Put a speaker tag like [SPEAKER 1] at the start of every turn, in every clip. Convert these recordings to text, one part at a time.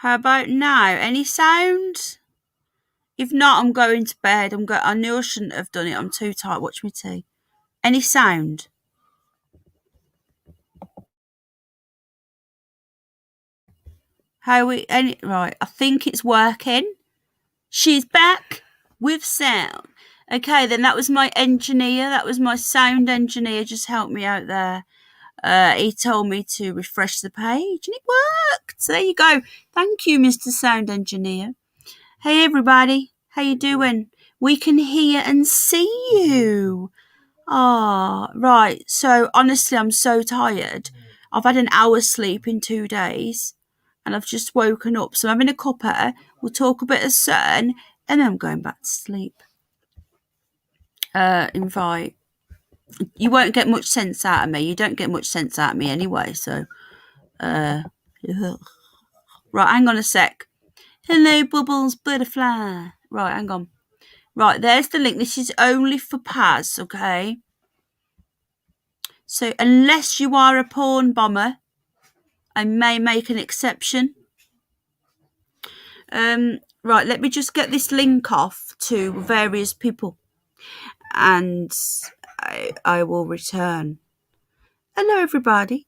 [SPEAKER 1] How about now? Any sound? If not, I'm going to bed. I knew I shouldn't have done it. I'm too tired. Watch me tea. Any sound? Right, I think it's working. She's back with sound. Okay, then that was my engineer. That was my sound engineer. Just helped me out there. He told me to refresh the page and it worked. So there you go. Thank you, Mr. Sound Engineer. Hey, everybody. How you doing? We can hear and see you. Right. So honestly, I'm so tired. I've had an hour's sleep in 2 days and I've just woken up. So I'm having a cuppa. We'll talk a bit of CERN and then I'm going back to sleep. Invite. You won't get much sense out of me. You don't get much sense out of me anyway. So, right, hang on a sec. Hello, Bubbles Butterfly. Right, hang on. Right, there's the link. This is only for Paz, okay? So unless you are a porn bomber, I may make an exception. Right, let me just get this link off to various people and I will return. Hello, everybody.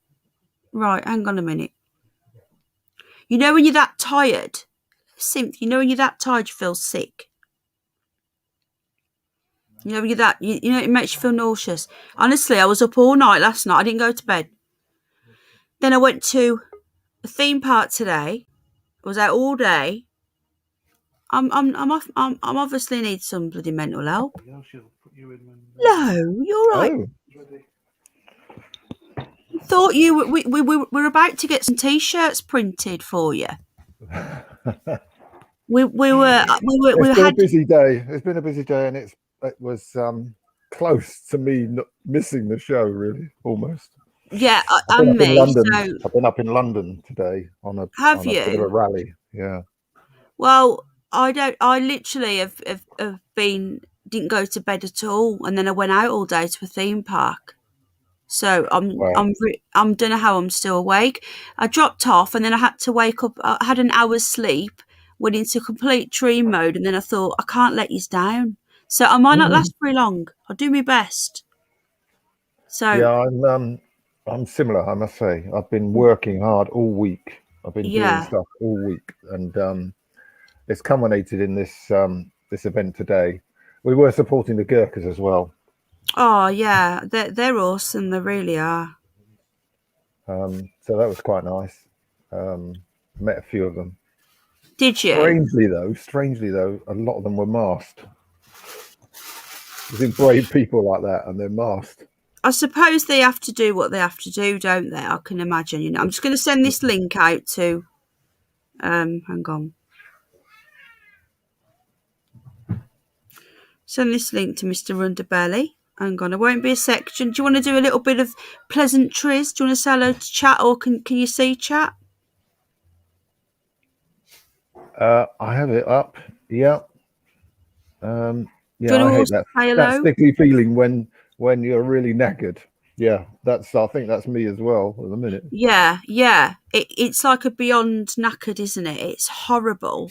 [SPEAKER 1] Right, hang on a minute. You know when you're that tired? You know when you're that tired you feel sick? You know when you're that, you know, it makes you feel nauseous. Honestly, I was up all night last night. I didn't go to bed. Then I went to a theme park today. I was out all day. I'm obviously need some bloody mental help. No, you're right.
[SPEAKER 2] Oh.
[SPEAKER 1] Thought we were about to get some t-shirts printed for you. we
[SPEAKER 2] had a busy day. It's been a busy day, and it was close to me missing the show, really, almost.
[SPEAKER 1] Yeah, and me.
[SPEAKER 2] I've been up in London today on a bit of a rally. Yeah.
[SPEAKER 1] Well, I literally have didn't go to bed at all, and then I went out all day to a theme park. So I don't know how I'm still awake. I dropped off, and then I had to wake up. I had an hour's sleep, went into complete dream mode, and then I thought I can't let you down. So I might not last very long. I'll do my best. So
[SPEAKER 2] yeah, I'm similar. I must say, I've been working hard all week. I've been doing stuff all week, and it's culminated in this event today. We were supporting the Gurkhas as well.
[SPEAKER 1] Oh yeah, they're awesome. They really are.
[SPEAKER 2] So that was quite nice. Met a few of them.
[SPEAKER 1] Did you?
[SPEAKER 2] Strangely though, a lot of them were masked. You see brave people like that, and they're masked.
[SPEAKER 1] I suppose they have to do what they have to do, don't they? I can imagine. You know, I'm just going to send this link out to. Hang on. Send this link to Mr. Underbelly. Hang on, it won't be a section. Do you want to do a little bit of pleasantries? Do you want to say hello to chat, or can you see chat?
[SPEAKER 2] I have it up. Yeah. Yeah, I hate that sticky feeling when you're really knackered. Yeah, I think that's me as well at the minute.
[SPEAKER 1] Yeah. It's like a beyond knackered, isn't it? It's horrible.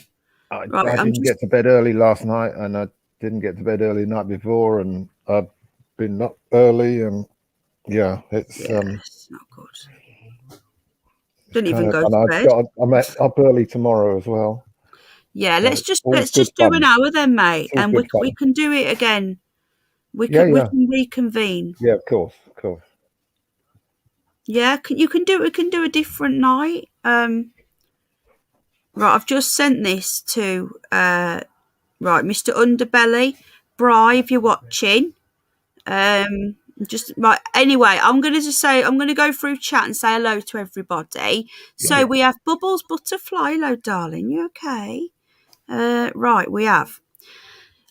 [SPEAKER 2] I didn't get to bed early last night, and I didn't get to bed early the night before, and I've been up early, and it's
[SPEAKER 1] not good. Don't even go to bed.
[SPEAKER 2] I'm up early tomorrow as well.
[SPEAKER 1] Yeah, let's just do an hour then, mate, and we can do it again. We can reconvene.
[SPEAKER 2] Yeah, of course.
[SPEAKER 1] Yeah, we can do a different night. Right, I've just sent this to right, Mr. Underbelly, Bri, if you're watching. Just right. Anyway, I'm gonna go through chat and say hello to everybody. So we have Bubbles Butterfly. Hello, darling. You okay? Right, we have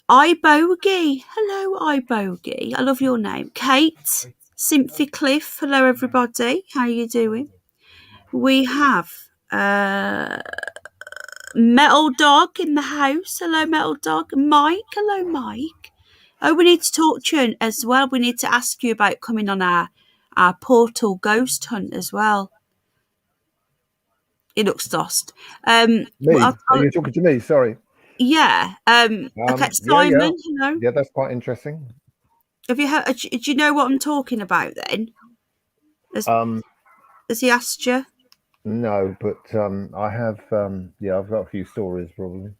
[SPEAKER 1] iBogey. Hello, iBogey. I love your name. Kate, Symphy Cliff. Hello, everybody. How are you doing? We have Metal Dog in the house. Hello, Metal Dog. Mike. Hello, Mike. Oh, we need to talk to you as well. We need to ask you about coming on our portal ghost hunt as well. He looks tossed.
[SPEAKER 2] Me? Are you talking to me? Sorry.
[SPEAKER 1] Yeah. Okay,
[SPEAKER 2] Yeah, yeah,
[SPEAKER 1] Simon. Hello.
[SPEAKER 2] yeah. That's quite interesting.
[SPEAKER 1] Have you heard? Do you know what I'm talking about? Then, has
[SPEAKER 2] Um,
[SPEAKER 1] has he asked you?
[SPEAKER 2] no, but I have. Yeah, I've got a few stories probably.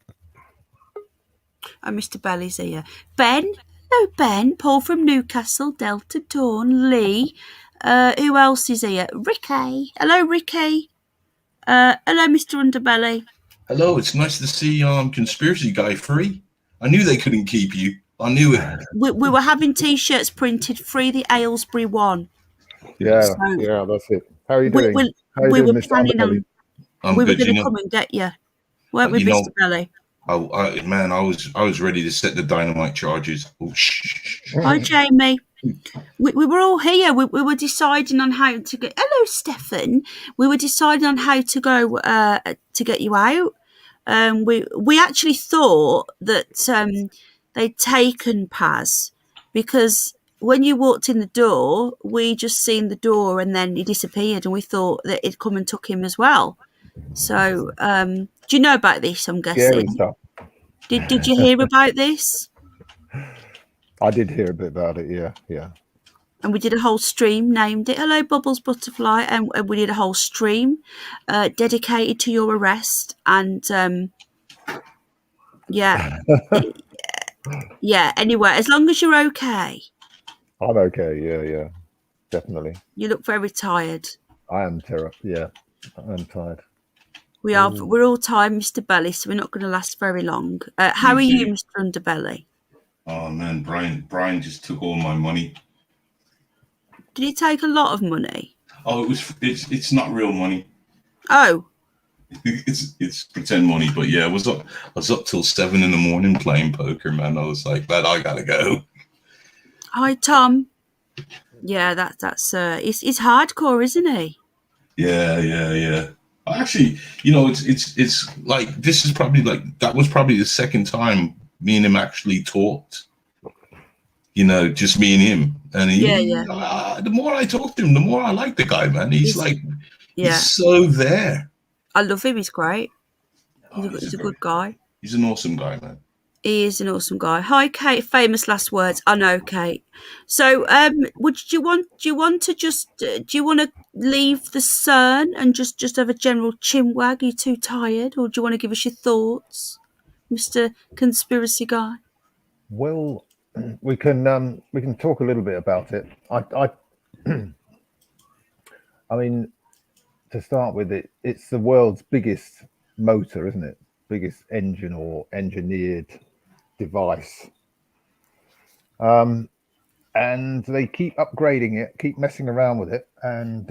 [SPEAKER 1] Oh, Mr. Belly's here. Ben. Hello, Ben. Paul from Newcastle, Delta Dawn, Lee. Who else is here? Ricky. Hello, Ricky. Hello, Mr. Underbelly.
[SPEAKER 3] Hello, it's nice to see conspiracy guy free. I knew they couldn't keep you. I knew it.
[SPEAKER 1] We were having T-shirts printed, free the Aylesbury one.
[SPEAKER 2] Yeah,
[SPEAKER 1] So
[SPEAKER 2] yeah, that's it. How are you
[SPEAKER 1] we,
[SPEAKER 2] doing?
[SPEAKER 1] we,
[SPEAKER 2] How are you
[SPEAKER 1] we
[SPEAKER 2] doing,
[SPEAKER 1] were
[SPEAKER 2] Mr.
[SPEAKER 1] planning
[SPEAKER 2] Underbelly?
[SPEAKER 1] on,
[SPEAKER 3] I'm
[SPEAKER 1] we were
[SPEAKER 3] good.
[SPEAKER 1] going to come and get you, weren't we,
[SPEAKER 3] You
[SPEAKER 1] Mr.
[SPEAKER 3] know,
[SPEAKER 1] Belly?
[SPEAKER 3] man, I was ready to set the dynamite charges. Oh, shh.
[SPEAKER 1] Hi, Jamie. We were all here. We were deciding on how to get. Hello, Stefan. We were deciding on how to go to get you out. We actually thought that they'd taken Paz because when you walked in the door, we just seen the door and then he disappeared, and we thought that he'd come and took him as well. So, do you know about this? I'm
[SPEAKER 2] Scary
[SPEAKER 1] guessing.
[SPEAKER 2] stuff.
[SPEAKER 1] Did you hear about this?
[SPEAKER 2] I did hear a bit about it. Yeah, yeah.
[SPEAKER 1] And we did a whole stream, named it Hello Bubbles Butterfly, and we did a whole stream dedicated to your arrest. And yeah, yeah. Anyway, as long as you're okay.
[SPEAKER 2] I'm okay. Yeah, yeah, definitely.
[SPEAKER 1] You look very tired.
[SPEAKER 2] I am terror. Yeah, I am tired.
[SPEAKER 1] We are. We're all tired, Mr. Belly, so we're not going to last very long. How
[SPEAKER 3] Me
[SPEAKER 1] are you,
[SPEAKER 3] too.
[SPEAKER 1] Mr. Underbelly?
[SPEAKER 3] Oh man, Brian just took all my money.
[SPEAKER 1] Did he take a lot of money?
[SPEAKER 3] Oh, it's not real money.
[SPEAKER 1] Oh,
[SPEAKER 3] It's pretend money. But yeah, I was up till 7 a.m. playing poker, man. I was like, man, I gotta go.
[SPEAKER 1] hi, Tom. Yeah, that's he's hardcore, isn't he?
[SPEAKER 3] Yeah. Actually, it's like this is probably like that was probably the second time me and him actually talked. Just me and him. And the more I talk to him, the more I like the guy, man. He's
[SPEAKER 1] yeah.
[SPEAKER 3] so there.
[SPEAKER 1] I love him. He's great.
[SPEAKER 3] Oh,
[SPEAKER 1] He's a good guy.
[SPEAKER 3] He's an awesome guy, man.
[SPEAKER 1] He is an awesome guy. Hi, Kate. Famous last words. I know, Kate. So, do you want to just do you want to leave the CERN and just have a general chinwag? Are you too tired, or do you want to give us your thoughts, Mr. Conspiracy Guy?
[SPEAKER 2] Well, we can talk a little bit about it. I mean, to start with, it's the world's biggest motor, isn't it? Biggest engine or engineered device. And they keep upgrading it, keep messing around with it. And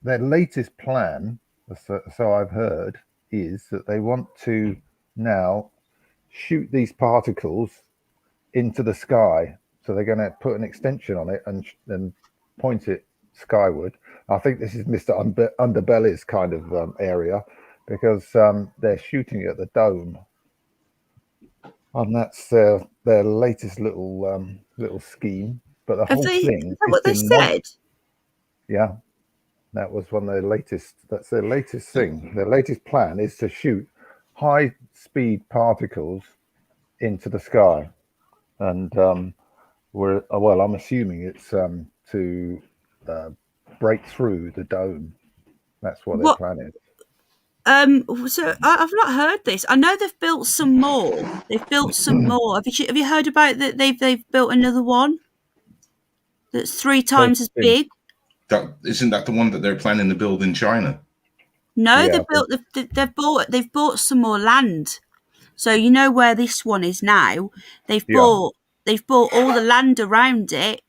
[SPEAKER 2] their latest plan, so I've heard, is that they want to now shoot these particles into the sky. So they're going to put an extension on it and point it skyward. I think this is Mr. Underbelly's kind of area, because they're shooting at the dome, and that's their latest little scheme. But the whole thing
[SPEAKER 1] Is that what they said?
[SPEAKER 2] Yeah, that was one of their latest. That's their latest thing. Their latest plan is to shoot high-speed particles into the sky, and I'm assuming it's to break through the dome. That's what their plan is.
[SPEAKER 1] So I've not heard this. I know they've built some more. Have you heard about that? They've built another one that's 3 times as big.
[SPEAKER 3] Isn't that the one that they're planning to build in China?
[SPEAKER 1] No,
[SPEAKER 2] Yeah,
[SPEAKER 1] they've bought some more land. So you know where this one is now. They've bought all the land around it,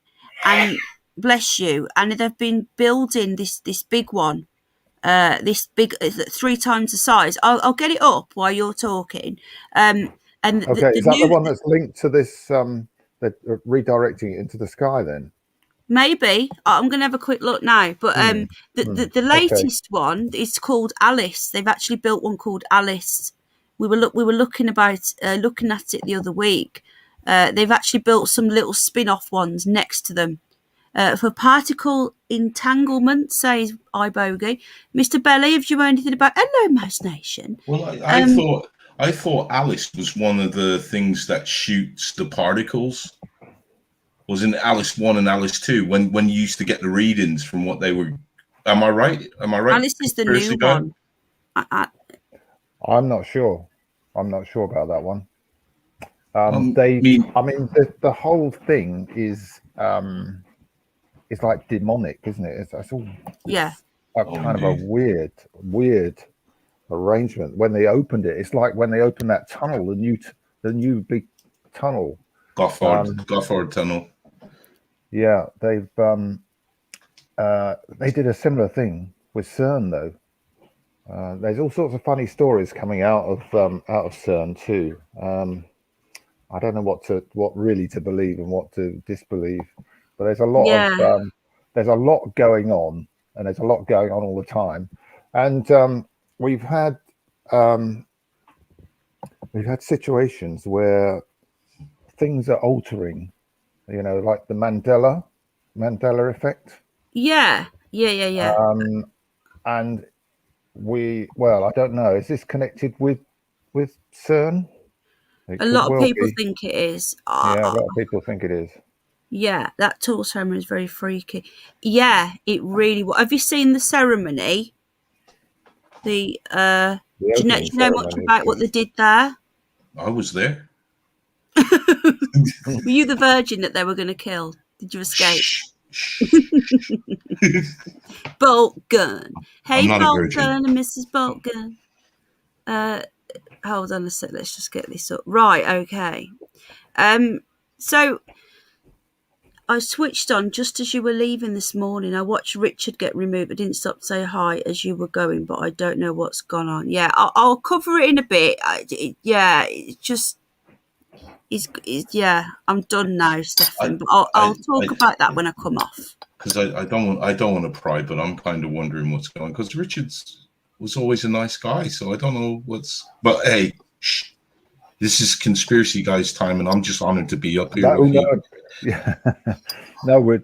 [SPEAKER 1] and bless you, and they've been building this big one. This big 3 times the size. I'll get it up while you're talking. And
[SPEAKER 2] okay, is that the one that's linked to this? That redirecting it into the sky then?
[SPEAKER 1] Maybe I'm going to have a quick look now, but the latest one is called Alice. They've actually built one called Alice. We were looking at it the other week. They've actually built some little spin-off ones next to them, For particle entanglement, says iBogey. Mr. Belly, have you know anything about Hello Mouse Nation?
[SPEAKER 3] Well, I thought Alice was one of the things that shoots the particles. Wasn't Alice 1 and Alice 2 when you used to get the readings from what they were? Am I right?
[SPEAKER 1] Alice is the new one.
[SPEAKER 2] I'm not sure. I'm not sure about that one. The whole thing is like demonic, isn't it? It's all kind of a weird arrangement. When they opened it, it's like when they opened that tunnel, the new big tunnel,
[SPEAKER 3] Gothard Tunnel.
[SPEAKER 2] Yeah, they did a similar thing with CERN though. There's all sorts of funny stories coming out of CERN too. I don't know what really to believe and what to disbelieve, but there's a lot going on, and there's a lot going on all the time. And we've had situations where things are altering, like the Mandela effect.
[SPEAKER 1] Yeah.
[SPEAKER 2] And I don't know. Is this connected with CERN?
[SPEAKER 1] A lot of people think it is.
[SPEAKER 2] Yeah, a lot of people think it is.
[SPEAKER 1] Yeah, that tool ceremony is very freaky. Yeah, it really was. Have you seen the ceremony? Do you know much about what they did there?
[SPEAKER 3] I was there.
[SPEAKER 1] Were you the virgin that they were going to kill? Did you escape? Bolt gun. Hey, Bolt gun and Mrs. Bolt gun. Hold on a sec. Let's just get this up. Right. Okay. So I switched on just as you were leaving this morning. I watched Richard get removed. I didn't stop to say hi as you were going, but I don't know what's gone on. Yeah, I'll cover it in a bit. It's just. I'm done now, Stefan. But I'll talk about that when I come off.
[SPEAKER 3] Because I don't want to pry, but I'm kind of wondering what's going on. Because Richards was always a nice guy, so I don't know what's. But hey, this is Conspiracy Guys time, and I'm just honored to be up here.
[SPEAKER 2] Yeah, no,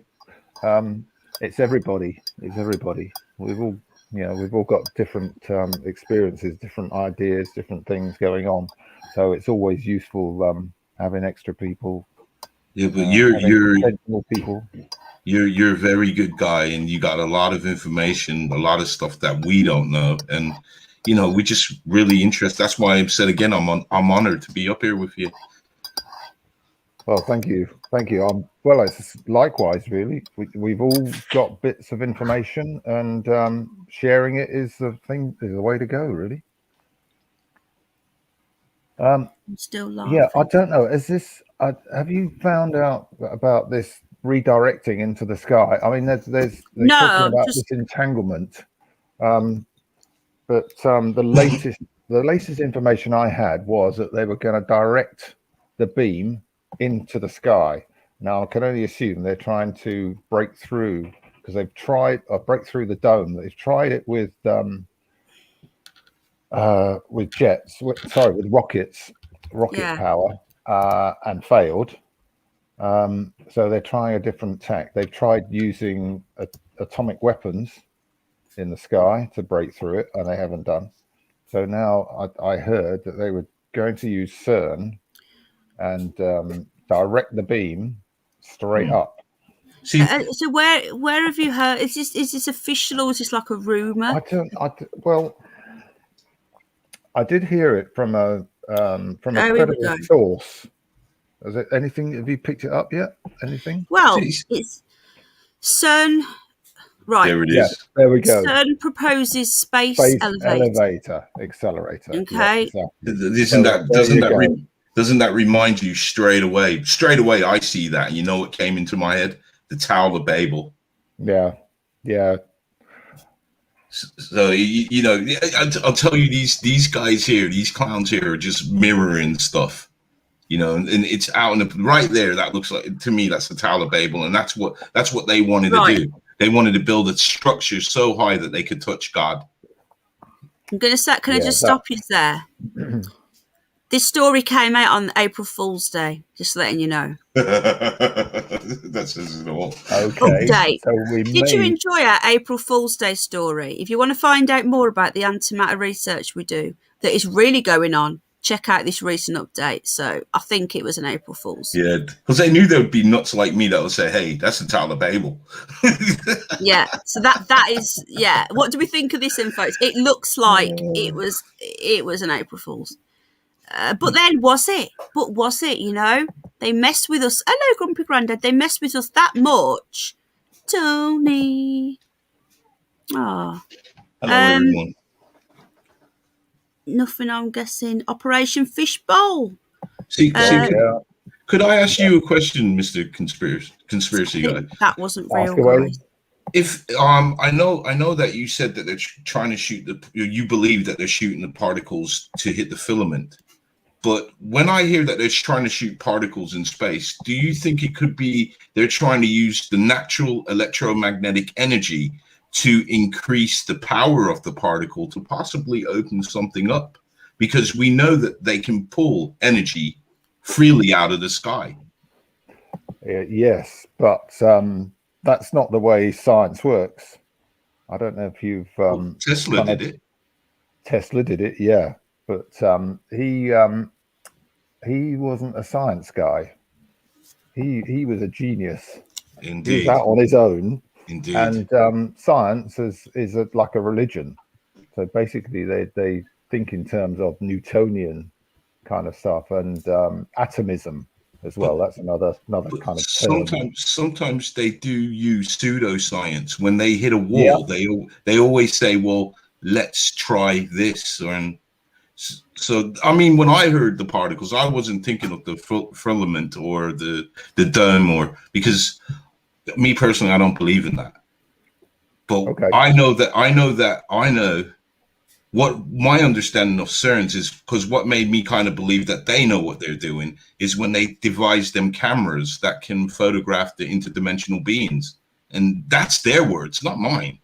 [SPEAKER 2] it's everybody. It's everybody. We've all got different experiences, different ideas, different things going on. So it's always useful having extra people.
[SPEAKER 3] Yeah, but you're a very good guy, and you got a lot of information, a lot of stuff that we don't know, and we're just really interested. That's why I said again, I'm honored to be up here with you.
[SPEAKER 2] Well, thank you. It's likewise, really. We've all got bits of information, and sharing it is the way to go, really.
[SPEAKER 1] I'm still laughing.
[SPEAKER 2] Yeah, I don't know. Have you found out about this redirecting into the sky? I mean, they're talking about this entanglement, but the latest information I had was that they were going to direct the beam into the sky. Now, I can only assume they're trying to break through, because they've tried break through the dome. They've tried it with rockets, power, and failed. So they're trying a different tack. They've tried using atomic weapons in the sky to break through it, and they haven't done. So now I heard that they were going to use CERN and direct the beam straight up.
[SPEAKER 1] So where have you heard? Is this official, or is this like a rumor?
[SPEAKER 2] I did hear it from a credible source. Is it anything? Have you picked it up yet? Anything?
[SPEAKER 1] Well, it's CERN. Right.
[SPEAKER 2] There it is. Yes, there we go.
[SPEAKER 1] CERN proposes space
[SPEAKER 2] elevator accelerator.
[SPEAKER 1] Okay.
[SPEAKER 2] Yeah, exactly.
[SPEAKER 3] Doesn't that remind you straight away? Straight away, I see that. You know what came into my head? The Tower of Babel.
[SPEAKER 2] Yeah.
[SPEAKER 3] So I'll tell you, these guys here, these clowns here, are just mirroring stuff. And it's out right there. That looks like, to me, that's the Tower of Babel, and that's what they wanted to do. They wanted to build a structure so high that they could touch God.
[SPEAKER 1] I'm going to say, can I just stop you there? This story came out on April Fool's Day, just letting you know.
[SPEAKER 3] That says it all.
[SPEAKER 2] Okay.
[SPEAKER 1] Update.
[SPEAKER 2] So
[SPEAKER 1] Did you enjoy our April Fool's Day story? If you want to find out more about the antimatter research we do that is really going on, check out this recent update. So I think it was an April Fool's.
[SPEAKER 3] Yeah, because they knew there would be nuts like me that would say, "Hey, that's the Tower of Babel."
[SPEAKER 1] Yeah, so that is, yeah. What do we think of this info? It looks like it was an April Fool's. But then was it? But was it, you know? They messed with us. Hello, Grumpy Grandad. They messed with us that much. Tony. Oh.
[SPEAKER 3] Hello, everyone.
[SPEAKER 1] Nothing, I'm guessing. Operation Fishbowl.
[SPEAKER 3] See, could I ask you a question, Mr. Conspiracy Guy?
[SPEAKER 1] That wasn't real, guys.
[SPEAKER 3] If I know that you said that they're trying to shoot you believe that they're shooting the particles to hit the filament. But when I hear that they're trying to shoot particles in space, do you think it could be they're trying to use the natural electromagnetic energy to increase the power of the particle to possibly open something up? Because we know that they can pull energy freely out of the sky.
[SPEAKER 2] Yes, but that's not the way science works. I don't know if you've...
[SPEAKER 3] Tesla did it.
[SPEAKER 2] Tesla did it, yeah. But he wasn't a science guy. He was a genius.
[SPEAKER 3] Indeed.
[SPEAKER 2] He was out on his own.
[SPEAKER 3] Indeed.
[SPEAKER 2] And science is like a religion. So basically, they think in terms of Newtonian kind of stuff and atomism as well. That's another kind of term.
[SPEAKER 3] Sometimes they do use pseudoscience. When they hit a wall, they always say, "Well, let's try this." So, I mean, when I heard the particles, I wasn't thinking of the filament or the dome, because me personally, I don't believe in that. But I know what my understanding of CERN is, because what made me kind of believe that they know what they're doing is when they devised them cameras that can photograph the interdimensional beings. And that's their words, not mine.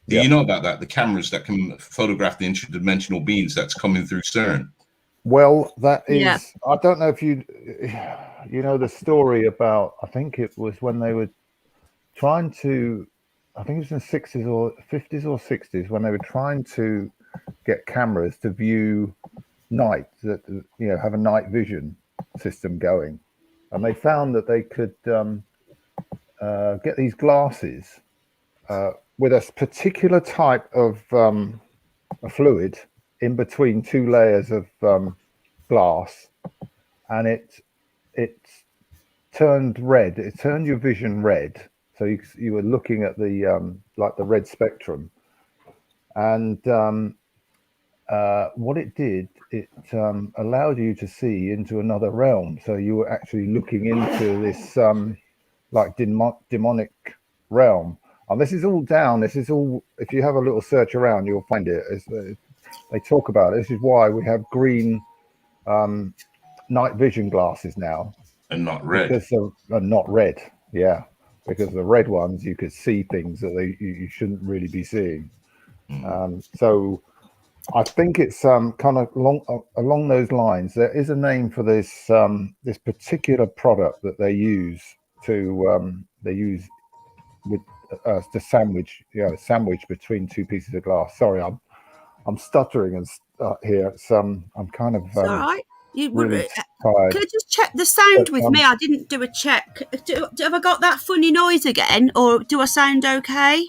[SPEAKER 3] Do you know about that? The cameras that can photograph the interdimensional beings that's coming through CERN.
[SPEAKER 2] Well, that is, I don't know if you know the story about, I think it was when they were trying to, I think it was in the 60s or 50s or 60s, when they were trying to get cameras to view night, that, you know, have a night vision system going. And they found that they could get these glasses with a particular type of a fluid in between two layers of glass, and it turned red. It turned your vision red, so you were looking at the like the red spectrum. And what it did, it allowed you to see into another realm. So you were actually looking into this like demonic realm. And this is all if you have a little search around, you'll find it. They talk about it. This is why we have green night vision glasses now.
[SPEAKER 3] And not red.
[SPEAKER 2] Because not red, yeah. Because the red ones, you could see things that you shouldn't really be seeing. So I think it's kind of along those lines. There is a name for this this particular product that they use with to sandwich between two pieces of glass. Sorry, I'm stuttering and here. It's I'm kind of
[SPEAKER 1] it's all right.
[SPEAKER 2] Really tired.
[SPEAKER 1] Can I just check the sound with me? I didn't do a check. Have I got that funny noise again, or do I sound okay?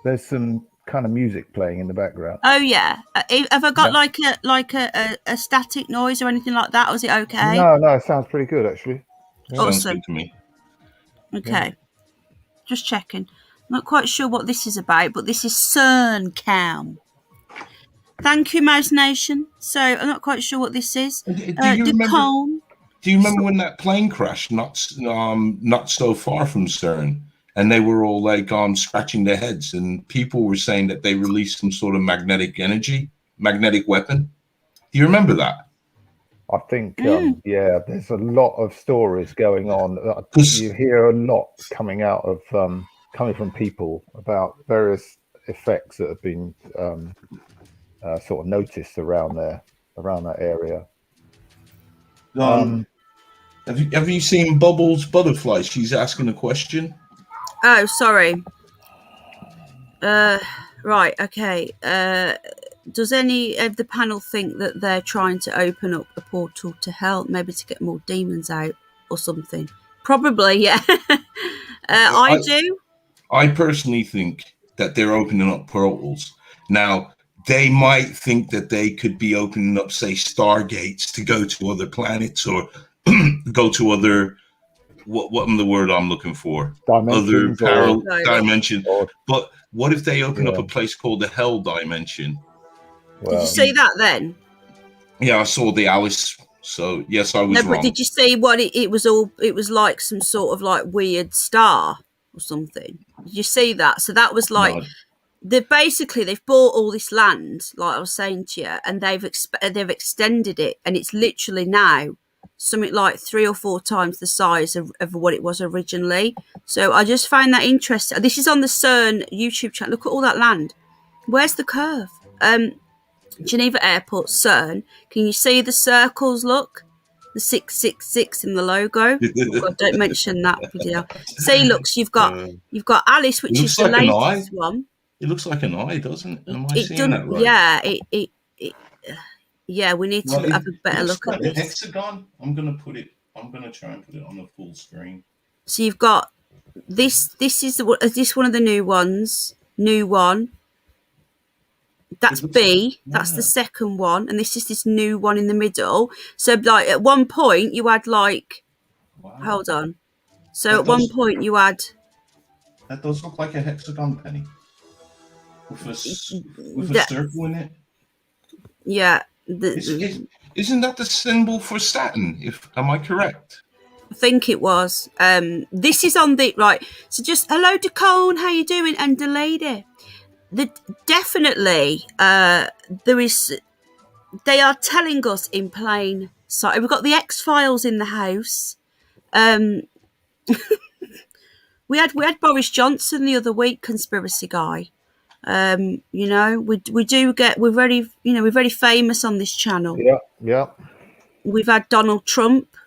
[SPEAKER 2] There's some kind of music playing in the background.
[SPEAKER 1] Oh yeah. Have I got like a static noise or anything like that? Or is it okay?
[SPEAKER 2] No, it sounds pretty good actually.
[SPEAKER 3] Yeah. Sounds good to me.
[SPEAKER 1] Okay. Just checking. I'm not quite sure what this is about, but this is CERN Cam. Thank you, Mouse Nation. So I'm not quite sure what this is.
[SPEAKER 3] Do you remember when that plane crashed not so far from CERN, and they were all like scratching their heads, and people were saying that they released some sort of magnetic weapon? Do you remember that?
[SPEAKER 2] I think there's a lot of stories going on. You hear a lot coming out of coming from people about various effects that have been sort of noticed around there, around that area.
[SPEAKER 3] Have you seen Bubbles Butterfly? She's asking a question.
[SPEAKER 1] Oh, sorry. Right, okay. Does any of the panel think that they're trying to open up a portal to hell, maybe to get more demons out or something? Probably, yeah. I do.
[SPEAKER 3] I personally think that they're opening up portals. Now, they might think that they could be opening up, say, stargates to go to other planets or go to other, what the word I'm looking for?
[SPEAKER 2] Dimensions,
[SPEAKER 3] other parallel dimension.
[SPEAKER 2] Or,
[SPEAKER 3] but what if they open up a place called the Hell Dimension?
[SPEAKER 1] Did you see that then?
[SPEAKER 3] Yeah, I saw the Alice. So yes, I was wrong.
[SPEAKER 1] But did you see what it was? It was like some sort of like weird star or something. Did you see that? So that was like they've bought all this land, like I was saying to you, and they've extended it, and it's literally now something like 3 or 4 times the size of what it was originally. So I just find that interesting. This is on the CERN YouTube channel. Look at all that land. Where's the curve? Geneva Airport, CERN. Can you see the circles? Look, the 666 in the logo. Oh God, don't mention that video. See, looks, you've got Alice, which is the latest one.
[SPEAKER 3] It looks like an eye, doesn't it? Am I seeing that right?
[SPEAKER 1] Yeah, yeah. We need to have a better look at this.
[SPEAKER 3] Hexagon. I'm gonna try and put it on the full screen.
[SPEAKER 1] So you've got this. Is this one of the new ones? New one. That's B. That's the second one, and this is this new one in the middle. So, like at one point, you had like, hold on. So at one point, you had.
[SPEAKER 3] That does look like a hexagon, Penny, with a circle in it.
[SPEAKER 1] Yeah.
[SPEAKER 3] Isn't that the symbol for Saturn? Am I correct?
[SPEAKER 1] I think it was. This is on the right. So just hello, Decone. How you doing? And the lady. Definitely, there is. They are telling us in plain sight. We've got the X-Files in the house. We had Boris Johnson the other week, conspiracy guy. You know, we're very famous on this channel.
[SPEAKER 2] Yeah.
[SPEAKER 1] We've had Donald Trump.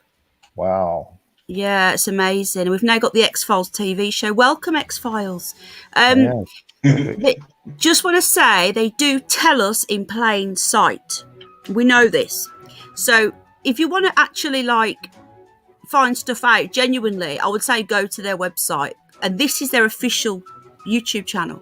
[SPEAKER 2] Wow.
[SPEAKER 1] Yeah, it's amazing. We've now got the X-Files TV show. Welcome, X-Files. Just want to say they do tell us in plain sight. We know this. So if you want to actually like find stuff out genuinely, I would say go to their website. And this is their official YouTube channel.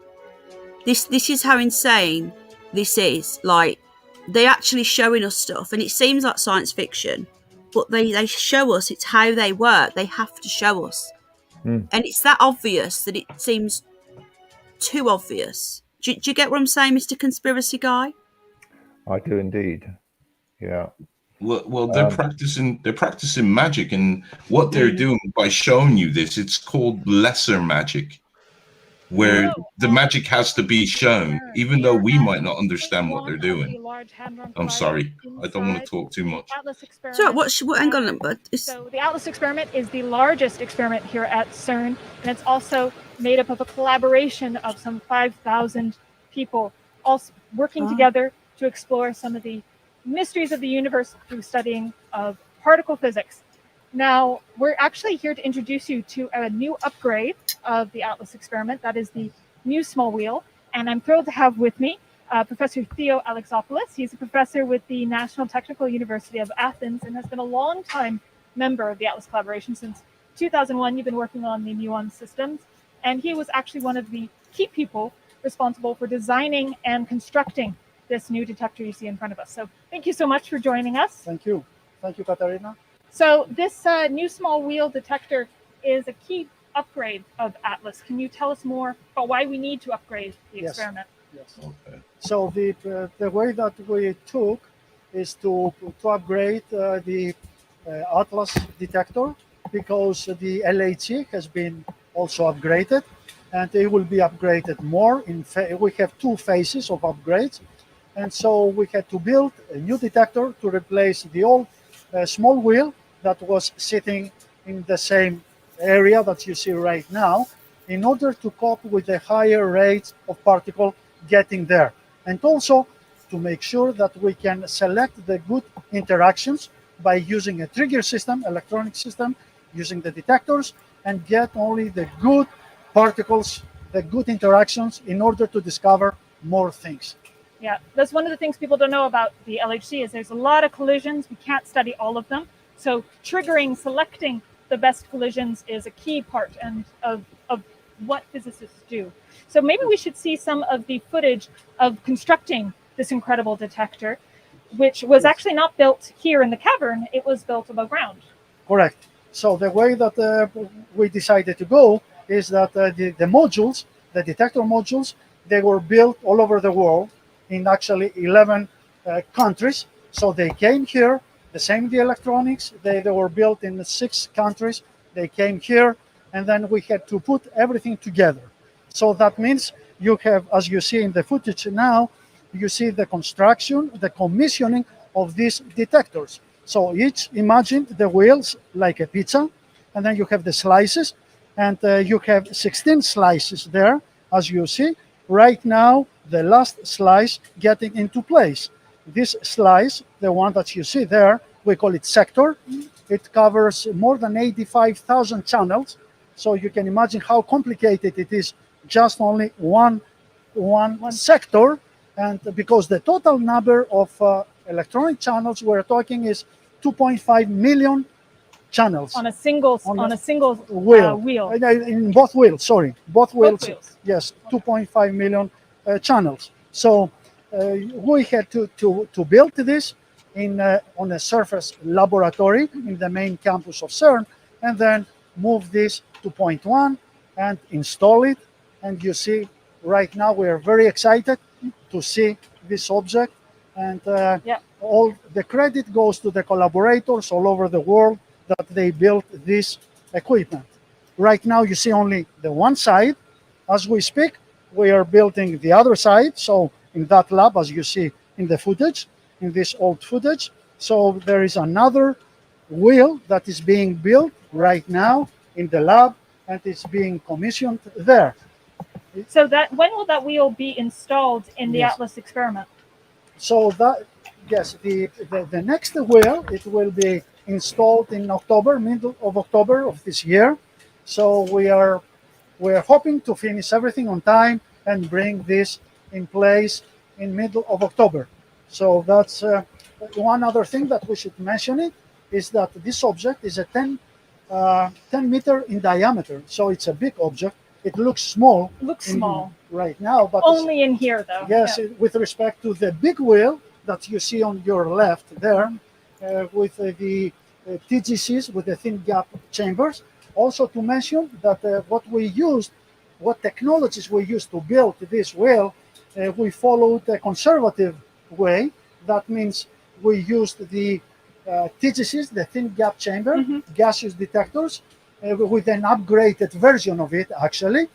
[SPEAKER 1] This is how insane this is. Like, they're actually showing us stuff, and it seems like science fiction, but they show us. It's how they work. They have to show us. And it's that obvious that it seems too obvious. Do you get what I'm saying, Mr. Conspiracy Guy?
[SPEAKER 2] I do indeed. Yeah.
[SPEAKER 3] Well, they're practicing magic, and what they're doing by showing you this, it's called lesser magic, where the magic has to be shown, even though we might not understand what they're doing. I'm sorry, I don't want to talk too much.
[SPEAKER 1] So hang on,
[SPEAKER 4] so the Atlas experiment is the largest experiment here at CERN, and it's also made up of a collaboration of some 5,000 people, all working together to explore some of the mysteries of the universe through studying of particle physics. Now, we're actually here to introduce you to a new upgrade of the Atlas experiment. That is the new small wheel. And I'm thrilled to have with me Professor Theo Alexopoulos. He's a professor with the National Technical University of Athens and has been a long-time member of the Atlas collaboration since 2001. You've been working on the muon systems. And he was actually one of the key people responsible for designing and constructing this new detector you see in front of us. So thank you so much for joining us.
[SPEAKER 5] Thank you. Thank you, Katarina.
[SPEAKER 4] So this new small wheel detector is a key upgrade of Atlas. Can you tell us more about why we need to upgrade the experiment?
[SPEAKER 5] Yes. Okay. So the way that we took is to upgrade the Atlas detector, because the LHC has been also upgraded, and it will be upgraded more. We have 2 phases of upgrades, and so we had to build a new detector to replace the old small wheel that was sitting in the same area that you see right now, in order to cope with the higher rates of particle getting there, and also to make sure that we can select the good interactions by using a trigger system, electronic system, using the detectors, and get only the good particles, the good interactions in order to discover more things.
[SPEAKER 4] Yeah, that's one of the things people don't know about the LHC is there's a lot of collisions. We can't study all of them. So triggering, selecting the best collisions is a key part of what physicists do. So maybe we should see some of the footage of constructing this incredible detector, which was actually not built here in the cavern. It was built above ground.
[SPEAKER 5] Correct. So the way that we decided to go is that the modules, the detector modules, they were built all over the world in actually 11 countries. So they came here, the same the electronics, they were built in 6 countries. They came here, and then we had to put everything together. So that means you have, as you see in the footage now, you see the construction, the commissioning of these detectors. So each, imagine the wheels like a pizza, and then you have the slices, and you have 16 slices there, as you see. Right now, the last slice getting into place. This slice, the one that you see there, we call it sector. It covers more than 85,000 channels. So you can imagine how complicated it is, just only one sector. And because the total number of electronic channels we're talking is 2.5 million channels
[SPEAKER 4] On a single
[SPEAKER 5] wheel.
[SPEAKER 4] wheel.
[SPEAKER 5] In both wheels, sorry. Both wheels. Yes,
[SPEAKER 4] Okay.
[SPEAKER 5] 2.5 million channels. So we had to build this on a surface laboratory in the main campus of CERN, and then move this to point 1 and install it. And you see, right now we are very excited to see this object, and all the credit goes to the collaborators all over the world that they built this equipment. Right now you see only the one side. As we speak, we are building the other side. So in that lab, as you see in the footage, in this old footage, so there is another wheel that is being built right now in the lab, and it's being commissioned there.
[SPEAKER 4] So that when will that wheel be installed in the
[SPEAKER 5] Yes.
[SPEAKER 4] Atlas experiment?
[SPEAKER 5] So that, yes, the next wheel, it will be installed in October, middle of October of this year. So we're hoping to finish everything on time and bring this in place in middle of October. So that's one other thing that we should mention it is that this object is a 10 meter in diameter. So it's a big object. It looks small.
[SPEAKER 4] Looks small.
[SPEAKER 5] Right now, but
[SPEAKER 4] only in here though.
[SPEAKER 5] Yes, with respect to the big wheel that you see on your left there, with the TGCs, with the thin gap chambers. Also to mention that what technologies we used to build this wheel, we followed a conservative way. That means we used the TGCs, the thin gap chamber, gaseous detectors, with an upgraded version of it actually.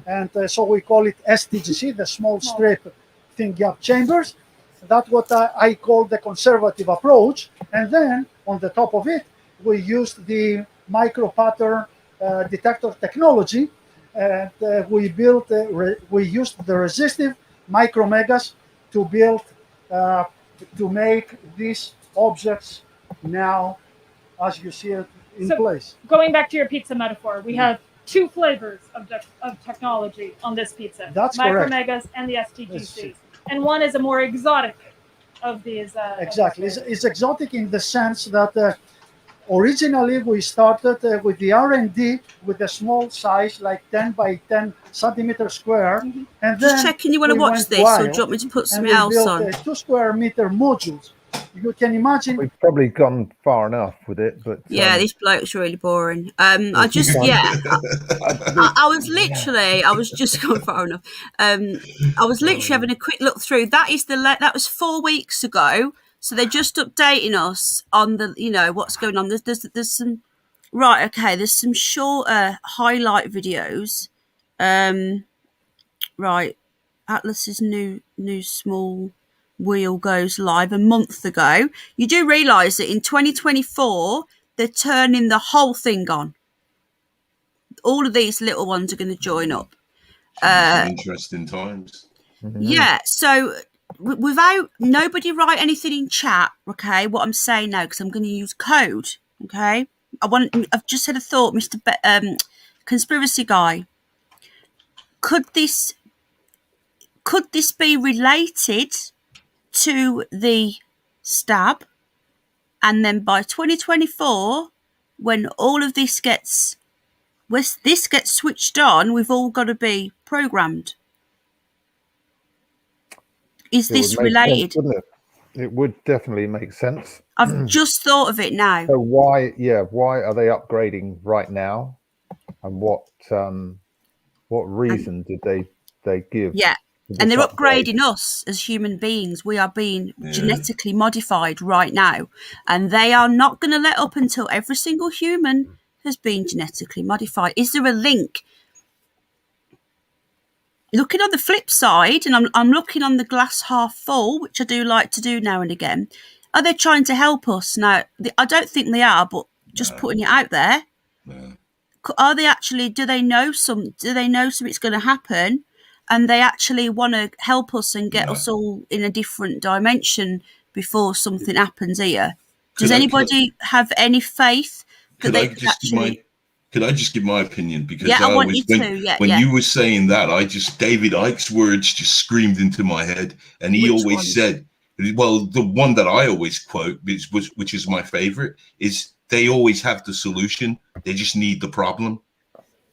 [SPEAKER 5] And so we call it STGC, the small strip thin gap chambers. That's what I call the conservative approach. And then on the top of it, we used the micro pattern detector technology. And we used the resistive micromegas to build, to make these objects now, as you see it, in place.
[SPEAKER 4] Going back to your pizza metaphor, we have 2 flavors of technology on this pizza.
[SPEAKER 5] That's correct.
[SPEAKER 4] Micromegas and the STGCs. And one is a more exotic of these.
[SPEAKER 5] Exactly. It's exotic in the sense that originally we started with the R&D with a small size, like 10 by 10 centimeter square. And then
[SPEAKER 1] just checking you want to watch this, or do you want me to put something else on?
[SPEAKER 5] built 2 square meter modules. You can imagine.
[SPEAKER 2] We've probably gone far enough with it, but
[SPEAKER 1] yeah, this bloke's really boring. I just I was just going far enough. I was literally having a quick look through. That was 4 weeks ago, so they're just updating us on the what's going on. There's some right. Okay, there's some shorter highlight videos. Right, Atlas's new small wheel goes live a month ago. You do realise that in 2024 they're turning the whole thing on. All of these little ones are going to join up.
[SPEAKER 3] Some interesting times.
[SPEAKER 1] Yeah, so without nobody write anything in chat, okay? What I'm saying now, because I'm going to use code, okay? I've just had a thought, Mr. Conspiracy guy. Could this be related to the stab? And then by 2024, when all of this gets switched on, we've all got to be programmed. Is this related?
[SPEAKER 2] Sense, wouldn't it? It would definitely make sense.
[SPEAKER 1] I've just thought of it now.
[SPEAKER 2] So why are they upgrading right now? And what reason did they give?
[SPEAKER 1] Yeah. And they're upgrading us as human beings. We are being genetically modified right now. And they are not going to let up until every single human has been genetically modified. Is there a link? Looking on the flip side, and I'm looking on the glass half full, which I do like to do now and again. Are they trying to help us? Now, I don't think they are, but just putting it out there.
[SPEAKER 3] No.
[SPEAKER 1] Are they actually, do they know something's going to happen? And they actually want to help us and get us all in a different dimension before something happens here. Does anybody have any faith that they could actually...
[SPEAKER 3] Could I just give my opinion? Because
[SPEAKER 1] I want you to.
[SPEAKER 3] When you were saying that, David Icke's words just screamed into my head. And he always said, well, the one that I always quote, which is my favorite, is they always have the solution. They just need the problem.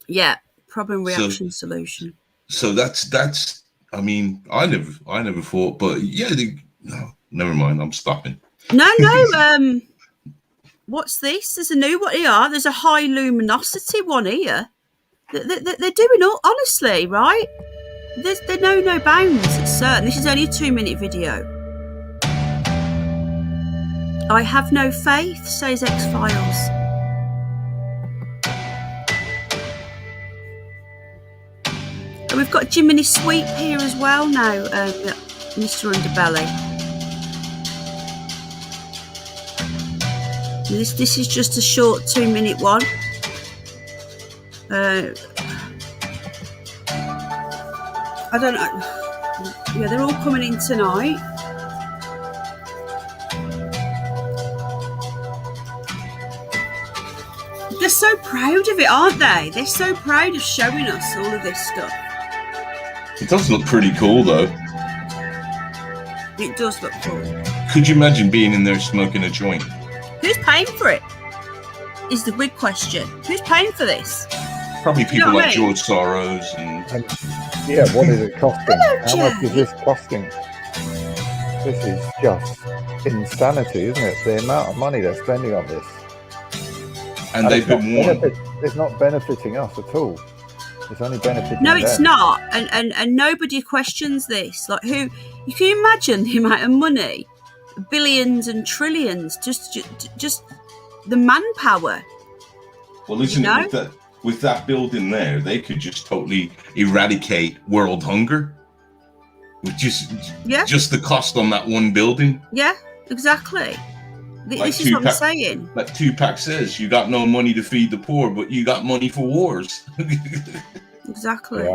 [SPEAKER 3] Yeah,
[SPEAKER 1] problem, reaction, solution.
[SPEAKER 3] So that's. I mean, I never thought, but no, never mind. I'm stopping.
[SPEAKER 1] No. What's this? There's a new one here. There's a high luminosity one here. They're doing all honestly, right? They're no bounds at CERN. This is only a 2-minute video. I have no faith, says X-Files. And we've got Jiminy Sweep here as well now, Mr. Underbelly. This is just a short 2-minute one. I don't know. Yeah, they're all coming in tonight. They're so proud of it, aren't they? They're so proud of showing us all of this stuff.
[SPEAKER 3] It does look pretty cool, though.
[SPEAKER 1] It does look cool.
[SPEAKER 3] Could you imagine being in there smoking a joint?
[SPEAKER 1] Who's paying for it? Is the big question. Who's paying for this?
[SPEAKER 3] Probably people like George Soros and
[SPEAKER 2] what is it costing? How much is this costing? This is just insanity, isn't it? The amount of money they're spending on this.
[SPEAKER 3] And they've been warned.
[SPEAKER 2] It's not benefiting us at all. It's only benefiting
[SPEAKER 1] No, it's
[SPEAKER 2] them.
[SPEAKER 1] not. And nobody questions this. Like, who? You can imagine the amount of money, billions and trillions, just the manpower.
[SPEAKER 3] Well, isn't it with that building there, they could just totally eradicate world hunger with just the cost on that one building.
[SPEAKER 1] Yeah, exactly. This is what I'm saying.
[SPEAKER 3] Like Tupac says, you got no money to feed the poor, but you got money for wars.
[SPEAKER 1] Exactly.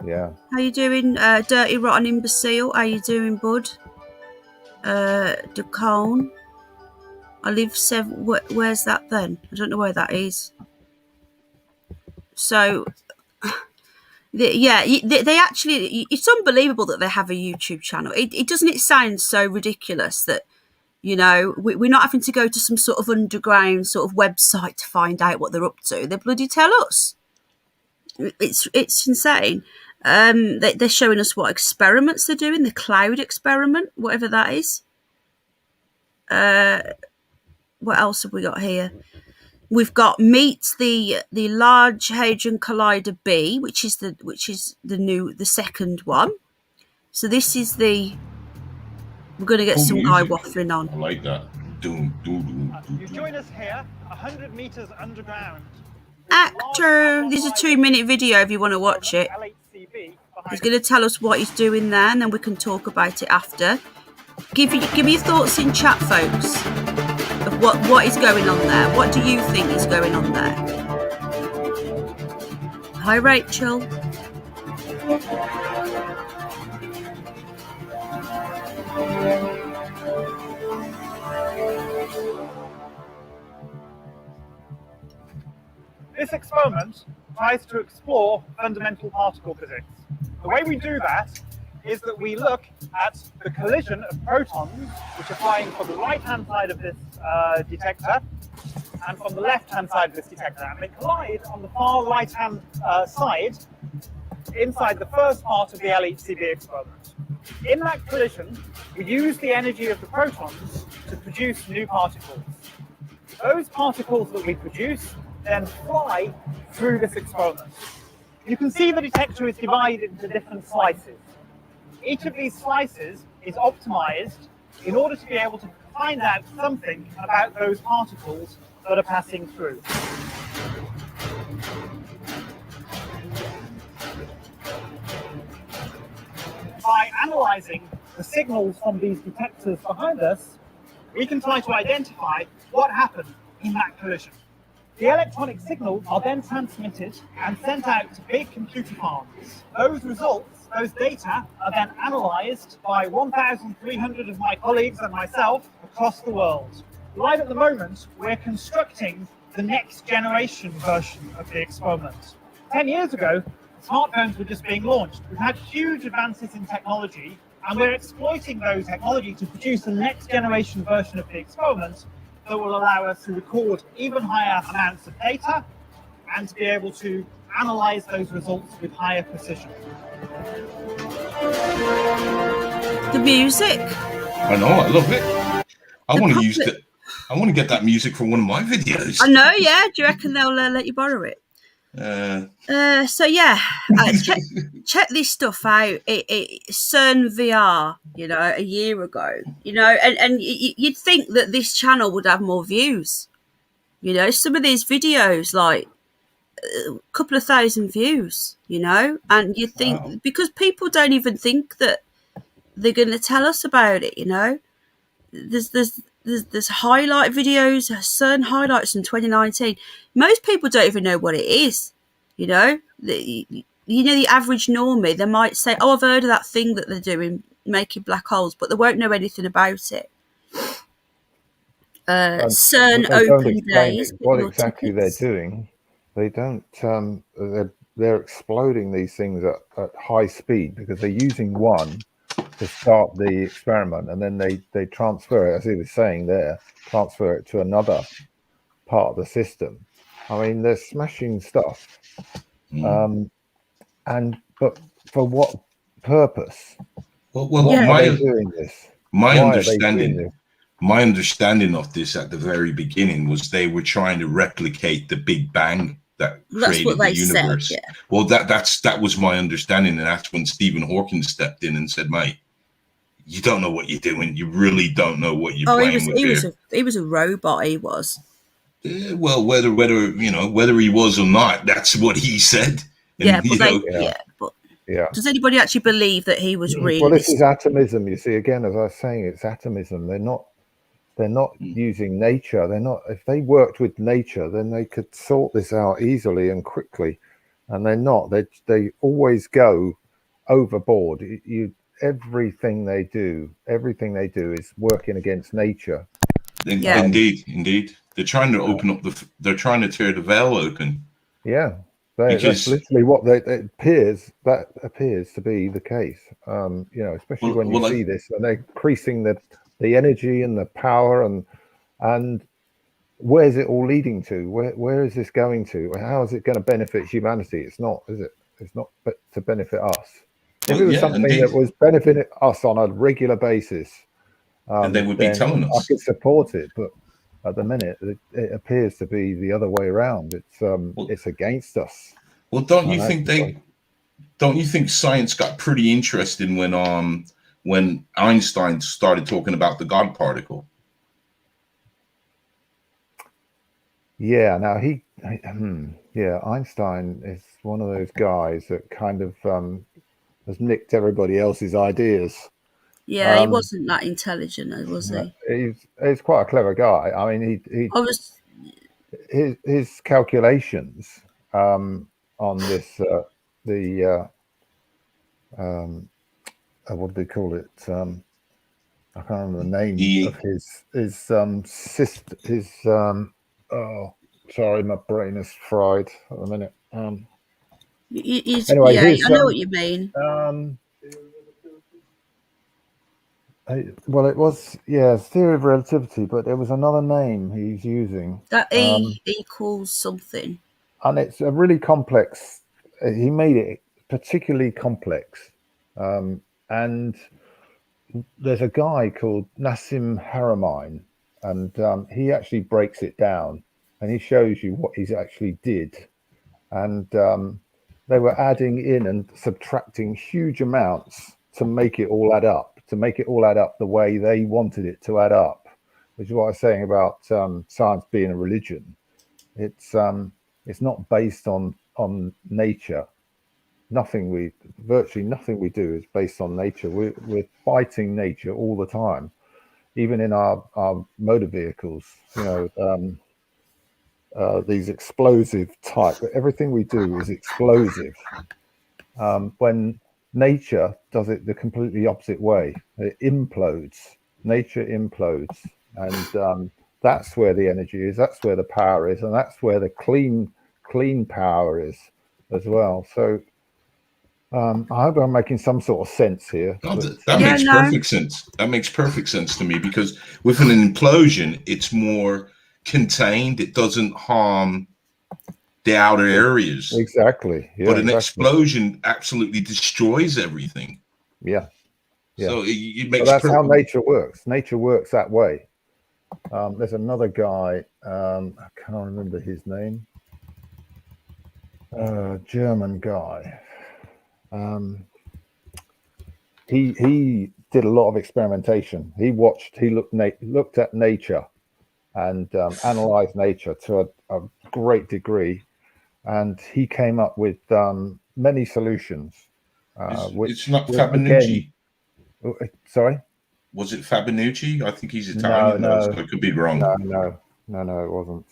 [SPEAKER 2] Yeah.
[SPEAKER 1] How you doing, Dirty Rotten Imbecile? How you doing, bud? Decone. I live where's that then? I don't know where that is. So, they actually, it's unbelievable that they have a YouTube channel. It doesn't it sound so ridiculous that, you know, we're not having to go to some sort of underground sort of website to find out what they're up to. They bloody tell us. It's insane. They're showing us what experiments they're doing, the cloud experiment, whatever that is. What else have we got here? We've got Meet the Large Hadron Collider B, which is the second one. So this is we're going to get some guy waffling on.
[SPEAKER 3] I like that.
[SPEAKER 6] You join us here, 100 meters underground.
[SPEAKER 1] Actor. There's a 2-minute video if you want to watch it. He's going to tell us what he's doing there, and then we can talk about it after. Give me your thoughts in chat, folks, of what is going on there. What do you think is going on there? Hi, Rachel.
[SPEAKER 6] This experiment tries to explore fundamental particle physics. The way we do that is that we look at the collision of protons, which are flying from the right-hand side of this detector and from the left-hand side of this detector, and they collide on the far right-hand side inside the first part of the LHCb experiment. In that collision, we use the energy of the protons to produce new particles. Those particles that we produce then fly through this experiment. You can see the detector is divided into different slices. Each of these slices is optimized in order to be able to find out something about those particles that are passing through. By analyzing the signals from these detectors behind us, we can try to identify what happened in that collision. The electronic signals are then transmitted and sent out to big computer farms. Those results, those data, are then analysed by 1,300 of my colleagues and myself across the world. Right at the moment, we're constructing the next generation version of the experiment. 10 years ago, smartphones were just being launched. We've had huge advances in technology, and we're exploiting those technology to produce the next generation version of the experiment that will allow us to record even higher amounts of data and to be able to analyze those results with higher precision.
[SPEAKER 1] The music.
[SPEAKER 3] I know, I love it. I want to use that. I want to get that music for one of my videos.
[SPEAKER 1] I know, yeah. Do you reckon they'll let you borrow it? So yeah, check this stuff out. CERN VR, a year ago, and you'd think that this channel would have more views. Some of these videos, like a couple of thousand views, and you'd think because people don't even think that they're going to tell us about it. There's highlight videos, CERN highlights from 2019. Most people don't even know what it is. The average normie, they might say, "Oh, I've heard of that thing that they're doing, making black holes," but they won't know anything about it. CERN open days.
[SPEAKER 2] What exactly they're doing? They don't. They're exploding these things at high speed because they're using one to start the experiment, and then they transfer it, as he was saying there, transfer it to another part of the system. I mean, they're smashing stuff. But for what purpose?
[SPEAKER 3] Well,
[SPEAKER 2] why are they doing this?
[SPEAKER 3] My understanding of this at the very beginning was they were trying to replicate the Big Bang that created the universe.
[SPEAKER 1] Said, yeah.
[SPEAKER 3] Well, that was my understanding, and that's when Stephen Hawking stepped in and said, "Mate, you don't know what you're doing. You really don't know what you're playing with here."
[SPEAKER 1] He was a robot. He was.
[SPEAKER 3] Well, whether he was or not, that's what he said. And,
[SPEAKER 1] but does anybody actually believe that he was really?
[SPEAKER 2] Well, this is atomism. You see, again, as I was saying, it's atomism. They're not using nature. They're not. If they worked with nature, then they could sort this out easily and quickly. And they're not. They always go overboard. Everything they do is working against nature.
[SPEAKER 3] Indeed. They're trying to open up they're trying to tear the veil open.
[SPEAKER 2] Yeah. That's literally what appears to be the case. Especially when you see this, and they're increasing the energy and the power and where's it all leading to? Where is this going to? How is it going to benefit humanity? It's not, is it? It's not to benefit us. If it was something that was benefiting us on a regular basis,
[SPEAKER 3] and they would be telling us.
[SPEAKER 2] I could support it, but at the minute, it appears to be the other way around. It's against us.
[SPEAKER 3] Well, don't you think science got pretty interesting when Einstein started talking about the God particle?
[SPEAKER 2] Yeah. Now Einstein is one of those guys that kind of has nicked everybody else's ideas.
[SPEAKER 1] Yeah, he wasn't that intelligent, was he?
[SPEAKER 2] He's quite a clever guy. I mean, his calculations on this what do they call it? I can't remember the name of his Sorry, my brain is fried at the minute.
[SPEAKER 1] Yeah,
[SPEAKER 2] here's
[SPEAKER 1] I know what you mean.
[SPEAKER 2] Well, it was, theory of relativity, but there was another name he's using.
[SPEAKER 1] That E equals something.
[SPEAKER 2] And it's a really complex, he made it particularly complex. And there's a guy called Nassim Haramein, and he actually breaks it down and he shows you what he's actually did. And they were adding in and subtracting huge amounts to make it all add up, the way they wanted it to add up, which is what I was saying about science being a religion. It's not based on nature. Virtually nothing we do is based on nature. We're fighting nature all the time, even in our motor vehicles. These explosive type. Everything we do is explosive. When nature does it the completely opposite way, it implodes. Nature implodes, and that's where the energy is. That's where the power is, and that's where the clean power is as well. So I hope I'm making some sort of sense here.
[SPEAKER 3] No, that makes perfect sense. That makes perfect sense to me, because with an implosion, it's more contained. It doesn't harm the outer areas.
[SPEAKER 2] Exactly. Yeah,
[SPEAKER 3] but an explosion absolutely destroys everything.
[SPEAKER 2] Yeah.
[SPEAKER 3] So it makes
[SPEAKER 2] that's how nature works. Nature works that way. There's another guy, I can't remember his name. German guy. He did a lot of experimentation. He looked at nature and analyzed nature to a great degree, and he came up with many solutions.
[SPEAKER 3] It's not Fabinucci.
[SPEAKER 2] Sorry?
[SPEAKER 3] Was it Fabinucci? I think he's Italian. No, so I could be wrong.
[SPEAKER 2] No, it wasn't.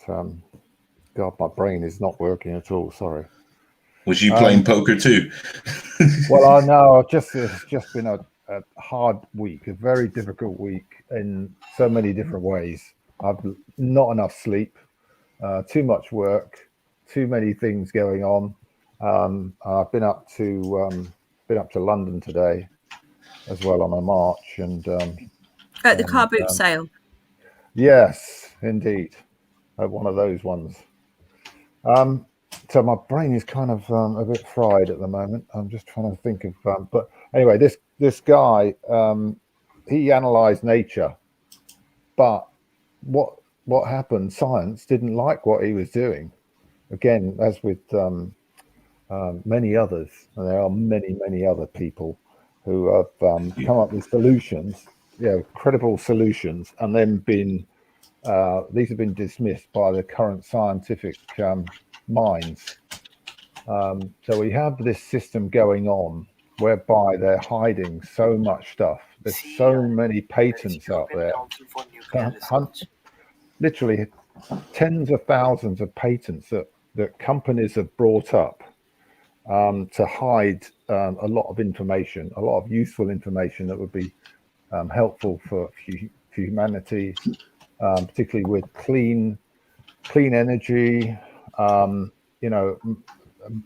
[SPEAKER 2] God, my brain is not working at all. Sorry.
[SPEAKER 3] Was you playing poker too?
[SPEAKER 2] Well, no, it's just been a hard week, a very difficult week in so many different ways. I've not enough sleep, too much work, too many things going on. I've been up to London today as well on a march, and
[SPEAKER 1] at the car boot sale.
[SPEAKER 2] Yes, indeed, one of those ones. So my brain is kind of a bit fried at the moment. I'm just trying to think of, but anyway, this guy, he analyzed nature, but what happened? Science didn't like what he was doing. Again, as with many others, and there are many other people who have come up with solutions, credible solutions, and then these have been dismissed by the current scientific minds. So we have this system going on whereby they're hiding so much stuff. There's so many patents out there. Literally tens of thousands of patents that companies have brought up to hide a lot of information, a lot of useful information that would be helpful for humanity, particularly with clean energy,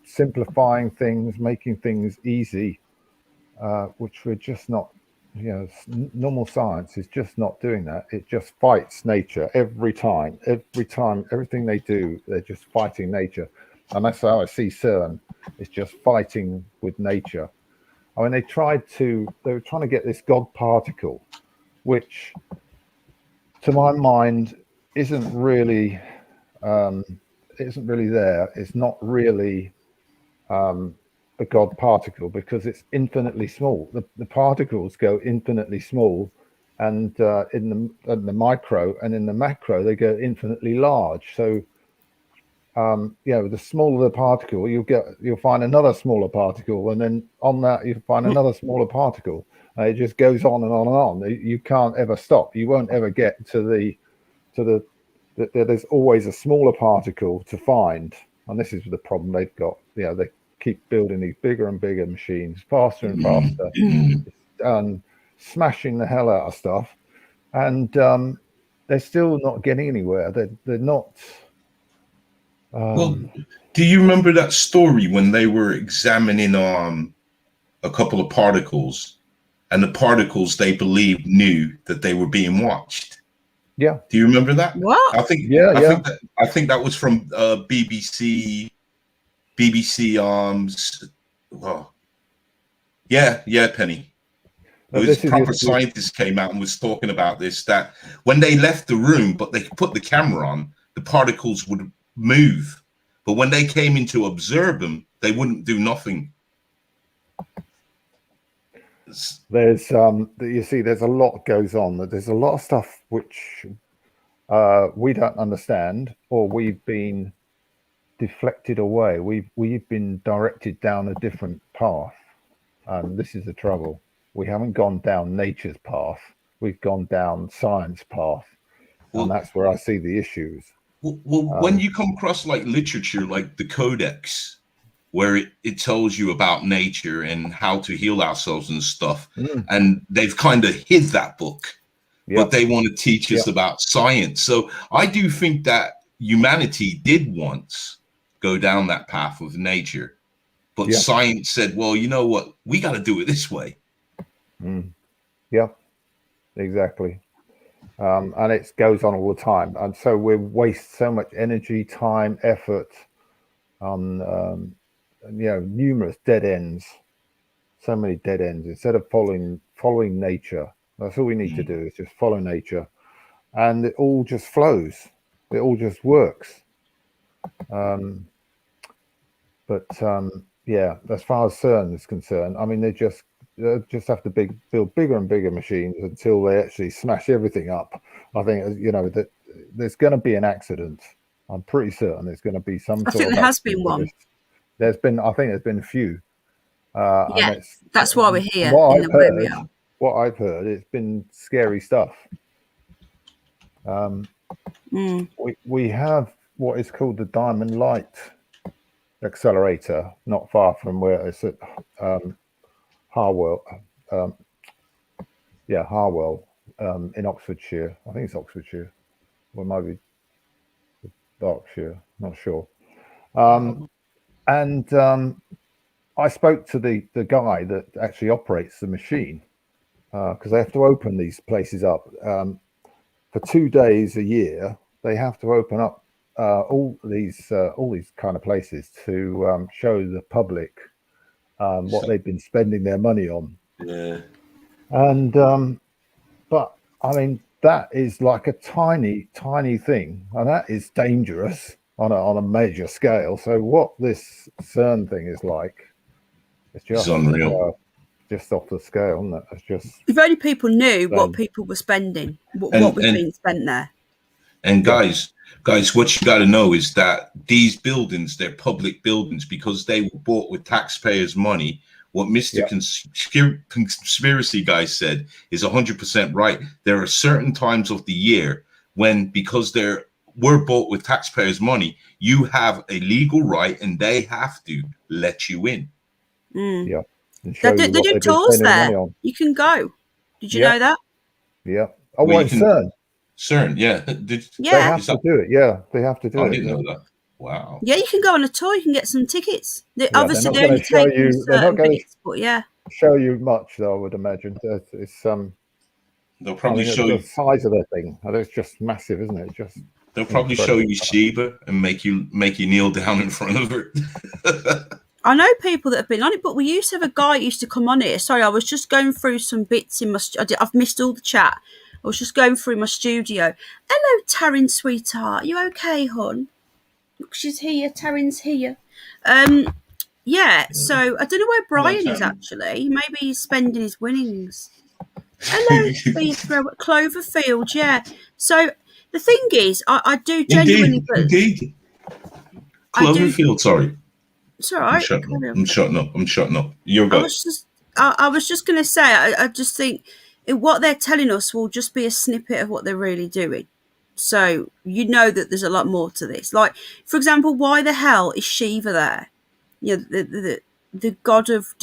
[SPEAKER 2] simplifying things, making things easy, which we're just not, normal science is just not doing that. It just fights nature every time, everything they do, they're just fighting nature. And that's how I see CERN. It's just fighting with nature. I mean, they were trying to get this God particle, which to my mind isn't really there. It's not really a God particle, because it's infinitely small. The particles go infinitely small, and in the micro and in the macro they go infinitely large. So the smaller the particle, you'll find another smaller particle, and then on that you'll find another smaller particle. It just goes on and on and on. You can't ever stop. You won't ever get to there's always a smaller particle to find, and this is the problem they've got. They keep building these bigger and bigger machines, faster and faster, smashing the hell out of stuff, and they're still not getting anywhere. They're not.
[SPEAKER 3] Well, do you remember that story when they were examining a couple of particles, and the particles they believed knew that they were being watched?
[SPEAKER 2] Yeah.
[SPEAKER 3] Do you remember that?
[SPEAKER 1] What?
[SPEAKER 3] I think that was from BBC. Oh, yeah, Penny. It was proper scientists came out and was talking about this, that when they left the room, but they put the camera on, the particles would move. But when they came in to observe them, they wouldn't do nothing.
[SPEAKER 2] There's you see, there's a lot goes on. There's a lot of stuff which we don't understand, or we've been deflected away. We've been directed down a different path, and this is the trouble. We haven't gone down nature's path. We've gone down science path, and that's where I see the issues.
[SPEAKER 3] Well, when you come across like literature, like the Codex, where it tells you about nature and how to heal ourselves and stuff, and they've kind of hid that book, but they want to teach us about science. So I do think that humanity did once go down that path with nature, but science said, well, you know what, we got to do it this way.
[SPEAKER 2] Yeah, exactly. And it goes on all the time, and so we waste so much energy, time, effort on numerous dead ends, so many dead ends, instead of following nature. That's all we need to do, is just follow nature, and it all just flows, it all just works. But as far as CERN is concerned, I mean, they just have to build bigger and bigger machines until they actually smash everything up. I think that there's going to be an accident. I'm pretty certain there's going to be some sort of. I
[SPEAKER 1] think there has been one.
[SPEAKER 2] I think there's been a few.
[SPEAKER 1] And that's why we're here.
[SPEAKER 2] What I've heard, it's been scary stuff. We have what is called the Diamond Light Accelerator, not far from where it's at Harwell. Harwell in Oxfordshire. I think it's Oxfordshire, or it might be Berkshire. Not sure. I spoke to the guy that actually operates the machine, because they have to open these places up for 2 days a year. They have to open up all these kind of places to show the public what they've been spending their money on.
[SPEAKER 3] Yeah.
[SPEAKER 2] And but I mean, that is like a tiny thing, and that is dangerous on a major scale. So what this CERN thing is like, it's just
[SPEAKER 3] unreal.
[SPEAKER 2] Just off the scale, isn't it? It's just,
[SPEAKER 1] if only people knew what people were spending, what was being spent there.
[SPEAKER 3] And guys, what you got to know is that these buildings, they're public buildings, because they were bought with taxpayers' money. What Mr. Conspiracy guy said is 100% right. There are certain times of the year when, because we're bought with taxpayers' money, you have a legal right, and they have to let you in.
[SPEAKER 2] Yeah.
[SPEAKER 1] They do tours there. You can go. Did you know that?
[SPEAKER 2] Yeah. Oh, wait, CERN.
[SPEAKER 3] CERN, yeah.
[SPEAKER 2] They have to do it. Yeah, they have to do it.
[SPEAKER 3] I didn't know that. Wow.
[SPEAKER 1] Yeah, you can go on a tour. You can get some tickets. Obviously,
[SPEAKER 2] they're not going to show you. They're not going
[SPEAKER 1] to
[SPEAKER 2] show you much, though. I would imagine it's
[SPEAKER 3] They'll probably show you
[SPEAKER 2] the size of the thing. It's just massive, isn't it? It's just.
[SPEAKER 3] They'll probably show you Sheba and make you kneel down in front of her.
[SPEAKER 1] I know people that have been on it, but we used to have a guy who used to come on it. Sorry, I was just going through some bits in my. I've missed all the chat. I was just going through my studio. Hello, Taryn, sweetheart. You okay, hon? Look, she's here. Taryn's here. Yeah. So I don't know where Brian is actually. Maybe he's spending his winnings. Hello, Cloverfield. Yeah. So the thing is, I do genuinely.
[SPEAKER 3] Indeed. Cloverfield. Sorry.
[SPEAKER 1] It's all right.
[SPEAKER 3] I'm shutting up. You're good.
[SPEAKER 1] I was just going to say, I just think what they're telling us will just be a snippet of what they're really doing. So you know that there's a lot more to this. Like, for example, why the hell is Shiva there? You know, the god of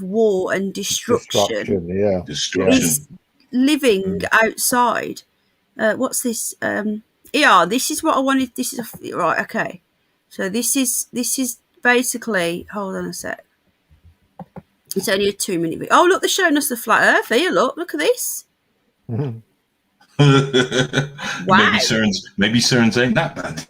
[SPEAKER 1] war and destruction.
[SPEAKER 2] Yeah.
[SPEAKER 1] He's living outside. What's this? Yeah, this is what I wanted. This is right. Okay. So this is basically, hold on a sec. It's only a 2-minute video. Oh, look, they're showing us the flat Earth here. Look at this.
[SPEAKER 3] maybe
[SPEAKER 1] Wow.
[SPEAKER 3] CERN's ain't that bad.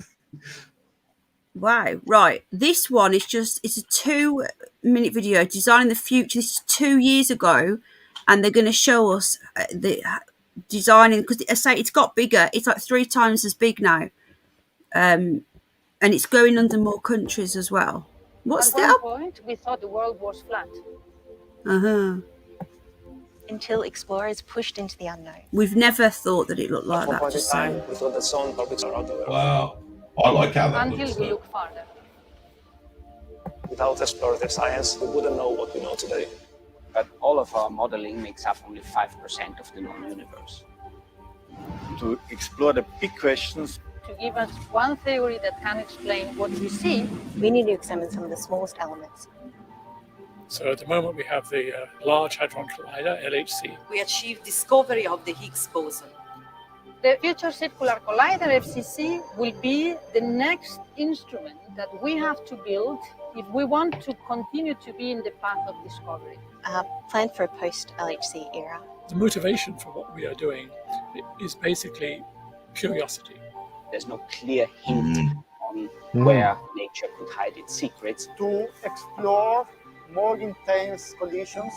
[SPEAKER 1] Wow. Right. This one is it's a 2-minute video designing the future. This is 2 years ago, and they're going to show us the designing, because I say it's got bigger. It's like 3 times as big now. And it's going under more countries as well. What's
[SPEAKER 7] that? At one point, we thought the world was flat.
[SPEAKER 8] Until explorers pushed into the unknown.
[SPEAKER 1] We've never thought that it looked like that. Just saying.
[SPEAKER 9] We thought the sun orbits around the Earth.
[SPEAKER 3] Wow. I like how that
[SPEAKER 7] Until
[SPEAKER 3] looks.
[SPEAKER 7] we look farther.
[SPEAKER 9] Without explorative science, we wouldn't know what we know today.
[SPEAKER 10] But all of our modeling makes up only 5% of the known universe.
[SPEAKER 11] To explore the big questions,
[SPEAKER 7] To give us one theory that can explain what we see,
[SPEAKER 8] we need to examine some of the smallest elements.
[SPEAKER 12] So at the moment we have the Large Hadron Collider, LHC.
[SPEAKER 13] We achieved discovery of the Higgs boson.
[SPEAKER 7] the Future Circular Collider, FCC, will be the next instrument that we have to build if we want to continue to be in the path of discovery.
[SPEAKER 8] Planned for a post-LHC era.
[SPEAKER 12] The motivation for what we are doing is basically curiosity.
[SPEAKER 10] There's no clear hint on where nature could hide its secrets.
[SPEAKER 14] To explore more intense collisions,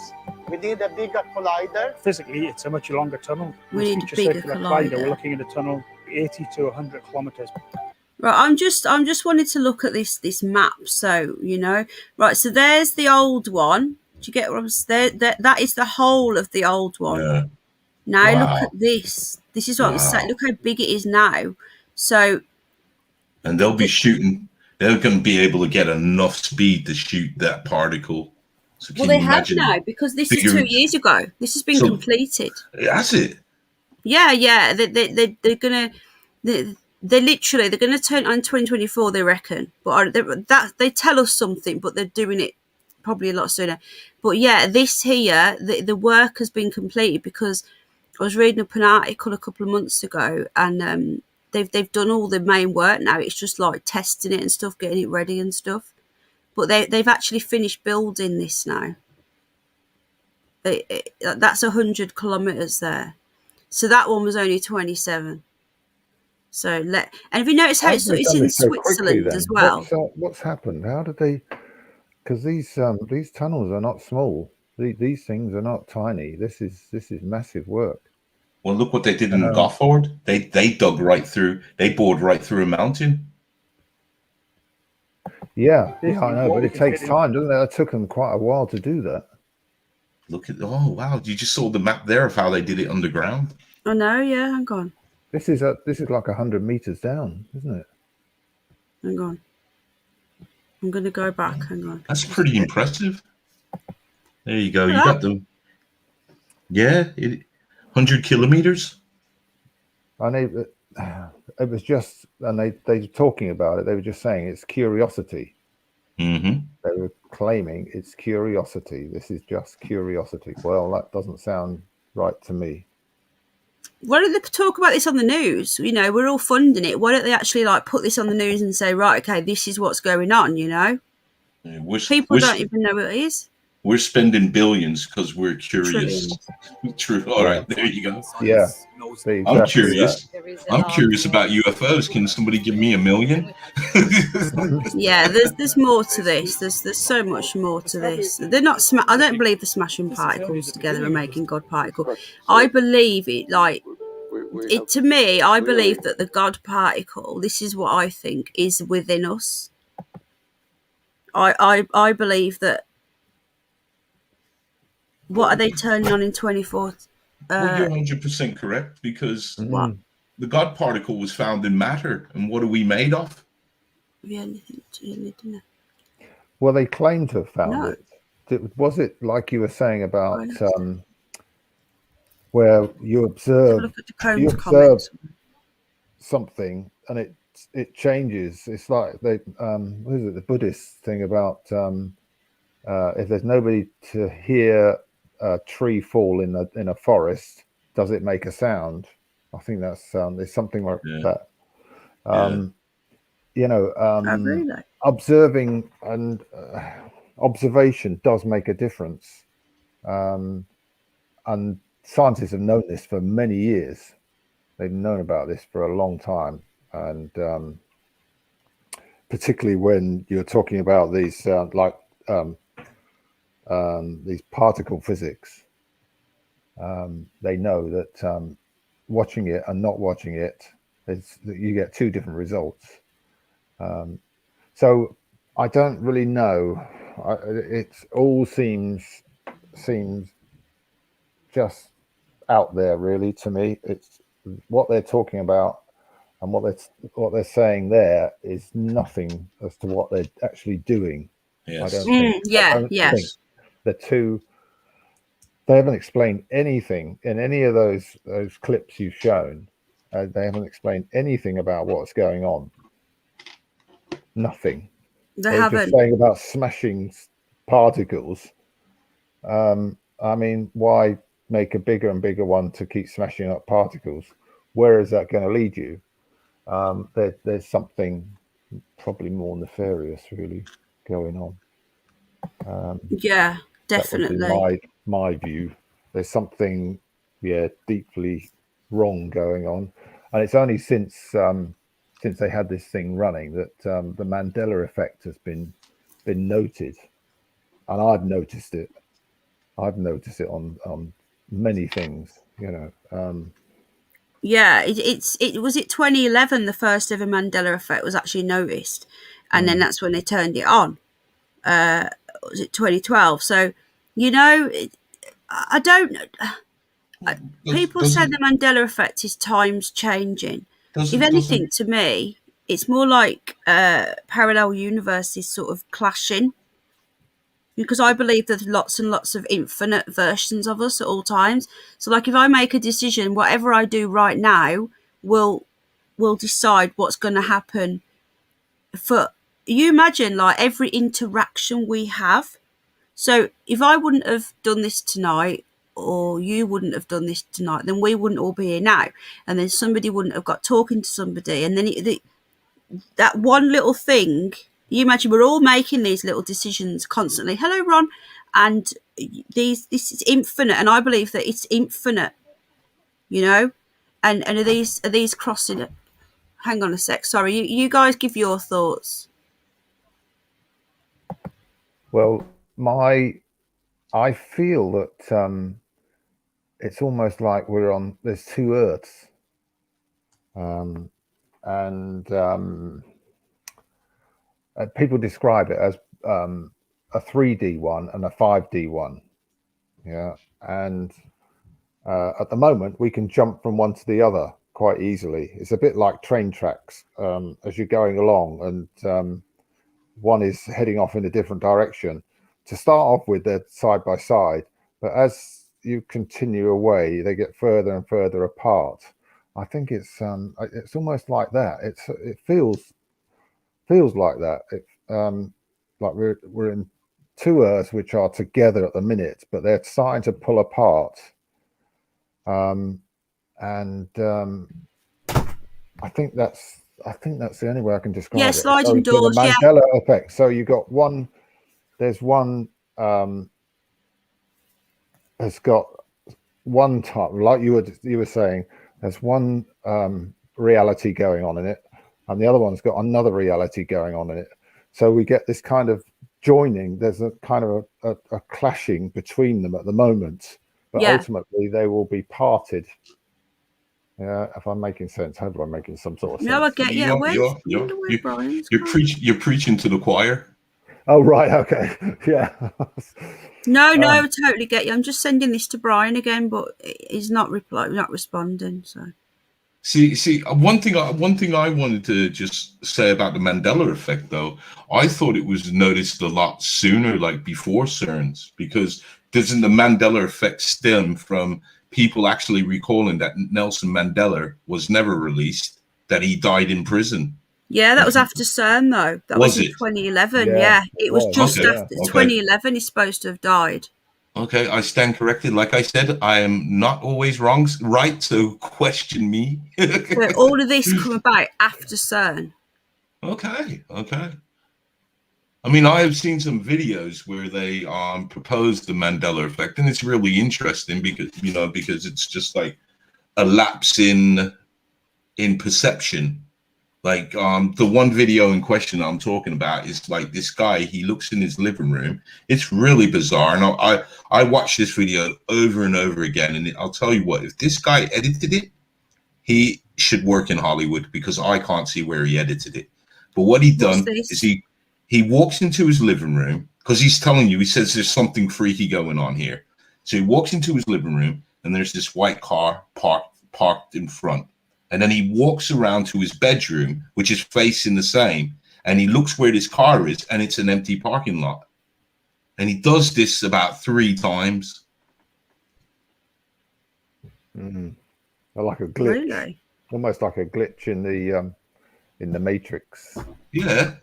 [SPEAKER 14] we need a bigger collider.
[SPEAKER 6] Physically, it's a much longer tunnel.
[SPEAKER 1] We need a bigger collider.
[SPEAKER 6] We're looking at a tunnel 80 to 100 kilometers.
[SPEAKER 1] Right, I'm just wanted to look at this map, so you know. Right, so there's the old one. Do you get what I'm saying? That is the whole of the old one.
[SPEAKER 3] Yeah.
[SPEAKER 1] Now
[SPEAKER 3] Wow.
[SPEAKER 1] look at this. This is what I'm saying. Look how big it is now. So,
[SPEAKER 3] and they'll be shooting. They're going to be able to get enough speed to shoot that particle. So
[SPEAKER 1] well, they have now, because this is 2 years ago. This has been completed.
[SPEAKER 3] That's it.
[SPEAKER 1] Yeah. They're gonna. They're gonna turn it on 2024. They reckon, but that they tell us something, but they're doing it probably a lot sooner. But yeah, this here, the work has been completed, because I was reading up an article a couple of months ago, and they've done all the main work now. It's just like testing it and stuff, getting it ready and stuff. But they've actually finished building this now. That's 100 kilometers there. So that one was only 27. So and if you notice how it's in Switzerland as well.
[SPEAKER 2] What's happened? How did they? Because these tunnels are not small. These things are not tiny. This is massive work.
[SPEAKER 3] Well, look what they did in Gofford. They dug right through. They bored right through a mountain.
[SPEAKER 2] Yeah, I know, but it takes time, doesn't it? It took them quite a while to do that.
[SPEAKER 3] Look at wow! You just saw the map there of how they did it underground.
[SPEAKER 1] I know. Yeah, hang on.
[SPEAKER 2] This is like 100 meters down, isn't it?
[SPEAKER 1] Hang on. I'm going to go back. Hang on.
[SPEAKER 3] That's pretty impressive. There you go. You got them. Yeah, 100 kilometers.
[SPEAKER 2] And it was just, and they were talking about it. They were just saying it's curiosity.
[SPEAKER 3] Mm-hmm.
[SPEAKER 2] They were claiming it's curiosity. This is just curiosity. Well, that doesn't sound right to me.
[SPEAKER 1] Why don't they talk about this on the news? You know, we're all funding it. Why don't they actually put this on the news and say, right, okay, this is what's going on, you know?
[SPEAKER 3] Yeah,
[SPEAKER 1] people don't even know what it is.
[SPEAKER 3] We're spending billions because we're curious. True. All right, there you go.
[SPEAKER 2] Yeah.
[SPEAKER 3] I'm curious. I'm curious about UFOs. Can somebody give me $1 million?
[SPEAKER 1] Yeah, there's more to this. There's so much more to this. They're not. I don't believe they're smashing particles together and making God particle. I believe it. To me, I believe that the God particle. This is what I think is within us. I believe that. What are they turning on in 24?
[SPEAKER 3] Well, you're 100% correct, because the God particle was found in matter, and what are we made of?
[SPEAKER 2] Well, they claim to have found it. Was it like you were saying about where you observe something and it changes? It's like what is it? The Buddhist thing about if there's nobody to hear a tree fall in a forest, does it make a sound? I think that's it's something like that.
[SPEAKER 1] really?
[SPEAKER 2] Observing and observation does make a difference. And scientists have known this for many years. They've known about this for a long time. And particularly when you're talking about these these particle physics, they know that watching it and not watching it, you get two different results. So I don't really know. It all seems just out there, really, to me. It's what they're talking about and what they're saying there is nothing as to what they're actually doing.
[SPEAKER 3] Yes.
[SPEAKER 2] I don't think. Think the two. They haven't explained anything in any of those clips you've shown. They haven't explained anything about what's going on. Nothing. They're just saying about smashing particles. I mean, why make a bigger and bigger one to keep smashing up particles? Where is that going to lead you? There's something probably more nefarious really going on.
[SPEAKER 1] Yeah, definitely.
[SPEAKER 2] That would be my view. There's something, deeply wrong going on, and it's only since they had this thing running that the Mandela effect has been noted, and I've noticed it. I've noticed it on many things,
[SPEAKER 1] Yeah, it was 2011 the first ever Mandela effect was actually noticed, and then that's when they turned it on. Was it 2012? So, I don't. People say the Mandela effect is times changing. If anything, to me, it's more like parallel universes sort of clashing. Because I believe there's lots and lots of infinite versions of us at all times. So, like, if I make a decision, whatever I do right now will decide what's going to happen. You imagine, like, every interaction we have. So, if I wouldn't have done this tonight, or you wouldn't have done this tonight, then we wouldn't all be here now. And then somebody wouldn't have got talking to somebody. And then that one little thing. You imagine we're all making these little decisions constantly. Hello, Ron. And this is infinite. And I believe that it's infinite, And are these crossing it? Hang on a sec. Sorry, you guys give your thoughts.
[SPEAKER 2] Well, I feel that it's almost like there's two Earths. People describe it as a 3D one and a 5D one. Yeah. And at the moment, we can jump from one to the other quite easily. It's a bit like train tracks as you're going along, and one is heading off in a different direction. To start off with, they're side by side, but as you continue away, they get further and further apart. I think it's almost like that. It feels like that. Like we're in two Earths which are together at the minute, but they're starting to pull apart. I think that's the only way I can describe it.
[SPEAKER 1] Sliding doors.
[SPEAKER 2] The Mandela effect. So you got one. There's one. Has got one type, like you were saying. There's one reality going on in it, and the other one's got another reality going on in it. So we get this kind of joining. There's a kind of a clashing between them at the moment, but ultimately they will be parted. Yeah, if I'm making sense. Hopefully I'm making some sort of sense.
[SPEAKER 1] No, I get you.
[SPEAKER 3] You're preaching to the choir.
[SPEAKER 2] Oh, right. Okay. Yeah.
[SPEAKER 1] No, I totally get you. I'm just sending this to Brian again, but he's not responding. So.
[SPEAKER 3] See, one thing I wanted to just say about the Mandela effect, though, I thought it was noticed a lot sooner, like before CERN's, because doesn't the Mandela effect stem from people actually recalling that Nelson Mandela was never released, that he died in prison?
[SPEAKER 1] Yeah, that was after CERN, though. That was in 2011. Yeah, it was just after 2011. He's supposed to have died.
[SPEAKER 3] Okay, I stand corrected. Like I said, I am not always right, so question me.
[SPEAKER 1] So all of this come about after CERN.
[SPEAKER 3] Okay. I mean, I have seen some videos where they propose the Mandela effect, and it's really interesting because it's just like a lapse in perception. Like the one video in question I'm talking about is like this guy, he looks in his living room. It's really bizarre. And I watched this video over and over again. And I'll tell you what, if this guy edited it, he should work in Hollywood, because I can't see where he edited it. But what he done is he walks into his living room, because he's telling you, he says there's something freaky going on here. So he walks into his living room and there's this white car parked in front. And then he walks around to his bedroom, which is facing the same, and he looks where this car is, and it's an empty parking lot. And he does this about 3 times.
[SPEAKER 2] Like a glitch, really? Almost like a glitch in the Matrix.
[SPEAKER 3] Yeah.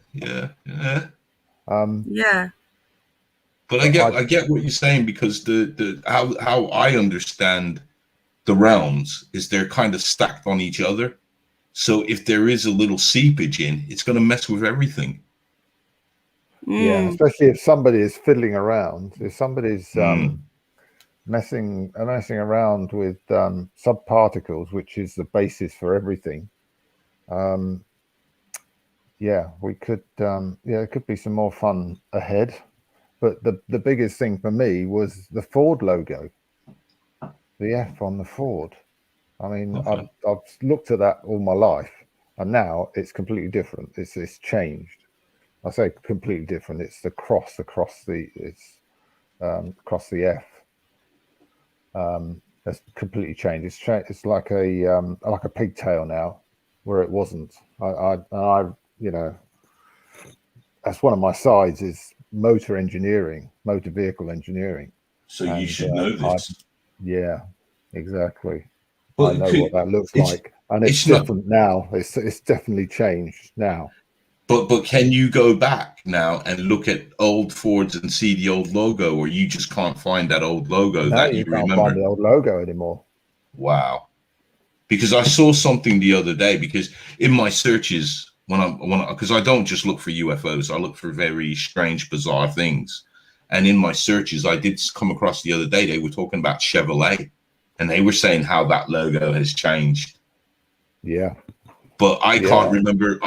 [SPEAKER 3] But I get what you're saying, because the how I understand the realms is they're kind of stacked on each other. So if there is a little seepage in, it's going to mess with everything.
[SPEAKER 2] Yeah, especially if somebody is fiddling around. If somebody's messing around with subparticles, which is the basis for everything. Yeah, we could. It could be some more fun ahead. But the biggest thing for me was the Ford logo. The F on the Ford. I mean, okay. I've looked at that all my life, and now it's completely different. It's changed. I say completely different. It's the cross across the F. It's completely changed. It's like a pigtail now, where it wasn't. I that's one of my sides is motor vehicle engineering.
[SPEAKER 3] So you should know this.
[SPEAKER 2] Yeah, exactly. Well, I know what that looks like, and it's different now. It's definitely changed now.
[SPEAKER 3] But can you go back now and look at old Fords and see the old logo, or you just can't find that old logo that you remember?
[SPEAKER 2] You can't find the old logo anymore.
[SPEAKER 3] Wow. Because I saw something the other day, because in my searches, because I don't just look for UFOs, I look for very strange, bizarre things. And in my searches, I did come across the other day, they were talking about Chevrolet, and they were saying how that logo has changed.
[SPEAKER 2] Yeah.
[SPEAKER 3] But I can't remember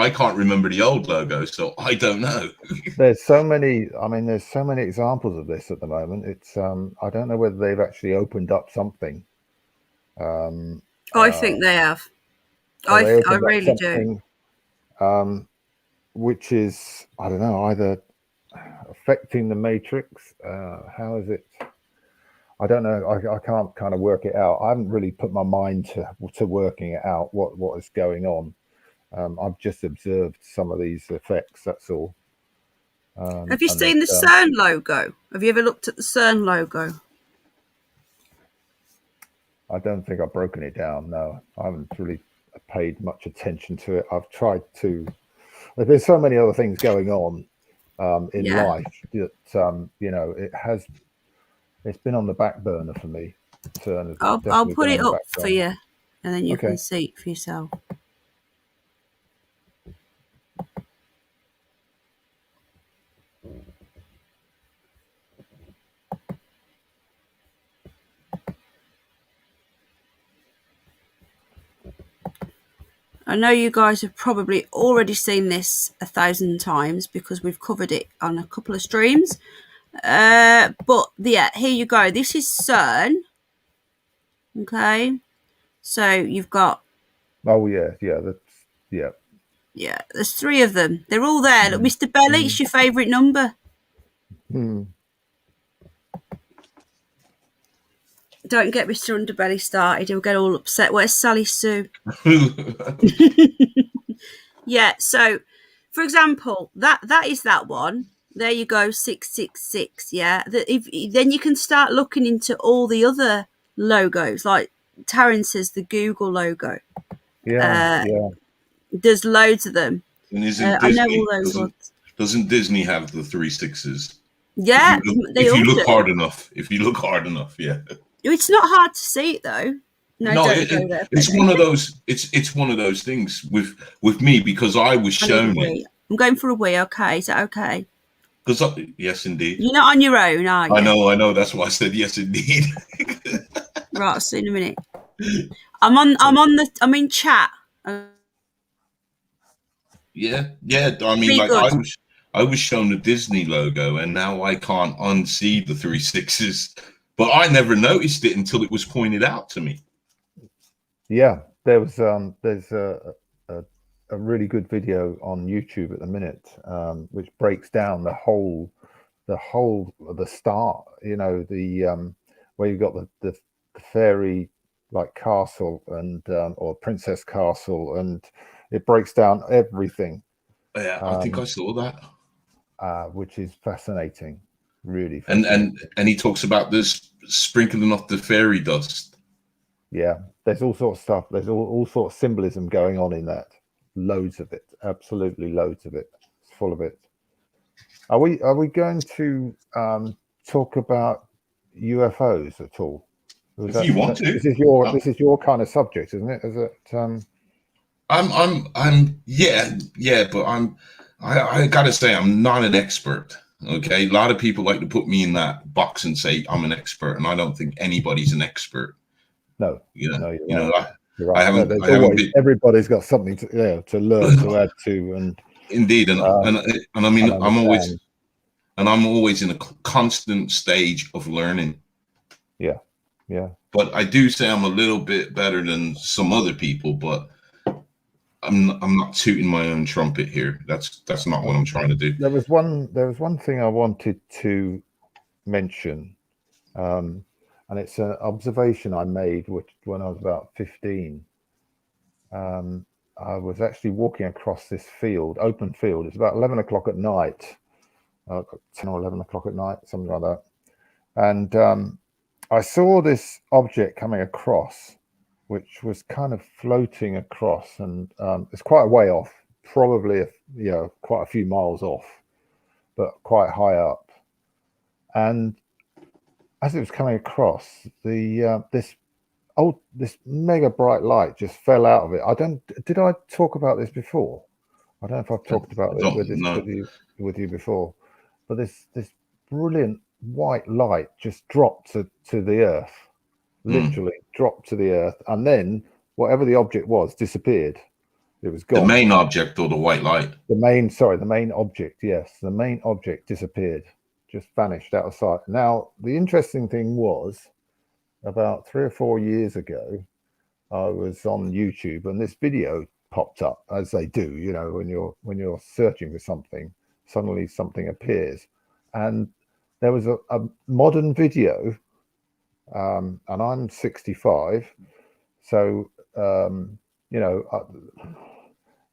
[SPEAKER 3] the old logo, so I don't know.
[SPEAKER 2] There's so many examples of this at the moment. It's I don't know whether they've actually opened up something.
[SPEAKER 1] I think they have. I really do.
[SPEAKER 2] Which is, I don't know, either affecting the Matrix. How is it? I don't know. I can't kind of work it out. I haven't really put my mind to working it out. What is going on? I've just observed some of these effects. That's all.
[SPEAKER 1] Have you seen the CERN logo? Have you ever looked at the CERN logo?
[SPEAKER 2] I don't think I've broken it down. No, I haven't really paid much attention to it. I've tried to. There's so many other things going on in life that it's been on the back burner for me.
[SPEAKER 1] I'll put it up for you, and then you can see it for yourself. I know you guys have probably already seen this 1,000 times because we've covered it on a couple of streams. But yeah, here you go. This is CERN. Okay. So you've got.
[SPEAKER 2] Oh yeah.
[SPEAKER 1] Yeah, there's 3 of them. They're all there. Look, Mr. Belly, it's your favourite number. Don't get Mr. Underbelly started. He'll get all upset. Where's Sally Sue? Yeah, so, for example, that is that one. There you go, 666, yeah. Then you can start looking into all the other logos, like Taryn says, the Google logo.
[SPEAKER 2] Yeah.
[SPEAKER 1] There's loads of them.
[SPEAKER 3] And I know all those ones. Doesn't Disney have the 3 6s?
[SPEAKER 1] Yeah,
[SPEAKER 3] if you look hard enough. If you look hard enough, yeah.
[SPEAKER 1] It's not hard to see it though. No,
[SPEAKER 3] No,
[SPEAKER 1] don't go there.
[SPEAKER 3] it's one of those. It's one of those things with me because I was
[SPEAKER 1] I need a
[SPEAKER 3] shown it.
[SPEAKER 1] wee. I'm going for a wee. Okay, is that okay?
[SPEAKER 3] Because yes, indeed.
[SPEAKER 1] You're not on your own, are you?
[SPEAKER 3] I know. That's why I said yes, indeed.
[SPEAKER 1] Right, I'll see you in a minute. I'm in chat.
[SPEAKER 3] Yeah. I mean,
[SPEAKER 1] Be
[SPEAKER 3] like
[SPEAKER 1] good.
[SPEAKER 3] I was shown the Disney logo, and now I can't unsee the 3/6s. But I never noticed it until it was pointed out to me.
[SPEAKER 2] Yeah, there's a really good video on YouTube at the minute, which breaks down the whole of the start. You know, the where you've got the fairy like castle and or princess castle, and it breaks down everything.
[SPEAKER 3] Yeah, I think I saw that.
[SPEAKER 2] Which is fascinating, really fascinating.
[SPEAKER 3] And he talks about this sprinkling off the fairy dust.
[SPEAKER 2] Yeah, there's all sorts of stuff. There's all sorts of symbolism going on in that. Loads of it, absolutely loads of it. It's full of it. Are we going to talk about UFOs at all?
[SPEAKER 3] If you want to,
[SPEAKER 2] this is your kind of subject, isn't it? Is it?
[SPEAKER 3] Yeah, but I gotta say I'm not an expert. Okay, a lot of people like to put me in that box and say I'm an expert, and I don't think anybody's an expert.
[SPEAKER 2] No,
[SPEAKER 3] you know,
[SPEAKER 2] you're right. You're right.
[SPEAKER 3] I haven't been.
[SPEAKER 2] Everybody's got something to learn, to add to, and
[SPEAKER 3] indeed, and I mean, I'm always in a constant stage of learning.
[SPEAKER 2] Yeah.
[SPEAKER 3] But I do say I'm a little bit better than some other people, but I'm not tooting my own trumpet here. That's not what I'm trying to do.
[SPEAKER 2] There was one thing I wanted to mention, and it's an observation I made when I was about 15. I was actually walking across this open field. It's about 11 o'clock at night, 10 or 11 o'clock at night, something like that. And I saw this object coming across, which was kind of floating across, and it's quite a way off, probably quite a few miles off, but quite high up. And as it was coming across, this mega bright light just fell out of it. Did I talk about this before? I don't know if I've talked about this with you before, but this brilliant white light just dropped to the earth, literally dropped to the earth, and then whatever the object was disappeared. It was gone.
[SPEAKER 3] The main object or the white light?
[SPEAKER 2] The main object. Yes, the main object disappeared, just vanished out of sight. Now, the interesting thing was, about 3 or 4 years ago, I was on YouTube and this video popped up, as they do, when you're searching for something, suddenly something appears. And there was a modern video, and I'm 65, so it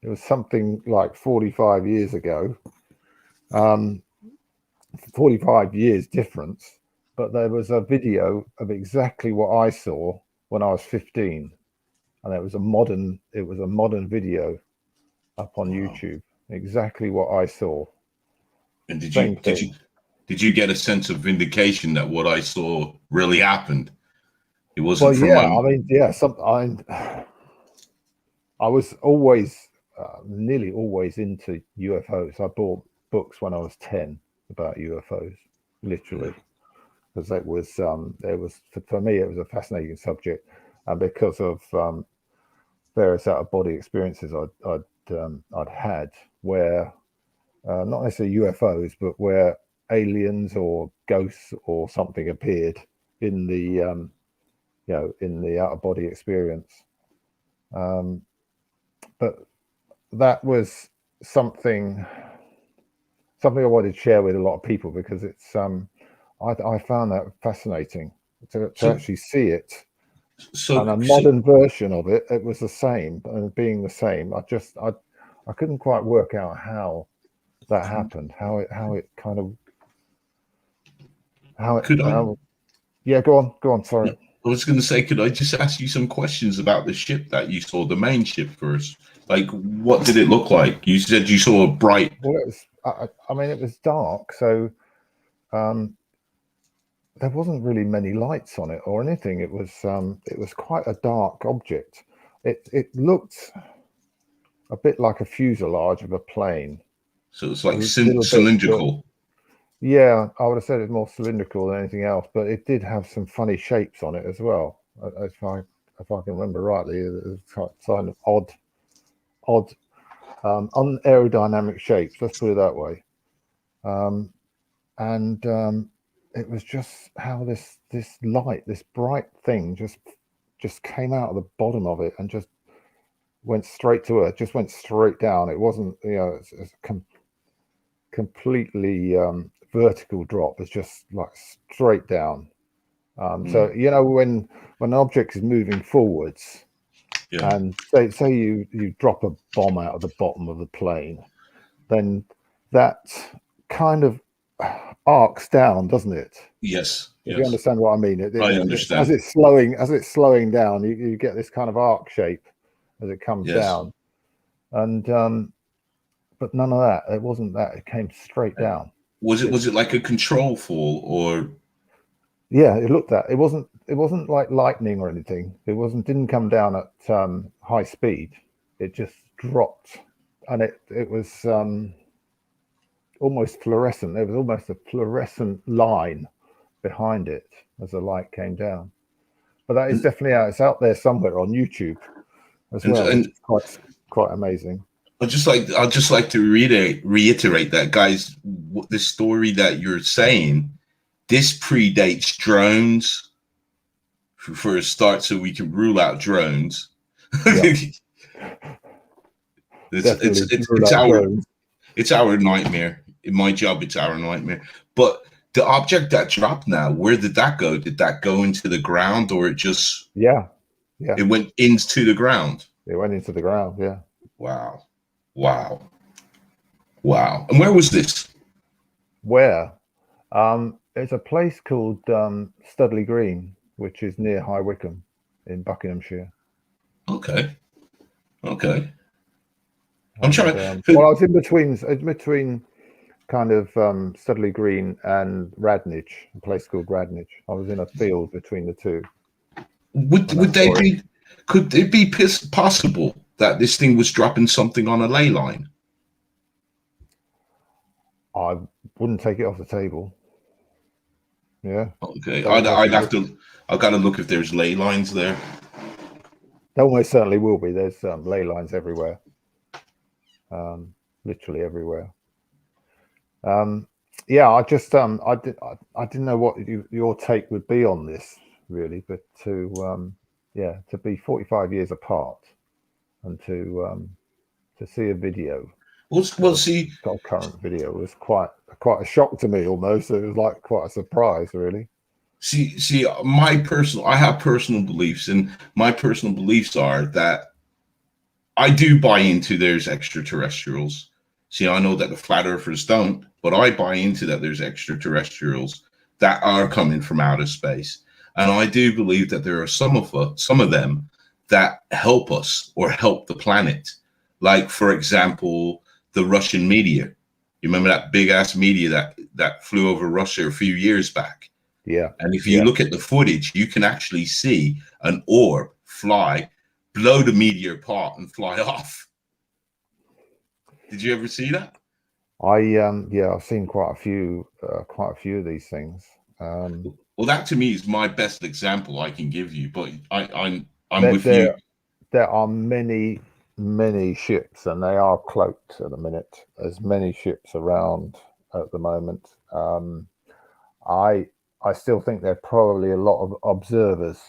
[SPEAKER 2] was something like 45 years ago, 45 years difference, but there was a video of exactly what I saw when I was 15, and it was a modern video up on YouTube, exactly what I saw.
[SPEAKER 3] And did you get a sense of vindication that what I saw really happened? It wasn't
[SPEAKER 2] I was always nearly always into UFOs. I bought books when I was 10 about UFOs, literally, because it was for me it was a fascinating subject, and because of various out-of-body experiences I'd had, where not necessarily UFOs, but where aliens or ghosts or something appeared in the in the out-of-body experience. But that was something I wanted to share with a lot of people, because it's I found that fascinating to actually see it. And a modern version of it, it was the same, and being the same, I couldn't quite work out how that happened, how it yeah, go on, sorry.
[SPEAKER 3] I was going to say, could I just ask you some questions about the ship that you saw, the main ship first? Like, what did it look like? You said you saw a bright.
[SPEAKER 2] Well, it was dark, so there wasn't really many lights on it or anything. It was quite a dark object. It looked a bit like a fuselage of a plane.
[SPEAKER 3] So it's like
[SPEAKER 2] little
[SPEAKER 3] cylindrical.
[SPEAKER 2] Yeah, I would have said it's more cylindrical than anything else, but it did have some funny shapes on it as well. If I can remember rightly, it was kind of odd, unaerodynamic shapes. Let's put it that way. It was just how this light, this bright thing, just came out of the bottom of it and just went straight to Earth. Just went straight down. It wasn't, it's completely vertical drop. It's just like straight down. So when an object is moving forwards, and say you drop a bomb out of the bottom of the plane, then that kind of arcs down, doesn't it?
[SPEAKER 3] Yes.
[SPEAKER 2] If you understand what I mean.
[SPEAKER 3] I understand.
[SPEAKER 2] As it's slowing down, you get this kind of arc shape as it comes down, and but none of that. It wasn't that. It came straight down.
[SPEAKER 3] Was it like a control fall, or?
[SPEAKER 2] Yeah, it looked that. It wasn't like lightning or anything. Didn't come down at high speed. It just dropped, and it was almost fluorescent. There was almost a fluorescent line behind it as the light came down. But that is definitely out. It's out there somewhere on YouTube as well. And it's quite amazing.
[SPEAKER 3] I'd just like to reiterate that, guys. The story that you're saying, this predates drones for a start, so we can rule out drones. Yeah. it's our nightmare. In my job, it's our nightmare. But the object that dropped now, where did that go? Did that go into the ground, or it just?
[SPEAKER 2] Yeah.
[SPEAKER 3] It went into the ground.
[SPEAKER 2] It went into the ground. Yeah.
[SPEAKER 3] Wow. And where was this?
[SPEAKER 2] Where? It's a place called Studley Green, which is near High Wycombe in Buckinghamshire.
[SPEAKER 3] Okay. I'm trying.
[SPEAKER 2] Well, I was in between kind of Studley Green and Radnich, a place called Radnich. I was in a field between the two.
[SPEAKER 3] Could it be possible that this thing was dropping something on a ley line?
[SPEAKER 2] I wouldn't take it off the table. Yeah.
[SPEAKER 3] Okay. I've got to look if there's ley lines there.
[SPEAKER 2] There almost certainly will be. There's ley lines everywhere. Literally everywhere. Yeah, I just I didn't know what your take would be on this really, but to be 45 years apart and to see a video.
[SPEAKER 3] See,
[SPEAKER 2] got a current video was quite a shock to me almost. It was like quite a surprise, really.
[SPEAKER 3] See, I have personal beliefs, and my personal beliefs are that I do buy into there's extraterrestrials. See, I know that the flat earthers don't, but I buy into that there's extraterrestrials that are coming from outer space. And I do believe that there are some of them that help us or help the planet. Like, for example, the Russian meteor. You remember that big ass meteor that flew over Russia a few years back?
[SPEAKER 2] Yeah.
[SPEAKER 3] And if you look at the footage, you can actually see an orb fly, blow the meteor apart and fly off. Did you ever see that?
[SPEAKER 2] I've seen quite a few of these things.
[SPEAKER 3] Well, that to me is my best example I can give you, but I'm with you.
[SPEAKER 2] There are many ships, and they are cloaked at the minute. There's many ships around at the moment. I still think there are probably a lot of observers.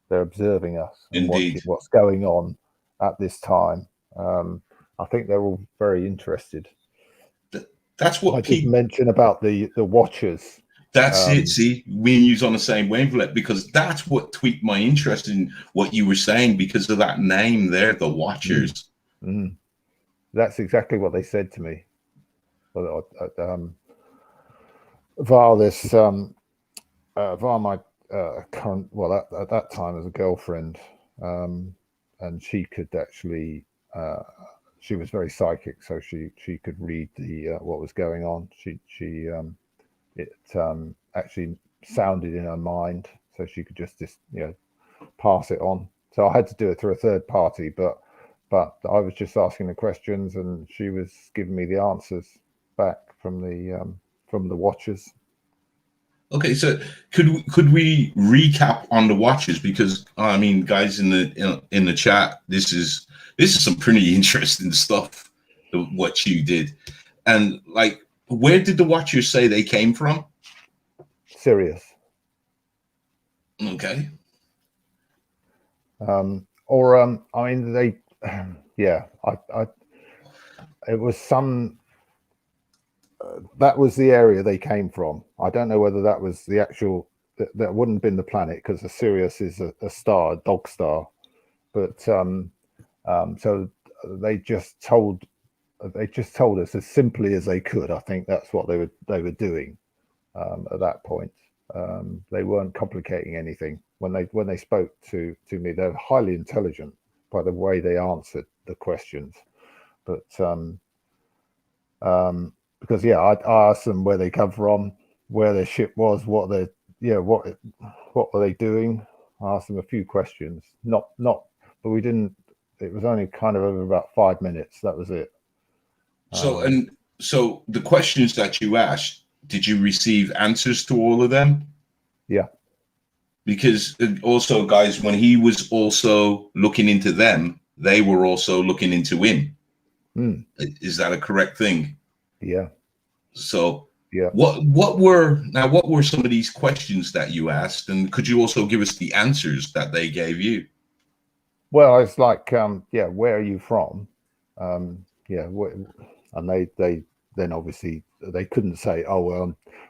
[SPEAKER 2] They're observing us and watching what's going on at this time. I think they're all very interested.
[SPEAKER 3] That's what
[SPEAKER 2] I did mention about the watchers.
[SPEAKER 3] That's it. See, me and you's on the same wavelength, because that's what tweaked my interest in what you were saying, because of that name there, the Watchers.
[SPEAKER 2] That's exactly what they said to me. Via this, via my current, at that time as a girlfriend, and she could actually, she was very psychic, so she could read the what was going on. It actually sounded in her mind, so she could just pass it on. So I had to do it through a third party, but I was just asking the questions, and she was giving me the answers back from the watchers.
[SPEAKER 3] Okay, so could we recap on the watches, because I mean, guys in the chat, this is some pretty interesting stuff, what you did, and like, where did the watchers say they came from?
[SPEAKER 2] Sirius.
[SPEAKER 3] Okay.
[SPEAKER 2] I mean, they, yeah, it was some. That was the area they came from. I don't know whether that was the actual. That wouldn't have been the planet, because the Sirius is a star, a dog star. But so they just told us as simply as they could. I think that's what they were doing at that point. They weren't complicating anything when they spoke to me. They're highly intelligent by the way they answered the questions, but because I asked them where they come from, where their ship was, what were they doing. I asked them a few questions, but we didn't. It was only kind of over about 5 minutes. That was it.
[SPEAKER 3] So the questions that you asked, did you receive answers to all of them?
[SPEAKER 2] Yeah.
[SPEAKER 3] Because also, guys, when he was also looking into them, they were also looking into him. Is that a correct thing?
[SPEAKER 2] Yeah.
[SPEAKER 3] So
[SPEAKER 2] yeah.
[SPEAKER 3] What were some of these questions that you asked, and could you also give us the answers that they gave you?
[SPEAKER 2] Well, it's like, where are you from? And they then obviously they couldn't say,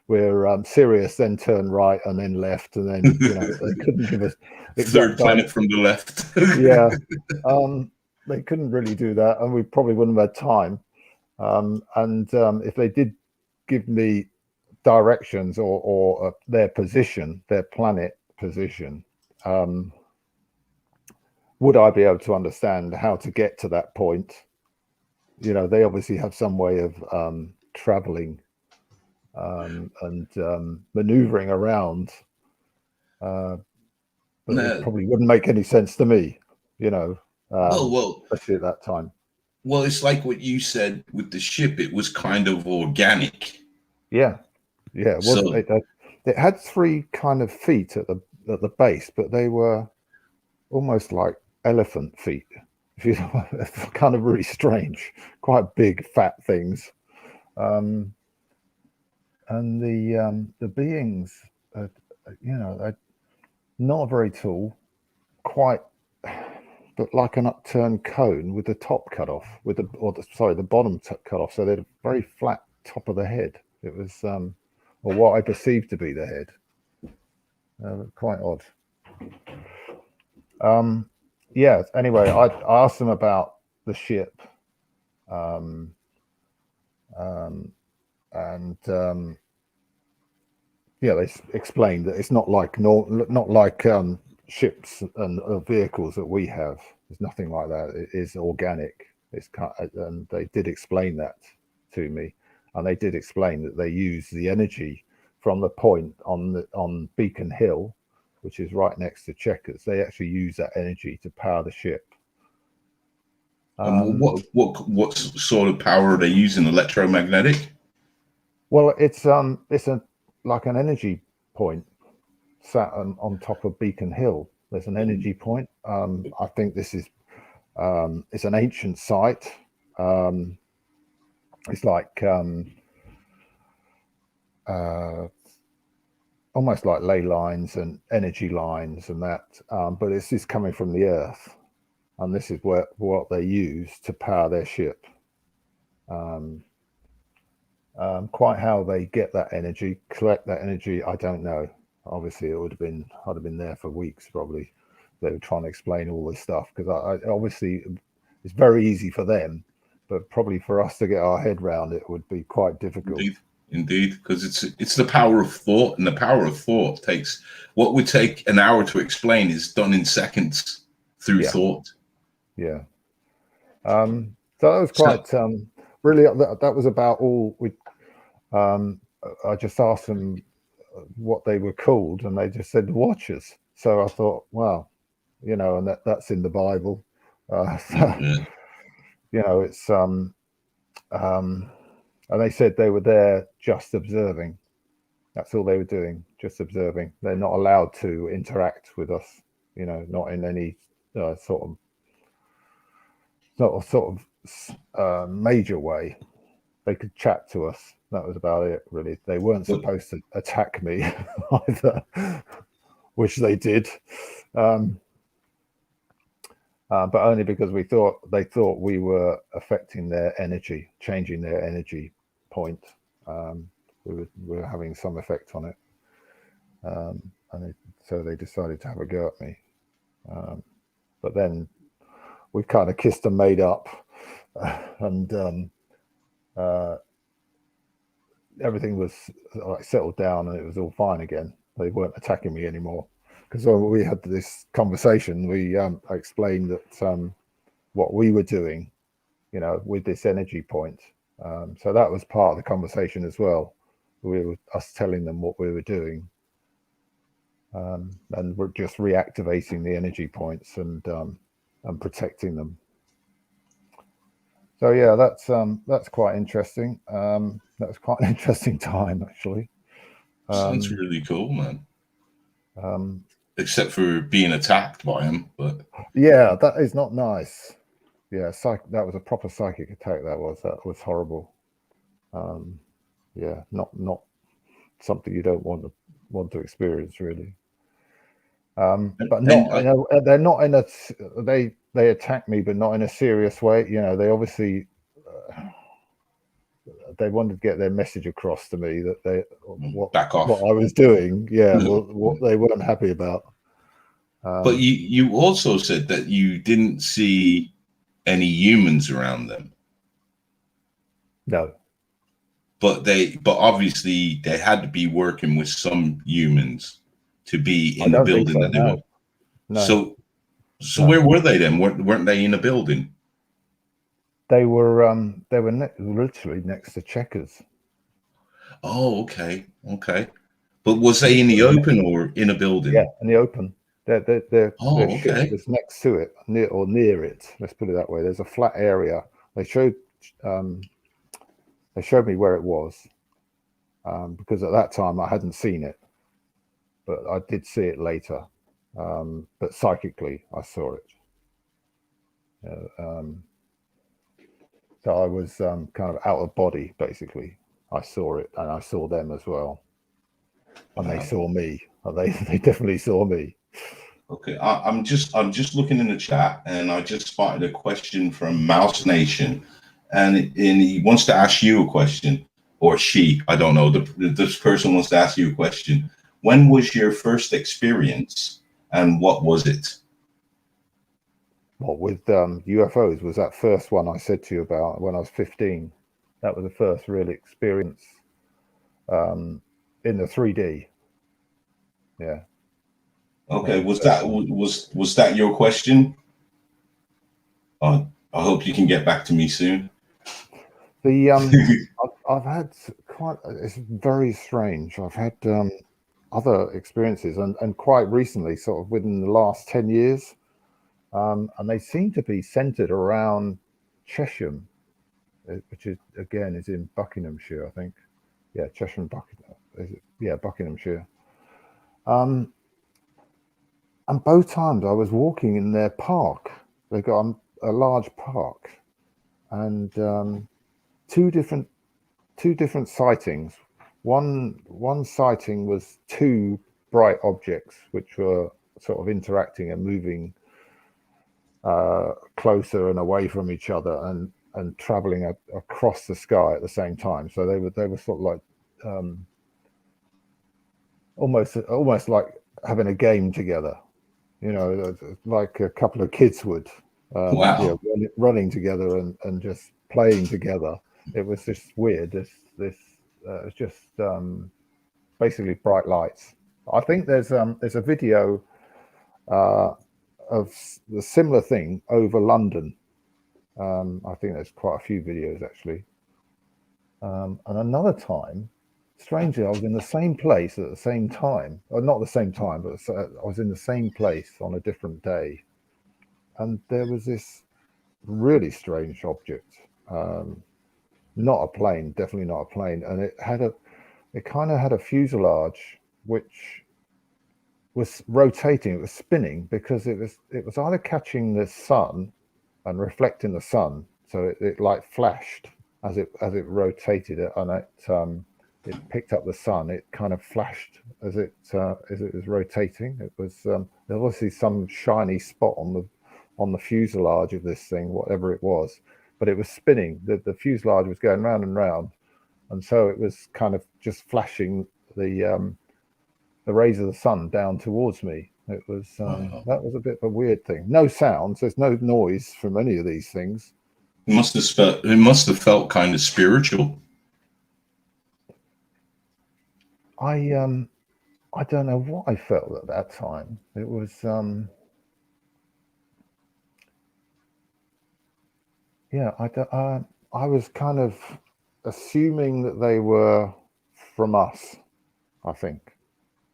[SPEAKER 2] we're Sirius, then turn right and then left, and then they couldn't give us
[SPEAKER 3] third planet from the left.
[SPEAKER 2] Yeah, they couldn't really do that, and we probably wouldn't have had time. If they did give me directions or their position, their planet position, would I be able to understand how to get to that point? They obviously have some way of traveling and maneuvering around, but it probably wouldn't make any sense to me, especially at that time.
[SPEAKER 3] Well, it's like what you said with the ship. It was kind of organic.
[SPEAKER 2] Yeah. Well, it had 3 kind of feet at the base, but they were almost like elephant feet. Kind of really strange, quite big, fat things. And the beings, they're not very tall, but like an upturned cone with the top cut off, the bottom cut off. So they had a very flat top of the head. It was, or what I perceived to be the head. Quite odd. Anyway, I asked them about the ship, they explained that it's not like ships and vehicles that we have. There's nothing like that. It is organic. And they did explain that to me, and they did explain that they use the energy from the point on Beacon Hill, which is right next to Checkers. They actually use that energy to power the ship.
[SPEAKER 3] What sort of power are they using? Electromagnetic?
[SPEAKER 2] Well, it's like an energy point sat on top of Beacon Hill. There's an energy point. I think this is it's an ancient site. It's like almost like ley lines and energy lines and that, but it's just coming from the earth, and this is what they use to power their ship. Quite how they get that energy, collect that energy, I don't know. Obviously, I'd have been there for weeks probably. They were trying to explain all this stuff, because I obviously it's very easy for them, but probably for us to get our head around it would be quite difficult.
[SPEAKER 3] Indeed, because it's the power of thought, and the power of thought takes what would take an hour to explain is done in seconds through thought.
[SPEAKER 2] Yeah. So that was quite really. That was about all we. I just asked them what they were called, and they just said the Watchers. So I thought, wow, you know, and that's in the Bible. You know, it's and they said they were there just observing. That's all they were doing, just observing. They're not allowed to interact with us, you know, not in any sort of major way. They could chat to us. That was about it, really. They weren't supposed to attack me either, which they did, but only because they thought we were affecting their energy, changing their energy point. We were having some effect on it, and so they decided to have a go at me. But then we kind of kissed and made up, and everything was like settled down, and it was all fine again. They weren't attacking me anymore, because when we had this conversation, I explained that what we were doing, you know, with this energy point. So that was part of the conversation as well. We were us telling them what we were doing, and we're just reactivating the energy points and protecting them. So yeah, that's quite interesting. That was quite an interesting time, actually.
[SPEAKER 3] Sounds really cool, man. Except for being attacked by him, but
[SPEAKER 2] yeah, that is not nice. Yeah, that was a proper psychic attack. That was horrible. Yeah, not something you don't want to experience, really. But they're not in a. They attacked me, but not in a serious way. You know, they obviously they wanted to get their message across to me that what I was doing. Yeah, what they weren't happy about.
[SPEAKER 3] But you also said that you didn't see any humans around them.
[SPEAKER 2] No.
[SPEAKER 3] But obviously they had to be working with some humans to be in the building that they were.
[SPEAKER 2] No.
[SPEAKER 3] So where were they then? Weren't they in a building?
[SPEAKER 2] They were literally next to Checkers.
[SPEAKER 3] Oh, okay. But was they in the open or in a building?
[SPEAKER 2] Yeah, in the open. Their
[SPEAKER 3] okay.
[SPEAKER 2] ship was next to it, near it. Let's put it that way. There's a flat area. They showed me where it was, because at that time I hadn't seen it, but I did see it later. But psychically, I saw it. So I was kind of out of body, basically. I saw it, and I saw them as well, and they saw me. They definitely saw me.
[SPEAKER 3] Okay, I'm just looking in the chat, and I just spotted a question from Mouse Nation, and he wants to ask you a question, or she, I don't know. This person wants to ask you a question. When was your first experience, and what was it?
[SPEAKER 2] What, with UFOs? Was that first one I said to you about when I was 15? That was the first real experience in the 3D. Yeah.
[SPEAKER 3] Okay, was that your question? I hope you can get back to me soon.
[SPEAKER 2] I've had it's very strange. I've had other experiences, and quite recently, sort of within the last 10 years, and they seem to be centered around Chesham, which is in Buckinghamshire, I think. Yeah, Chesham, Buckinghamshire. And both times I was walking in their park. They got a large park, and two different sightings. One sighting was two bright objects which were sort of interacting and moving closer and away from each other, and traveling across the sky at the same time. So they were sort of like almost like having a game together, you know, like a couple of kids would.
[SPEAKER 3] Wow.
[SPEAKER 2] Yeah, running together and just playing together. It was just weird. It's just basically bright lights. I think there's a video of the similar thing over London. I think there's quite a few videos actually. And another time, strangely, I was in the same place at the same time, or not the same time, but I was in the same place on a different day, and there was this really strange object, not a plane, definitely not a plane, and it kind of had a fuselage which was rotating, it was spinning, because it was either catching the sun and reflecting the sun, so it like flashed as it rotated it, and it picked up the sun. It kind of flashed as it was rotating. It was there was obviously some shiny spot on the fuselage of this thing, whatever it was, but it was spinning. The fuselage was going round and round, and so it was kind of just flashing the rays of the sun down towards me. It was that was a bit of a weird thing. No sounds. There's no noise from any of these things.
[SPEAKER 3] It must have felt kind of spiritual.
[SPEAKER 2] I don't know what I felt at that time. It was yeah. I was kind of assuming that they were from us, I think.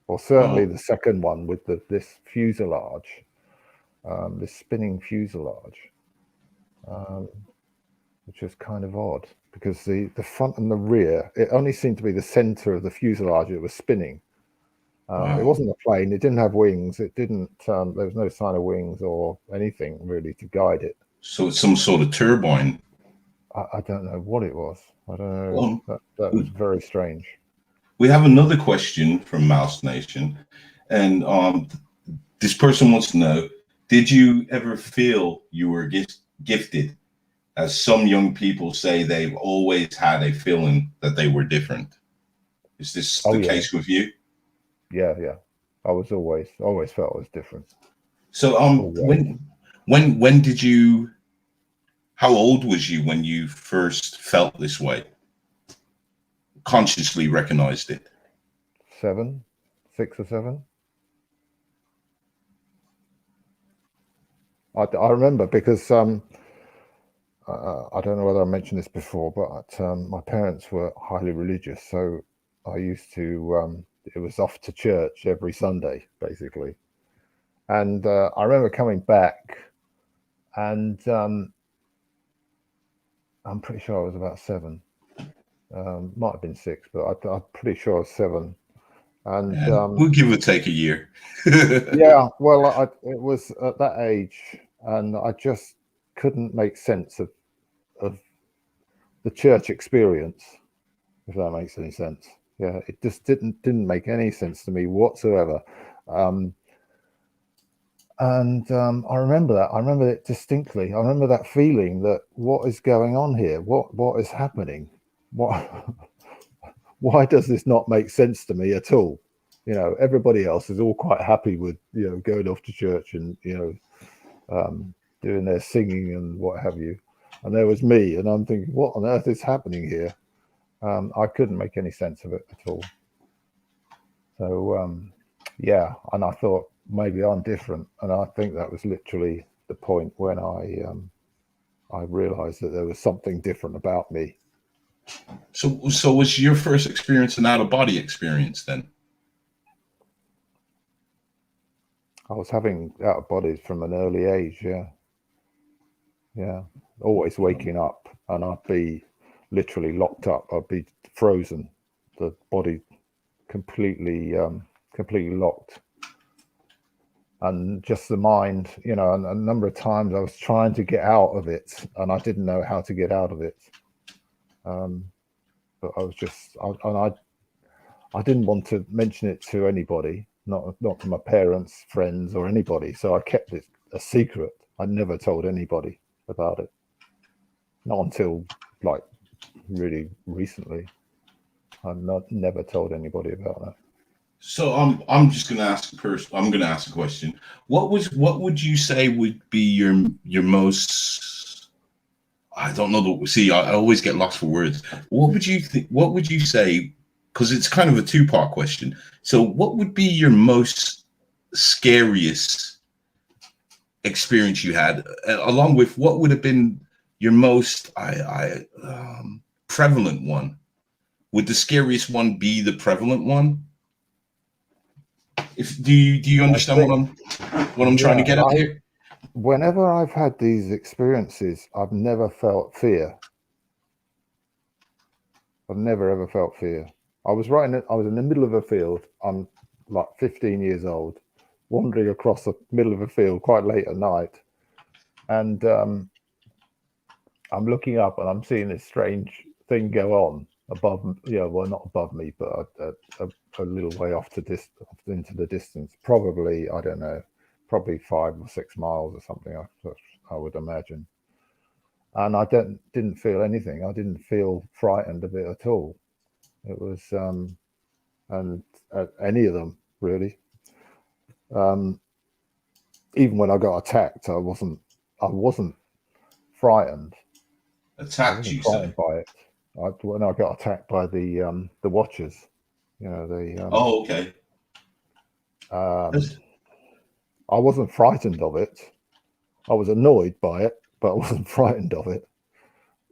[SPEAKER 2] Or certainly the second one with this fuselage, this spinning fuselage, which was kind of odd, because the front and the rear, it only seemed to be the center of the fuselage that was spinning. It wasn't a plane. It didn't have wings. It didn't. There was no sign of wings or anything really to guide it.
[SPEAKER 3] So it's some sort of turbine.
[SPEAKER 2] I don't know what it was. I don't know. That was very strange.
[SPEAKER 3] We have another question from Mouse Nation, and this person wants to know: did you ever feel you were gifted? As some young people say, they've always had a feeling that they were different. Is this the case with you?
[SPEAKER 2] Yeah. I was always felt I was different.
[SPEAKER 3] So when did you? How old was you when you first felt this way? Consciously recognized it?
[SPEAKER 2] 6 or 7. I remember because I don't know whether I mentioned this before, but my parents were highly religious, so I used to it was off to church every Sunday basically, and I remember coming back, and I'm pretty sure I was about 7. Might have been 6, but I'm pretty sure I was 7. And
[SPEAKER 3] we'll give or take a year.
[SPEAKER 2] Yeah, well, it was at that age, and I just couldn't make sense of the church experience, if that makes any sense. Yeah, it just didn't make any sense to me whatsoever. I remember that. I remember it distinctly. I remember that feeling that what is going on here? What is happening? Why does this not make sense to me at all? You know, everybody else is all quite happy with, you know, going off to church and, you know, doing their singing and what have you. And there was me, and I'm thinking, what on earth is happening here? I couldn't make any sense of it at all. So, yeah, and I thought maybe I'm different. And I think that was literally the point when I realized that there was something different about me.
[SPEAKER 3] So was your first experience an out-of-body experience then?
[SPEAKER 2] I was having out-of-bodies from an early age, yeah. Yeah, always waking up, and I'd be literally locked up. I'd be frozen, the body completely locked. And just the mind, you know, and a number of times I was trying to get out of it, and I didn't know how to get out of it. But I was just, I didn't want to mention it to anybody, not to my parents, friends, or anybody. So I kept it a secret. I never told anybody about it. Not until like really recently. I've never told anybody about that.
[SPEAKER 3] So I'm just going to ask I'm going to ask a question. What would you say would be your most, I don't know, see, I always get lost for words. What would you think? What would you say? Because it's kind of a two-part question. So what would be your most scariest experience you had, along with what would have been your most prevalent one? would the scariest one be the prevalent one? Do you understand what I'm trying to get at here?
[SPEAKER 2] Whenever I've had these experiences, I've never felt fear. I've never ever felt fear. I was in the middle of a field. I'm like 15 years old, wandering across the middle of a field quite late at night, and I'm looking up and I'm seeing this strange thing go on above, well, not above me, but a little way off into the distance. Probably, I don't know, probably 5 or 6 miles or something. I would imagine. And I didn't feel anything. I didn't feel frightened of it at all. It was, and any of them really. Even when I got attacked, I wasn't frightened.
[SPEAKER 3] Attacked, you say?
[SPEAKER 2] By it. When I got attacked by the Watchers,
[SPEAKER 3] oh, okay.
[SPEAKER 2] I wasn't frightened of it. I was annoyed by it, but I wasn't frightened of it.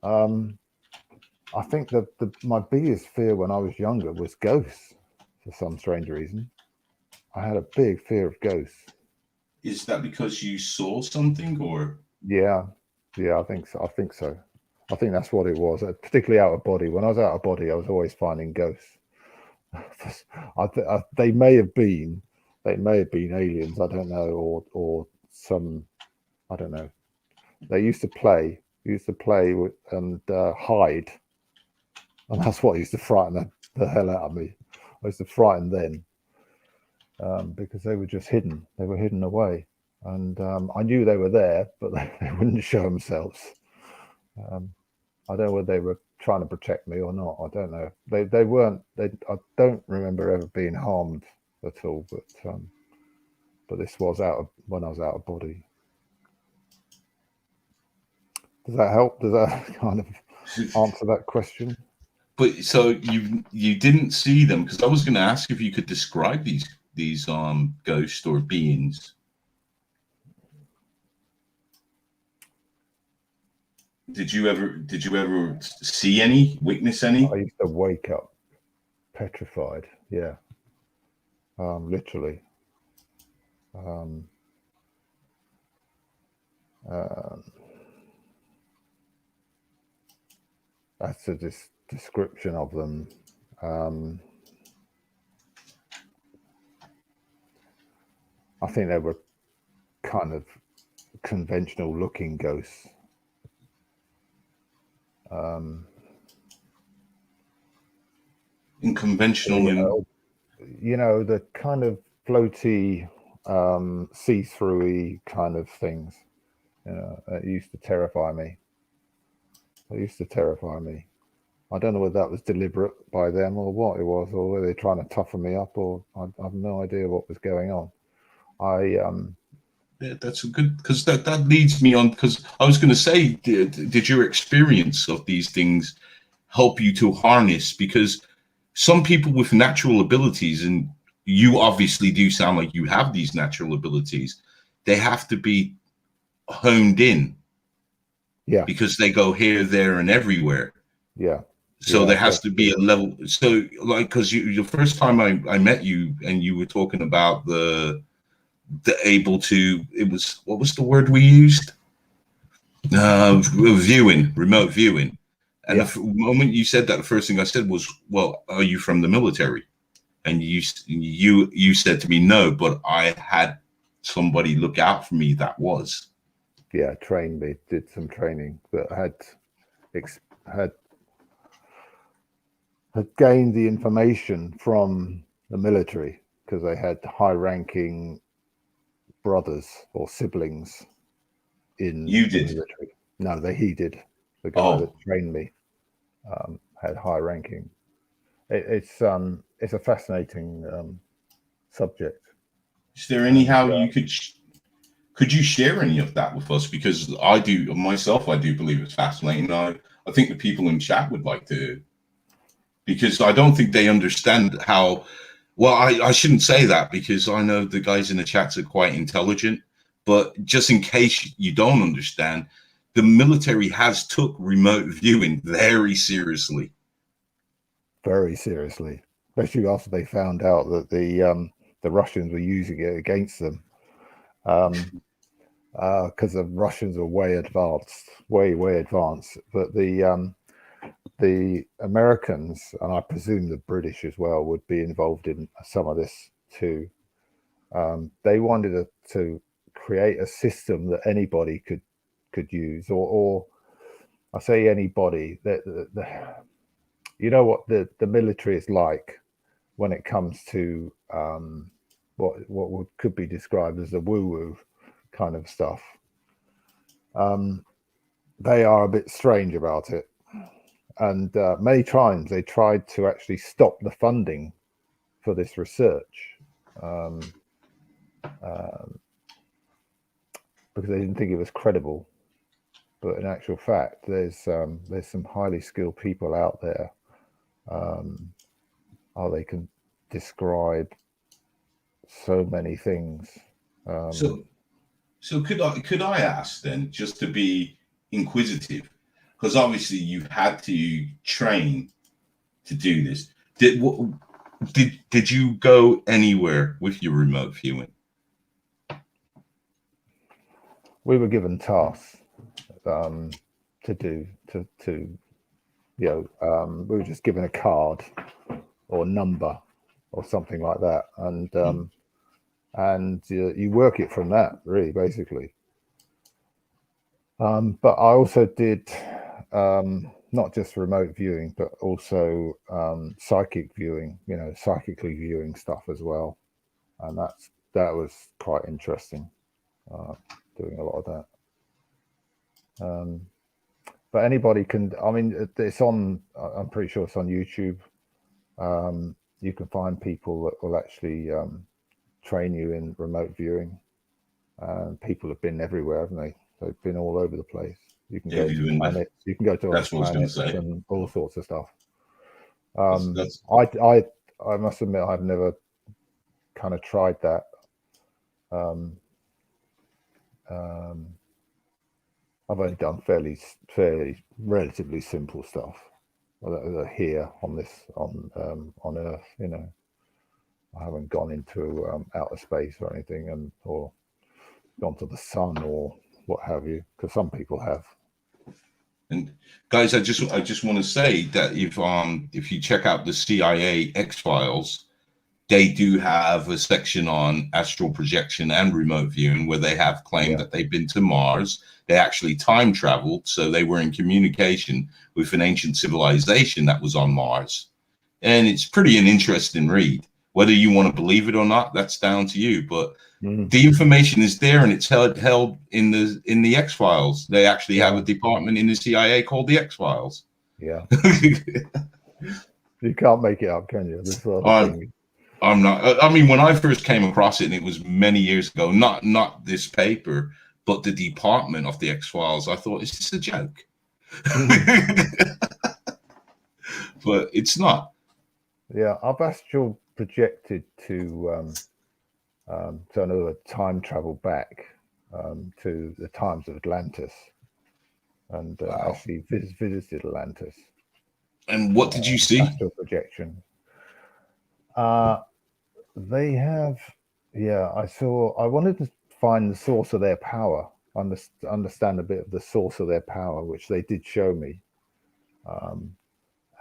[SPEAKER 2] I think that my biggest fear when I was younger was ghosts, for some strange reason. I had a big fear of ghosts.
[SPEAKER 3] Is that because you saw something, or?
[SPEAKER 2] Yeah, I think so. I think that's what it was, particularly out of body. When I was out of body, I was always finding ghosts. They may have been aliens. I don't know, or some, I don't know. They used to play with, and hide, and that's what used to frighten the hell out of me. I used to frighten them because they were just hidden. They were hidden away, and I knew they were there, but they wouldn't show themselves. I don't know whether they were trying to protect me or not. I don't know. They weren't. I don't remember ever being harmed at all. But this was when I was out of body. Does that help? Does that kind of answer that question?
[SPEAKER 3] But so you didn't see them, because I was going to ask if you could describe these ghosts or beings. Did you ever see any, witness any?
[SPEAKER 2] I used to wake up petrified. Yeah, literally. That's a description of them. I think they were kind of conventional looking ghosts.
[SPEAKER 3] In conventional,
[SPEAKER 2] the kind of floaty, see-through-y kind of things. It used to terrify me. I don't know whether that was deliberate by them or what it was, or whether they're trying to toughen me up, or I have no idea what was going on.
[SPEAKER 3] Yeah, that's a good, because that leads me on, because I was going to say, did your experience of these things help you to harness? Because some people with natural abilities, and you obviously do sound like you have these natural abilities, they have to be honed in.
[SPEAKER 2] Yeah.
[SPEAKER 3] Because they go here, there, and everywhere.
[SPEAKER 2] Yeah.
[SPEAKER 3] So there has to be a level. So, like, because the first time I met you, and you were talking about the able to, it was, what was the word we used? Remote viewing. And the moment you said that, the first thing I said was, well, are you from the military? And you said to me, no, but I had somebody look out for me that was.
[SPEAKER 2] Yeah, trained me, did some training, but had gained the information from the military, because they had high-ranking brothers or siblings in the military. No, he did. The guy that trained me had high ranking. It's a fascinating subject.
[SPEAKER 3] Is there anyhow you could you share any of that with us? Because I do believe it's fascinating. I think the people in chat would like to, because I don't think they understand how. Well, I shouldn't say that, because I know the guys in the chats are quite intelligent, but just in case you don't understand, the military has took remote viewing very seriously.
[SPEAKER 2] very seriously, especially after they found out that the Russians were using it against them, because the Russians are way advanced, way advanced. But the Americans, and I presume the British as well, would be involved in some of this too. They wanted to create a system that anybody could use, or I say anybody. You know what the military is like when it comes to what could be described as the woo-woo kind of stuff. They are a bit strange about it, and many times they tried to actually stop the funding for this research because they didn't think it was credible. But in actual fact, there's some highly skilled people out there. They can describe so many things.
[SPEAKER 3] So could I ask then, just to be inquisitive, because obviously you've had to train to do this. Did you go anywhere with your remote viewing?
[SPEAKER 2] We were given tasks to do we were just given a card or number or something like that, and you work it from that, really, basically. But I also did not just remote viewing, but also psychic viewing, psychically viewing stuff as well, and that was quite interesting, doing a lot of that. But anybody can, I mean, it's on, I'm pretty sure it's on YouTube. You can find people that will actually train you in remote viewing. People have been everywhere, haven't they? They've been all over the place. You can go to planets, you can go to other planets and all sorts of stuff. I must admit, I've never kind of tried that. I've only done fairly relatively simple stuff here on Earth. I haven't gone into outer space or anything, or gone to the sun or what have you, because some people have.
[SPEAKER 3] And guys, I just want to say that if you check out the CIA X-Files, they do have a section on astral projection and remote viewing where they have claimed that they've been to Mars. They actually time traveled, so they were in communication with an ancient civilization that was on Mars. And it's pretty an interesting read. Whether you want to believe it or not, that's down to you. But the information is there, and it's held in the X-Files. They actually have a department in the CIA called the X-Files.
[SPEAKER 2] Yeah. You can't make it up, can you? This sort of thing.
[SPEAKER 3] I'm not. I mean, when I first came across it, and it was many years ago, not this paper, but the department of the X-Files, I thought, is this a joke? But it's not.
[SPEAKER 2] Yeah, I've astral projected to another time travel back to the times of Atlantis, and actually visited Atlantis.
[SPEAKER 3] And what did you see?
[SPEAKER 2] Astral projection. They have, I wanted to find the source of their power, understand a bit of the source of their power, which they did show me.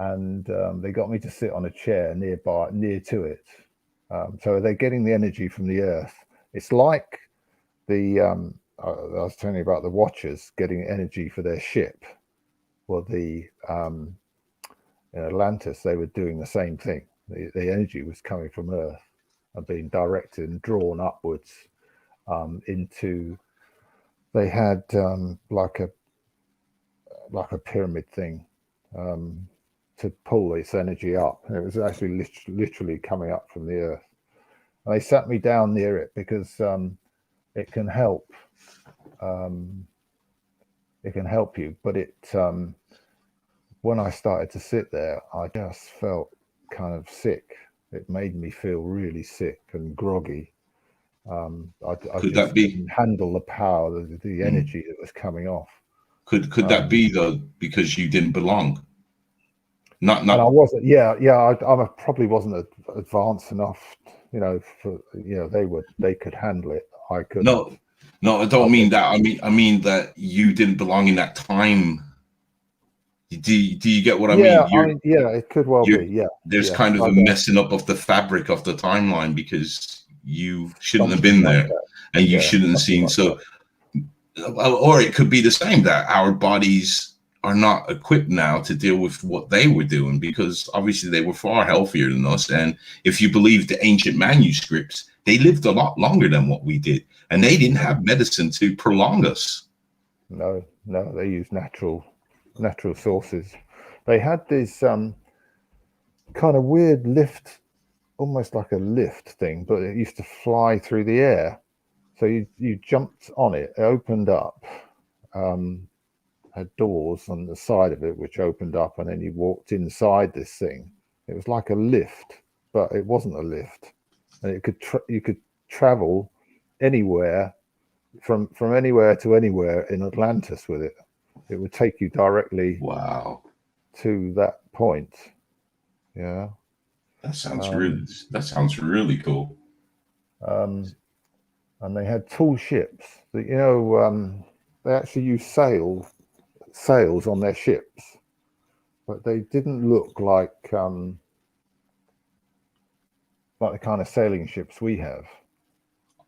[SPEAKER 2] And they got me to sit on a chair near to it. So they're getting the energy from the Earth. It's like I was telling you about the Watchers getting energy for their ship. Well, in Atlantis, they were doing the same thing. The energy was coming from Earth and being directed and drawn upwards into. They had like a pyramid thing to pull this energy up. And it was actually literally coming up from the Earth. And they sat me down near it because it can help. It can help you, but when I started to sit there, I just felt kind of sick. It made me feel really sick and groggy. I just couldn't handle the power, the energy that was coming off.
[SPEAKER 3] Could that be though because you didn't belong? Not.
[SPEAKER 2] And I wasn't. Yeah. I probably wasn't advanced enough. For they could handle it. I couldn't.
[SPEAKER 3] No, I don't mean that. I mean that you didn't belong in that time. Do you get what I mean?
[SPEAKER 2] It could well be. Yeah.
[SPEAKER 3] There's kind of a messing up of the fabric of the timeline because you shouldn't have been there, and you shouldn't have seen. So, or it could be the same, that our bodies are not equipped now to deal with what they were doing, because obviously they were far healthier than us. And if you believe the ancient manuscripts, they lived a lot longer than what we did, and they didn't have medicine to prolong us.
[SPEAKER 2] No, they used natural sources. They had this kind of weird lift, almost like a lift thing, but it used to fly through the air. So you jumped on it, it opened up, had doors on the side of it which opened up, and then you walked inside this thing. It was like a lift, but it wasn't a lift, and you could travel anywhere from anywhere to anywhere in Atlantis with it. It would take you directly to that point. Yeah,
[SPEAKER 3] that sounds really cool.
[SPEAKER 2] And they had tall ships that they actually used sails on their ships, but they didn't look like the kind of sailing ships we have.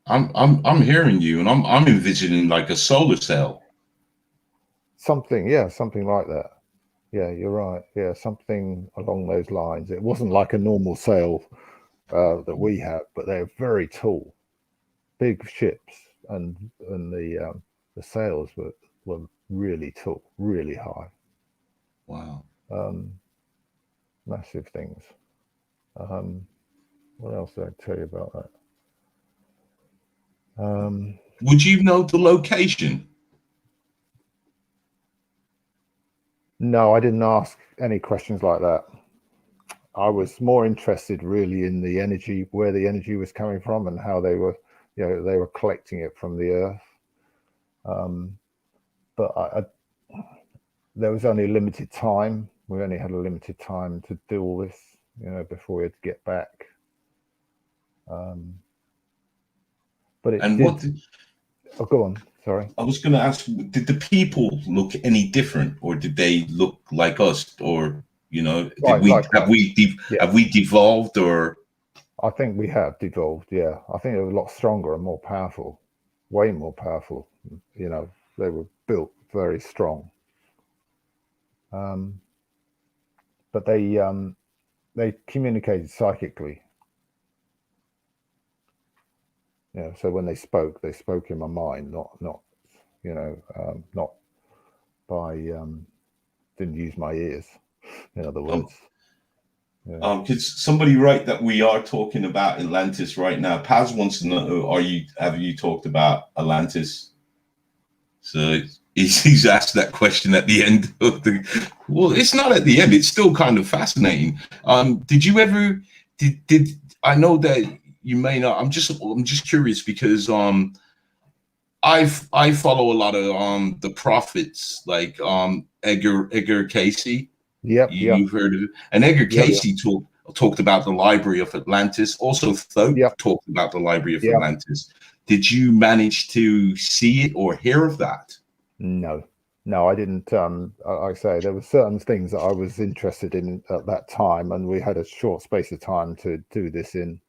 [SPEAKER 3] I'm hearing you, and I'm envisioning like a solar sail.
[SPEAKER 2] Something like that. Yeah, you're right. Yeah, something along those lines. It wasn't like a normal sail that we have, but they're very tall, big ships, and the sails were really tall, really high.
[SPEAKER 3] Wow.
[SPEAKER 2] Massive things. What else did I tell you about that?
[SPEAKER 3] Would you know the location?
[SPEAKER 2] No, I didn't ask any questions like that. I was more interested really in the energy, where the energy was coming from, and how they were, they were collecting it from the earth. But there was only a limited time. We only had a limited time to do all this, before we had to get back. But oh, go on. Sorry.
[SPEAKER 3] I was going to ask, did the people look any different, or did they look like us, or have we devolved, or?
[SPEAKER 2] I think we have devolved. Yeah, I think they were a lot stronger and more powerful, way more powerful. They were built very strong. But they communicated psychically. Yeah, so when they spoke in my mind, not by didn't use my ears. In other words.
[SPEAKER 3] Could somebody write that we are talking about Atlantis right now? Paz wants to know: have you talked about Atlantis? So he's asked that question at the end of the. Well, it's not at the end. It's still kind of fascinating. Did you ever? Did I know that you may not? I'm just curious, because I follow a lot of the prophets, like Edgar Casey. You've heard of it. And Edgar Casey talked about the Library of Atlantis. Also, Thoth talked about the Library of Atlantis. Did you manage to see it or hear of that?
[SPEAKER 2] No, I didn't. Like I say, there were certain things that I was interested in at that time, and we had a short space of time to do this in.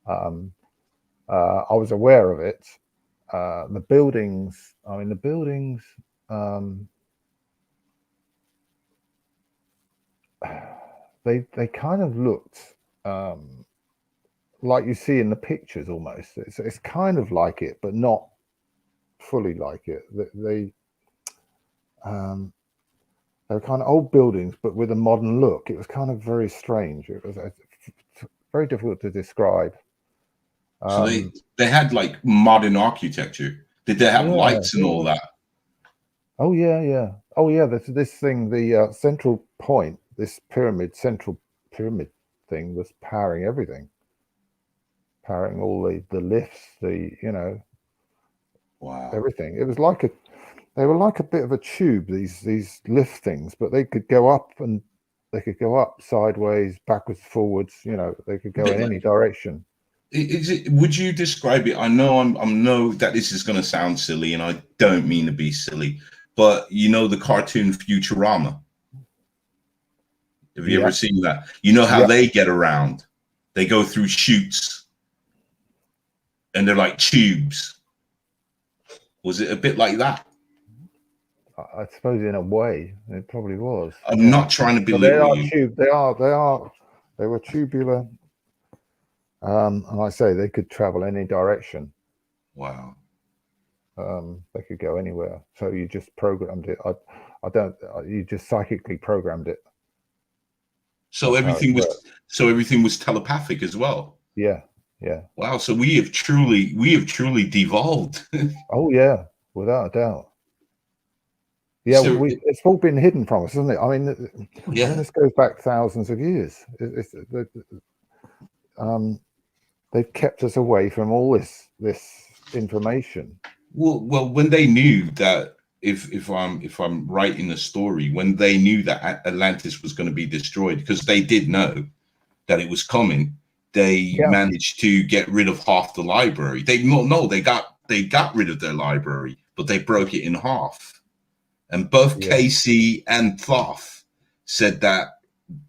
[SPEAKER 2] I was aware of it. The buildings. They kind of looked like you see in the pictures almost. It's kind of like it, but not fully like it. They were kind of old buildings, but with a modern look. It was kind of very strange. It was very difficult to describe.
[SPEAKER 3] So they had like modern architecture. Did they have lights and all that?
[SPEAKER 2] Oh yeah. This thing, the central point, this central pyramid thing, was powering everything, powering all the lifts,
[SPEAKER 3] wow,
[SPEAKER 2] everything. It was they were like a bit of a tube, these lift things, but they could go up and they could go up, sideways, backwards, forwards. You know, they could go in any direction.
[SPEAKER 3] Is it? Would you describe it? I know I'm know that this is going to sound silly, and I don't mean to be silly, but you know the cartoon Futurama. Have you ever seen that? You know how they get around? They go through chutes, and they're like tubes. Was it a bit like that?
[SPEAKER 2] I suppose in a way it probably was.
[SPEAKER 3] I'm not trying to belittle you.
[SPEAKER 2] They were tubular. And I say they could travel any direction.
[SPEAKER 3] Wow.
[SPEAKER 2] They could go anywhere. So you just programmed it. You just psychically programmed it.
[SPEAKER 3] So everything was telepathic as well.
[SPEAKER 2] Yeah. Yeah.
[SPEAKER 3] Wow. So we have truly devolved.
[SPEAKER 2] Oh yeah, without a doubt. Yeah,
[SPEAKER 3] So
[SPEAKER 2] it's all been hidden from us, isn't it? I mean, this goes back thousands of years. They've kept us away from all this information.
[SPEAKER 3] Well, when they knew that, if I'm right in the story, when they knew that Atlantis was going to be destroyed, because they did know that it was coming, they managed to get rid of half the library. They got rid of their library, but they broke it in half. And both Casey and Thoth said that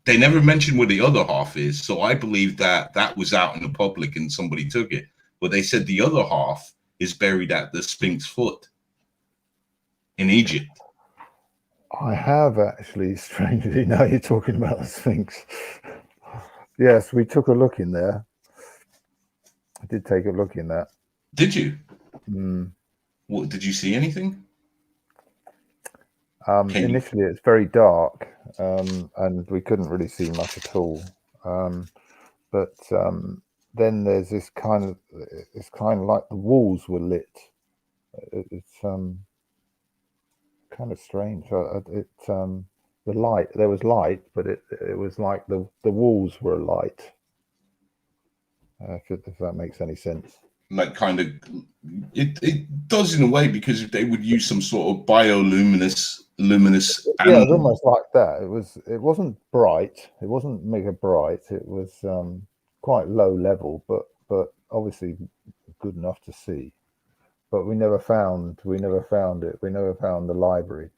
[SPEAKER 3] they never mentioned where the other half is. So I believe that was out in the public and somebody took it. But they said the other half is buried at the Sphinx Foot in Egypt.
[SPEAKER 2] I have actually, strangely, now you're talking about the Sphinx. Yes, we took a look in there. I did take a look in that.
[SPEAKER 3] Did you? What, did you see anything?
[SPEAKER 2] Initially, it's very dark, and we couldn't really see much at all. But then there's it's kind of like the walls were lit. It's kind of strange. The light, there was light, but it was like the walls were light. If that makes any sense.
[SPEAKER 3] Like kind of, it does in a way, because they would use some sort of luminous.
[SPEAKER 2] Yeah, it was almost like that. It wasn't bright. It wasn't mega bright. It was quite low level, but obviously good enough to see. But we never found it. We never found the library.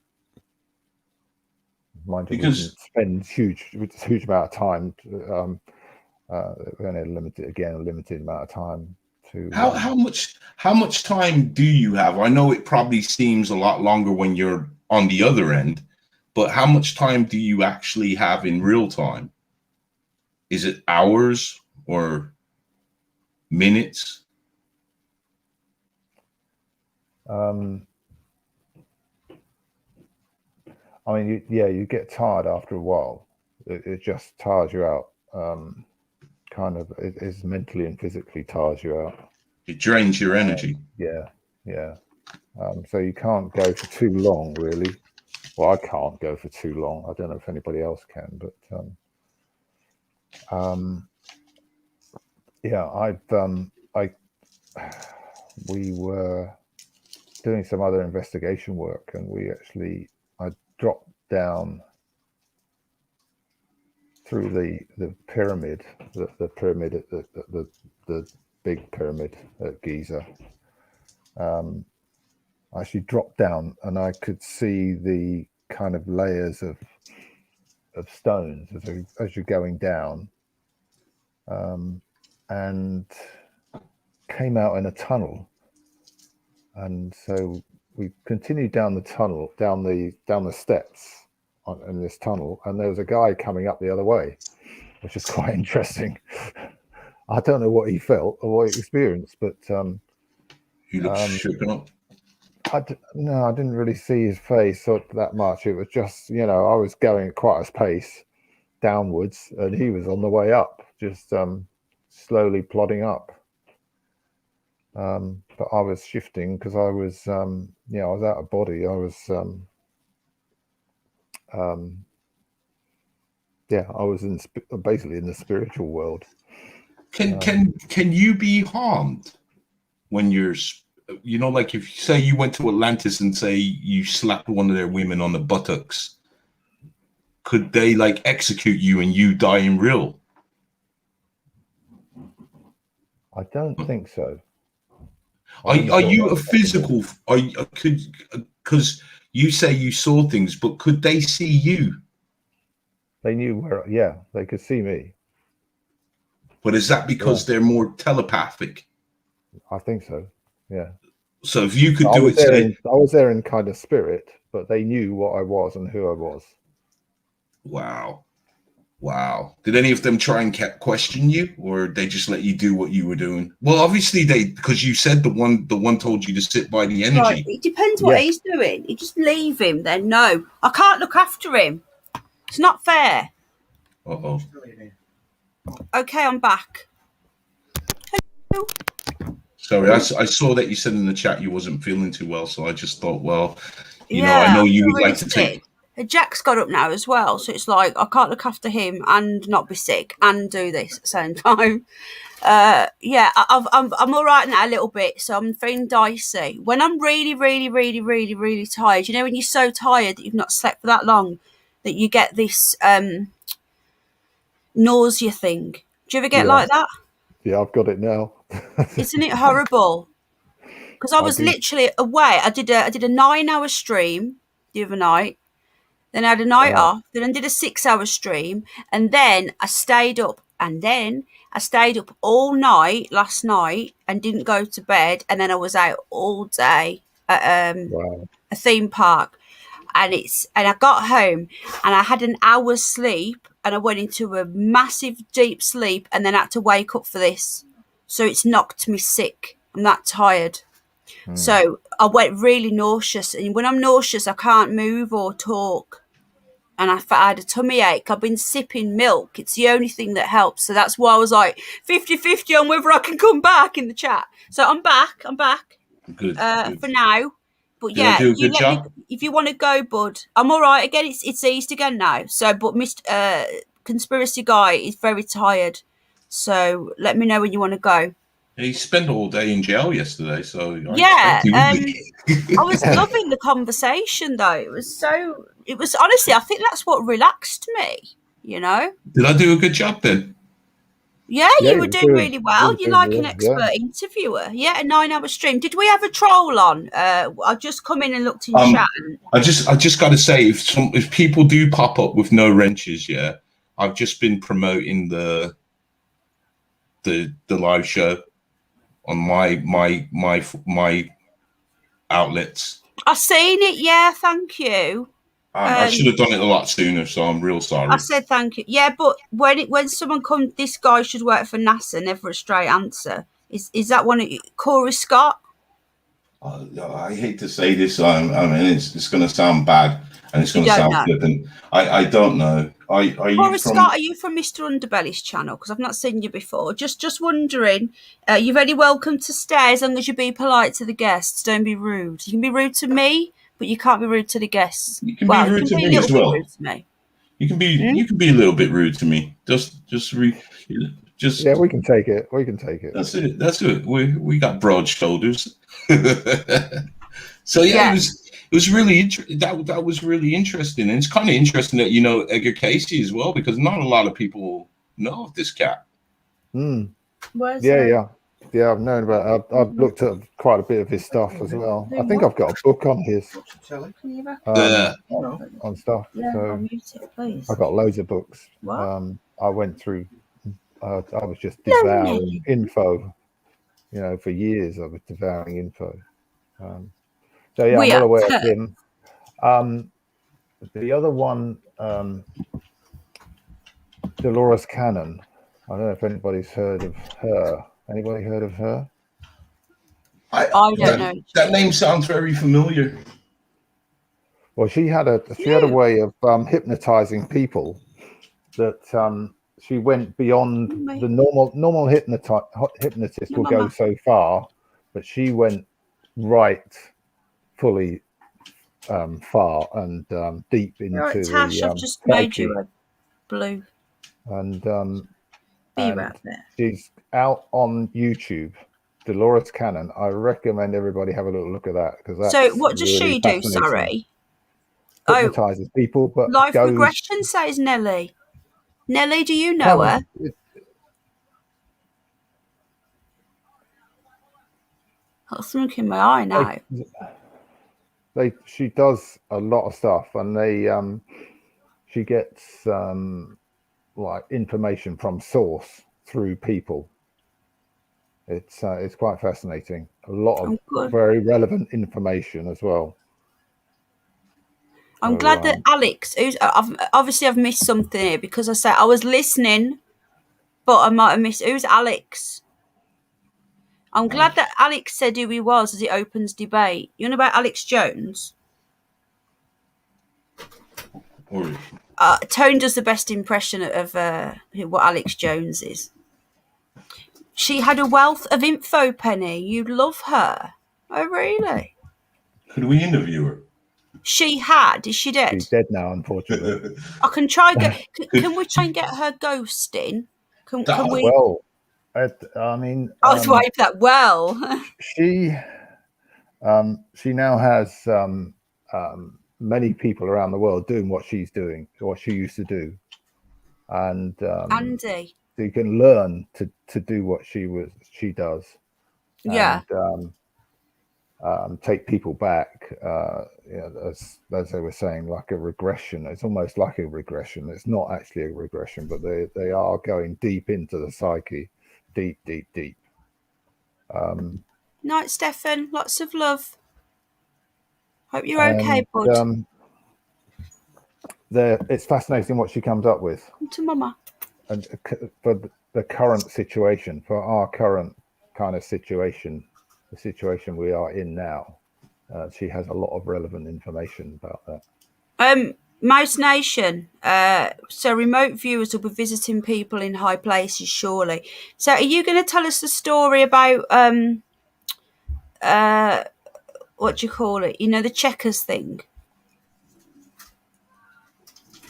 [SPEAKER 2] Mind you, because we didn't spend huge amount of time. We only had a limited amount of time.
[SPEAKER 3] How much time do you have? I know it probably seems a lot longer when you're on the other end, but how much time do you actually have in real time? Is it hours or minutes?
[SPEAKER 2] I mean, you get tired after a while. It just tires you out. Kind of, it is mentally and physically tires you out.
[SPEAKER 3] It drains your energy.
[SPEAKER 2] Yeah. So you can't go for too long, really. Well, I can't go for too long. I don't know if anybody else can, but we were doing some other investigation work, and I dropped down through the pyramid, the pyramid at the big pyramid at Giza. I actually dropped down, and I could see the kind of layers of stones as you're going down, and came out in a tunnel. And so we continued down the tunnel, down the steps in this tunnel, and there was a guy coming up the other way, which is quite interesting. I don't know what he felt or what he experienced, but
[SPEAKER 3] he looked shaken up.
[SPEAKER 2] No, I didn't really see his face that much. It was just, I was going at quite a pace downwards, and he was on the way up, just slowly plodding up. But I was shifting because I was, I was out of body. I was, I was basically in the spiritual world.
[SPEAKER 3] Can you be harmed when you're, like if you say you went to Atlantis and say you slapped one of their women on the buttocks, could they like execute you and you die in real?
[SPEAKER 2] I don't think so.
[SPEAKER 3] Are you a physical? Because you say you saw things, but could they see you?
[SPEAKER 2] They knew where. Yeah, they could see me.
[SPEAKER 3] But is that because they're more telepathic?
[SPEAKER 2] I think so. Yeah.
[SPEAKER 3] So if you could
[SPEAKER 2] I
[SPEAKER 3] do
[SPEAKER 2] was
[SPEAKER 3] it, say,
[SPEAKER 2] I was there in kind of spirit, but they knew what I was and who I was.
[SPEAKER 3] wow. Wow. Did any of them try and question you, or they just let you do what you were doing? Well, obviously because you said the one told you to sit by the energy.
[SPEAKER 1] Right. It depends what he's doing. You just leave him then. No, I can't look after him. It's not fair.
[SPEAKER 3] Uh-oh.
[SPEAKER 1] Okay, I'm back. Hello.
[SPEAKER 3] Sorry, I saw that you said in the chat you wasn't feeling too well, so I just thought, well, you know, I know you would like to take...
[SPEAKER 1] Jack's got up now as well, so it's like I can't look after him and not be sick and do this at the same time. I'm all right now a little bit, so I'm feeling dicey. When I'm really, really, really, really, really tired, you know, when you're so tired that you've not slept for that long, that you get this nausea thing. Do you ever get like that?
[SPEAKER 2] Yeah, I've got it now.
[SPEAKER 1] Isn't it horrible? Because I was literally away. I did a 9-hour stream the other night. Then I had a night off. Then I did a 6-hour stream, and then I stayed up. And then I stayed up all night last night and didn't go to bed. And then I was out all day at a theme park. And I got home and I had an hour's sleep, and I went into a massive deep sleep, and then had to wake up for this. So it's knocked me sick. I'm that tired. So I went really nauseous, and when I'm nauseous, I can't move or talk. And I had a tummy ache. I've been sipping milk. It's the only thing that helps. So that's why I was like 50-50 on whether I can come back in the chat. So I'm back.
[SPEAKER 3] Good.
[SPEAKER 1] For now. But
[SPEAKER 3] Did I do a good job?
[SPEAKER 1] If you want to go, bud. I'm all right. Again, it's eased again now. So, but Mr. Conspiracy Guy is very tired. So let me know when you want to go.
[SPEAKER 3] He spent all day in jail yesterday, so
[SPEAKER 1] I was loving the conversation though. It was honestly, I think that's what relaxed me, you know.
[SPEAKER 3] Did I do a good job then?
[SPEAKER 1] Yeah, you were doing really well. You're like an expert interviewer. Yeah, a 9-hour stream. Did we have a troll on? I just come in and looked in chat.
[SPEAKER 3] I just got to say, if people do pop up with no wrenches, yeah, I've just been promoting the live show on my outlets.
[SPEAKER 1] I've seen it. Yeah, thank you.
[SPEAKER 3] I should have done it a lot sooner, so I'm real sorry.
[SPEAKER 1] I said thank you. Yeah, but when someone comes, this guy should work for NASA. Never a straight answer. Is that one of you, Corey Scott?
[SPEAKER 3] I hate to say this. I mean, it's going to sound bad, and it's going to sound flippant. I don't know. Are you
[SPEAKER 1] Corey Scott? Are you from Mr. Underbelly's channel? Because I've not seen you before. Just wondering. You're very welcome to stay as long as you be polite to the guests. Don't be rude. You can be rude to me, but you can't be rude to the guests.
[SPEAKER 3] You can be rude to me as well. You can be a little bit rude to me. Just
[SPEAKER 2] yeah, we can take it. We can take it.
[SPEAKER 3] That's it. We got broad shoulders. So yeah, it was really that was really interesting, and it's kind of interesting that you know Edgar Casey as well, because not a lot of people know of this cat.
[SPEAKER 2] Yeah. I've known about. I've looked at quite a bit of his stuff as well. I think I've got a book on his on stuff. So I've got loads of books. I went through. I was just devouring info. You know, for years I was devouring info. So yeah, I'm well aware of him. The other one, Dolores Cannon. I don't know if anybody's heard of her. Anybody heard of her?
[SPEAKER 1] I don't know.
[SPEAKER 3] That name sounds very familiar.
[SPEAKER 2] Well, she had a way of hypnotizing people that she went beyond the normal hypnotist will go so far, but she went fully far and deep into
[SPEAKER 1] Tash, I've just made you a blue.
[SPEAKER 2] And she's out on YouTube, Dolores Cannon. I recommend everybody have a little look at that, because that's
[SPEAKER 1] so what does
[SPEAKER 2] really
[SPEAKER 1] she do? Sorry.
[SPEAKER 2] hypnotizes people, but
[SPEAKER 1] Life
[SPEAKER 2] goes.
[SPEAKER 1] regression, says Nelly. Nelly, do you know her? Got something in my eye now.
[SPEAKER 2] She does a lot of stuff, and she gets like information from source through people. It's quite fascinating. A lot of very relevant information as well.
[SPEAKER 1] I'm glad that Alex, I've missed something here because I said I was listening, but I might have missed. Who's Alex? I'm glad that Alex said who he was as it opens debate. You know about Alex Jones? Tone does the best impression of what Alex Jones is. She had a wealth of info, Penny. You'd love her. Oh, really?
[SPEAKER 3] Could we interview her?
[SPEAKER 1] She had. Is she dead?
[SPEAKER 2] She's dead now, unfortunately.
[SPEAKER 1] I can try. Can we try and get her ghost in? Can we?
[SPEAKER 2] Well, I mean,
[SPEAKER 1] I was waiting for that. Well,
[SPEAKER 2] she now has many people around the world doing what she's doing, what she used to do, and
[SPEAKER 1] Andy,
[SPEAKER 2] you can learn to do what she does.
[SPEAKER 1] Yeah.
[SPEAKER 2] And take people back, as they were saying, like a regression. It's almost like a regression. It's not actually a regression, but they are going deep into the psyche, deep.
[SPEAKER 1] Night, Stefan. Lots of love. Hope you're okay, bud.
[SPEAKER 2] It's fascinating what she comes up with.
[SPEAKER 1] Come to Mama.
[SPEAKER 2] And for the current situation, for our current kind of situation, the situation we are in now, she has a lot of relevant information about that.
[SPEAKER 1] Mouse Nation. So remote viewers will be visiting people in high places, surely. So are you going to tell us the story about what do you call it? You know, the checkers thing.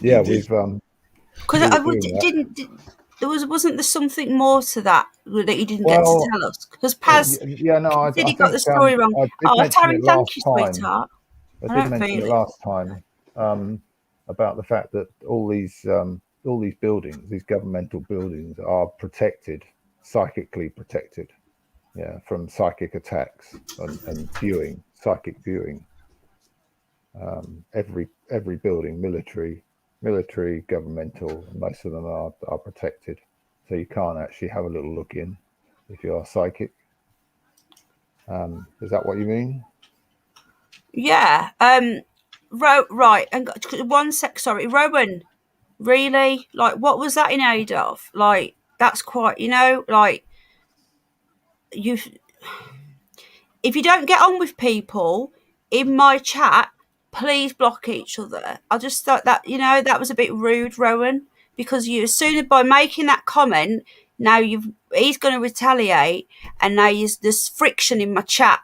[SPEAKER 2] Yeah, we've
[SPEAKER 1] because wasn't there something more to that you didn't get to tell us? Because Paz said he got the story wrong. Taryn, thank you, sweetheart.
[SPEAKER 2] I did mention it last time about the fact that all these buildings, these governmental buildings, are protected, psychically protected, from psychic attacks and viewing, psychic viewing. Every building, military, governmental, most of them are protected, so you can't actually have a little look in if you are psychic. Is that what you mean?
[SPEAKER 1] Yeah. Right. And 1 sec. Sorry, Rowan. Really? Like, what was that in aid of? Like, that's quite. Like, if you don't get on with people in my chat, please block each other. I just thought that, that was a bit rude, Rowan, because you, as soon as by making that comment, now he's going to retaliate, and now there's friction in my chat.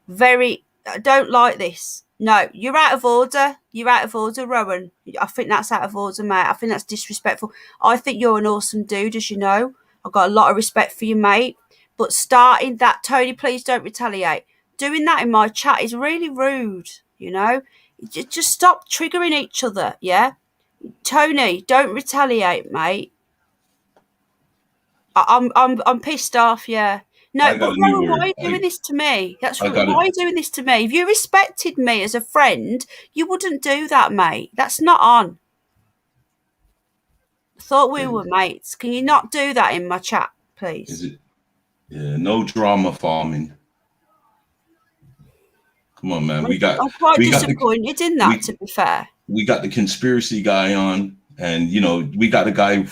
[SPEAKER 1] I don't like this. No, you're out of order. You're out of order, Rowan. I think that's out of order, mate. I think that's disrespectful. I think you're an awesome dude, as you know. I've got a lot of respect for you, mate. But starting that, Tony, please don't retaliate. Doing that in my chat is really rude, Just stop triggering each other, yeah? Tony, don't retaliate, mate. I'm pissed off, yeah. No, but Rowan, why are you doing this to me? Why are you doing this to me? If you respected me as a friend, you wouldn't do that, mate. That's not on. I thought we were mates. Can you not do that in my chat, please?
[SPEAKER 3] Is it? Yeah, no drama farming. Come on, man.
[SPEAKER 1] I'm quite disappointed in that, to be fair.
[SPEAKER 3] We got the conspiracy guy on, and we got a guy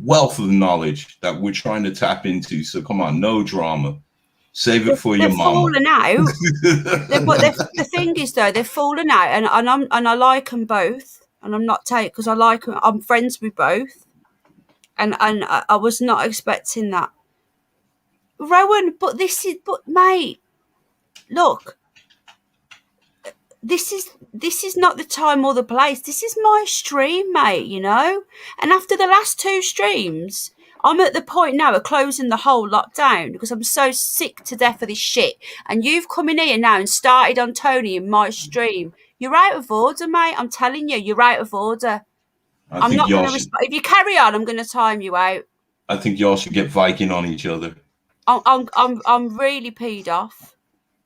[SPEAKER 3] wealth of knowledge that we're trying to tap into. So come on, no drama. Save it for your mama.
[SPEAKER 1] They're falling out. The thing is, though, they're falling out, and I like them both, and I'm not taking because I like them. I'm friends with both, and I was not expecting that, Rowan. But mate, look. This is not the time or the place. This is my stream, mate, And after the last 2 streams, I'm at the point now of closing the whole lot down because I'm so sick to death of this shit. And you've come in here now and started on Tony in my stream. You're out of order, mate. I'm telling you, you're out of order. I'm
[SPEAKER 3] think
[SPEAKER 1] not
[SPEAKER 3] y'all
[SPEAKER 1] going to
[SPEAKER 3] should.
[SPEAKER 1] if you carry on, I'm going to time you out.
[SPEAKER 3] I think y'all should get Viking on each other.
[SPEAKER 1] I'm really peed off,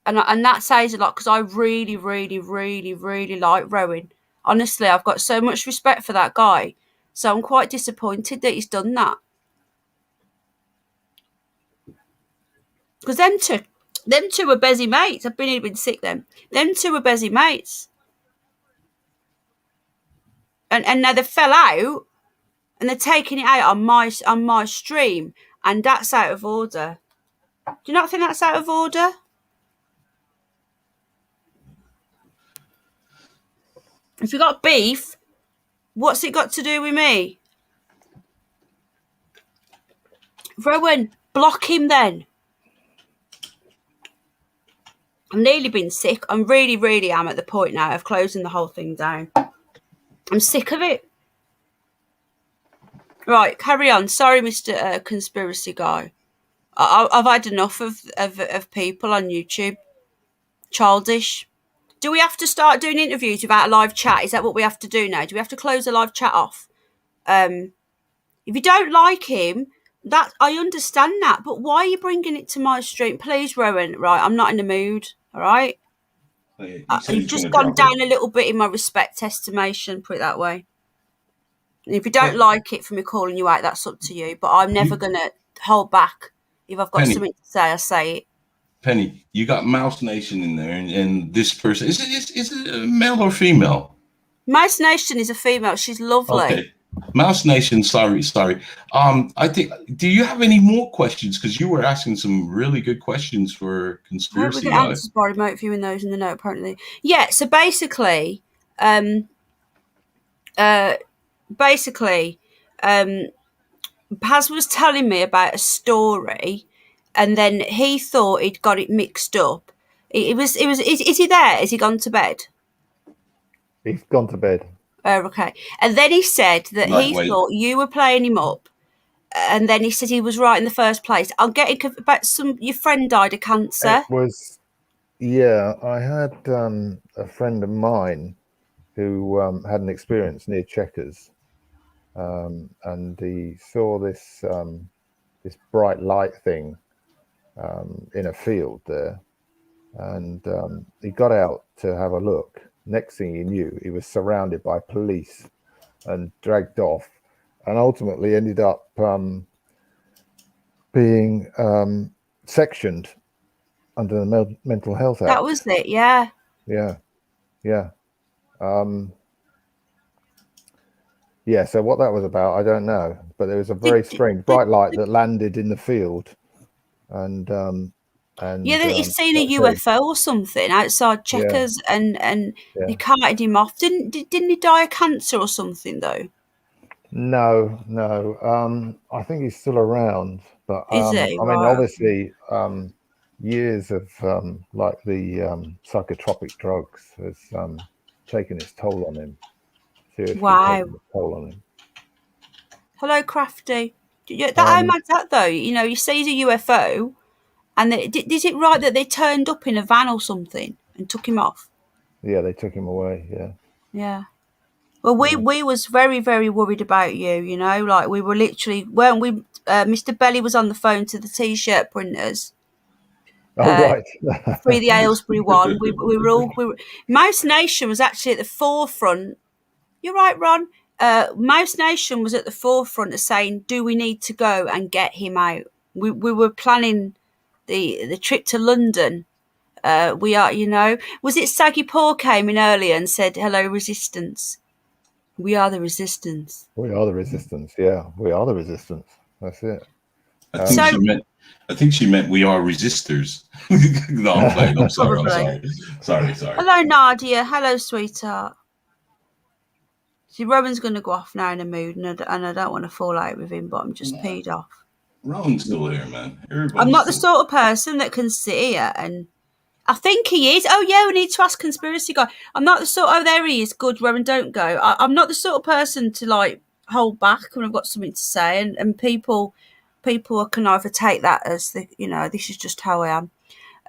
[SPEAKER 1] and that says a lot because I really, really, really, really like Rowan. Honestly, I've got so much respect for that guy, so I'm quite disappointed that he's done that. Because them two are busy mates. I've been sick. Them two are busy mates, and now they fell out, and they're taking it out on my stream, and that's out of order. Do you not think that's out of order? If you got beef, what's it got to do with me? Rowan, block him then. I've nearly been sick. I'm really, really am at the point now of closing the whole thing down. I'm sick of it. Right, carry on. Sorry, Mr. Conspiracy Guy. I've had enough of people on YouTube. Childish. Do we have to start doing interviews without a live chat? Is that what we have to do now? Do we have to close the live chat off? If you don't like him, that I understand that, but why are you bringing it to my stream? Please, Rowan, right, I'm not in the mood, all right? You've just gone down a little bit in my respect estimation, put it that way. And if you don't like it for me calling you out, that's up to you, but I'm never going to hold back. If I've got something to say, I say it.
[SPEAKER 3] Penny, you got Mouse Nation in there, and this person, is it a male or female?
[SPEAKER 1] Mouse Nation is a female. She's lovely.
[SPEAKER 3] Okay. Mouse Nation, sorry. I think, do you have any more questions? Because you were asking some really good questions for Conspiracy
[SPEAKER 1] Guy. Answers by remote viewing those in the note, apparently. Yeah, so basically, Paz was telling me about a story, and then he thought he'd got it mixed up. Is he there? Has he gone to bed?
[SPEAKER 2] He's gone to bed.
[SPEAKER 1] Oh, okay. And then he said that thought you were playing him up, and then he said he was right in the first place. I'm getting about your friend died of cancer.
[SPEAKER 2] It was, yeah. I had a friend of mine who had an experience near Chequers, and he saw this this bright light thing in a field there, and he got out to have a look. Next thing he knew, he was surrounded by police and dragged off, and ultimately ended up being sectioned under the Mental Health Act.
[SPEAKER 1] That was it, yeah.
[SPEAKER 2] Yeah. Yeah, so what that was about, I don't know, but there was a very strange bright light that landed in the field, and
[SPEAKER 1] yeah, he's seen a UFO or something outside Chequers, and they carted him off. Didn't he die of cancer or something though?
[SPEAKER 2] No. I think he's still around, but
[SPEAKER 1] is he?
[SPEAKER 2] I mean, obviously, years of like the psychotropic drugs has taken its toll on him. Seriously, taken its toll on him.
[SPEAKER 1] Hello, Crafty. How mad's that though? You know, he sees a UFO. And is it right that they turned up in a van or something and took him off?
[SPEAKER 2] Yeah, they took him away. Yeah.
[SPEAKER 1] Yeah. Well, we was very, very worried about you. You know, like we were literally, weren't we? Mr. Belly was on the phone to the T-shirt printers.
[SPEAKER 2] Right.
[SPEAKER 1] Free the Aylesbury one. We were all. Mouse Nation was actually at the forefront. You're right, Ron. Mouse Nation was at the forefront of saying, "Do we need to go and get him out?" We were planning the trip to London. We are, you know, was it Saggy Paw came in earlier and said, "Hello, resistance. We are the resistance."
[SPEAKER 2] We are the resistance. Yeah, we are the resistance. That's it.
[SPEAKER 3] I think she meant we are resistors. No, I'm playing. I'm sorry. Sorry.
[SPEAKER 1] Hello, Nadia. Hello, sweetheart. See, Rowan's going to go off now in a mood, and I don't want to fall out with him, but I'm just peed off.
[SPEAKER 3] Rowan's still here, man.
[SPEAKER 1] I'm not the sort of person that can sit here and... I think he is. Oh, yeah, we need to ask Conspiracy Guy. I'm not the sort... Oh, there he is. Good, Rowan, don't go. I'm not the sort of person to, like, hold back when I've got something to say, and people can either take that as, you know, this is just how I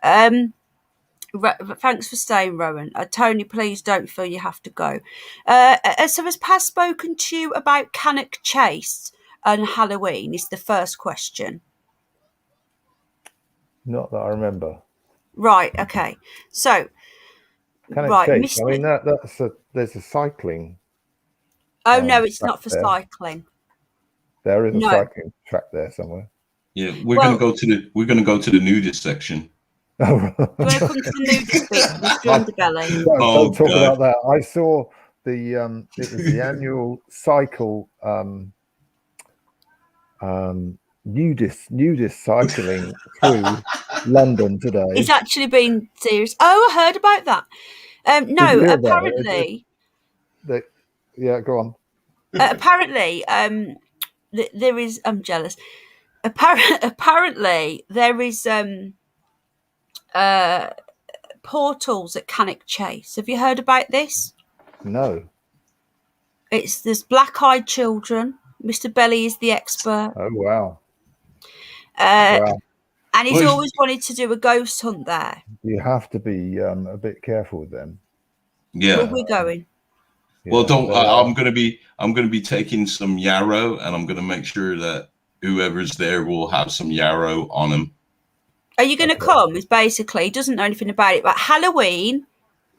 [SPEAKER 1] am. Thanks for staying, Rowan. Tony, please don't feel you have to go. So has Paz spoken to you about Cannock Chase and Halloween? Is the first question.
[SPEAKER 2] Not that I remember.
[SPEAKER 1] Right. Okay. So.
[SPEAKER 2] Cannock Chase. I mean, there's a cycling.
[SPEAKER 1] Oh no, it's not for cycling.
[SPEAKER 2] There is a cycling track there somewhere.
[SPEAKER 3] Yeah, we're gonna go to the nudist section.
[SPEAKER 1] You want to come to the nudist bit, Mr. Underbelly?
[SPEAKER 2] Don't talk about that. I saw the it was the annual cycle nudist cycling through London today.
[SPEAKER 1] It's actually been serious. Oh, I heard about that. No, apparently.
[SPEAKER 2] Yeah, go on.
[SPEAKER 1] Apparently, there is. I'm jealous. Apparently, there is portals at Cannock Chase. Have you heard about this?
[SPEAKER 2] No.
[SPEAKER 1] There's black-eyed children. Mr. Belly is the expert.
[SPEAKER 2] Oh wow.
[SPEAKER 1] Wow. And he's always wanted to do a ghost hunt there.
[SPEAKER 2] You have to be a bit careful with them.
[SPEAKER 3] Yeah.
[SPEAKER 1] Where we're going.
[SPEAKER 3] Well, I'm gonna be taking some yarrow, and I'm gonna make sure that whoever's there will have some yarrow on them.
[SPEAKER 1] Are you going to come? Is basically, he doesn't know anything about it. But Halloween,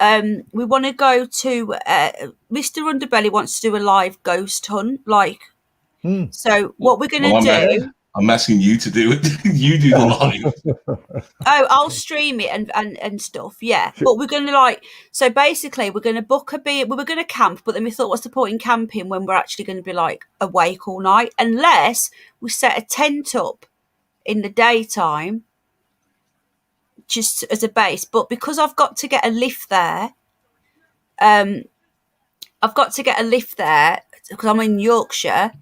[SPEAKER 1] we want to go to. Mr. Underbelly wants to do a live ghost hunt, So what we're going to do?
[SPEAKER 3] I'm asking you to do it. You do the live.
[SPEAKER 1] Oh, I'll stream it and stuff. Yeah, but we're going to So basically, we're going to book we were going to camp, but then we thought, what's the point in camping when we're actually going to be awake all night? Unless we set a tent up in the daytime, just as a base. But because I've got to get a lift there, because I'm in Yorkshire.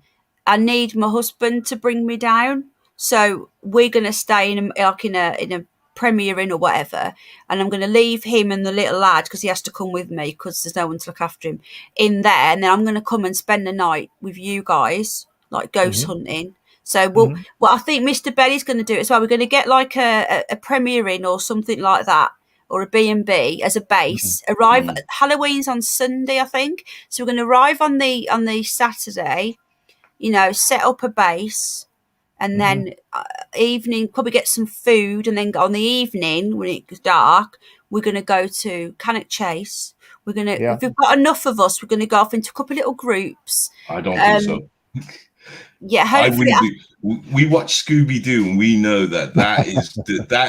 [SPEAKER 1] I need my husband to bring me down, so we're gonna stay in a Premier Inn or whatever, and I'm gonna leave him and the little lad because he has to come with me because there's no one to look after him in there, and then I'm gonna come and spend the night with you guys, ghost hunting. So what I think Mr. Belly's gonna do as well. We're gonna get a Premier Inn or something like that, or a B&B as a base. Arrive. Halloween's on Sunday, I think, so we're gonna arrive on the Saturday. Set up a base, and then evening, probably get some food, and then on the evening when it gets dark, we're going to go to Cannock Chase. We're going to, if we've got enough of us, we're going to go off into a couple of little groups.
[SPEAKER 3] I don't think so.
[SPEAKER 1] Yeah, hopefully.
[SPEAKER 3] We watch Scooby-Doo, and we know that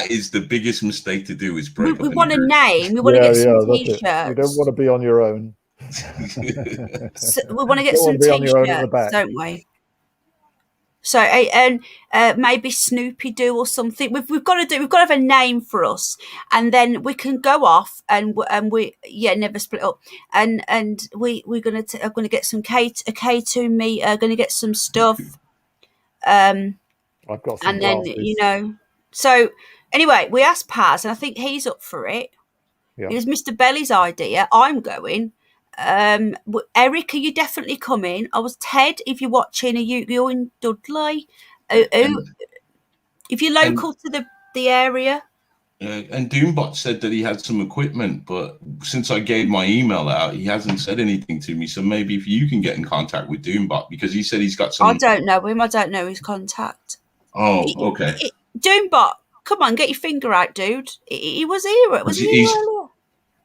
[SPEAKER 3] is the biggest mistake to do is break up.
[SPEAKER 1] We want a name. We want to get some T-shirts.
[SPEAKER 2] You don't want to be on your own.
[SPEAKER 1] So we want to get some T-shirts, don't we? So and maybe Snoopy Doo or something. We've got to have a name for us, and then we can go off and we never split up. And we're gonna get some K2 meat. Gonna get some stuff.
[SPEAKER 2] I've got some.
[SPEAKER 1] And then So anyway, we asked Paz, and I think he's up for it. Yeah. It was Mr. Belly's idea. I'm going. Eric, are you definitely coming? I was Ted. If you're watching, you're in Dudley. If you're local to the area.
[SPEAKER 3] And Doombot said that he had some equipment, but since I gave my email out, he hasn't said anything to me. So maybe if you can get in contact with Doombot, because he said he's got some.
[SPEAKER 1] I don't know him. I don't know his contact.
[SPEAKER 3] Oh, okay.
[SPEAKER 1] Doombot, come on, get your finger out, dude. He was here. Was he here earlier?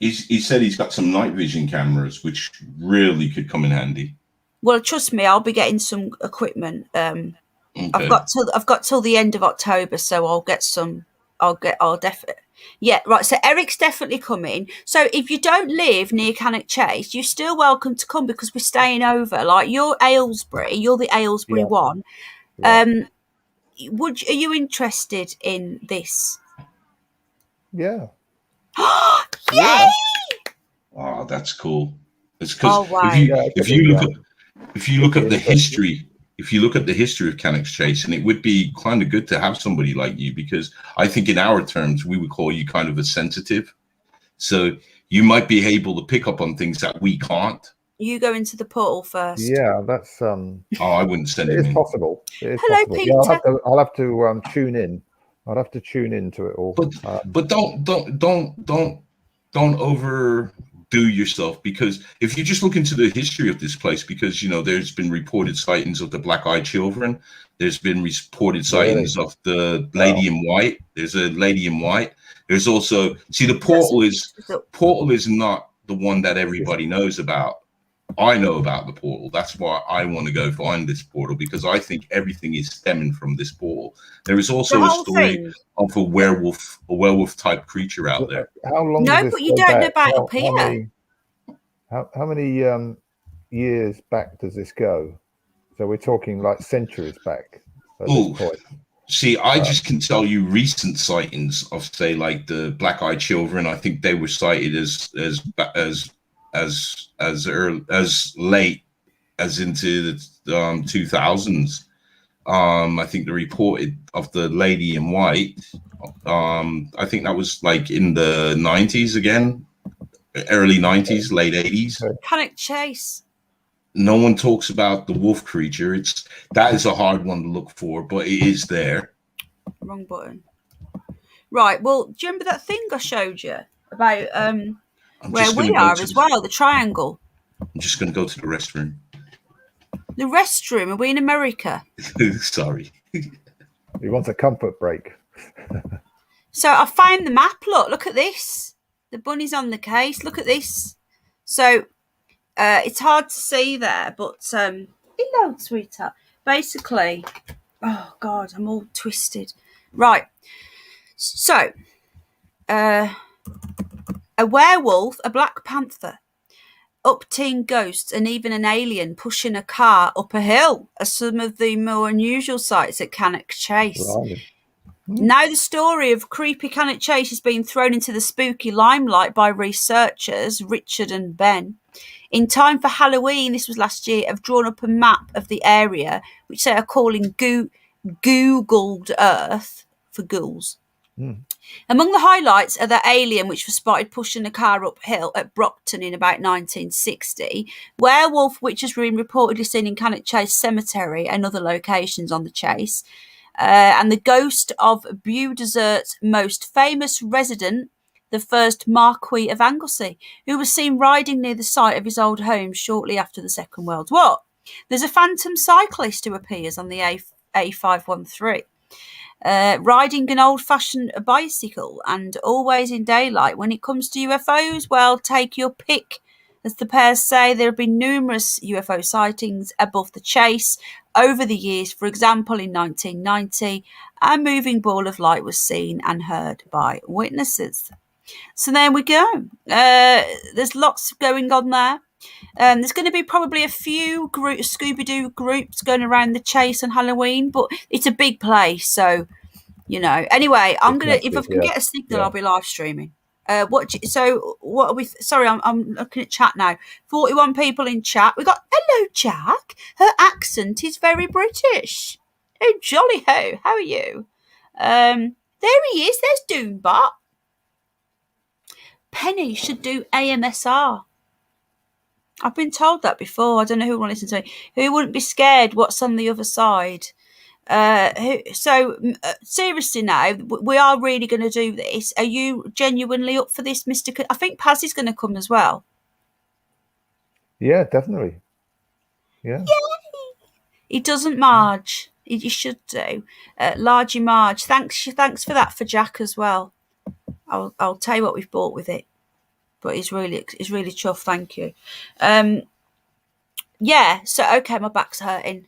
[SPEAKER 3] He said he's got some night vision cameras, which really could come in handy.
[SPEAKER 1] Well, trust me, I'll be getting some equipment. Okay. I've got till the end of October, so I'll get some. I'll definitely. Yeah, right. So Eric's definitely coming. So if you don't live near Cannock Chase, you're still welcome to come because we're staying over. You're Aylesbury, you're the Aylesbury one. Yeah. Are you interested in this?
[SPEAKER 2] Yeah.
[SPEAKER 1] Yay!
[SPEAKER 3] Oh, that's cool. It's because if you look at the history of Cannock Chase, and it would be kind of good to have somebody like you, because I think in our terms we would call you kind of a sensitive. So you might be able to pick up on things that we can't.
[SPEAKER 1] You go into the portal first.
[SPEAKER 2] Yeah, that's
[SPEAKER 3] I wouldn't send him in.
[SPEAKER 2] Possible. It is
[SPEAKER 1] Hello,
[SPEAKER 2] possible.
[SPEAKER 1] Peter.
[SPEAKER 2] Yeah, I'll have to tune in. I'd have to tune into it all.
[SPEAKER 3] But don't overdo yourself, because if you just look into the history of this place, because there's been reported sightings of the black-eyed children, there's been reported sightings of the lady in white. There's a lady in white. There's also the portal is not the one that everybody knows about. I know about the portal. That's why I want to go find this portal, because I think everything is stemming from this portal. There is also a story of a werewolf type creature out there.
[SPEAKER 2] How long?
[SPEAKER 1] No, but you don't know about up here.
[SPEAKER 2] How many years back does this go? So we're talking like centuries back at this point.
[SPEAKER 3] See, I just can tell you recent sightings of, say, like the black-eyed children. I think they were sighted as early, as late as into the 2000s. I think the reported of the lady in white. I think that was like in the 90s again, early 90s, late 80s.
[SPEAKER 1] Cannock Chase.
[SPEAKER 3] No one talks about the wolf creature. That is a hard one to look for, but it is there.
[SPEAKER 1] Wrong button. Right. Well, do you remember that thing I showed you about where we are as well? The triangle.
[SPEAKER 3] I'm just going to go to the restroom.
[SPEAKER 1] The restroom? Are we in America?
[SPEAKER 3] Sorry.
[SPEAKER 2] He wants a comfort break.
[SPEAKER 1] So I found the map. Look at this. The bunny's on the case. Look at this. So it's hard to see there, but hello, sweetheart. Basically, oh God, I'm all twisted. Right. So, a werewolf, a black panther, up-teen ghosts, and even an alien pushing a car up a hill are some of the more unusual sights at Cannock Chase.
[SPEAKER 2] Right.
[SPEAKER 1] Now the story of creepy Cannock Chase is being thrown into the spooky limelight by researchers Richard and Ben. In time for Halloween, this was last year, have drawn up a map of the area, which they are calling Googled Earth for ghouls. Among the highlights are the alien which was spotted pushing a car uphill at Brockton in about 1960, werewolf which has been reportedly seen in Cannock Chase Cemetery and other locations on the chase, and the ghost of Beaudesert's most famous resident, the first Marquis of Anglesey, who was seen riding near the site of his old home shortly after the Second World War. There's a phantom cyclist who appears on the A513. Riding an old-fashioned bicycle and always in daylight. When it comes to UFOs, well, take your pick. As the pair say, there have been numerous UFO sightings above the chase over the years. For example, in 1990, a moving ball of light was seen and heard by witnesses. So there we go. There's lots going on there. There's going to be probably a few Scooby-Doo groups going around the chase on Halloween, but it's a big place, so Anyway, I'm gonna if I can get a signal, I'll be live streaming. What are we? Sorry, I'm looking at chat now. 41 people in chat. We got hello, Jack. Her accent is very British. Oh, jolly ho! How are you? There he is. There's Doombot. Penny should do AMSR. I've been told that before. I don't know who will listen to it. Who wouldn't be scared what's on the other side? Seriously now, we are really going to do this. Are you genuinely up for this, Mr. I think Paz is going to come as well.
[SPEAKER 2] Yeah, definitely. Yeah.
[SPEAKER 1] Yay! He doesn't Marge. He should do. Largy Marge. Thanks for that for Jack as well. I'll tell you what we've bought with it. But he's really chuffed, thank you. Yeah, so okay, my back's hurting.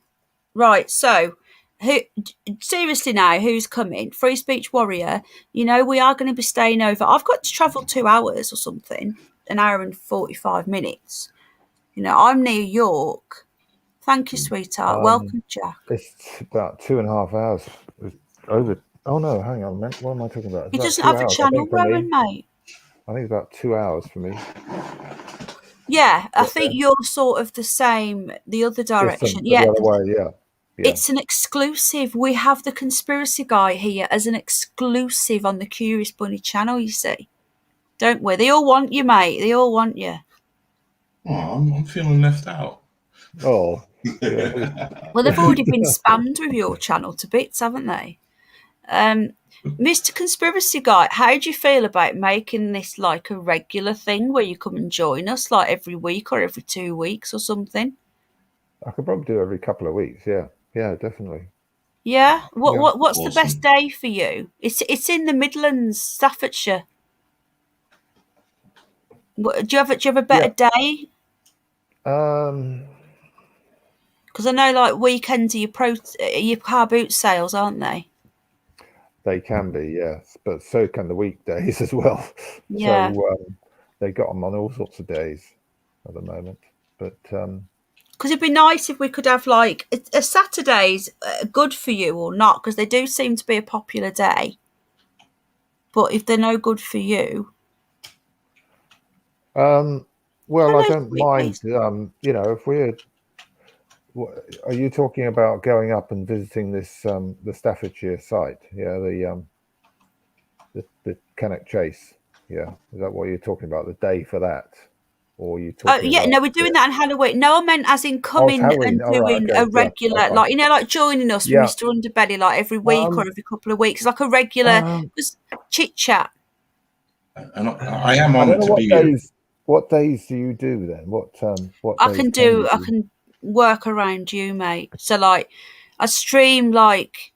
[SPEAKER 1] Right, so seriously now, who's coming? Free Speech Warrior. We are going to be staying over. I've got to travel 2 hours or something, an hour and 45 minutes. I'm near York. Thank you, sweetheart. Welcome, Jack.
[SPEAKER 2] It's about 2.5 hours. It's over. Oh no, hang on, man. What am I talking about?
[SPEAKER 1] He doesn't have a channel, Rowan, mate.
[SPEAKER 2] I think it's about 2 hours for me.
[SPEAKER 1] Yeah, I think you're sort of the same, the other direction.
[SPEAKER 2] The other way, yeah.
[SPEAKER 1] It's an exclusive. We have the conspiracy guy here as an exclusive on the Curious Bunny channel, you see. Don't we? They all want you, mate. They all want you.
[SPEAKER 3] Oh, I'm feeling left out.
[SPEAKER 2] Oh.
[SPEAKER 1] Well, they've already been spammed with your channel to bits, haven't they? Mr. Conspiracy Guy, how do you feel about making this like a regular thing where you come and join us like every week or every 2 weeks or something?
[SPEAKER 2] I could probably do every couple of weeks. Yeah, definitely.
[SPEAKER 1] Yeah. What's
[SPEAKER 3] Awesome.
[SPEAKER 1] the best day for you? It's in the Midlands, Staffordshire. Do you have a better day? Because I know like weekends are your car boot sales, aren't they?
[SPEAKER 2] They can be, yes, but so can the weekdays as well.
[SPEAKER 1] Yeah.
[SPEAKER 2] So they got them on all sorts of days at the moment. But
[SPEAKER 1] because it'd be nice if we could have like a Saturdays good for you or not, because they do seem to be a popular day. But if they're no good for you,
[SPEAKER 2] well, I don't mind. If we're, are you talking about going up and visiting this the Staffordshire site? Yeah, the Cannock Chase. Yeah, is that what you're talking about? The day for that, or are you talking?
[SPEAKER 1] yeah,
[SPEAKER 2] about,
[SPEAKER 1] no, we're doing that on Halloween. No, I meant as in coming and doing a regular, like like joining us with Mr. Underbelly, like every week or every couple of weeks, like a regular just chit chat.
[SPEAKER 3] And I am
[SPEAKER 2] I
[SPEAKER 3] on
[SPEAKER 2] don't know
[SPEAKER 3] to
[SPEAKER 2] what
[SPEAKER 3] be
[SPEAKER 2] days. What days do you do then? What
[SPEAKER 1] I
[SPEAKER 2] days
[SPEAKER 1] can work around you, mate. So like, I stream like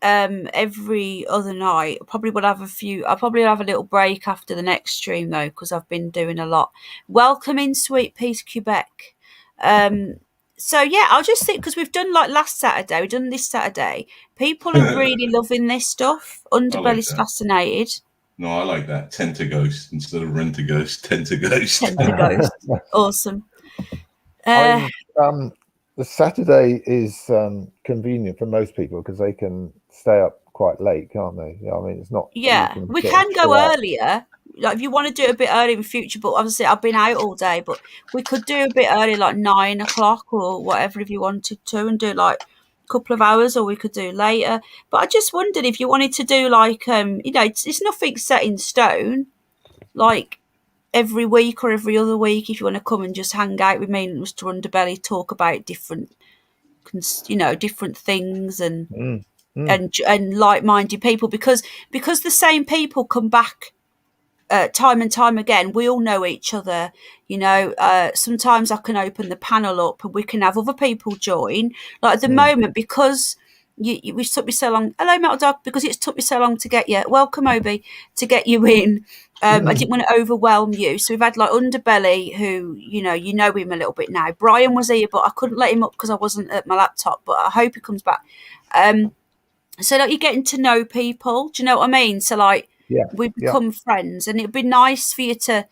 [SPEAKER 1] every other night. I probably have a little break after the next stream though, because I've been doing a lot. Welcome in, Sweet Peace, Quebec. So yeah, I'll just think, because we've done like last Saturday, we've done this Saturday. People are really loving this stuff. Underbelly's fascinated.
[SPEAKER 3] No, I like that. Tend to ghost instead of rent a ghost. Tend to ghost.
[SPEAKER 1] Tend to ghost. Awesome.
[SPEAKER 2] I mean, the Saturday is convenient for most people because they can stay up quite late, can't they? I mean, it's not.
[SPEAKER 1] Yeah, we can go earlier. Like if you want to do it a bit early in future, but obviously I've been out all day, but we could do a bit early, like 9 o'clock or whatever, if you wanted to, and do like a couple of hours, or we could do later. But I just wondered if you wanted to do like, it's nothing set in stone, like every week or every other week. If you want to come and just hang out with me and Mr. Underbelly, talk about different things and like-minded people, because the same people come back time and time again. We all know each other, sometimes I can open the panel up and we can have other people join, like at the moment, because we took me so long. Hello, Metal Dog. Because it's took me so long to get you. Welcome, Obi, to get you in. I didn't want to overwhelm you, so we've had like Underbelly, who you know him a little bit now. Brian was here, but I couldn't let him up because I wasn't at my laptop. But I hope he comes back. So like, you're getting to know people. Do you know what I mean? So like, we become friends, and it'd be nice for you to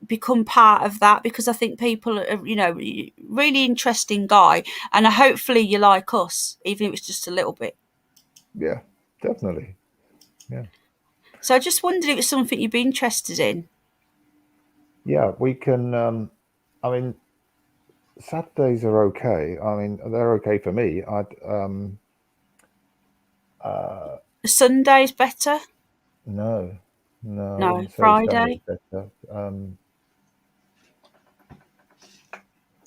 [SPEAKER 1] become part of that, because I think people are, really interesting guy, and hopefully you like us, even if it's just a little bit.
[SPEAKER 2] Yeah, definitely. Yeah.
[SPEAKER 1] So I just wondered if it's something you'd be interested in.
[SPEAKER 2] Yeah, we can. I mean, Saturdays are okay. I mean, they're okay for me.
[SPEAKER 1] Sunday's better.
[SPEAKER 2] No,
[SPEAKER 1] No, Friday.
[SPEAKER 2] Better.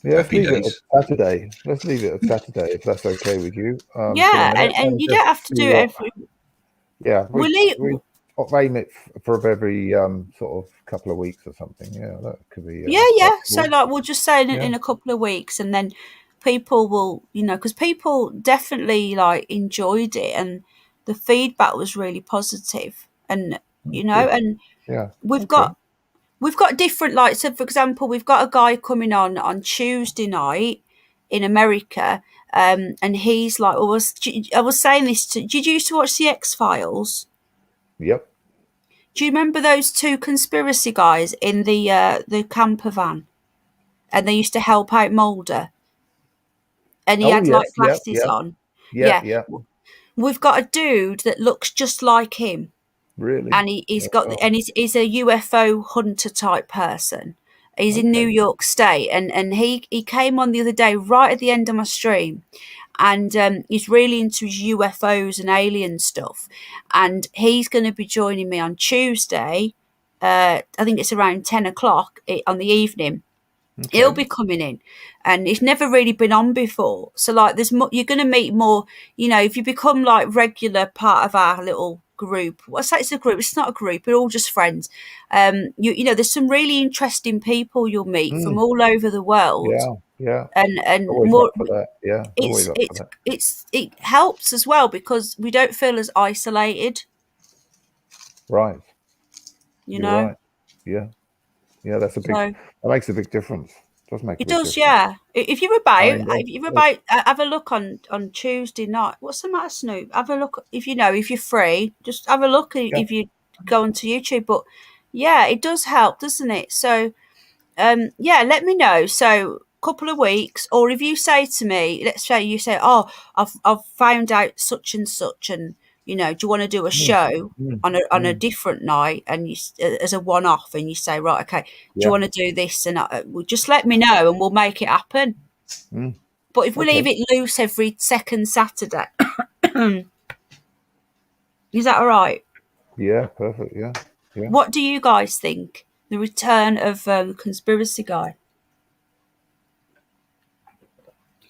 [SPEAKER 2] Yeah, let's leave it at Saturday. Let's leave it at Saturday if that's okay with you.
[SPEAKER 1] Yeah, and you don't have to do it every.
[SPEAKER 2] Yeah, we aim it for every sort of couple of weeks or something. Yeah, that could be.
[SPEAKER 1] Yeah. So like, we'll just say in a couple of weeks, and then people will, because people definitely like enjoyed it, and the feedback was really positive, and and we've got different, like, so for example, we've got a guy coming on Tuesday night in America, and he's like, I was saying this did you used to watch the X-Files?
[SPEAKER 2] Yep.
[SPEAKER 1] Do you remember those two conspiracy guys in the camper van, and they used to help out Mulder, and he had like glasses on?
[SPEAKER 2] Yeah.
[SPEAKER 1] We've got a dude that looks just like him.
[SPEAKER 2] Really?
[SPEAKER 1] And he's a UFO hunter type person. He's in New York State, and he came on the other day right at the end of my stream, and he's really into his UFOs and alien stuff, and he's going to be joining me on Tuesday. I think it's around 10 o'clock on the evening,
[SPEAKER 2] Okay.
[SPEAKER 1] He'll be coming in, and he's never really been on before. So like, you're going to meet more. You know, if you become like regular part of our little group. Well, I say it's a group. It's not a group. We're all just friends. You know, there's some really interesting people you'll meet from all over the world.
[SPEAKER 2] Yeah.
[SPEAKER 1] And
[SPEAKER 2] Always
[SPEAKER 1] more
[SPEAKER 2] up for that. Yeah. Always up for that.
[SPEAKER 1] It helps as well because we don't feel as isolated.
[SPEAKER 2] Right.
[SPEAKER 1] You're
[SPEAKER 2] right. Yeah. That's a big.
[SPEAKER 1] So,
[SPEAKER 2] that makes a big difference. It does make.
[SPEAKER 1] It does, yeah. If you're about, have a look on Tuesday night. What's the matter, Snoop? Have a look if you're free. Just have a look if you go onto YouTube. But yeah, it does help, doesn't it? So, yeah, let me know. So, couple of weeks, or if you say to me, let's say you say, "Oh, I've found out such and such," and do you want to do a show on a different night, and you as a one-off, and you say, right, okay, do you want to do this, and just let me know, and we'll make it happen. But if we leave it loose every second Saturday, is that all right?
[SPEAKER 2] Yeah, perfect. Yeah.
[SPEAKER 1] What do you guys think? The return of Conspiracy Guy.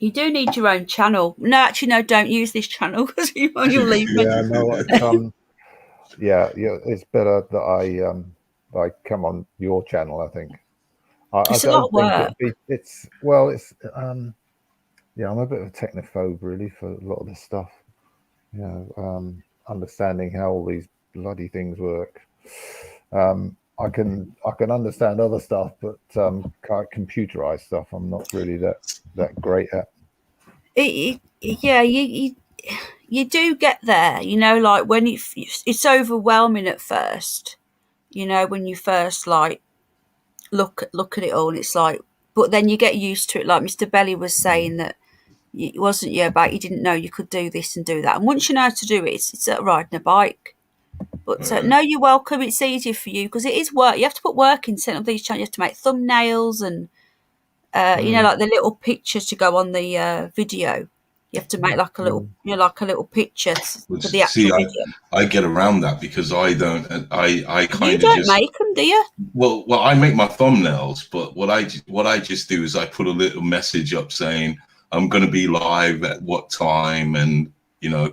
[SPEAKER 1] You do need your own channel. No, actually, no, don't use this channel because you'll leave me.
[SPEAKER 2] Yeah, no, it's better that I come on your channel, I think.
[SPEAKER 1] It's a lot of work.
[SPEAKER 2] I'm a bit of a technophobe really for a lot of this stuff. Understanding how all these bloody things work. I can understand other stuff, but computerized stuff, I'm not really that great at.
[SPEAKER 1] You do get there, like when it's overwhelming at first, when you first like look at it all, and it's like, but then you get used to it. Like Mr. Belly was saying that it wasn't you didn't know you could do this and do that, and once you know how to do it, it's like riding a bike. But no, you're welcome. It's easier for you because it is work. You have to put work in setting up these channels. You have to make thumbnails and like the little pictures to go on the video. You have to make like a little picture for the actual video.
[SPEAKER 3] I get around that because I don't. I kind of
[SPEAKER 1] you don't make them, do you?
[SPEAKER 3] Well, I make my thumbnails, but what I just do is I put a little message up saying I'm going to be live at what time, and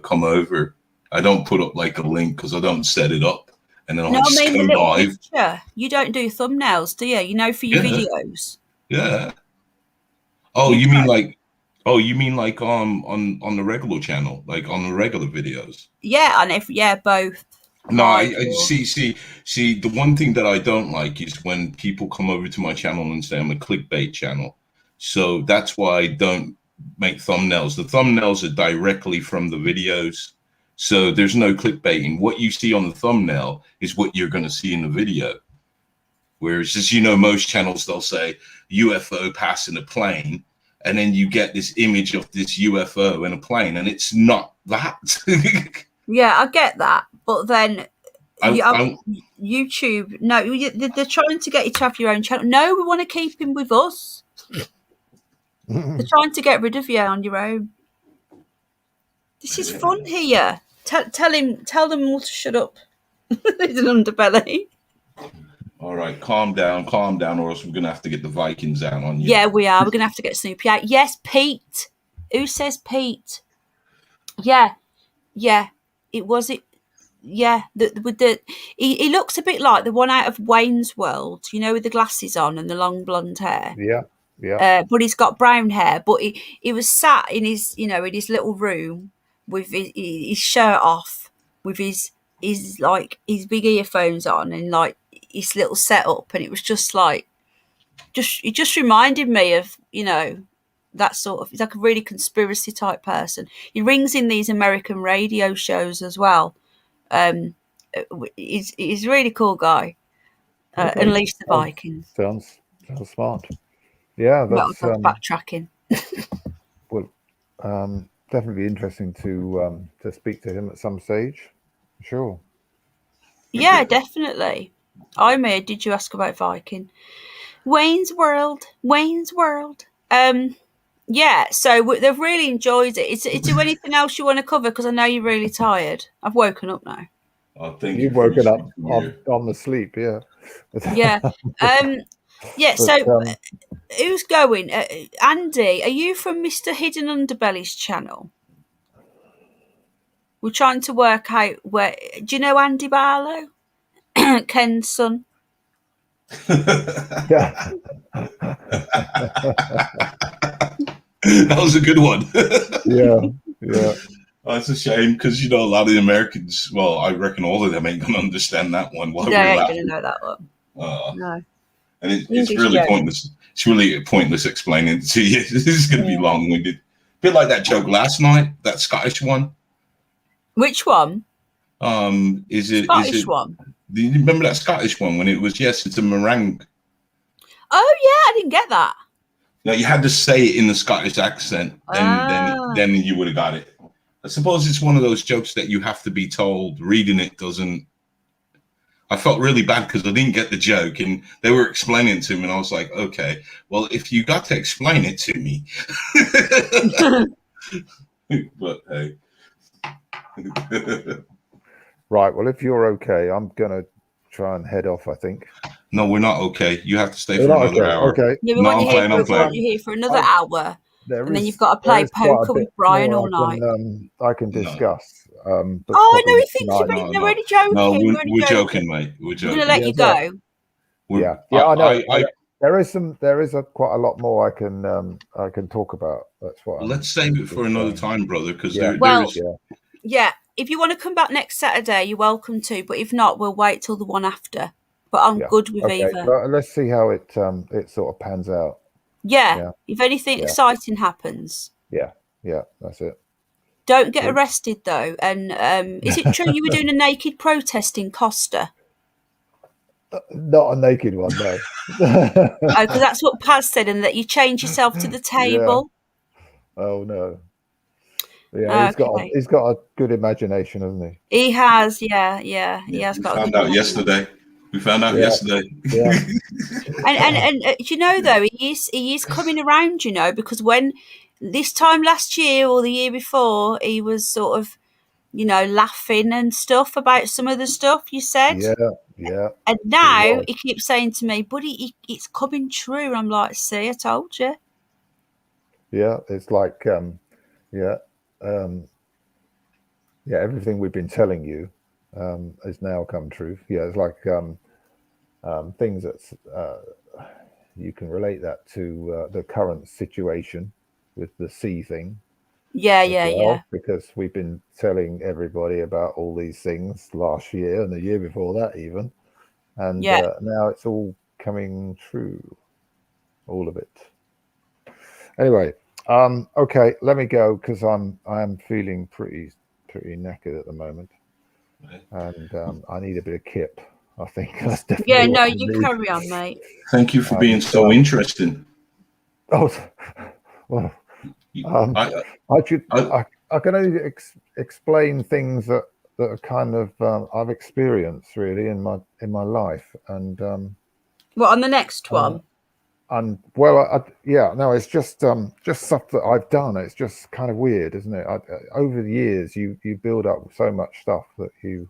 [SPEAKER 3] come over. I don't put up like a link because I don't set it up, and then I just go
[SPEAKER 1] the little
[SPEAKER 3] live.
[SPEAKER 1] Picture. You don't do thumbnails, do you? For your videos.
[SPEAKER 3] Yeah. Oh, you mean like on the regular channel, like on the regular videos?
[SPEAKER 1] Yeah, both.
[SPEAKER 3] No, I see. The one thing that I don't like is when people come over to my channel and say I'm a clickbait channel. So that's why I don't make thumbnails. The thumbnails are directly from the videos. So there's no clickbaiting. What you see on the thumbnail is what you're going to see in the video. Whereas, as most channels, they'll say UFO passing a plane, and then you get this image of this UFO in a plane, and it's not that.
[SPEAKER 1] Yeah, I get that. But then YouTube, no, they're trying to get you to have your own channel. No, we want to keep him with us. They're trying to get rid of you on your own. This is fun here. Tell them all to shut up. It's an underbelly.
[SPEAKER 3] All right, calm down, or else we're gonna have to get the Vikings out on you.
[SPEAKER 1] Yeah, we are. We're gonna have to get Snoopy out. Yes, Pete. Who says Pete? Yeah. It was it. Yeah, he looks a bit like the one out of Wayne's World, with the glasses on and the long blonde hair.
[SPEAKER 2] Yeah.
[SPEAKER 1] But he's got brown hair. But he was sat in his, in his little room with his shirt off, with his big earphones on, and like his little setup, and it was just like, it just reminded me of, that sort of. He's like a really conspiracy type person. He rings in these American radio shows as well. He's a really cool guy. Unleash the Vikings.
[SPEAKER 2] Sounds smart. Yeah, that's
[SPEAKER 1] backtracking.
[SPEAKER 2] Well, definitely interesting to speak to him at some stage. Sure.
[SPEAKER 1] Yeah, definitely. Did you ask about Viking? Wayne's World. Yeah, so they've really enjoyed it. Is there anything else you want to cover? Because I know you're really tired. I've woken up now.
[SPEAKER 3] Oh, thank
[SPEAKER 2] You've woken up on the sleep, yeah.
[SPEAKER 1] Yeah. Yeah.
[SPEAKER 2] But,
[SPEAKER 1] So who's going? Andy, are you from Mr. Hidden Underbelly's channel? We're trying to work out where. Do you know Andy Barlow, Ken's son?
[SPEAKER 2] Yeah.
[SPEAKER 3] That was a good one.
[SPEAKER 2] Yeah.
[SPEAKER 3] That's a shame because a lot of the Americans. Well, I reckon all of them ain't gonna understand that one. Why
[SPEAKER 1] They
[SPEAKER 3] we're
[SPEAKER 1] ain't
[SPEAKER 3] laughing.
[SPEAKER 1] going to know that one. No.
[SPEAKER 3] And it's
[SPEAKER 1] English
[SPEAKER 3] really
[SPEAKER 1] joke.
[SPEAKER 3] pointless. It's really pointless explaining it to you. This is going to be long-winded. Bit like that joke last night, that Scottish one.
[SPEAKER 1] Which one?
[SPEAKER 3] Is it
[SPEAKER 1] Scottish one?
[SPEAKER 3] Do you remember that Scottish one when it was it's a meringue?
[SPEAKER 1] Oh yeah, I didn't get that.
[SPEAKER 3] No, you had to say it in the Scottish accent, then you would have got it. I suppose it's one of those jokes that you have to be told. Reading it doesn't. I felt really bad because I didn't get the joke, and they were explaining it to me, and I was like, okay, well, if you got to explain it to me, but hey.
[SPEAKER 2] Right. Well, if you're okay, I'm gonna try and head off. I think.
[SPEAKER 3] No, we're not okay. You have to stay
[SPEAKER 2] We're
[SPEAKER 3] for
[SPEAKER 2] not
[SPEAKER 3] another
[SPEAKER 2] okay.
[SPEAKER 3] hour.
[SPEAKER 2] Okay.
[SPEAKER 1] Yeah, we want you here. We want you here for another hour, and then you've got to play poker with Brian all night.
[SPEAKER 2] I can discuss. But
[SPEAKER 1] Oh no, he thinks you're already joking.
[SPEAKER 3] No, we're joking, mate. We're joking.
[SPEAKER 1] We're gonna let you go.
[SPEAKER 2] I know. There is quite a lot more I can talk about. That's what.
[SPEAKER 3] Let's save it for another time, brother. Because
[SPEAKER 1] yeah. If you want to come back next Saturday, you're welcome to. But if not, we'll wait till the one after. But I'm good with either.
[SPEAKER 2] Well, let's see how it sort of pans out.
[SPEAKER 1] Yeah. If anything exciting happens.
[SPEAKER 2] Yeah. That's it.
[SPEAKER 1] Don't get arrested though. And is it true you were doing a naked protest in Costa?
[SPEAKER 2] Not a naked one, no.
[SPEAKER 1] Because that's what Paz said, and that you change yourself to the table.
[SPEAKER 2] Yeah. Oh no. Yeah, he's got a good imagination, hasn't he?
[SPEAKER 1] He has, yeah. He has got.
[SPEAKER 3] We found out yesterday.
[SPEAKER 2] Yeah.
[SPEAKER 1] and you know though, he is coming around. Because when this time last year or the year before, he was sort of, laughing and stuff about some of the stuff you said.
[SPEAKER 2] Yeah.
[SPEAKER 1] And now he keeps saying to me, "Buddy, it's coming true." I'm like, "See, I told you."
[SPEAKER 2] Yeah, it's like, everything we've been telling you has now come true. Yeah, it's like things that you can relate that to the current situation with the sea thing.
[SPEAKER 1] Yeah.
[SPEAKER 2] Because we've been telling everybody about all these things last year and the year before that even. And now it's all coming true. All of it. Anyway, okay, let me go because I am feeling pretty knackered at the moment. And I need a bit of kip. I think that's definitely
[SPEAKER 1] you carry on, mate.
[SPEAKER 3] Thank you for being so interesting.
[SPEAKER 2] Oh, well, I can only explain things that are kind of I've experienced really in my life, and
[SPEAKER 1] what on the next one?
[SPEAKER 2] And well, it's just stuff that I've done. It's just kind of weird, isn't it? Over the years, you build up so much stuff that you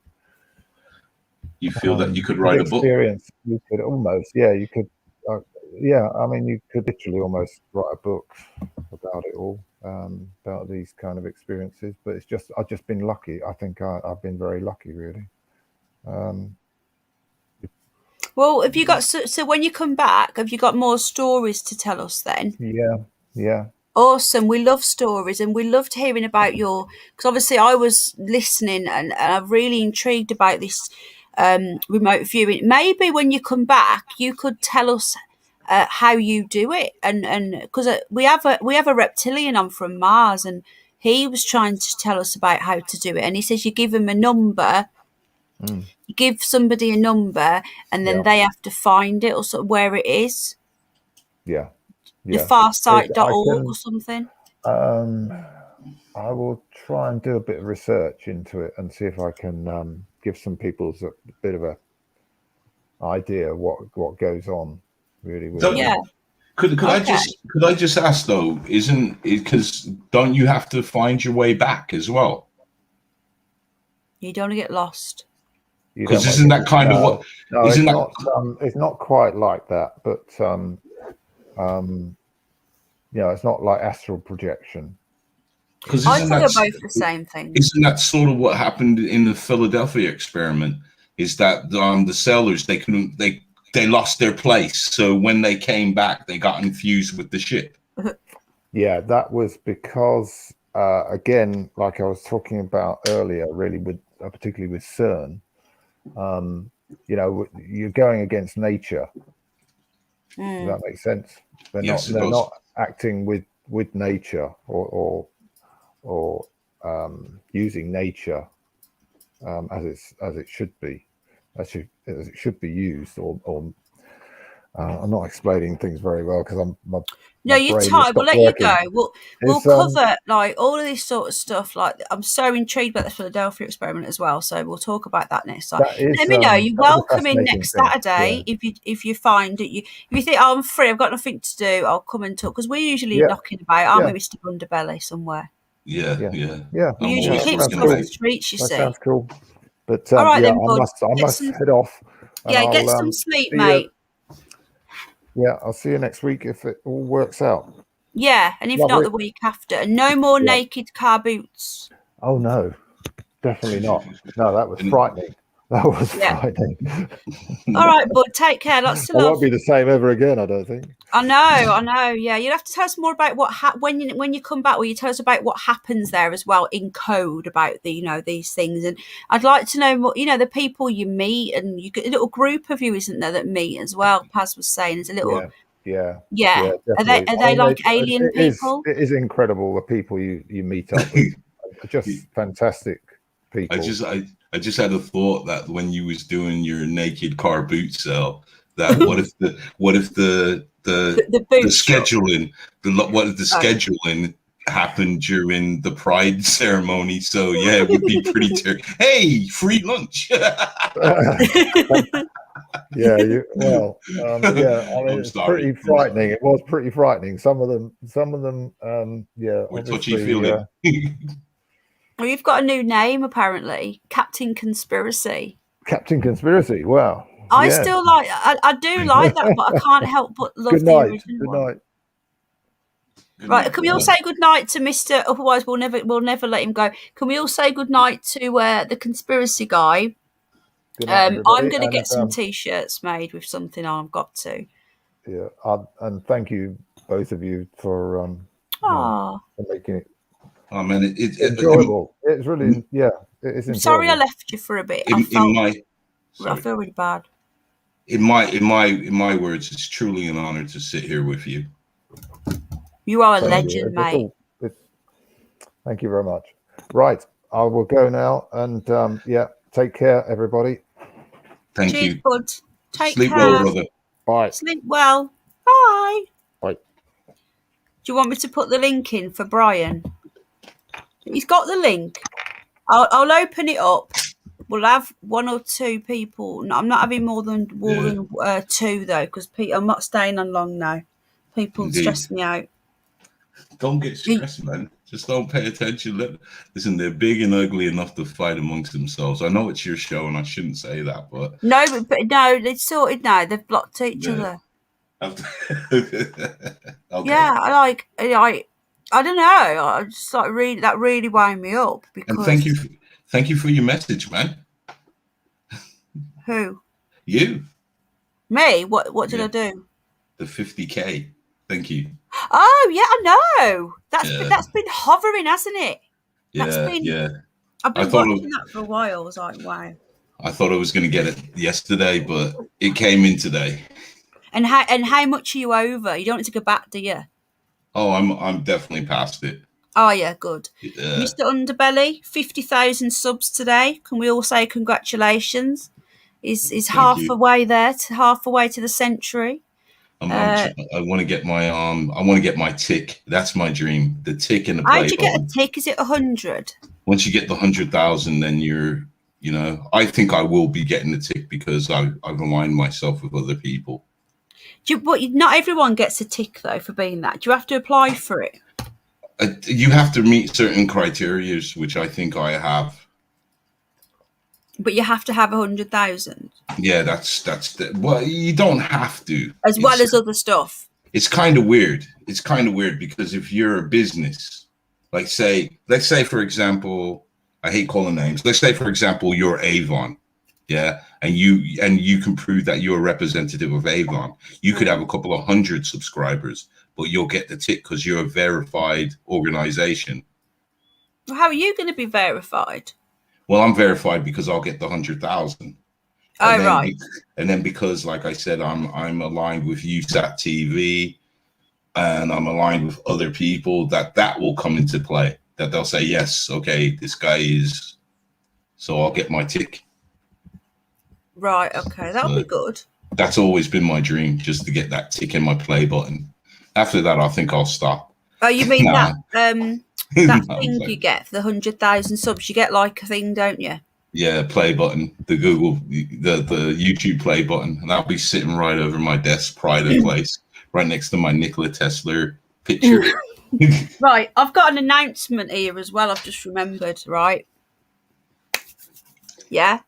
[SPEAKER 3] feel that you could write a book.
[SPEAKER 2] You could almost, you could. I mean, you could literally almost write a book about it all, about these kind of experiences. But it's just I've just been lucky. I think I've been very lucky, really.
[SPEAKER 1] Well, have you got so when you come back, have you got more stories to tell us then?
[SPEAKER 2] Yeah.
[SPEAKER 1] Awesome. We love stories, and we loved hearing about because obviously I was listening and I'm really intrigued about this remote viewing. Maybe when you come back, you could tell us how you do it, and because we have a reptilian on from Mars, and he was trying to tell us about how to do it, and he says you give him a number. You give somebody a number, and then they have to find it or sort of where it is.
[SPEAKER 2] Yeah.
[SPEAKER 1] Thefarsight.org or something.
[SPEAKER 2] I will try and do a bit of research into it and see if I can give some people a bit of a idea what goes on really with it.
[SPEAKER 3] Could I just ask though? Because don't you have to find your way back as well?
[SPEAKER 1] You don't want to get lost.
[SPEAKER 3] Because isn't that kind of what?
[SPEAKER 2] No,
[SPEAKER 3] isn't
[SPEAKER 2] it's not quite like that, but it's not like astral projection.
[SPEAKER 3] Because
[SPEAKER 1] I think they're both the same thing.
[SPEAKER 3] Isn't that sort of what happened in the Philadelphia experiment? Is that the sailors they lost their place, so when they came back, they got infused with the ship.
[SPEAKER 2] Yeah, that was because again, like I was talking about earlier, really with particularly with CERN, you're going against nature. Does that make sense? They're not acting with nature or using nature as it should be, as it should be used. Or I'm not explaining things very well because
[SPEAKER 1] No, you're tired. We'll let you go. We'll cover like all of this sort of stuff. Like I'm so intrigued about the Philadelphia experiment as well. So we'll talk about that next time. Let me know. You're welcome in next Saturday if you find that if you think I'm free, I've got nothing to do, I'll come and talk because we're usually knocking about, aren't we, Mr. Underbelly somewhere?
[SPEAKER 3] Yeah.
[SPEAKER 1] We usually keep stuff on the streets. You see.
[SPEAKER 2] Sounds cool. But
[SPEAKER 1] all right, then,
[SPEAKER 2] I must head off.
[SPEAKER 1] Yeah, get some sleep, mate.
[SPEAKER 2] Yeah, I'll see you next week if it all works out.
[SPEAKER 1] Yeah, and if not, the week after. And no more naked car boots.
[SPEAKER 2] Oh, no, definitely not. No, that was frightening. That was frightening.
[SPEAKER 1] All right, bud, take care. Lots of love.
[SPEAKER 2] It won't be the same ever again, I don't think.
[SPEAKER 1] I know. Yeah, you'll have to tell us more about what when you come back. Will you tell us about what happens there as well in code about these things? And I'd like to know more. The people you meet, and you get a little group of you, isn't there, that meet as well? Paz was saying, there's a little.
[SPEAKER 2] Yeah.
[SPEAKER 1] Are they like alien people?
[SPEAKER 2] It is incredible the people you meet up with. Just fantastic people.
[SPEAKER 3] I just had a thought that when you was doing your naked car boot sale, that what if the scheduling scheduling happened during the Pride ceremony? So yeah, it would be pretty hey, free lunch.
[SPEAKER 2] Yeah, it's pretty frightening. It was pretty frightening. Some of them,
[SPEAKER 3] we're touchy-feely.
[SPEAKER 1] Well, you've got a new name apparently, Captain Conspiracy.
[SPEAKER 2] Captain Conspiracy. Wow.
[SPEAKER 1] I still like. I do like that, but I can't help but love the original one. Right, can we all say good night to Mr. Otherwise, we'll never let him go. Can we all say good night to the conspiracy guy? I'm going to get some T-shirts made with something on. I've got to.
[SPEAKER 2] Yeah, and thank you both of you for making it.
[SPEAKER 3] Oh man, it's
[SPEAKER 2] enjoyable. It's really it is.
[SPEAKER 1] I'm sorry I left you for a bit. I feel really bad.
[SPEAKER 3] In my words, it's truly an honor to sit here with you.
[SPEAKER 1] You are a legend, mate.
[SPEAKER 2] Thank you very much. Right, I will go now, and take care, everybody.
[SPEAKER 3] Thank
[SPEAKER 1] Cheers,
[SPEAKER 3] you.
[SPEAKER 1] Bud.
[SPEAKER 3] Sleep well, brother.
[SPEAKER 2] Bye.
[SPEAKER 1] Sleep well. Bye.
[SPEAKER 2] Bye.
[SPEAKER 1] Do you want me to put the link in for Brian? He's got the link. I'll open it up. We'll have one or two people. No, I'm not having more than two though, because I'm not staying on long now. People stress me out.
[SPEAKER 3] Don't get stressed, man. Just don't pay attention. Listen, they're big and ugly enough to fight amongst themselves. I know it's your show, and I shouldn't say that, but
[SPEAKER 1] but no, it's sorted now. They've blocked each other.
[SPEAKER 3] Okay.
[SPEAKER 1] Yeah, I don't know. I just that really wound me up because.
[SPEAKER 3] And thank you for your message, man.
[SPEAKER 1] Who?
[SPEAKER 3] You.
[SPEAKER 1] Me? What did I do?
[SPEAKER 3] The 50K. Thank you.
[SPEAKER 1] Oh yeah, I know. That's been hovering, hasn't it?
[SPEAKER 3] Yeah.
[SPEAKER 1] I've been watching that for a while. I was like, wow.
[SPEAKER 3] I thought I was going to get it yesterday, but it came in today.
[SPEAKER 1] And how much are you over? You don't need to go back, do you?
[SPEAKER 3] Oh, I'm definitely past it.
[SPEAKER 1] Oh yeah, good.
[SPEAKER 3] Yeah.
[SPEAKER 1] Mr. Underbelly, 50,000 subs today. Can we all say congratulations? Is halfway there, halfway to the century.
[SPEAKER 3] I want to get my tick. That's my dream. The tick in the play.
[SPEAKER 1] How'd you get a tick? Is it 100?
[SPEAKER 3] Once you get the 100,000, then you're, I think I will be getting the tick because I've aligned myself with other people.
[SPEAKER 1] Not everyone gets a tick though for being that. Do you have to apply for it?
[SPEAKER 3] You have to meet certain criteria, which I think I have.
[SPEAKER 1] But you have to have 100,000.
[SPEAKER 3] Yeah, well, you don't have to.
[SPEAKER 1] As well as other stuff.
[SPEAKER 3] It's kind of weird. It's kind of weird because if you're a business, like let's say, for example, I hate calling names. Let's say, for example, you're Avon. Yeah. And you can prove that you're a representative of Avon. You could have a couple of hundred subscribers, but you'll get the tick because you're a verified organization.
[SPEAKER 1] Well, how are you going to be verified?
[SPEAKER 3] Well, I'm verified because I'll get the 100,000.
[SPEAKER 1] Oh, right.
[SPEAKER 3] And then because, like I said, I'm aligned with USAT TV, and I'm aligned with other people that will come into play. That they'll say, yes, okay, this guy is, so I'll get my tick.
[SPEAKER 1] Right, okay, that'll be good.
[SPEAKER 3] That's always been my dream, just to get that tick in my play button. After that, I think I'll stop.
[SPEAKER 1] Oh, you mean that thing you get for the 100,000 subs? You get like a thing, don't you?
[SPEAKER 3] Yeah, play button, the YouTube play button, and I'll be sitting right over my desk, pride of place, right next to my Nikola Tesla picture.
[SPEAKER 1] Right, I've got an announcement here as well. I've just remembered. Right, yeah.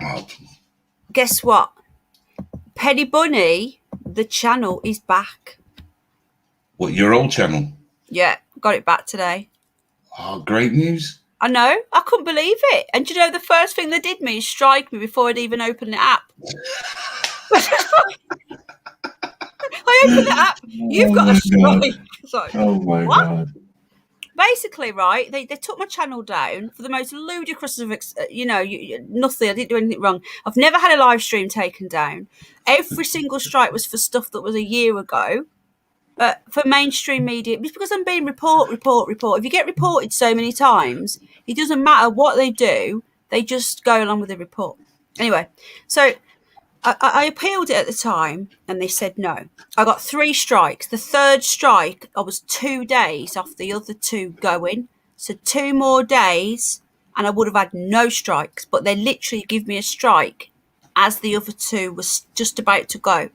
[SPEAKER 3] Oh.
[SPEAKER 1] Guess what? Penny Bunny, the channel is back.
[SPEAKER 3] What, your old channel?
[SPEAKER 1] Yeah, got it back today.
[SPEAKER 3] Oh, great news.
[SPEAKER 1] I know. I couldn't believe it. And you know, the first thing they did me is strike me before I'd even opened the app. I opened the app. You've got a strike. Sorry.
[SPEAKER 3] Oh my God.
[SPEAKER 1] Basically, right, they took my channel down for the most ludicrous of, nothing. I didn't do anything wrong. I've never had a live stream taken down. Every single strike was for stuff that was a year ago. For mainstream media, it's because I'm being report. If you get reported so many times, it doesn't matter what they do, they just go along with the report. Anyway, so I appealed it at the time and they said no. I got 3 strikes. The third strike, I was 2 days off the other 2 going. So 2 more days and I would have had no strikes, but they literally give me a strike as the other 2 was just about to go.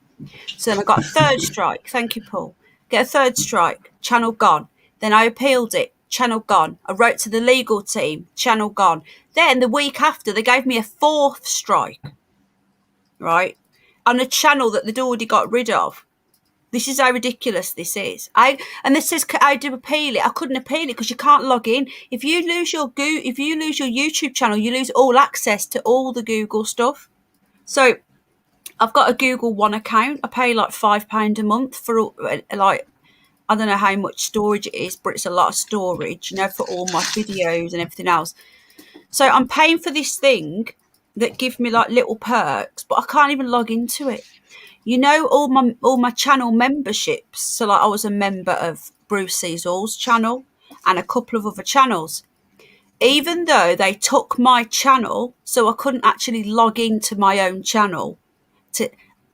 [SPEAKER 1] So then I got a third strike. Thank you, Paul. Get a third strike, channel gone. Then I appealed it, channel gone. I wrote to the legal team, channel gone. Then the week after, they gave me a 4th strike, right, on a channel that they'd already got rid of. This is how ridiculous this is. And this says I do appeal it. I couldn't appeal it because you can't log in. If you lose your YouTube channel, you lose all access to all the Google stuff. So I've got a Google One account. I pay like £5 a month for like, I don't know how much storage it is, but it's a lot of storage, for all my videos and everything else. So I'm paying for this thing that give me like little perks, but I can't even log into it. All my channel memberships. So like I was a member of Bruce Cecil's channel and a couple of other channels. Even though they took my channel, so I couldn't actually log into my own channel.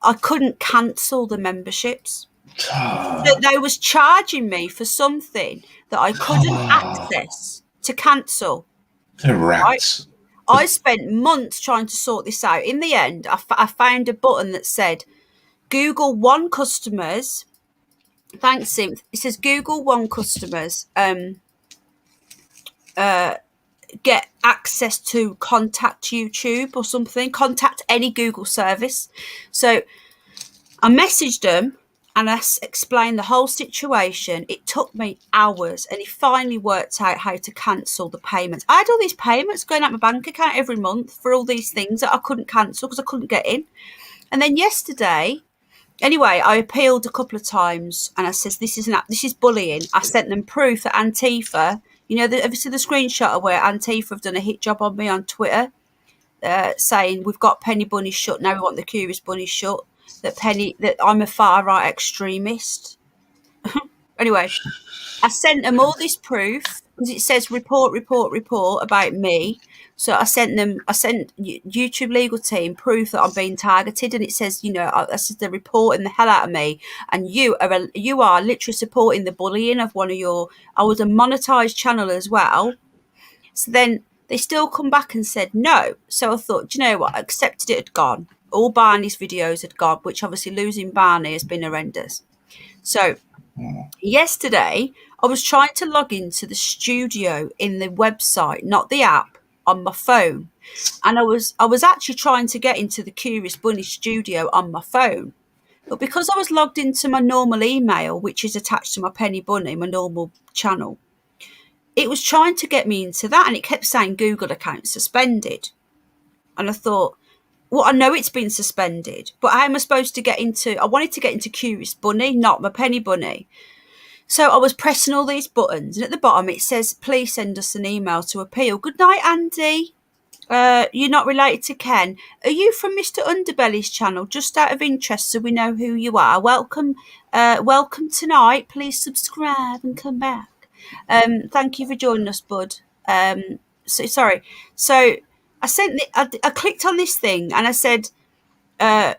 [SPEAKER 1] I couldn't cancel the memberships. They was charging me for something that I couldn't access to cancel.
[SPEAKER 3] The rats.
[SPEAKER 1] Right? I spent months trying to sort this out. In the end, I found a button that said Google One customers. Thanks, Sim. It says Google One customers get access to contact YouTube or something, contact any Google service. So I messaged them and I explained the whole situation. It took me hours and he finally worked out how to cancel the payments. I had all these payments going out my bank account every month for all these things that I couldn't cancel because I couldn't get in. And then yesterday, anyway, I appealed a couple of times and I says, this is bullying. I sent them proof that Antifa, have you seen the screenshot of where Antifa have done a hit job on me on Twitter, saying we've got Penny Bunny shut, now we want the Curious Bunny shut, that I'm a far right extremist. Anyway, I sent them all this proof because it says report about me. So I sent YouTube legal team proof that I'm being targeted, and it says, they're reporting the hell out of me, and you are literally supporting the bullying of one of your. I was a monetized channel as well. So then they still come back and said no. So I thought, do you know what? I accepted it had gone. All Barney's videos had gone, which obviously losing Barney has been horrendous. So yesterday I was trying to log into the studio in the website, not the app. on my phone, and I was actually trying to get into the Curious Bunny studio on my phone, but because I was logged into my normal email, which is attached to my Penny Bunny, my normal channel, it was trying to get me into that, and it kept saying Google account suspended. And I thought, well, I know it's been suspended, but how am I supposed to get into? I wanted to get into Curious Bunny, not my Penny Bunny. So I was pressing all these buttons, and at the bottom it says, please send us an email to appeal. Good night, Andy. You're not related to Ken. Are you from Mr. Underbelly's channel? Just out of interest, so we know who you are. Welcome tonight. Please subscribe and come back. Thank you for joining us, bud. Sorry. So I clicked on this thing, and I said,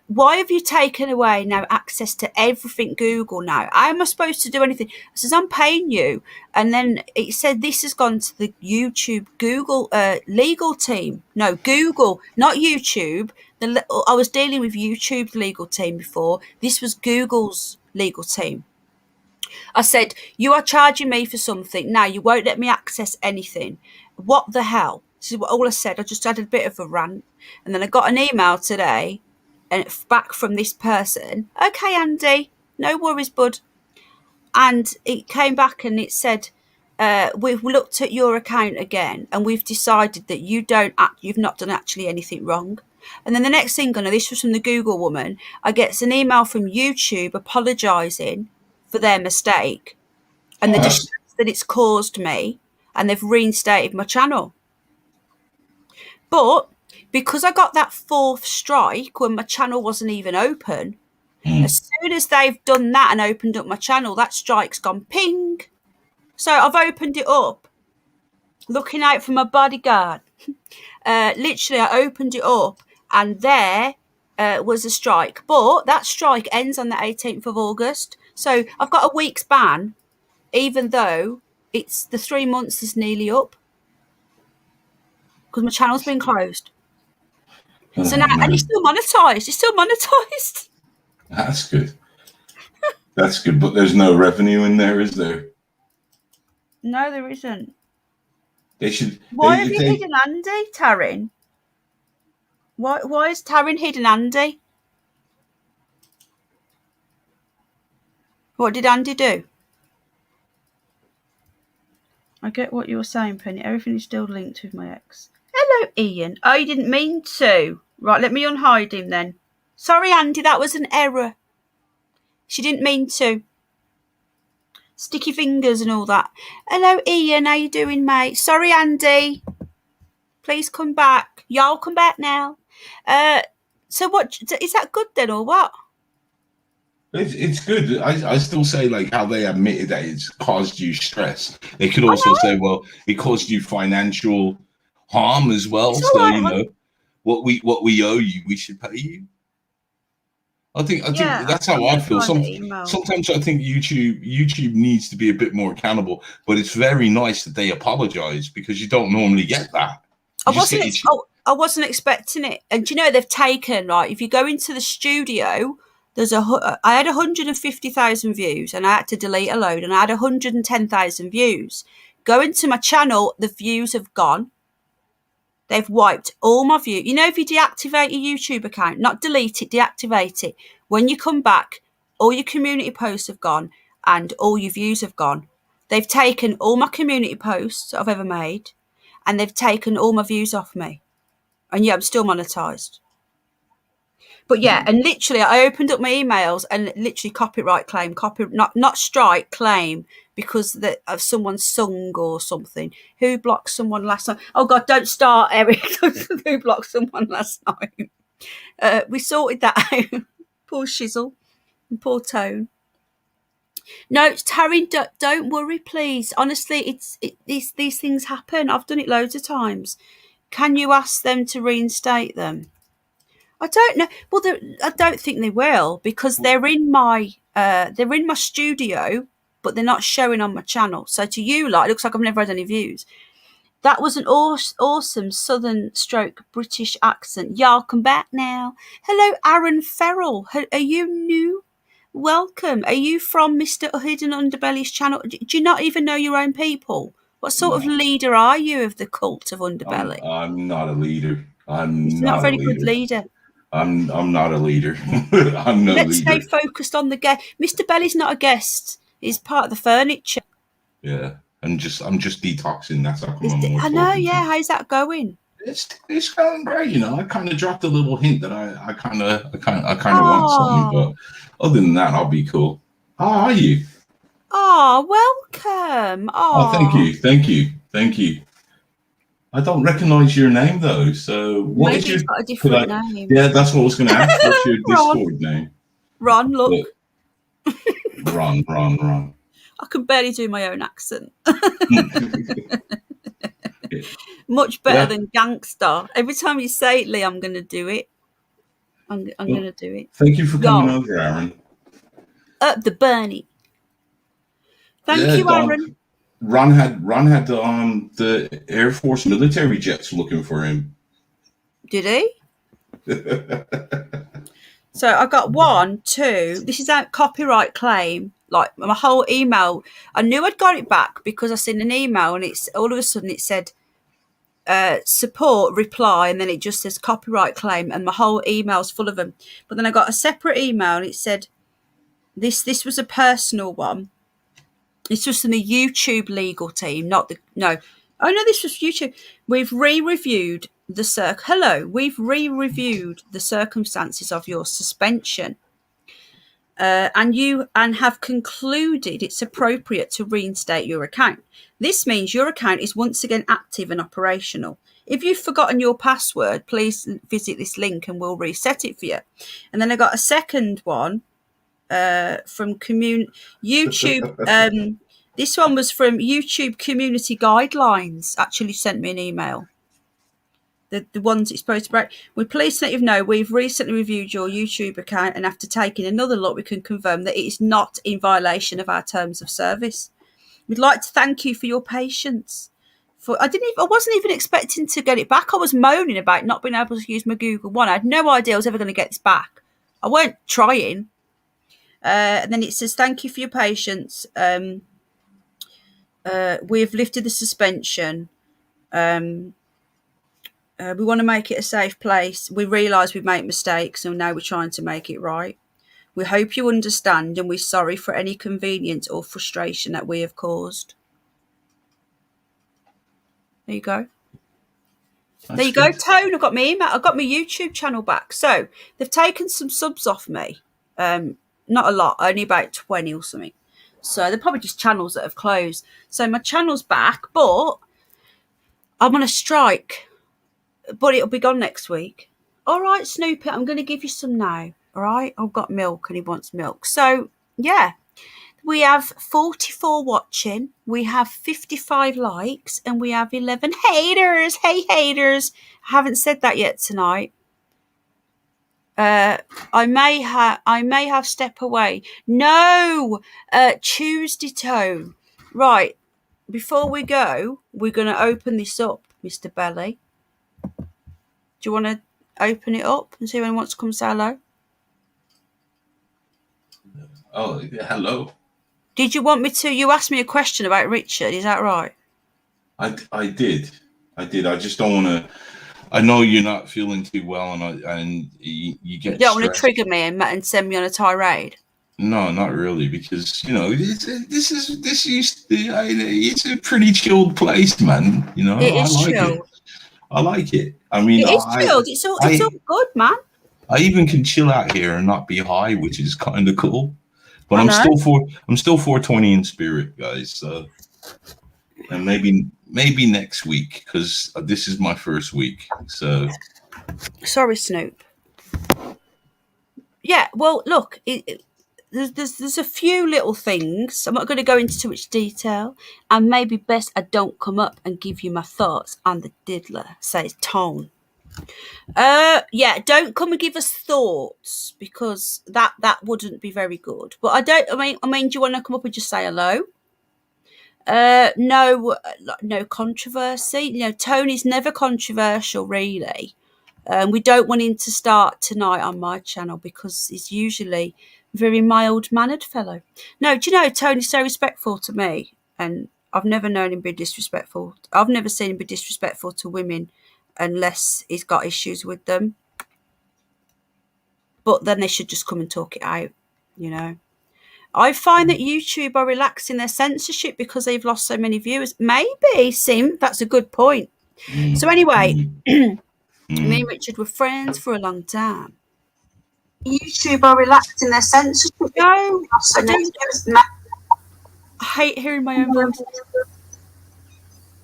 [SPEAKER 1] why have you taken away now access to everything Google now? How am I supposed to do anything? I says, I'm paying you. And then it said this has gone to the YouTube Google legal team. No, Google, not YouTube. I was dealing with YouTube's legal team before. This was Google's legal team. I said, you are charging me for something. Now you won't let me access anything. What the hell? This is what all I said. I just had a bit of a rant. And then I got an email today and back from this person. Okay, Andy, no worries, bud. And it came back and it said, we've looked at your account again and we've decided that you've not done actually anything wrong. And then the next thing I know, this was from the Google woman, I get an email from YouTube apologising for their mistake and the distress that it's caused me, and they've reinstated my channel. But because I got that 4th strike when my channel wasn't even open, as soon as they've done that and opened up my channel, that strike's gone ping. So I've opened it up, looking out for my bodyguard. Literally, I opened it up and there was a strike. But that strike ends on the 18th of August. So I've got a week's ban, even though it's the 3 months is nearly up. Because my channel's been closed. So now, and it's still monetized. It's still monetized.
[SPEAKER 3] That's good. That's good, but there's no revenue in there, is there?
[SPEAKER 1] No, there isn't.
[SPEAKER 3] They should.
[SPEAKER 1] Why have you hidden Andy, Taryn? Why is Taryn hidden Andy? What did Andy do? I get what you're saying, Penny. Everything is still linked with my ex. Hello, Ian. Oh, you didn't mean to. Right, let me unhide him then. Sorry, Andy, that was an error. She didn't mean to. Sticky fingers and all that. Hello, Ian. How you doing, mate? Sorry, Andy. Please come back. Y'all come back now. So what, is that good then or what?
[SPEAKER 3] It's good. I still say, like, how they admitted that it's caused you stress. They could also say, well, it caused you financial harm as well. So, right, you know, what we owe you, we should pay you. I think that's how I feel. Sometimes I think YouTube needs to be a bit more accountable, but it's very nice that they apologize because you don't normally get that.
[SPEAKER 1] I wasn't expecting it. And you know, they've taken, right, if you go into the studio, I had 150,000 views and I had to delete a load, and I had 110,000 views. Go into my channel, the views have gone. They've wiped all my views. You know, if you deactivate your YouTube account, not delete it, deactivate it. When you come back, all your community posts have gone and all your views have gone. They've taken all my community posts that I've ever made and they've taken all my views off me. And yeah, I'm still monetized. But yeah, and literally I opened up my emails and literally copyright claim, not strike, claim, because of someone sung or something. Who blocked someone last night? Oh God, don't start, Eric. Who blocked someone last night? We sorted that out. Poor Shizzle and poor Tone. No, Taryn, don't worry, please. Honestly, these things happen. I've done it loads of times. Can you ask them to reinstate them? I don't know. Well, I don't think they will because they're in my studio, but they're not showing on my channel. So to you, like, it looks like I've never had any views. That was an awesome Southern stroke British accent. Y'all come back now. Hello, Aaron Ferrell. Are you new? Welcome. Are you from Mr. Hidden Underbelly's channel? Do you not even know your own people? What sort of leader are you of the cult of Underbelly?
[SPEAKER 3] I'm not a leader.
[SPEAKER 1] He's not a very good leader.
[SPEAKER 3] I'm not a leader. I'm no
[SPEAKER 1] Let's
[SPEAKER 3] leader.
[SPEAKER 1] stay focused on the guest. Mr. Belly's not a guest. He's part of the furniture.
[SPEAKER 3] Yeah, I'm just detoxing. That's how come I'm more
[SPEAKER 1] I know.
[SPEAKER 3] talking to
[SPEAKER 1] Yeah,
[SPEAKER 3] you.
[SPEAKER 1] how's that going?
[SPEAKER 3] It's going great. You know, I kind of dropped a little hint that I kind of want something, but other than that, I'll be cool. How are you?
[SPEAKER 1] Oh, welcome.
[SPEAKER 3] Oh, thank you. I don't recognize your name though. So what
[SPEAKER 1] Maybe
[SPEAKER 3] is your?
[SPEAKER 1] he's got a different name.
[SPEAKER 3] Yeah, that's what I was going to ask. What's your
[SPEAKER 1] Ron.
[SPEAKER 3] Discord name?
[SPEAKER 1] Ron, look.
[SPEAKER 3] Ron.
[SPEAKER 1] I can barely do my own accent. Much better than gangster. Every time you say it, Lee, I'm going to do it. I'm going to do it.
[SPEAKER 3] Thank you for coming over, Aaron.
[SPEAKER 1] Up the Bernie. Thank you, Aaron.
[SPEAKER 3] Ron had the Air Force military jets looking for him.
[SPEAKER 1] Did he? So I got 1, 2. This is a copyright claim. Like my whole email, I knew I'd got it back because I sent an email and it's all of a sudden it said support reply, and then it just says copyright claim, and my whole email's full of them. But then I got a separate email and it said this was a personal one. This was from the YouTube legal team, not the no. Oh no, this was YouTube. We've re-reviewed we've re-reviewed the circumstances of your suspension. And have concluded it's appropriate to reinstate your account. This means your account is once again active and operational. If you've forgotten your password, please visit this link and we'll reset it for you. And then I got a second one from YouTube. This one was from YouTube Community Guidelines. Actually sent me an email. The ones it's supposed to break. We're pleased to let you know we've recently reviewed your YouTube account, and after taking another look, we can confirm that it is not in violation of our terms of service. We'd like to thank you for your patience. I wasn't even expecting to get it back. I was moaning about not being able to use my Google One. I had no idea I was ever going to get this back. I weren't trying. And then it says, thank you for your patience. We've lifted the suspension. We want to make it a safe place. We realise we make mistakes and now we're trying to make it right. We hope you understand and we're sorry for any inconvenience or frustration that we have caused. There you go. There you go, Tone. I've got my email. I've got my YouTube channel back. So they've taken some subs off me. Not a lot, only about 20 or something. So they're probably just channels that have closed. So my channel's back, but I'm on a strike. But it'll be gone next week. All right, Snoopy, I'm going to give you some now. All right, I've got milk and he wants milk. So, yeah, we have 44 watching. We have 55 likes and we have 11 haters. Hey, haters. I haven't said that yet tonight. I may have step away. No, Tuesday, Tone. Right, before we go, we're going to open this up, Mr. Belly. Do you want to open it up and see if anyone wants to come say hello?
[SPEAKER 3] Oh, hello.
[SPEAKER 1] Did you want me to? You asked me a question about Richard. Is that right?
[SPEAKER 3] I did. I just don't want to. I know you're not feeling too well, and you get.
[SPEAKER 1] You don't want to
[SPEAKER 3] stressed.
[SPEAKER 1] trigger me and send me on a tirade.
[SPEAKER 3] No, not really, because it's a pretty chilled place, man. You know,
[SPEAKER 1] It is chilled.
[SPEAKER 3] I like it. I mean,
[SPEAKER 1] it is chilled. It's all good, man.
[SPEAKER 3] I even can chill out here and not be high, which is kind of cool. But I'm still 420 in spirit, guys. So, and maybe next week, because this is my first week. So,
[SPEAKER 1] sorry, Snoop. Yeah, well, look, there's a few little things. I'm not going to go into too much detail, and maybe best I don't come up and give you my thoughts on the diddler, says Tone. Yeah, don't come and give us thoughts because that wouldn't be very good. But I mean, do you want to come up and just say hello? No controversy. You know, Tony's never controversial, really. We don't want him to start tonight on my channel because he's usually a very mild-mannered fellow. No, do you know, Tony's so respectful to me, and I've never known him be disrespectful. I've never seen him be disrespectful to women unless he's got issues with them. But then they should just come and talk it out, you know. I find that YouTube are relaxing their censorship because they've lost so many viewers. Maybe, Sim, that's a good point. So anyway, me and Richard were friends for a long time. YouTube are relaxing their censorship. No, I hate hearing my own voice.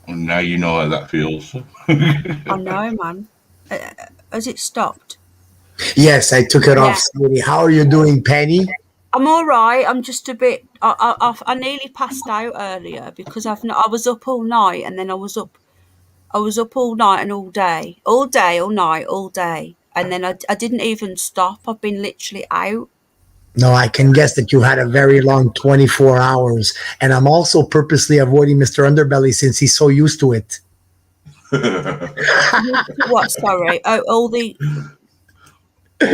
[SPEAKER 3] And now you know how that feels.
[SPEAKER 1] I know, man. Has it stopped?
[SPEAKER 15] Yes, I took it off, sweetie. How are you doing, Penny?
[SPEAKER 1] I'm all right. I'm just a bit. I nearly passed out earlier because I was up all night, and then I was up all night and all day, all night, and then I didn't even stop. I've been literally out.
[SPEAKER 15] No, I can guess that you had a very long 24 hours, and I'm also purposely avoiding Mr. Underbelly since he's so used to it.
[SPEAKER 1] What? Sorry. Oh, all the.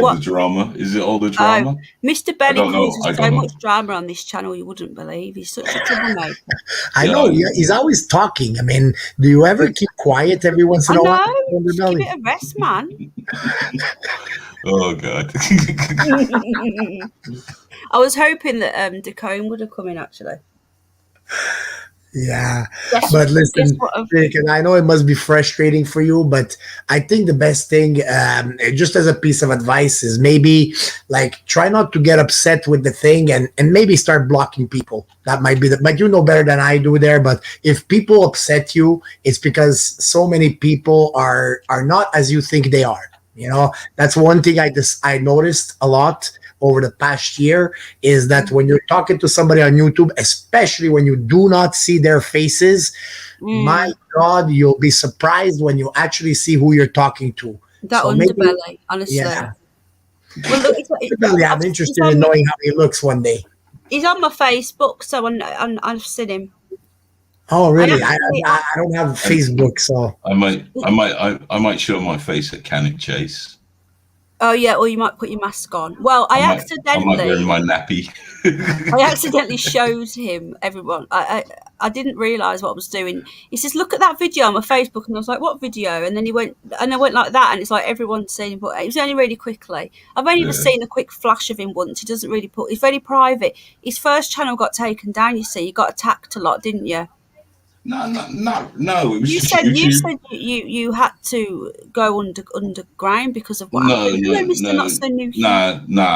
[SPEAKER 3] All the drama. Is it all the drama?
[SPEAKER 1] Mr. Belly causes so much drama on this channel you wouldn't believe. He's such a troublemaker.
[SPEAKER 15] I know. He's always talking. I mean, do you ever keep quiet every once in a while?
[SPEAKER 1] Just give it a rest, man.
[SPEAKER 3] Oh, God.
[SPEAKER 1] I was hoping that Decone would have come in, actually.
[SPEAKER 15] Yeah, but listen, Rick, and I know it must be frustrating for you, but I think the best thing, just as a piece of advice, is maybe like try not to get upset with the thing and maybe start blocking people. That might be but you know better than I do there. But if people upset you, it's because so many people are not as you think they are. You know, that's one thing I noticed a lot over the past year is that when you're talking to somebody on YouTube, especially when you do not see their faces, my God, you'll be surprised when you actually see who you're talking to.
[SPEAKER 1] That so Underbelly, honestly.
[SPEAKER 15] Yeah.
[SPEAKER 1] Well, look,
[SPEAKER 15] Underbelly, I'm interested in knowing how he looks one day.
[SPEAKER 1] He's on my Facebook, so I've seen him.
[SPEAKER 15] Oh, really? I don't have Facebook, so
[SPEAKER 3] I might show my face at Cannock Chase.
[SPEAKER 1] Oh yeah, or you might put your mask on. Well, I might
[SPEAKER 3] wear my nappy.
[SPEAKER 1] I accidentally showed him everyone. I didn't realise what I was doing. He says, "Look at that video on my Facebook," and I was like, "What video?" And then he went, and I went like that, and it's like everyone's seen him, but it was only really quickly. I've only ever seen a quick flash of him once. He doesn't really put. He's very private. His first channel got taken down. You see, you got attacked a lot, didn't you?
[SPEAKER 3] No. It was
[SPEAKER 1] you said you had to go underground because of what happened.
[SPEAKER 3] Nah.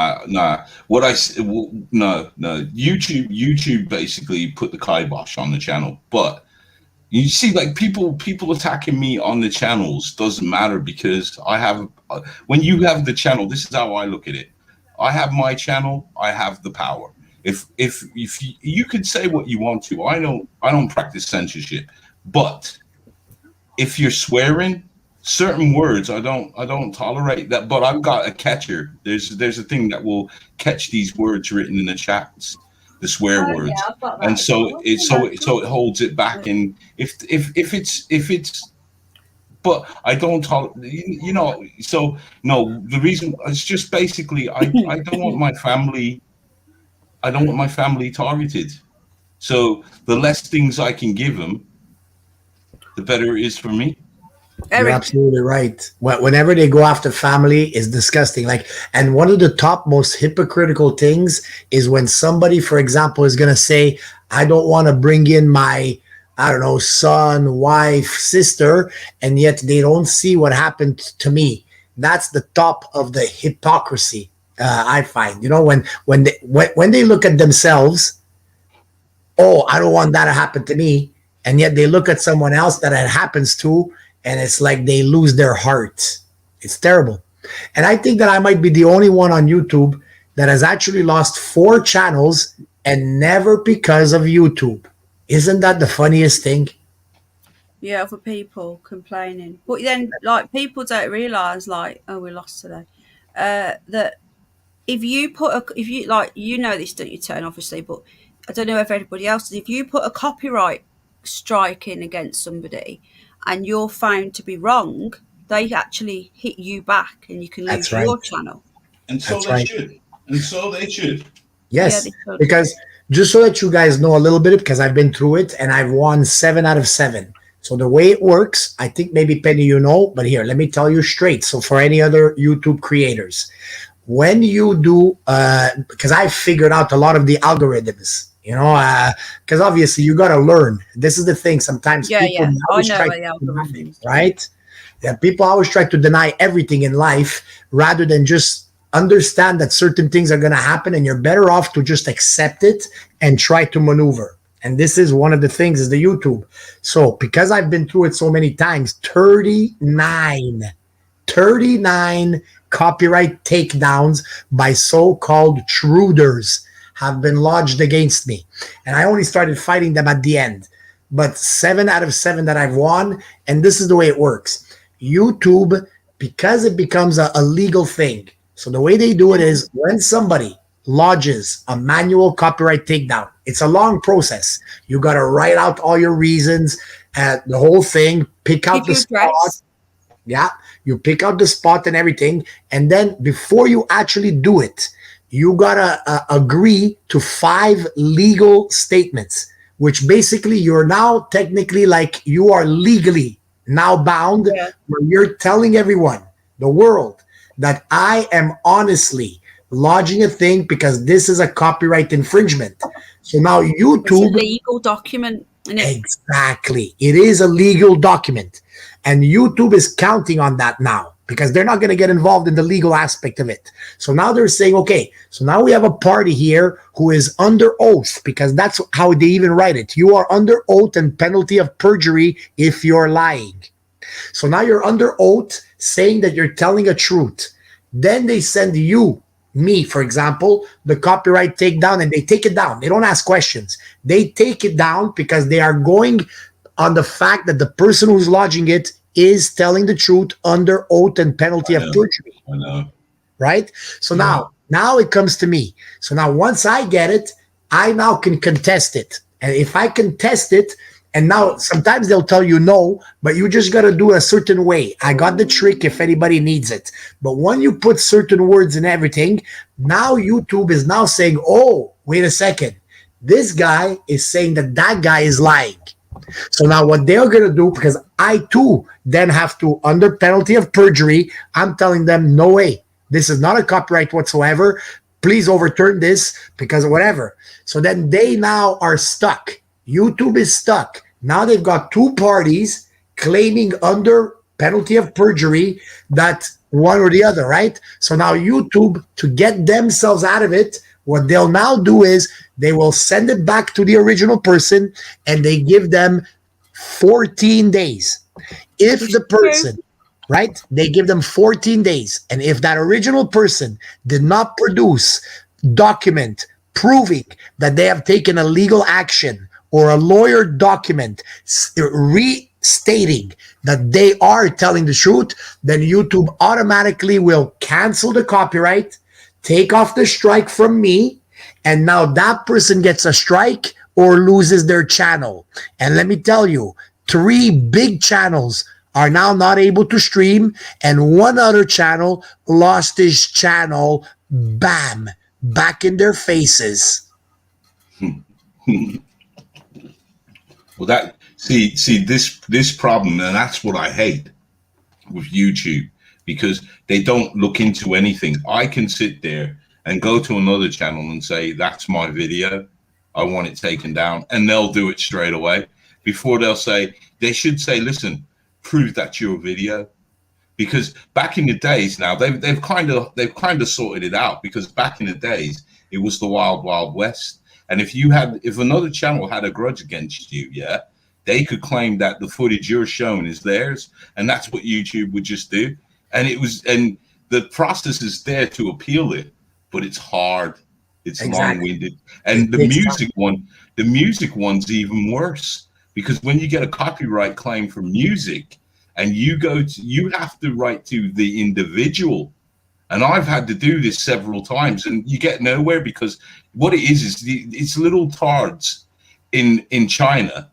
[SPEAKER 3] YouTube basically put the kibosh on the channel. But you see, like people attacking me on the channels doesn't matter because I have. When you have the channel, this is how I look at it. I have my channel. I have the power. If you could say what you want to, I don't practice censorship, but if you're swearing certain words, I don't tolerate that. But I've got a catcher. There's a thing that will catch these words written in the chats, the swear words, and so it holds it back. And if it's but I don't tolerate, you know. So no, the reason it's just basically I don't want my family. I don't want my family targeted. So the less things I can give them, the better it is for me.
[SPEAKER 15] You're absolutely right. Whenever they go after family, it's disgusting. Like, and one of the top most hypocritical things is when somebody, for example, is going to say, I don't want to bring in my, I don't know, son, wife, sister, and yet they don't see what happened to me. That's the top of the hypocrisy. I find, you know, when they look at themselves, oh, I don't want that to happen to me, and yet they look at someone else that it happens to, and it's like they lose their heart. It's terrible. And I think that I might be the only one on YouTube that has actually lost 4 channels, and never because of YouTube. Isn't that the funniest thing?
[SPEAKER 1] Yeah, for people complaining, but then like people don't realize, like, oh, we lost today, that. If you like, you know this, don't you, Turn, obviously, but I don't know if everybody else does. If you put a copyright strike in against somebody and you're found to be wrong, they actually hit you back and you can lose your channel.
[SPEAKER 3] And so they should.
[SPEAKER 15] Yes, because just so that you guys know a little bit, because I've been through it and I've won 7 out of 7. So the way it works, I think maybe Penny, you know, but here, let me tell you straight. So for any other YouTube creators, when you do, because I figured out a lot of the algorithms, you know, because obviously you got to learn. This is the thing. Sometimes people always try to deny, right? Yeah, people always try to deny everything in life rather than just understand that certain things are going to happen, and you're better off to just accept it and try to maneuver. And this is one of the things is the YouTube. So because I've been through it so many times, 39 copyright takedowns by so-called truders have been lodged against me. And I only started fighting them at the end. But 7 out of 7 that I've won, and this is the way it works. YouTube, because it becomes a legal thing. So the way they do it is when somebody lodges a manual copyright takedown, it's a long process. You got to write out all your reasons, the whole thing, pick out the spot. Yeah, you pick out the spot and everything. And then before you actually do it, you got to agree to 5 legal statements, which basically you're now technically like you are legally now bound, where you're telling everyone, the world, that I am honestly lodging a thing because this is a copyright infringement. So now YouTube...
[SPEAKER 1] It's a legal document, isn't it?
[SPEAKER 15] Exactly. It is a legal document. And YouTube is counting on that now because they're not going to get involved in the legal aspect of it. So now they're saying, okay, so now we have a party here who is under oath, because that's how they even write it. You are under oath and penalty of perjury if you're lying. So now you're under oath saying that you're telling a truth. Then they send you, me, for example, the copyright takedown, and they take it down. They don't ask questions. They take it down because they are going on the fact that the person who's lodging it is telling the truth under oath and penalty of perjury.
[SPEAKER 3] I know.
[SPEAKER 15] Right? So now it comes to me. So now once I get it, I now can contest it. And if I contest it, and now sometimes they'll tell you no, but you just got to do a certain way. I got the trick if anybody needs it. But when you put certain words in everything, now YouTube is now saying, oh, wait a second. This guy is saying that that guy is lying. So now what they're going to do, because I too then have to, under penalty of perjury, I'm telling them, no way. This is not a copyright whatsoever. Please overturn this because whatever. So then they now are stuck. YouTube is stuck. Now they've got 2 parties claiming under penalty of perjury that one or the other, right? So now YouTube, to get themselves out of it, what they'll now do is they will send it back to the original person and they give them 14 days. If the person, right, they give them 14 days. And if that original person did not produce document proving that they have taken a legal action or a lawyer document restating that they are telling the truth, then YouTube automatically will cancel the copyright, take off the strike from me, and now that person gets a strike or loses their channel. And let me tell you, 3 big channels are now not able to stream, and 1 other channel lost his channel, bam, back in their faces.
[SPEAKER 3] Well, that see this problem, and that's what I hate with YouTube, because they don't look into anything. I can sit there and go to another channel and say, that's my video, I want it taken down, and they'll do it straight away. Before they should say, listen, prove that's your video. Because back in the days, now they've kind of sorted it out, because back in the days it was the wild west. And if another channel had a grudge against you, they could claim that the footage you're showing is theirs, and that's what YouTube would just do. And the process is there to appeal it, but it's hard, it's long-winded. And the music one's even worse, because when you get a copyright claim for music, and you have to write to the individual. And I've had to do this several times, and you get nowhere, because what it is it's little tards in China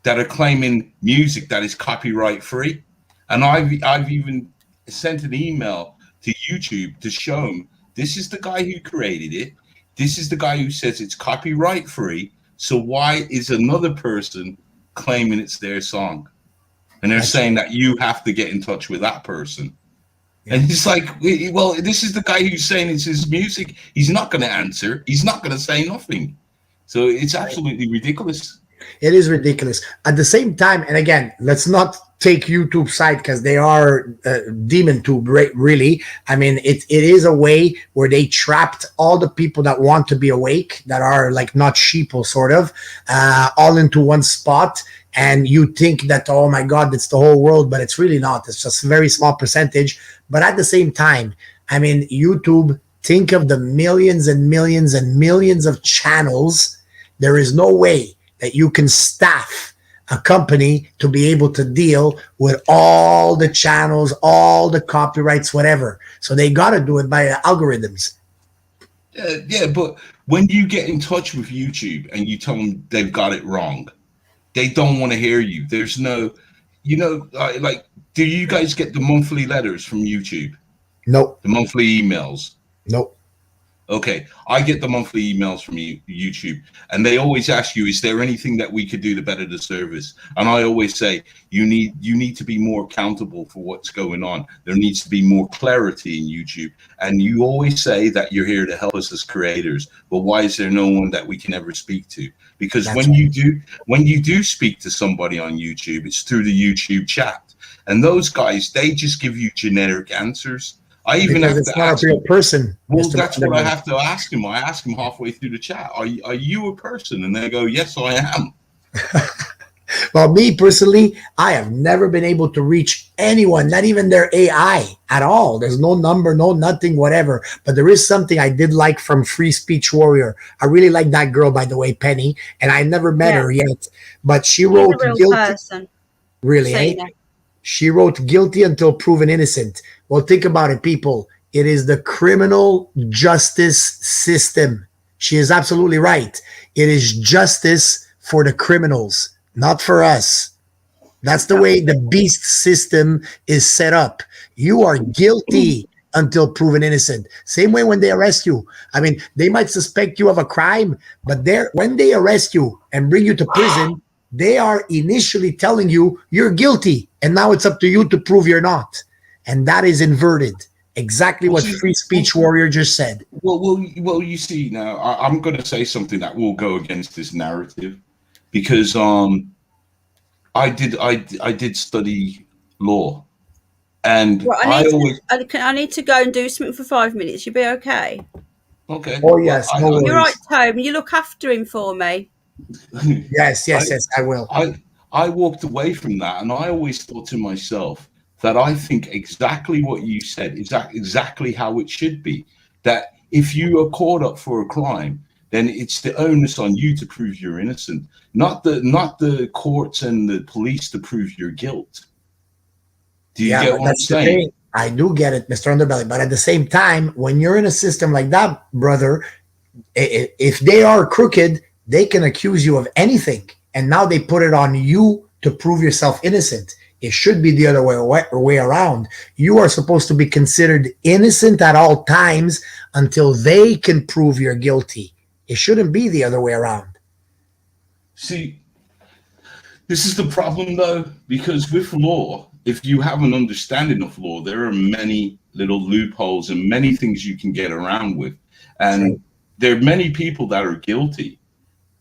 [SPEAKER 3] that are claiming music that is copyright free. And I've even sent an email to YouTube to show them, this is the guy who created it. This is the guy who says it's copyright free. So why is another person claiming it's their song? And they're saying that you have to get in touch with that person. Yeah. And he's like, well, this is the guy who's saying it's his music. He's not going to answer. He's not going to say nothing. So it's absolutely ridiculous.
[SPEAKER 15] It is ridiculous. At the same time, and again, let's not take YouTube side because they are demon tube, really. I mean, it is a way where they trapped all the people that want to be awake, that are like not sheeple, sort of, all into one spot. And you think that, oh my God, it's the whole world, but it's really not. It's just a very small percentage. But at the same time, I mean, YouTube, think of the millions and millions and millions of channels. There is no way that you can staff a company to be able to deal with all the channels, all the copyrights, whatever. So they got to do it by algorithms.
[SPEAKER 3] Yeah, but when you get in touch with YouTube and you tell them they've got it wrong, they don't want to hear you. There's no, you know, like, do you guys get the monthly letters from YouTube?
[SPEAKER 15] Nope.
[SPEAKER 3] The monthly emails?
[SPEAKER 15] Nope.
[SPEAKER 3] Okay, I get the monthly emails from YouTube, and they always ask you, is there anything that we could do to better the service? And I always say, you need to be more accountable for what's going on. There needs to be more clarity in YouTube. And you always say that you're here to help us as creators, but why is there no one that we can ever speak to? Because when you do speak to somebody on YouTube, it's through the YouTube chat. And those guys, they just give you generic answers. I even have to ask
[SPEAKER 15] a real person.
[SPEAKER 3] Well, that's what I have to ask him. I ask him halfway through the chat, are you a person? And they go, yes, I am.
[SPEAKER 15] Well, me personally, I have never been able to reach anyone, not even their AI at all. There's no number, no nothing, whatever. But there is something I did like from Free Speech Warrior. I really like that girl, by the way, Penny. And I never met her yet. But she wrote guilty. Person. Really, eh? She wrote guilty until proven innocent. Well, think about it, people. It is the criminal justice system. She is absolutely right. It is justice for the criminals, not for us. That's the way the beast system is set up. You are guilty until proven innocent. Same way when they arrest you. I mean, they might suspect you of a crime, but when they arrest you and bring you to prison, they are initially telling you you're guilty, and now it's up to you to prove you're not. And that is inverted. Exactly what Free Speech Warrior just said.
[SPEAKER 3] Well, you see, now I'm going to say something that will go against this narrative, because I did study law, and
[SPEAKER 1] well, I need to go and do something for 5 minutes. You'll be okay.
[SPEAKER 3] Okay.
[SPEAKER 15] Oh yes,
[SPEAKER 1] you're right, Tom. You look after him for me.
[SPEAKER 15] Yes, I will.
[SPEAKER 3] I walked away from that, and I always thought to myself that I think exactly what you said is exactly how it should be. That if you are caught up for a crime, then it's the onus on you to prove you're innocent, not the courts and the police to prove your guilt. Do you get what I'm saying?
[SPEAKER 15] I do get it, Mr. Underbelly. But at the same time, when you're in a system like that, brother, if they are crooked, they can accuse you of anything. And now they put it on you to prove yourself innocent. It should be the other way around. You are supposed to be considered innocent at all times until they can prove you're guilty. It shouldn't be the other way around.
[SPEAKER 3] See, this is the problem, though, because with law, if you have an understanding of law, there are many little loopholes and many things you can get around with. And there are many people that are guilty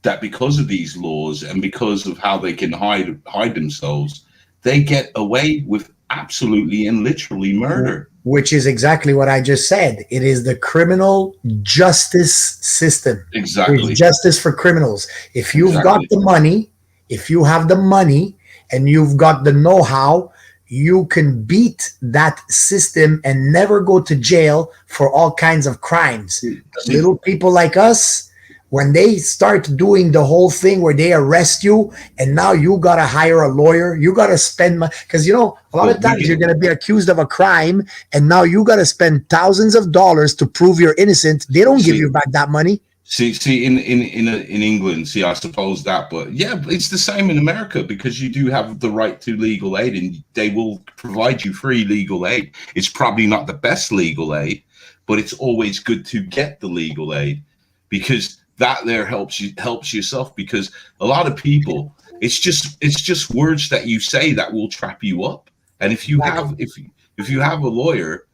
[SPEAKER 3] that because of these laws and because of how they can hide themselves, they get away with absolutely and literally murder.
[SPEAKER 15] Which is exactly what I just said. It is the criminal justice system.
[SPEAKER 3] Exactly.
[SPEAKER 15] There's justice for criminals. If you've got the money, if you have the money and you've got the know-how, you can beat that system and never go to jail for all kinds of crimes. Little people like us, when they start doing the whole thing where they arrest you and now you got to hire a lawyer, you got to spend money. Because, you know, a lot of times you're going to be accused of a crime and now you got to spend thousands of dollars to prove you're innocent. They don't give you back that money.
[SPEAKER 3] See, in England, see, I suppose that, but yeah, it's the same in America because you do have the right to legal aid and they will provide you free legal aid. It's probably not the best legal aid, but it's always good to get the legal aid. because that there helps yourself, because a lot of people, it's just words that you say that will trap you up. And if you have a lawyer,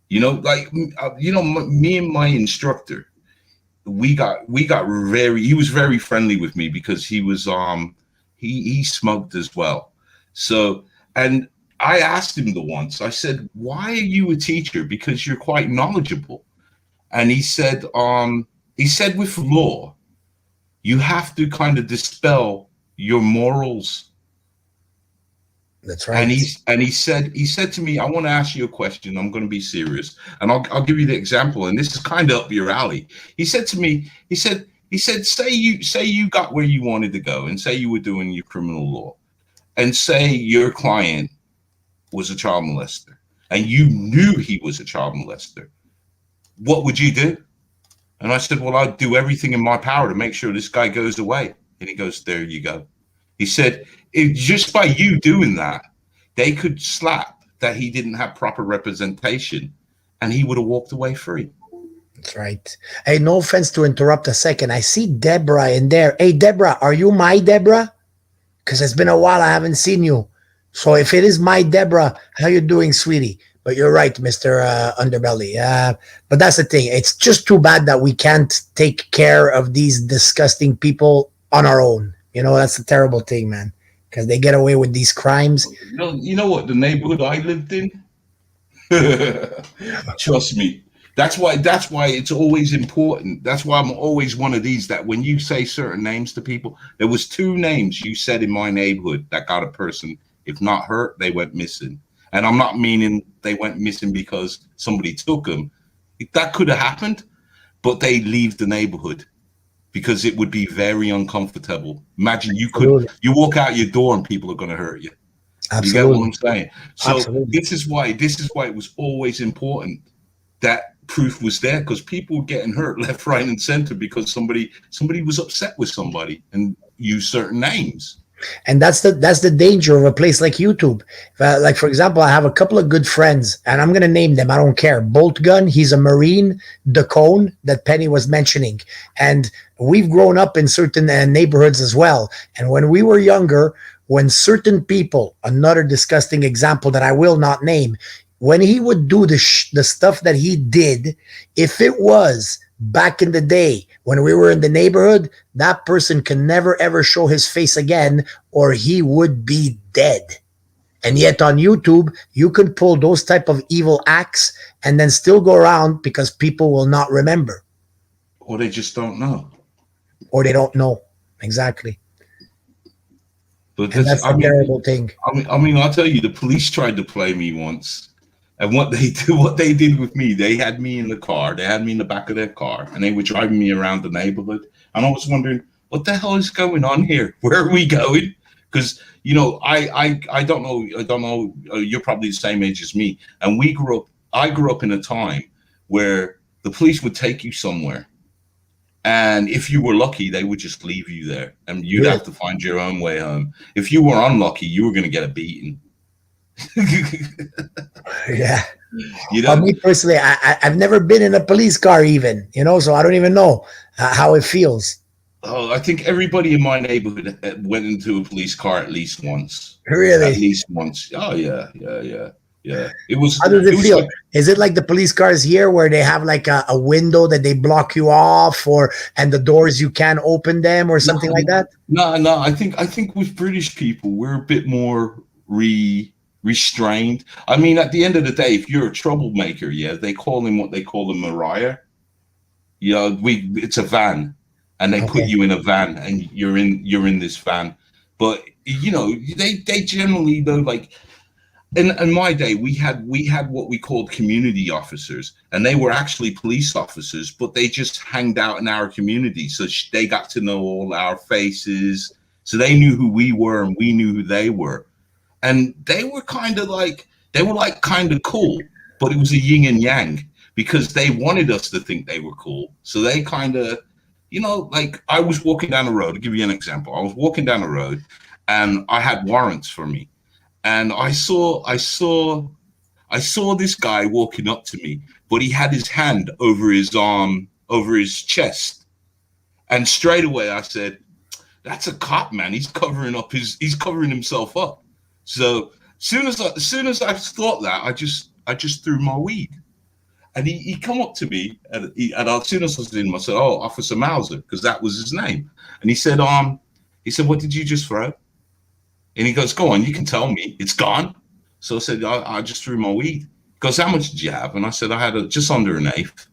[SPEAKER 3] you know, like me and my instructor, we got he was very friendly with me because he was he smoked as well. So, and I asked him once, I said, why are you a teacher? Because you're quite knowledgeable. And he said with law, you have to kind of dispel your morals.
[SPEAKER 15] That's right.
[SPEAKER 3] And he said to me, I want to ask you a question. I'm going to be serious, and I'll give you the example. And this is kind of up your alley. He said to me, he said, say you got where you wanted to go, and say you were doing your criminal law, and say your client was a child molester, and you knew he was a child molester. What would you do? And I said, well, I'd do everything in my power to make sure this guy goes away. And he goes, there you go. He said, if just by you doing that, they could slap that he didn't have proper representation, and he would have walked away free.
[SPEAKER 15] That's right. Hey, no offense to interrupt a second. I see Deborah in there. Hey, Deborah, are you my Deborah? Because it's been a while I haven't seen you. So if it is my Deborah, how you doing, sweetie? But you're right, Mr. Underbelly. But that's the thing. It's just too bad that we can't take care of these disgusting people on our own. You know, that's a terrible thing, man, because they get away with these crimes.
[SPEAKER 3] You know what? The neighborhood I lived in, trust me. That's why it's always important. That's why I'm always one of these that when you say certain names to people, there was 2 names you said in my neighborhood that got a person, if not hurt, they went missing. And I'm not meaning they went missing because somebody took them. That could have happened, but they leave the neighborhood because it would be very uncomfortable. Imagine you walk out your door and people are going to hurt you. Absolutely. You get what I'm saying? So Absolutely. This is why it was always important that proof was there, because people were getting hurt left, right, and center because somebody was upset with somebody and used certain names.
[SPEAKER 15] And that's the danger of a place like YouTube. Like, for example, I have a couple of good friends, and I'm going to name them. I don't care. Bolt Gun, he's a Marine. Cone that Penny was mentioning. And we've grown up in certain neighborhoods as well. And when we were younger, when certain people, another disgusting example that I will not name, when he would do the stuff that he did, if it was back in the day when we were in the neighborhood, that person can never ever show his face again, or he would be dead. And yet on YouTube, you can pull those type of evil acts and then still go around because people will not remember.
[SPEAKER 3] Or they just don't know.
[SPEAKER 15] Or they don't know. Exactly.
[SPEAKER 3] But
[SPEAKER 15] that's a terrible thing.
[SPEAKER 3] I mean, I'll tell you, the police tried to play me once. And what they did with me, they had me in the car. They had me in the back of their car, and they were driving me around the neighborhood. And I was wondering, what the hell is going on here? Where are we going? Because, you know, I don't know. You're probably the same age as me. And I grew up in a time where the police would take you somewhere. And if you were lucky, they would just leave you there, and you'd have to find your own way home. If you were unlucky, you were going to get a beating.
[SPEAKER 15] Yeah.
[SPEAKER 3] You know,
[SPEAKER 15] me personally, I've never been in a police car even, you know, so I don't even know how it feels.
[SPEAKER 3] Oh, I think everybody in my neighborhood went into a police car at least once.
[SPEAKER 15] Really?
[SPEAKER 3] At least once. Oh, yeah. It was.
[SPEAKER 15] How does it feel? Like, is it like the police cars here where they have like a window that they block you off, and the doors you can't open them or something like that?
[SPEAKER 3] No. I think with British people, we're a bit more restrained. I mean, at the end of the day, if you're a troublemaker, they call him what they call a Mariah. You know, it's a van, and they put you in a van, and you're in this van. But you know, they generally though, like in my day, we had what we called community officers, and they were actually police officers, but they just hanged out in our community, so they got to know all our faces, so they knew who we were, and we knew who they were. And they were kind of cool, but it was a yin and yang, because they wanted us to think they were cool. So they kind of, you know, like I was walking down the road. To give you an example, I was walking down the road, and I had warrants for me, and I saw this guy walking up to me, but he had his hand over his arm, over his chest, And straight away I said, that's a cop, man. He's covering himself up. So soon as I thought that, I just threw my weed. And he come up to me, and as soon as I was in him, I said, "Oh, Officer Mauser," because that was his name. And he said, "What did you just throw?" And he goes, "Go on, you can tell me. It's gone." So I said, "I just threw my weed." He goes, "How much did you have?" And I said, "I had just under an eighth."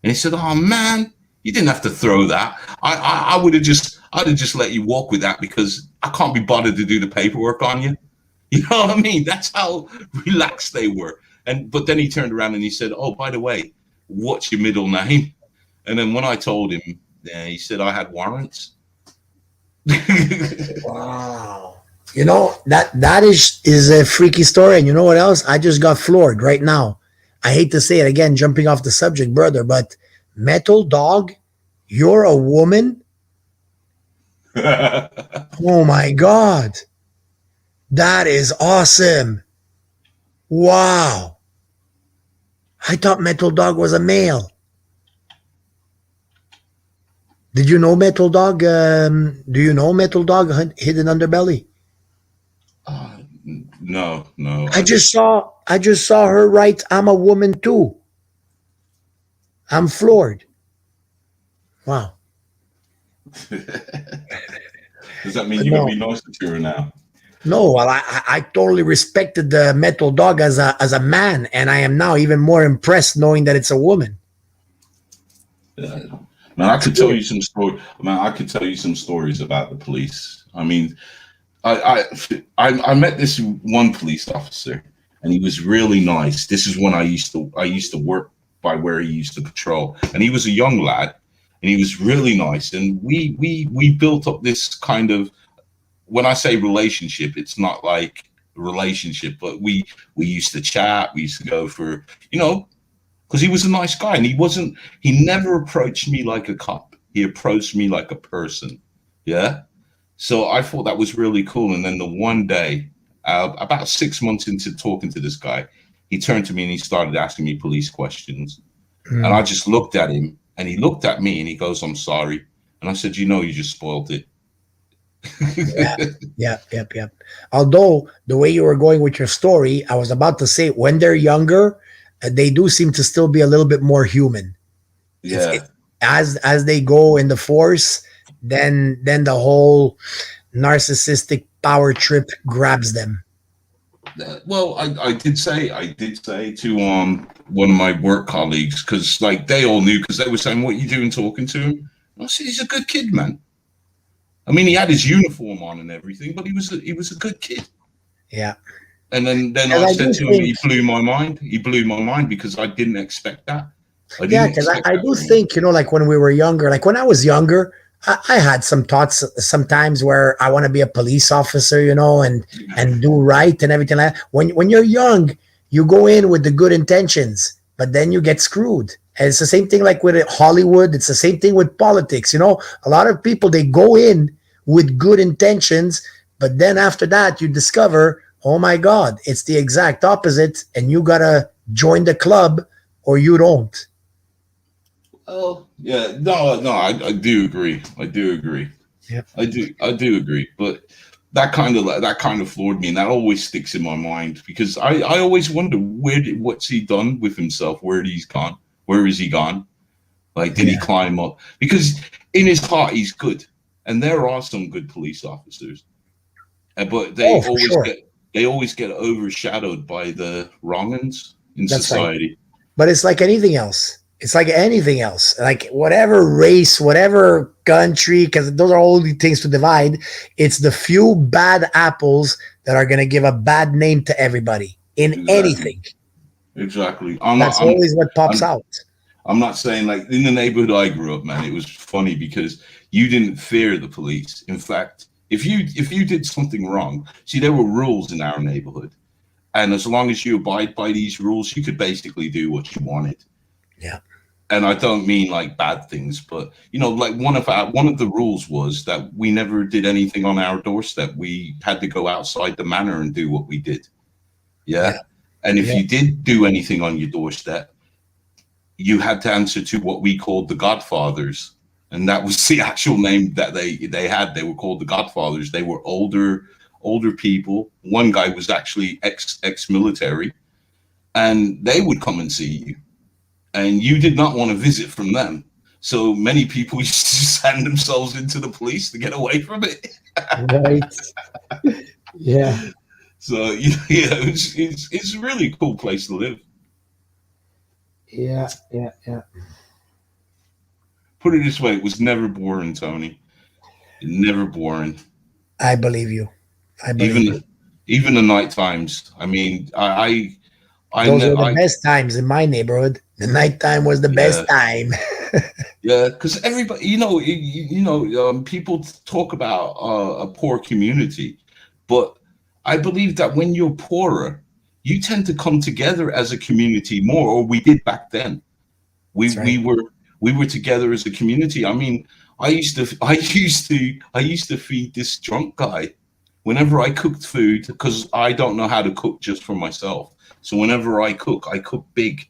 [SPEAKER 3] And he said, "Oh man, you didn't have to throw that. I'd have just let you walk with that because I can't be bothered to do the paperwork on you." You know what I mean? That's how relaxed they were. But then he turned around and he said, "Oh, by the way, what's your middle name?" And then when I told him, he said I had warrants.
[SPEAKER 15] Wow. You know, that is a freaky story. And you know what else? I just got floored right now. I hate to say it again, jumping off the subject, brother, but Metal Dog, you're a woman? Oh my God. That is awesome. Wow. I thought Metal Dog was a male. Did you know Metal Dog? Do you know Metal Dog Hidden Underbelly?
[SPEAKER 3] No.
[SPEAKER 15] I just saw her write, "I'm a woman too." I'm floored. Wow.
[SPEAKER 3] Does that mean you're gonna be nicer to her now?
[SPEAKER 15] No, well, I totally respected the Metal Dog as a man, and I am now even more impressed knowing that it's a woman.
[SPEAKER 3] Yeah. Man, I could tell you some stories. Man, I could tell you some stories about the police. I mean, I met this one police officer, and he was really nice. This is when I used to work by where he used to patrol, and he was a young lad, and he was really nice. And we built up this kind of, when I say relationship, it's not like a relationship, but we used to chat. We used to go for, because he was a nice guy, and he never approached me like a cop. He approached me like a person. Yeah. So I thought that was really cool. And then the one day, about 6 months into talking to this guy, he turned to me and he started asking me police questions. And I just looked at him, and he looked at me and he goes, "I'm sorry." And I said, "You just spoiled it."
[SPEAKER 15] Yep. Although the way you were going with your story, I was about to say, when they're younger, they do seem to still be a little bit more human.
[SPEAKER 3] Yeah.
[SPEAKER 15] As they go in the force, then the whole narcissistic power trip grabs them.
[SPEAKER 3] Well, I did say to one of my work colleagues, because like they all knew, because they were saying, "What are you doing talking to him?" And I said, "He's a good kid, man. I mean, he had his uniform on and everything, but he was a good kid."
[SPEAKER 15] Yeah.
[SPEAKER 3] And then I said to him, he blew my mind. He blew my mind because I didn't expect that.
[SPEAKER 15] Because I do think, like when we were younger, like when I was younger, I had some thoughts sometimes where I want to be a police officer, and do right and everything like that. When you're young, you go in with the good intentions, but then you get screwed. And it's the same thing like with Hollywood. It's the same thing with politics. A lot of people, they go in with good intentions, but then after that, you discover, oh my God, it's the exact opposite, and you got to join the club or you don't.
[SPEAKER 3] Oh yeah, no, I do agree.
[SPEAKER 15] Yeah,
[SPEAKER 3] I do agree. But that kind of floored me, and that always sticks in my mind because I always wonder what's he done with himself? Where has he gone? Like, did he climb up? Because in his heart, he's good, and there are some good police officers, but they always get overshadowed by the wrong-uns in society.
[SPEAKER 15] Right. But it's like anything else. Like whatever race, whatever country, because those are all the things to divide. It's the few bad apples that are going to give a bad name to everybody in anything.
[SPEAKER 3] Exactly.
[SPEAKER 15] That's always what pops out.
[SPEAKER 3] I'm not saying, like, in the neighborhood I grew up, man, it was funny because you didn't fear the police. In fact, if you did something wrong, see, there were rules in our neighborhood. And as long as you abide by these rules, you could basically do what you wanted.
[SPEAKER 15] Yeah.
[SPEAKER 3] And I don't mean like bad things, but like one of the rules was that we never did anything on our doorstep. We had to go outside the manor and do what we did. Yeah. And if you did do anything on your doorstep, you had to answer to what we called the Godfathers. and that was the actual name that they had. They were called the Godfathers. They were older people. One guy was actually ex-military, and they would come and see you, and you did not want to visit from them. So many people used to just hand themselves into the police to get away from it.
[SPEAKER 15] Right. Yeah.
[SPEAKER 3] So it's a really cool place to live.
[SPEAKER 15] Yeah.
[SPEAKER 3] Put it this way, it was never boring, Tony. Never boring.
[SPEAKER 15] I believe you.
[SPEAKER 3] Even the night times. I mean,
[SPEAKER 15] those were the best times in my neighborhood. The nighttime was the best time.
[SPEAKER 3] Yeah, because everybody, people talk about a poor community, but I believe that when you're poorer, you tend to come together as a community more, or we did back then. We were together as a community. I mean, I used to feed this drunk guy whenever I cooked food, because I don't know how to cook just for myself. So whenever I cook big.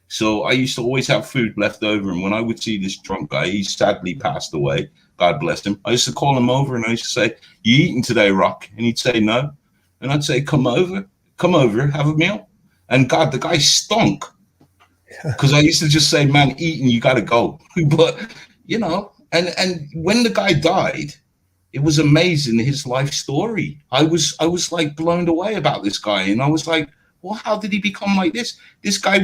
[SPEAKER 3] So I used to always have food left over. And when I would see this drunk guy, he sadly passed away, God bless him, I used to call him over and I used to say, "You eating today, Rock?" And he'd say no. And I'd say, come over, have a meal. And God, the guy stunk. Because I used to just say, "Man, eating, you got to go." But, and when the guy died, it was amazing, his life story. I was like blown away about this guy. And I was like, well, how did he become like this? This guy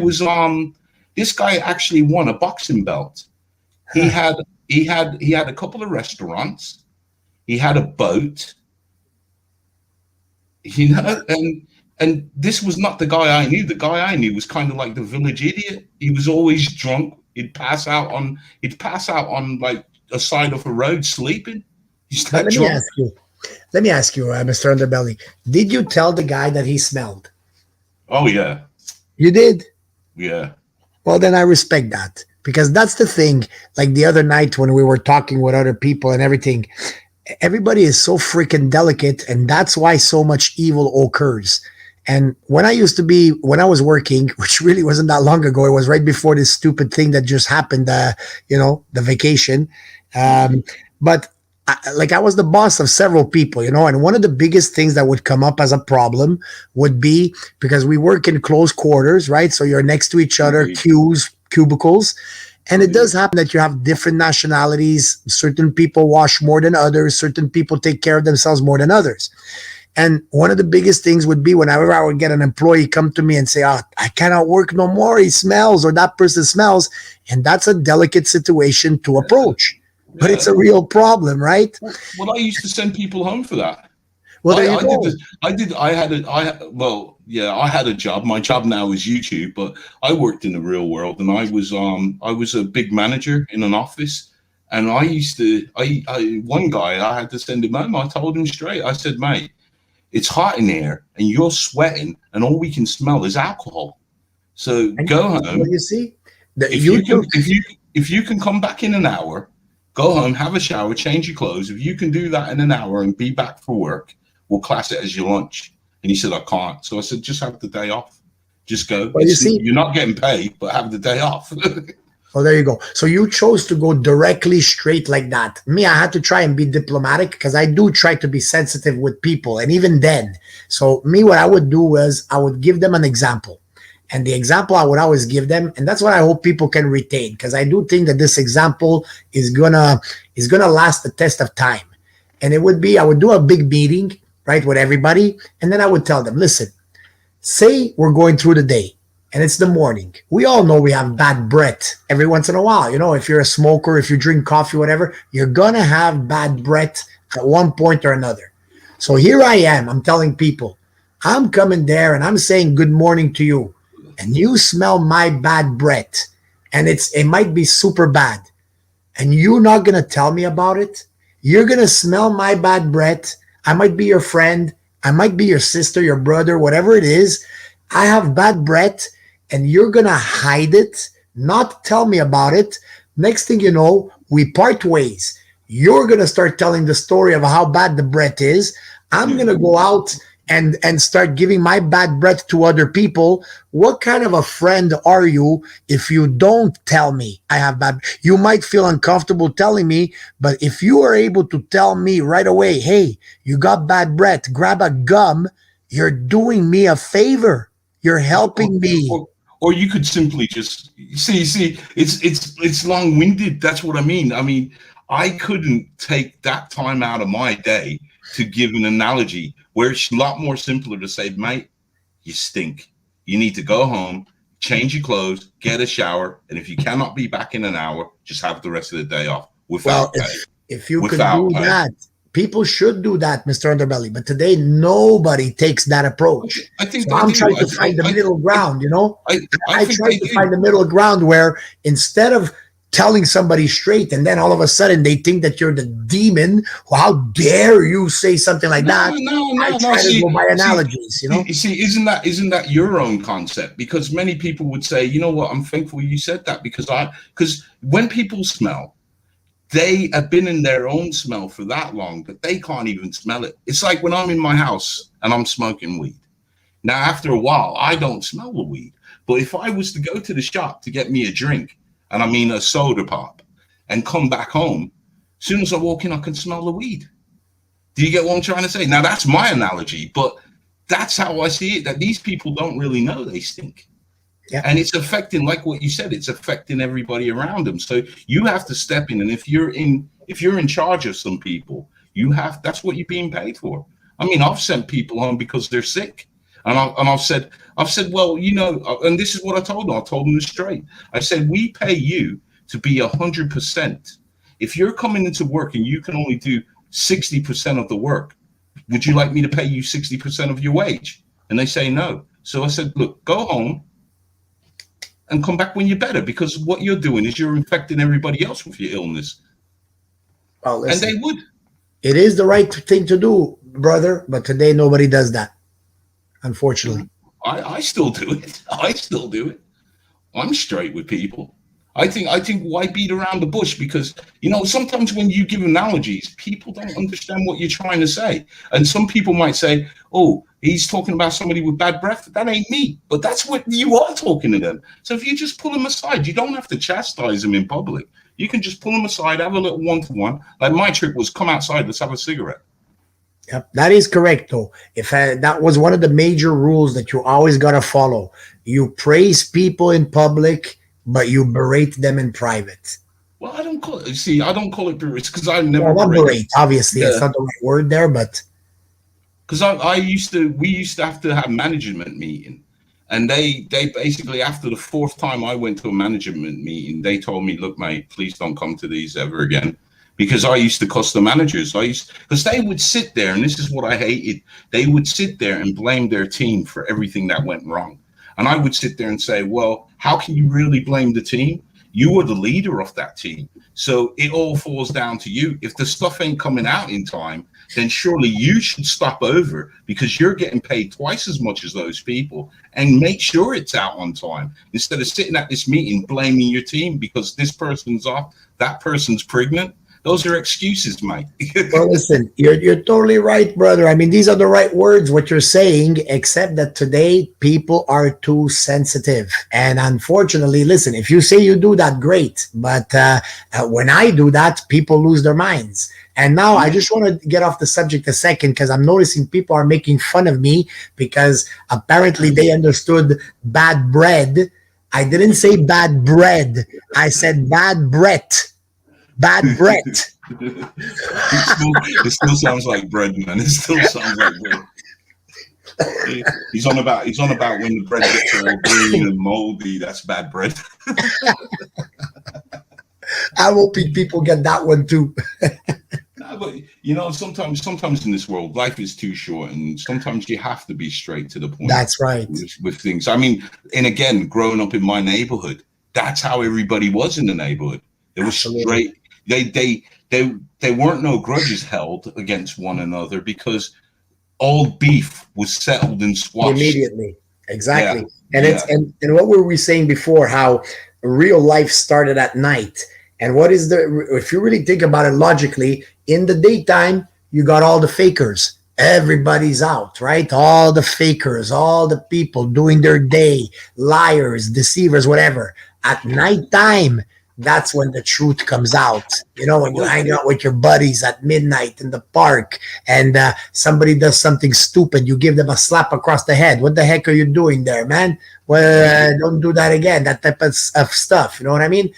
[SPEAKER 3] actually won a boxing belt. He had a couple of restaurants. He had a boat, and this was not the guy I knew. The guy I knew was kind of like the village idiot. He was always drunk. He'd pass out on like a side of a road sleeping.
[SPEAKER 15] Let me ask you, Mr. Underbelly, did you tell the guy that he smelled?
[SPEAKER 3] Oh, yeah.
[SPEAKER 15] You did?
[SPEAKER 3] Yeah.
[SPEAKER 15] Well, then I respect that, because that's the thing. Like the other night when we were talking with other people and everything, everybody is so freaking delicate, and that's why so much evil occurs. And when I was working, which really wasn't that long ago, it was right before this stupid thing that just happened, the vacation. But I was the boss of several people, and one of the biggest things that would come up as a problem would be, because we work in close quarters, right? So you're next to each other, cubicles. And it does happen that you have different nationalities. Certain people wash more than others. Certain people take care of themselves more than others. And one of the biggest things would be whenever I would get an employee come to me and say, "Oh, I cannot work no more. He smells," or "That person smells." And that's a delicate situation to approach. But it's a real problem, right?
[SPEAKER 3] Well, I used to send people home for that.
[SPEAKER 15] Well, there you
[SPEAKER 3] go. I had a job. My job now is YouTube, but I worked in the real world, and I was a big manager in an office. And one guy, I had to send him home. I told him straight. I said, "Mate, it's hot in here, and you're sweating, and all we can smell is alcohol. So go home."
[SPEAKER 15] Well, you see,
[SPEAKER 3] if you can come back in an hour. Go home, have a shower, change your clothes. If you can do that in an hour and be back for work, we'll class it as your lunch. And he said, "I can't." So I said, "Just have the day off. Just go."
[SPEAKER 15] Well,
[SPEAKER 3] you're not getting paid, but have the day off.
[SPEAKER 15] Well, there you go. So you chose to go directly straight like that. Me, I had to try and be diplomatic, because I do try to be sensitive with people. And even then, so me, what I would do was I would give them an example. And the example I would always give them, and that's what I hope people can retain, because I do think that this example is gonna last the test of time. And it would be, I would do a big meeting, right, with everybody, and then I would tell them, listen, say we're going through the day, and it's the morning. We all know we have bad breath every once in a while. If you're a smoker, if you drink coffee, whatever, you're gonna have bad breath at one point or another. So here I am, I'm telling people, I'm coming there and I'm saying good morning to you. And you smell my bad breath, and it might be super bad, and you're not going to tell me about it. You're going to smell my bad breath. I might be your friend. I might be your sister, your brother, whatever it is. I have bad breath, and you're going to hide it, not tell me about it. Next thing you know, we part ways. You're going to start telling the story of how bad the breath is. I'm going to go out and start giving my bad breath to other people, what kind of a friend are you if you don't tell me I have bad? You might feel uncomfortable telling me, but if you are able to tell me right away, hey, you got bad breath, grab a gum, you're doing me a favor. You're helping me.
[SPEAKER 3] Or you could simply just see it's long-winded. That's what I mean. I couldn't take that time out of my day to give an analogy where it's a lot more simpler to say, mate, you stink. You need to go home, change your clothes, get a shower, and if you cannot be back in an hour, just have the rest of the day off without pay.
[SPEAKER 15] If you could do that, people should do that, Mr. Underbelly. But today, nobody takes that approach.
[SPEAKER 3] I think
[SPEAKER 15] so I'm trying to find the middle ground, you know? I try to find the middle ground where instead of telling somebody straight and then all of a sudden they think that you're the demon, how dare you say something like that? I try to go by analogies, you know?
[SPEAKER 3] You see, isn't that your own concept? Because many people would say, you know what, I'm thankful you said that because when people smell, they have been in their own smell for that long that they can't even smell it. It's like when I'm in my house and I'm smoking weed. Now, after a while, I don't smell the weed. But if I was to go to the shop to get me a drink, and I mean a soda pop, and come back home, as soon as I walk in, I can smell the weed. Do you get what I'm trying to say? Now, that's my analogy, but that's how I see it, that these people don't really know they stink. Yeah. And it's affecting, like what you said, it's affecting everybody around them. So you have to step in, and if you're in charge of some people, that's what you're being paid for. I mean, I've sent people home because they're sick, and I've said, well, you know, and this is what I told them. I told them straight. I said, we pay you to be 100%. If you're coming into work and you can only do 60% of the work, would you like me to pay you 60% of your wage? And they say no. So I said, look, go home and come back when you're better, because what you're doing is you're infecting everybody else with your illness.
[SPEAKER 15] Well, listen,
[SPEAKER 3] and they would.
[SPEAKER 15] It is the right thing to do, brother, but today nobody does that, unfortunately.
[SPEAKER 3] I still do it. I still do it. I'm straight with people. I think why beat around the bush? Because, you know, sometimes when you give analogies, people don't understand what you're trying to say. And some people might say, oh, he's talking about somebody with bad breath. That ain't me. But that's what you are talking to them. So if you just pull them aside, you don't have to chastise them in public. You can just pull them aside, have a little one-to-one. Like my trick was come outside, let's have a cigarette.
[SPEAKER 15] Yep, that is correct, though. That was one of the major rules that you always got to follow. You praise people in public, but you berate them in private.
[SPEAKER 3] Well, I don't call it berate because I've never
[SPEAKER 15] berate. Obviously, it's not the right word there, but
[SPEAKER 3] because we used to have to have management meeting, and they basically, after the fourth time I went to a management meeting, they told me, look, mate, please don't come to these ever again. Because I used to cost the managers. Because they would sit there, and this is what I hated. They would sit there and blame their team for everything that went wrong. And I would sit there and say, well, how can you really blame the team? You were the leader of that team. So it all falls down to you. If the stuff ain't coming out in time, then surely you should stop over, because you're getting paid twice as much as those people, and make sure it's out on time. Instead of sitting at this meeting blaming your team because this person's off, that person's pregnant. Those are excuses, mate.
[SPEAKER 15] Well, listen, you're totally right, brother. I mean, these are the right words, what you're saying, except that today people are too sensitive. And unfortunately, listen, if you say you do that, great. But when I do that, people lose their minds. And now I just want to get off the subject a second, because I'm noticing people are making fun of me because apparently they understood bad bread. I didn't say bad bread. I said bad breath. Bad bread.
[SPEAKER 3] It still sounds like bread, man. It still sounds like bread. He's on about when the bread gets all green and moldy. That's bad bread.
[SPEAKER 15] I hope people get that one too.
[SPEAKER 3] No, but you know, sometimes in this world, life is too short, and sometimes you have to be straight to the point.
[SPEAKER 15] That's right.
[SPEAKER 3] With things. I mean, and again, growing up in my neighborhood, that's how everybody was in the neighborhood. It was straight. They weren't no grudges held against one another, because all beef was settled and squashed
[SPEAKER 15] immediately. Exactly. Yeah. And what were we saying before? How real life started at night. And what is if you really think about it logically, in the daytime, you got all the fakers. everybody's out, right? All the fakers, all the people doing their day, liars, deceivers, whatever. At nighttime, that's when the truth comes out. You know, when you hang out with your buddies at midnight in the park and somebody does something stupid, you give them a slap across the head. What the heck are you doing there, man? Well, don't do that again. That type of stuff. You know what I mean?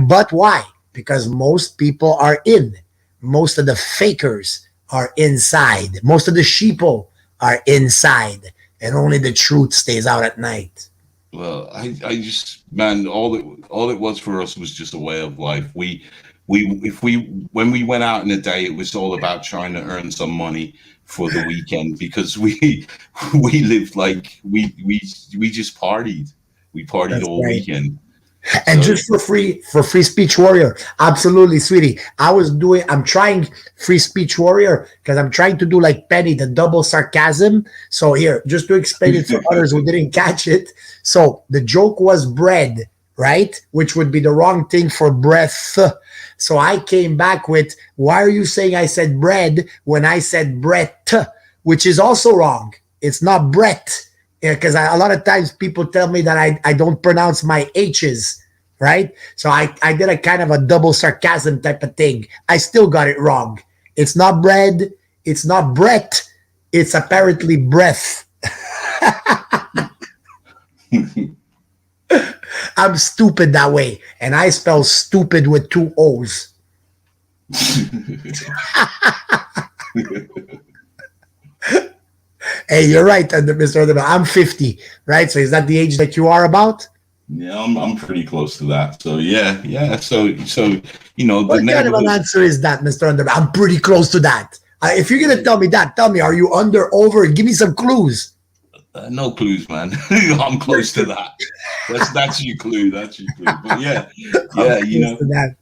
[SPEAKER 15] But why? Because most people are in. Most of the fakers are inside. Most of the sheeple are inside. And only the truth stays out at night.
[SPEAKER 3] Well, I just, man, all it was for us was just a way of life. When we went out in the day, it was all about trying to earn some money for the weekend, because we lived like we just partied. We partied
[SPEAKER 15] That's
[SPEAKER 3] all
[SPEAKER 15] right.
[SPEAKER 3] weekend.
[SPEAKER 15] And just for free speech warrior, absolutely, sweetie. I'm trying free speech warrior because I'm trying to do like Penny, the double sarcasm. So here, just to explain it for others who didn't catch it. So the joke was bread, right? Which would be the wrong thing for breath. So I came back with, why are you saying I said bread when I said Brett, which is also wrong. It's not Brett. Because a lot of times people tell me that I don't pronounce my H's, right? So I did a kind of a double sarcasm type of thing. I still got it wrong. It's not bread. It's not Brett. It's apparently breath. I'm stupid that way. And I spell stupid with 2 O's. Hey, you're right, Mr. Underbelly. I'm 50, right? So is that the age that you are about?
[SPEAKER 3] Yeah, I'm pretty close to that. So yeah. So you know,
[SPEAKER 15] what kind of an answer is that, Mr. Underbelly? I'm pretty close to that. If you're gonna tell me that, tell me, are you under, over? Give me some clues.
[SPEAKER 3] No clues, man. I'm close to that. That's your clue. That's your clue. But yeah, you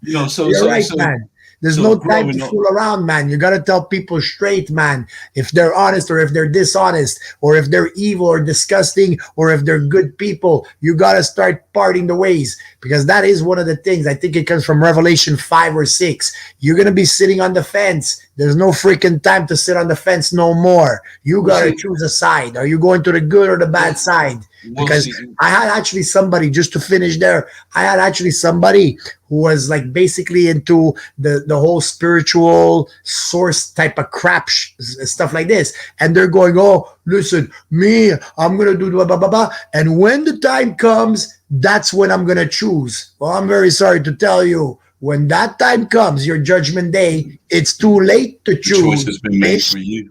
[SPEAKER 3] know. So
[SPEAKER 15] you're right,
[SPEAKER 3] so,
[SPEAKER 15] man. There's no time to fool around, man. You got to tell people straight, man, if they're honest or if they're dishonest or if they're evil or disgusting or if they're good people. You got to start parting the ways, because that is one of the things. I think it comes from Revelation 5 or 6. You're going to be sitting on the fence. There's no freaking time to sit on the fence no more. You got to choose a side. Are you going to the good or the bad side? Because I had actually somebody, just to finish there, I had actually somebody who was like basically into the whole spiritual source type of crap stuff like this. And they're going, oh, listen, me, I'm going to do blah, blah, blah, blah. And when the time comes, that's when I'm going to choose. Well, I'm very sorry to tell you, when that time comes, your judgment day, it's too late to choose.
[SPEAKER 3] The choice has been made for you.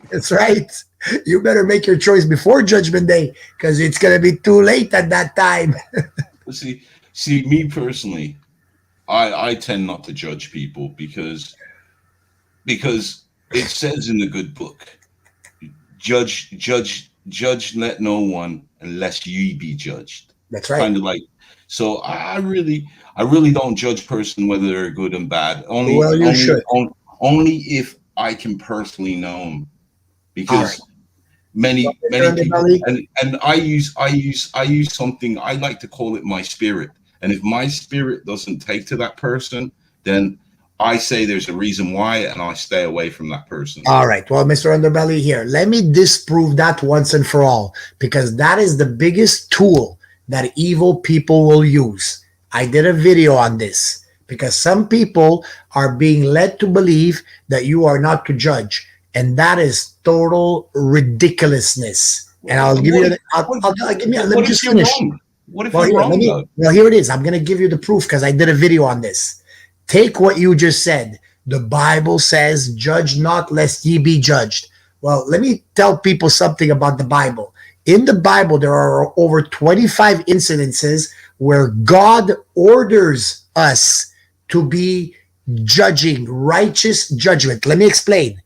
[SPEAKER 15] That's right. You better make your choice before Judgment Day, because it's going to be too late at that time.
[SPEAKER 3] see, me personally, I tend not to judge people because it says in the good book, judge, let no one unless ye be judged.
[SPEAKER 15] That's right.
[SPEAKER 3] Kind of like, so I really don't judge person whether they're good and bad. Only if I can personally know them, because many people, and I use something, I like to call it my spirit. And if my spirit doesn't take to that person, then I say there's a reason why, and I stay away from that person.
[SPEAKER 15] All right. Well, Mr. Underbelly, here, let me disprove that once and for all, because that is the biggest tool that evil people will use. I did a video on this because some people are being led to believe that you are not to judge. And that is total ridiculousness. And I'll give you, let me just finish.
[SPEAKER 3] What if you're wrong?
[SPEAKER 15] Well, here it is. I'm going to give you the proof because I did a video on this. Take what you just said. The Bible says, judge not lest ye be judged. Well, let me tell people something about the Bible. In the Bible, there are over 25 incidences where God orders us to be judging, righteous judgment. Let me explain.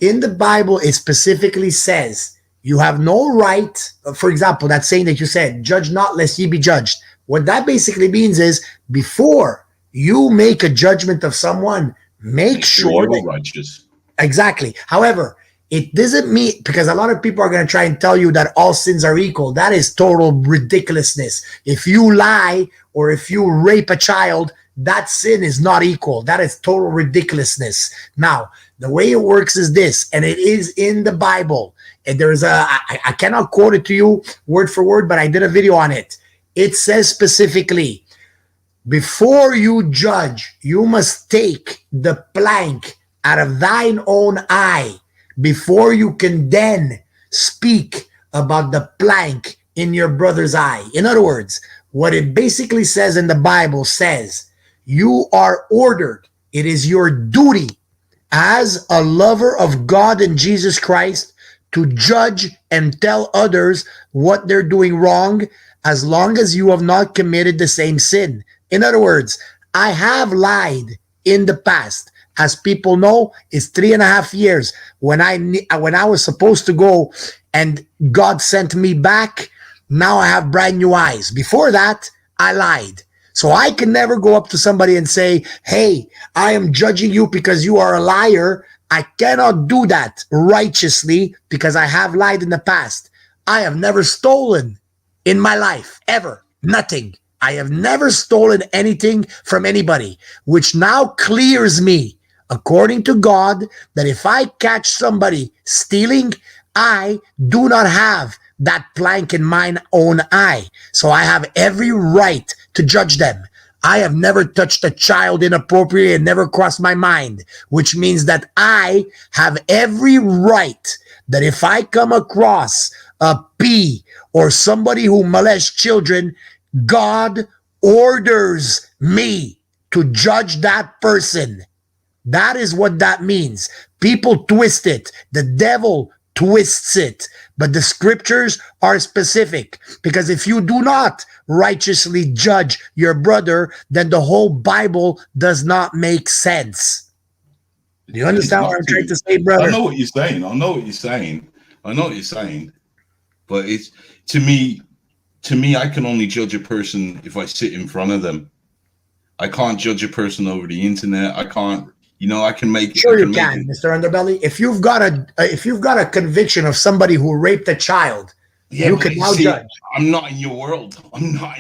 [SPEAKER 15] In the Bible, it specifically says you have no right. For example, that saying that you said, judge not lest ye be judged. What that basically means is before you make a judgment of someone, make sure that
[SPEAKER 3] righteous.
[SPEAKER 15] Exactly. However, it doesn't mean, because a lot of people are going to try and tell you that all sins are equal. That is total ridiculousness. If you lie or if you rape a child, that sin is not equal. That is total ridiculousness. Now, The way it works is this, and it is in the Bible. And there's I cannot quote it to you word for word, but I did a video on it. It says specifically, before you judge, you must take the plank out of thine own eye before you can then speak about the plank in your brother's eye. In other words, what it basically says in the Bible says, you are ordered. It is your duty as a lover of God and Jesus Christ to judge and tell others what they're doing wrong, as long as you have not committed the same sin. In other words, I have lied in the past. As people know, it's 3.5 years when I was supposed to go and God sent me back. Now I have brand new eyes. Before that, I lied. So I can never go up to somebody and say, hey, I am judging you because you are a liar. I cannot do that righteously because I have lied in the past. I have never stolen in my life, ever. Nothing. I have never stolen anything from anybody, which now clears me, according to God, that if I catch somebody stealing, I do not have that plank in mine own eye. So I have every right to judge them. I have never touched a child inappropriately and never crossed my mind, which means that I have every right that if I come across a P or somebody who molests children, God orders me to judge that person. That is what that means. People twist it. The devil twists it. But the scriptures are specific, because if you do not righteously judge your brother, then the whole Bible does not make sense. Do you understand what I'm trying to say, brother?
[SPEAKER 3] I know what you're saying. But it's to me, I can only judge a person if I sit in front of them. I can't judge a person over the internet. I can't. I can make.
[SPEAKER 15] Sure, you can, Mr. Underbelly. If you've got a conviction of somebody who raped a child, you can now judge.
[SPEAKER 3] I'm not in your world. I'm not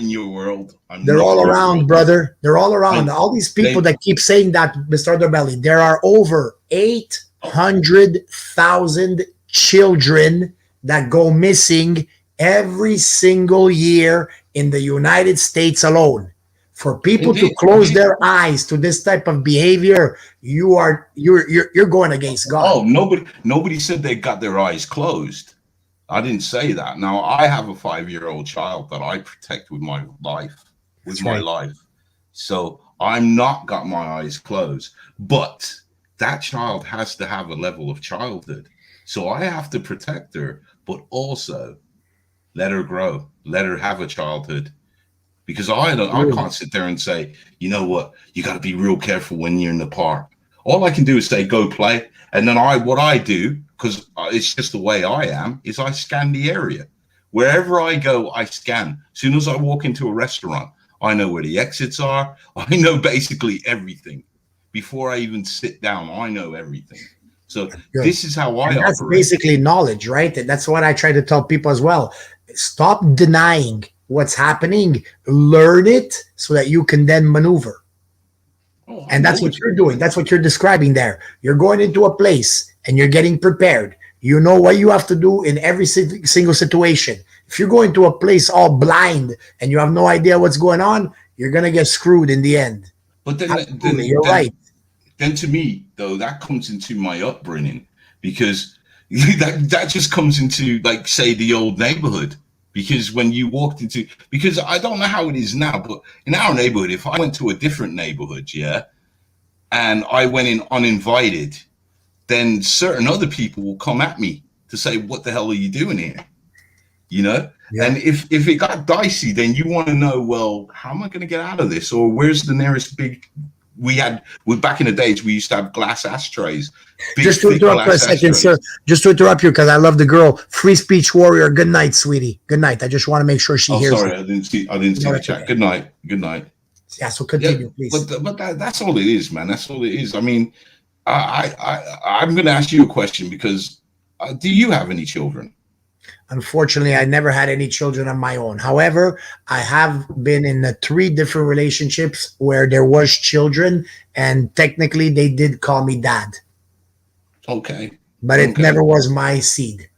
[SPEAKER 3] in your world.
[SPEAKER 15] They're all around, brother. They're all around. All these people that keep saying that, Mr. Underbelly, there are over 800,000 children that go missing every single year in the United States alone. For people to close their eyes to this type of behavior, you're going against God.
[SPEAKER 3] Oh, nobody said they got their eyes closed. I didn't say that. Now I have a 5-year-old child that I protect with my life, So I'm not got my eyes closed, but that child has to have a level of childhood. So I have to protect her, but also let her grow, let her have a childhood. Because I can't sit there and say, you know what, you got to be real careful when you're in the park. All I can do is say, go play. And then what I do, because it's just the way I am, is I scan the area. Wherever I go, I scan. As soon as I walk into a restaurant, I know where the exits are. I know basically everything. Before I even sit down, I know everything. So this is how I operate.
[SPEAKER 15] That's basically knowledge, right? And that's what I try to tell people as well. Stop denying what's happening, learn it so that you can then maneuver. And that's what you're doing. That's what you're describing there. You're going into a place and you're getting prepared. You know what you have to do in every single situation. If you go into a place all blind and you have no idea what's going on, you're going to get screwed in the end.
[SPEAKER 3] But then
[SPEAKER 15] you're right.
[SPEAKER 3] Then to me, though, that comes into my upbringing, because that just comes into, like, say, the old neighborhood. Because when you walked into, because I don't know how it is now, but in our neighborhood, if I went to a different neighborhood, and I went in uninvited, then certain other people will come at me to say, what the hell are you doing here? And if it got dicey, then you want to know, well, how am I going to get out of this? Or where's the nearest big, back in the days, we used to have glass ashtrays.
[SPEAKER 15] Just to interrupt for a second, sir. Just to interrupt you, because I love the girl. Free speech warrior. Good night, sweetie. Good night. I just want to make sure she hears.
[SPEAKER 3] Sorry, I didn't see the chat. Good night.
[SPEAKER 15] Yeah, so continue, please.
[SPEAKER 3] But that's all it is, man. That's all it is. I mean, I'm going to ask you a question, because do you have any children?
[SPEAKER 15] Unfortunately, I never had any children of my own. However, I have been in 3 different relationships where there was children, and technically they did call me dad.
[SPEAKER 3] Okay.
[SPEAKER 15] But it never was my seed.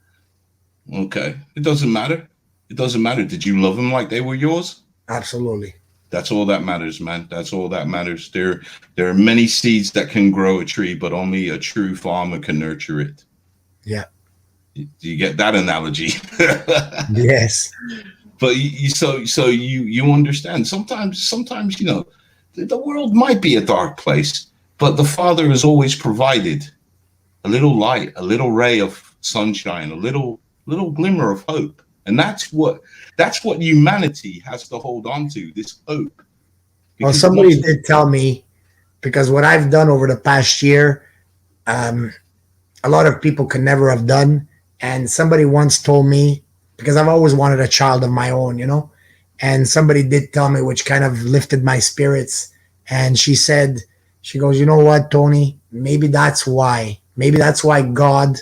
[SPEAKER 3] Okay. It doesn't matter. It doesn't matter. Did you love them like they were yours?
[SPEAKER 15] Absolutely.
[SPEAKER 3] That's all that matters, man. That's all that matters. There are many seeds that can grow a tree, but only a true farmer can nurture it.
[SPEAKER 15] Yeah.
[SPEAKER 3] Do you get that analogy?
[SPEAKER 15] Yes.
[SPEAKER 3] But you understand. Sometimes the world might be a dark place, but the Father has always provided a little light, a little ray of sunshine, a little glimmer of hope. And that's what humanity has to hold on to, this hope.
[SPEAKER 15] Well, somebody did tell me, because what I've done over the past year, a lot of people could never have done. And somebody once told me, because I've always wanted a child of my own, and somebody did tell me, which kind of lifted my spirits. And she goes, you know what, Tony, maybe that's why God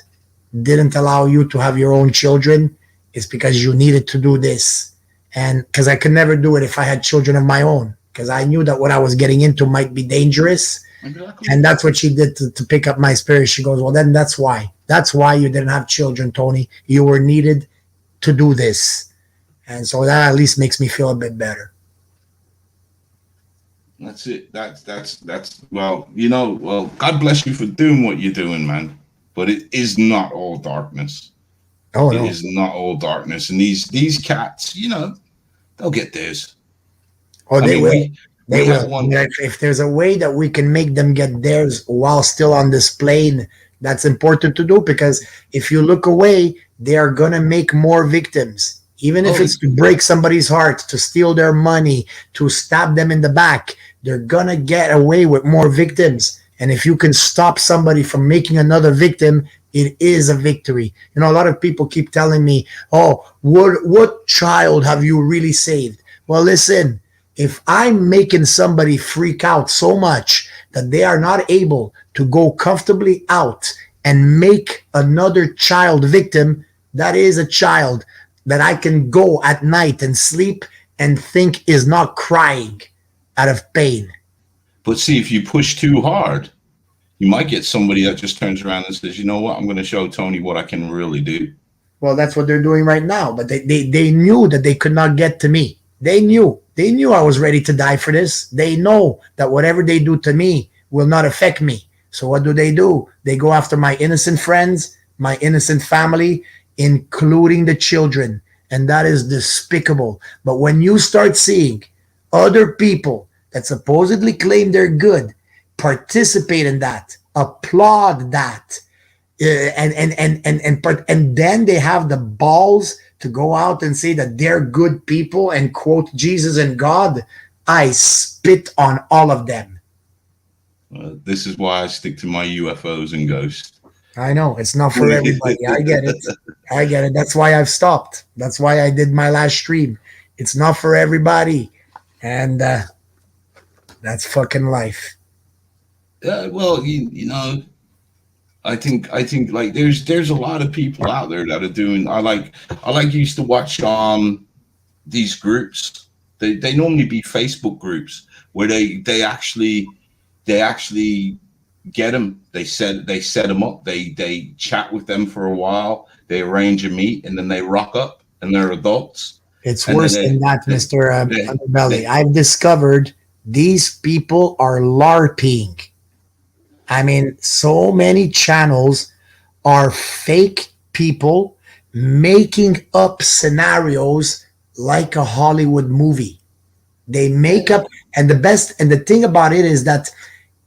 [SPEAKER 15] didn't allow you to have your own children. It's because you needed to do this. And because I could never do it if I had children of my own, because I knew that what I was getting into might be dangerous. Exactly. And that's what she did to pick up my spirit. She goes, well, then that's why you didn't have children, Tony. You were needed to do this. And so that at least makes me feel a bit better.
[SPEAKER 3] That's it. That's well, God bless you for doing what you're doing, man. But it is not all darkness.
[SPEAKER 15] Oh,
[SPEAKER 3] it
[SPEAKER 15] no.
[SPEAKER 3] is not all darkness. And these cats, they'll get theirs.
[SPEAKER 15] Oh, they will. They will. If there's a way that we can make them get theirs while still on this plane, that's important to do, because if you look away, they are going to make more victims. Even if it's to break somebody's heart, to steal their money, to stab them in the back, they're going to get away with more victims. And if you can stop somebody from making another victim, it is a victory. A lot of people keep telling me, oh, what child have you really saved? Well, listen, if I'm making somebody freak out so much that they are not able to go comfortably out and make another child victim, that is a child that I can go at night and sleep and think is not crying out of pain.
[SPEAKER 3] But see, if you push too hard, you might get somebody that just turns around and says, you know what, I'm going to show Tony what I can really do.
[SPEAKER 15] Well, that's what they're doing right now. But they knew that they could not get to me. They knew I was ready to die for this. They know that whatever they do to me will not affect me. So what do? They go after my innocent friends, my innocent family, including the children. And that is despicable. But when you start seeing other people that supposedly claim they're good participate in that, applaud that, and then they have the balls to go out and say that they're good people and quote Jesus and God, I spit on all of them.
[SPEAKER 3] This is why I stick to my UFOs and ghosts.
[SPEAKER 15] I know it's not for everybody. I get it. That's why I've stopped. That's why I did my last stream. It's not for everybody. And that's fucking life.
[SPEAKER 3] Well, I think like there's a lot of people out there that are doing. I like used to watch these groups. They normally be Facebook groups where they actually get them. They set them up. They chat with them for a while. They arrange a meet, and then they rock up, and they're adults.
[SPEAKER 15] It's worse than that, Mr. Underbelly. I've discovered these people are LARPing. I mean, so many channels are fake people making up scenarios like a Hollywood movie. They make up, and the thing about it is that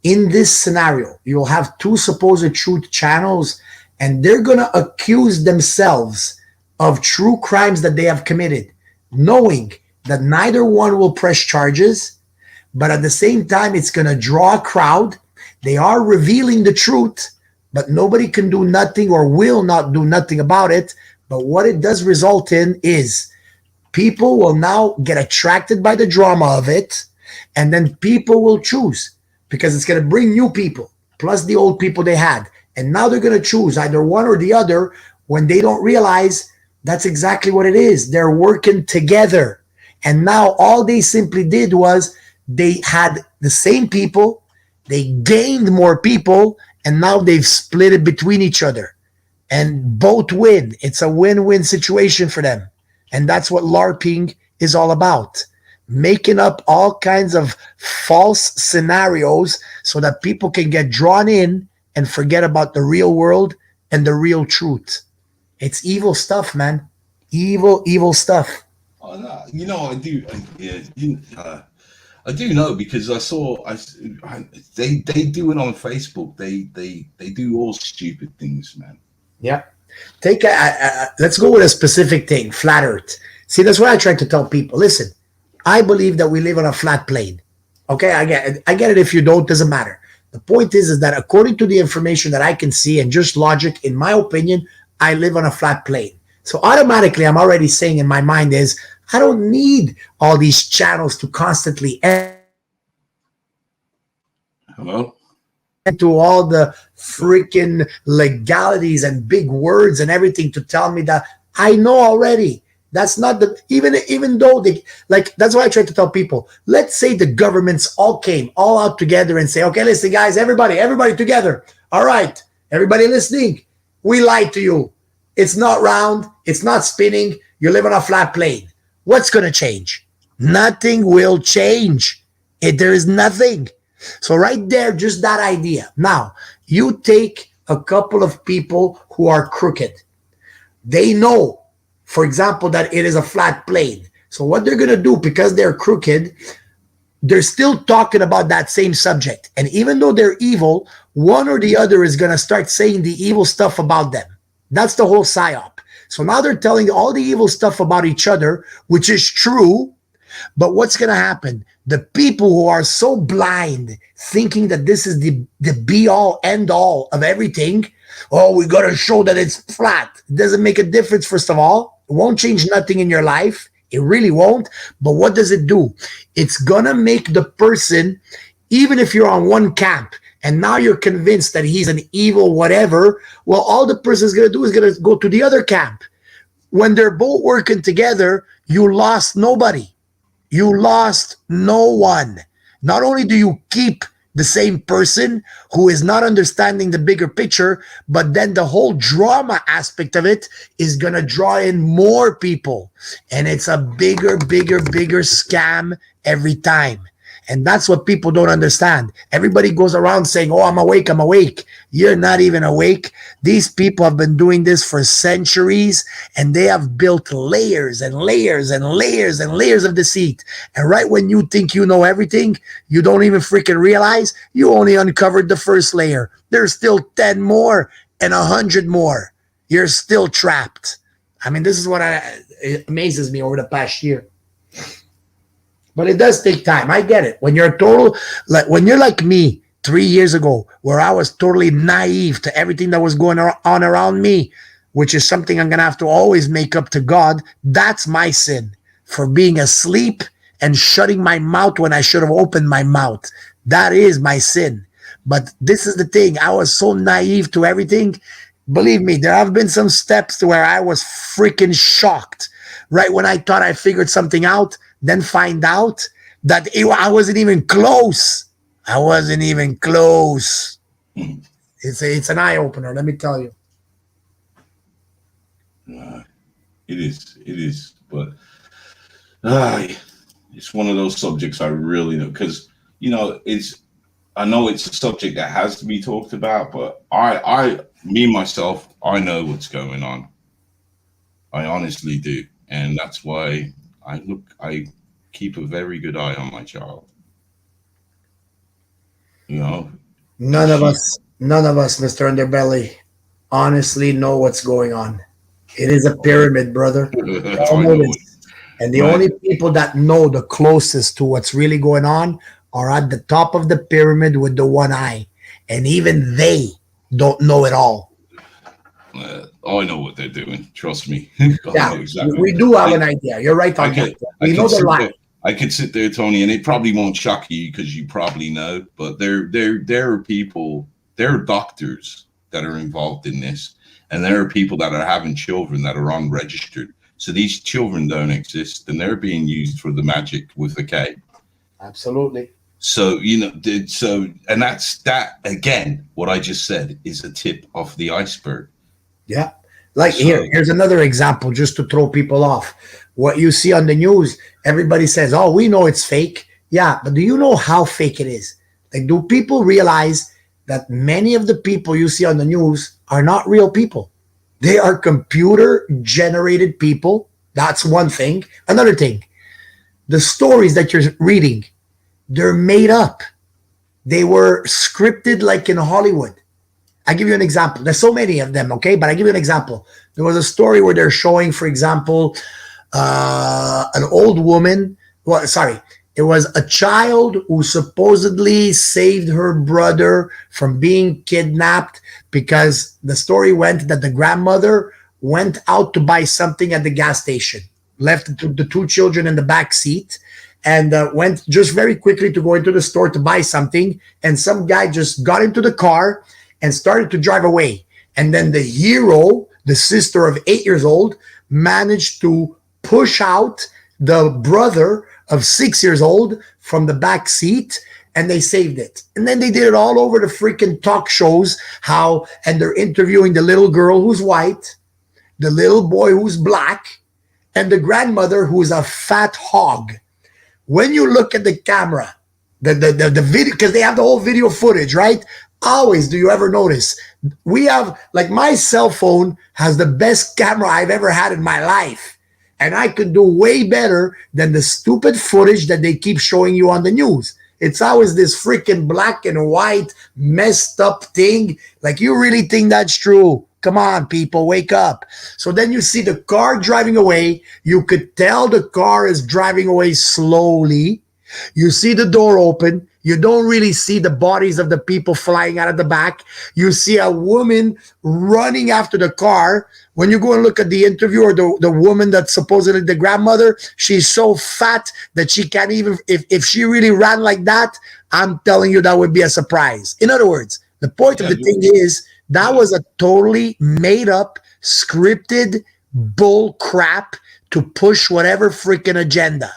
[SPEAKER 15] in this scenario, you'll have 2 supposed truth channels, and they're going to accuse themselves of true crimes that they have committed, knowing that neither one will press charges, but at the same time, it's going to draw a crowd. They are revealing the truth, but nobody can do nothing or will not do nothing about it. But what it does result in is people will now get attracted by the drama of it, and then people will choose, because it's going to bring new people plus the old people they had. And now they're going to choose either one or the other when they don't realize That's exactly what it is. They're working together. And now all they simply did was they had the same people, they gained more people, and now they've split it between each other. And both win. It's a win-win situation for them. And that's what LARPing is all about. Making up all kinds of false scenarios so that people can get drawn in and forget about the real world and the real truth. It's evil stuff, man. Evil stuff.
[SPEAKER 3] You know, I do. I do know because I saw. They do it on Facebook. They do all stupid things, man.
[SPEAKER 15] Yeah. Let's go with a specific thing. Flat Earth. See, that's what I try to tell people. Listen, I believe that we live on a flat plane. Okay, I get it. If you don't, doesn't matter. The point is that according to the information that I can see and just logic, in my opinion, I live on a flat plane. So automatically, I'm already saying in my mind is I don't need all these channels to constantly into all the freaking legalities and big words and everything to tell me that I know already. That's not the even though they like. That's why I try to tell people. Let's say the governments all came all out together and say, okay, listen, guys, everybody together. All right, everybody listening. We lied to you. It's not round. It's not spinning. You live on a flat plane. What's going to change? Nothing will change. There is nothing. So right there, just that idea. Now, you take a couple of people who are crooked. They know, for example, that it is a flat plane. So what they're going to do, because they're crooked, they're still talking about that same subject. And even though they're evil, one or the other is going to start saying the evil stuff about them. That's the whole psyop. So now they're telling all the evil stuff about each other, which is true. But what's going to happen? The people who are so blind, thinking that this is the be-all, end-all of everything, oh, we got to show that it's flat. It doesn't make a difference, first of all. It won't change nothing in your life. It really won't. But what does it do? It's going to make the person, even if you're on one camp, and now you're convinced that he's an evil whatever, well, all the person's going to do is going to go to the other camp. When they're both working together, you lost nobody. You lost no one. Not only do you keep the same person who is not understanding the bigger picture, but then the whole drama aspect of it is going to draw in more people. And it's a bigger scam every time. And that's what people don't understand. Everybody goes around saying, oh, I'm awake, I'm awake. You're not even awake. These people have been doing this for centuries, and they have built layers and layers and layers and layers of deceit. And right when you think you know everything, you don't even freaking realize you only uncovered the first layer. There's still 10 more and 100 more. You're still trapped. I mean, this is what it amazes me over the past year. But it does take time. I get it. When you're when you're like me 3 years ago, where I was totally naive to everything that was going on around me, which is something I'm going to have to always make up to God. That's my sin for being asleep and shutting my mouth when I should have opened my mouth. That is my sin. But this is the thing. I was so naive to everything. Believe me, there have been some steps to where I was freaking shocked. Right when I thought I figured something out, then find out that I wasn't even close. I wasn't even close. It's an eye-opener, let me tell you.
[SPEAKER 3] It is. But it's one of those subjects I really know, because, you know, I know it's a subject that has to be talked about, but me, myself, I know what's going on. I honestly do. And that's why I keep a very good eye on my child. You know?
[SPEAKER 15] None of us, Mr. Underbelly, honestly know what's going on. It is a pyramid, brother. And the only people that know the closest to what's really going on are at the top of the pyramid with the one eye. And even they don't know it all.
[SPEAKER 3] I know what they're doing. Trust me.
[SPEAKER 15] Yeah, exactly. We do have an idea. You're right on that. We know the lie.
[SPEAKER 3] I could sit there, Tony, and it probably won't shock you because you probably know, but there are people, there are doctors that are involved in this, And there are people that are having children that are unregistered. So these children don't exist, and they're being used for the magic with the K.
[SPEAKER 15] Absolutely.
[SPEAKER 3] So, and that's that again, what I just said is a tip of the iceberg.
[SPEAKER 15] Yeah. Like here's another example just to throw people off. What you see on the news, everybody says, oh, we know it's fake. Yeah, but do you know how fake it is? Like, do people realize that many of the people you see on the news are not real people? They are computer generated people. That's one thing. Another thing, the stories that you're reading, they're made up. They were scripted like in Hollywood. I give you an example. There's so many of them, okay? But I give you an example. There was a story where they're showing, for example, an old woman. Well, sorry. It was a child who supposedly saved her brother from being kidnapped because the story went that the grandmother went out to buy something at the gas station, left the two children in the back seat, and went just very quickly to go into the store to buy something. And some guy just got into the car and started to drive away. And then the hero, the sister of 8 years old, managed to push out the brother of 6 years old from the back seat, and they saved it. And then they did it all over the freaking talk shows, and they're interviewing the little girl who's white, the little boy who's black, and the grandmother who's a fat hog. When you look at the camera, the video, because they have the whole video footage, right? Always, do you ever notice? We have, like, my cell phone has the best camera I've ever had in my life. And I could do way better than the stupid footage that they keep showing you on the news. It's always this freaking black and white messed up thing. Like, you really think that's true? Come on, people, wake up. So then you see the car driving away. You could tell the car is driving away slowly. You see the door open. You don't really see the bodies of the people flying out of the back. You see a woman running after the car. When you go and look at the interview, or the woman that's supposedly the grandmother, she's so fat that she can't even, if she really ran like that, I'm telling you that would be a surprise. In other words, the point of the thing is that was a totally made up, scripted bull crap to push whatever freaking agenda.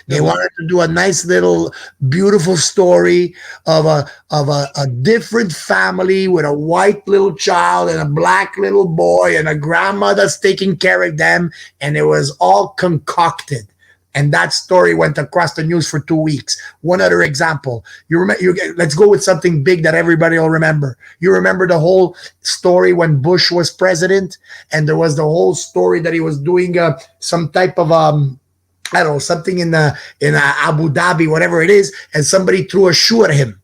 [SPEAKER 15] They wanted to do a nice little beautiful story of a different family with a white little child and a black little boy and a grandma that's taking care of them, and it was all concocted. And that story went across the news for 2 weeks. One other example. Let's go with something big that everybody will remember. You remember the whole story when Bush was president, and there was the whole story that he was doing some type of I don't know, something in Abu Dhabi, whatever it is, and somebody threw a shoe at him.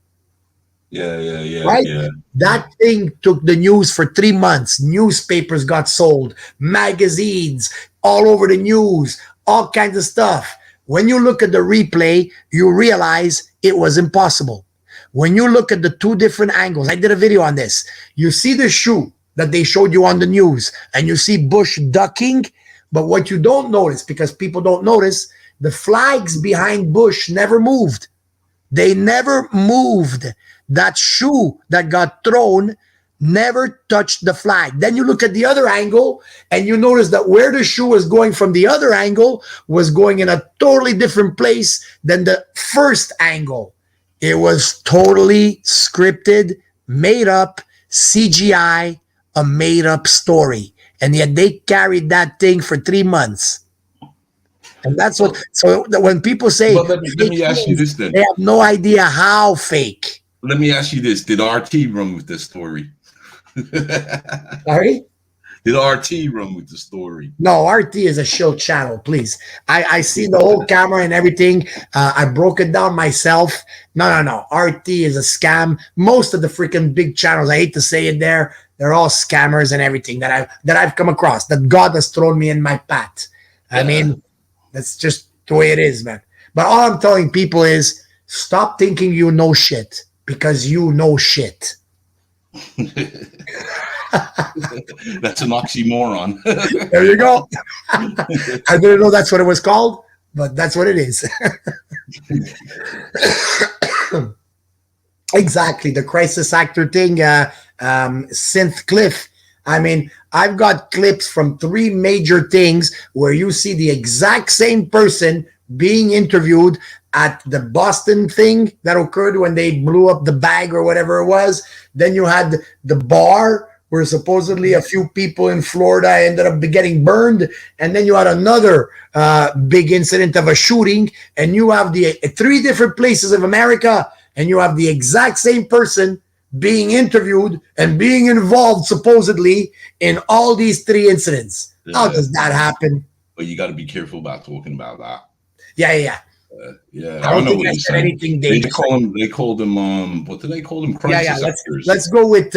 [SPEAKER 3] Yeah.
[SPEAKER 15] Right?
[SPEAKER 3] Yeah.
[SPEAKER 15] That thing took the news for 3 months. Newspapers got sold, magazines, all over the news, all kinds of stuff. When you look at the replay, you realize it was impossible. When you look at the two different angles, I did a video on this. You see the shoe that they showed you on the news, and you see Bush ducking. But what you don't notice, because people don't notice, the flags behind Bush never moved. They never moved. That shoe that got thrown never touched the flag. Then you look at the other angle, and you notice that where the shoe was going from the other angle was going in a totally different place than the first angle. It was totally scripted, made up, CGI, a made up story. And yet they carried that thing for 3 months. And that's what, so when people say,
[SPEAKER 3] but let me ask you this then.
[SPEAKER 15] They have no idea how fake.
[SPEAKER 3] Let me ask you this. Did RT run with this story?
[SPEAKER 15] Sorry?
[SPEAKER 3] Did RT run with the story?
[SPEAKER 15] No, RT is a show channel, please. I see the whole camera and everything. I broke it down myself. No. RT is a scam. Most of the freaking big channels, I hate to say it there, they're all scammers and everything that I've come across, that God has thrown me in my path. I mean, that's just the way it is, man. But all I'm telling people is stop thinking you know shit, because you know shit.
[SPEAKER 3] That's an oxymoron.
[SPEAKER 15] There you go. I didn't know that's what it was called, but that's what it is. Exactly. The crisis actor thing, Synth Cliff. I mean, I've got clips from 3 major things where you see the exact same person being interviewed at the Boston thing that occurred when they blew up the bag or whatever it was. Then you had the bar where supposedly a few people in Florida ended up getting burned. And then you had another big incident of a shooting. And you have the 3 different places of America, and you have the exact same person being interviewed and being involved supposedly in all these 3 incidents. How does that happen?
[SPEAKER 3] But you got to be careful about talking about that.
[SPEAKER 15] Yeah.
[SPEAKER 3] Yeah,
[SPEAKER 15] I don't
[SPEAKER 3] know
[SPEAKER 15] think
[SPEAKER 3] what
[SPEAKER 15] I
[SPEAKER 3] you're
[SPEAKER 15] said
[SPEAKER 3] saying.
[SPEAKER 15] anything
[SPEAKER 3] They
[SPEAKER 15] dangerous.
[SPEAKER 3] called them. What do they call them? Crisis actors.
[SPEAKER 15] Let's go with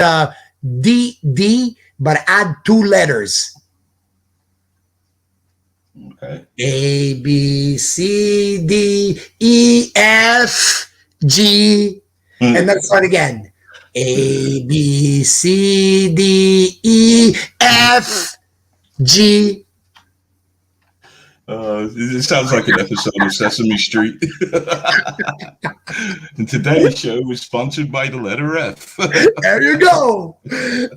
[SPEAKER 15] D, but add 2 letters.
[SPEAKER 3] Okay.
[SPEAKER 15] A, B, C, D, E, F, G. And let's start again. A, B, C, D, E, F, G.
[SPEAKER 3] It sounds like an episode of Sesame Street. And today's show was sponsored by the letter F.
[SPEAKER 15] There you go.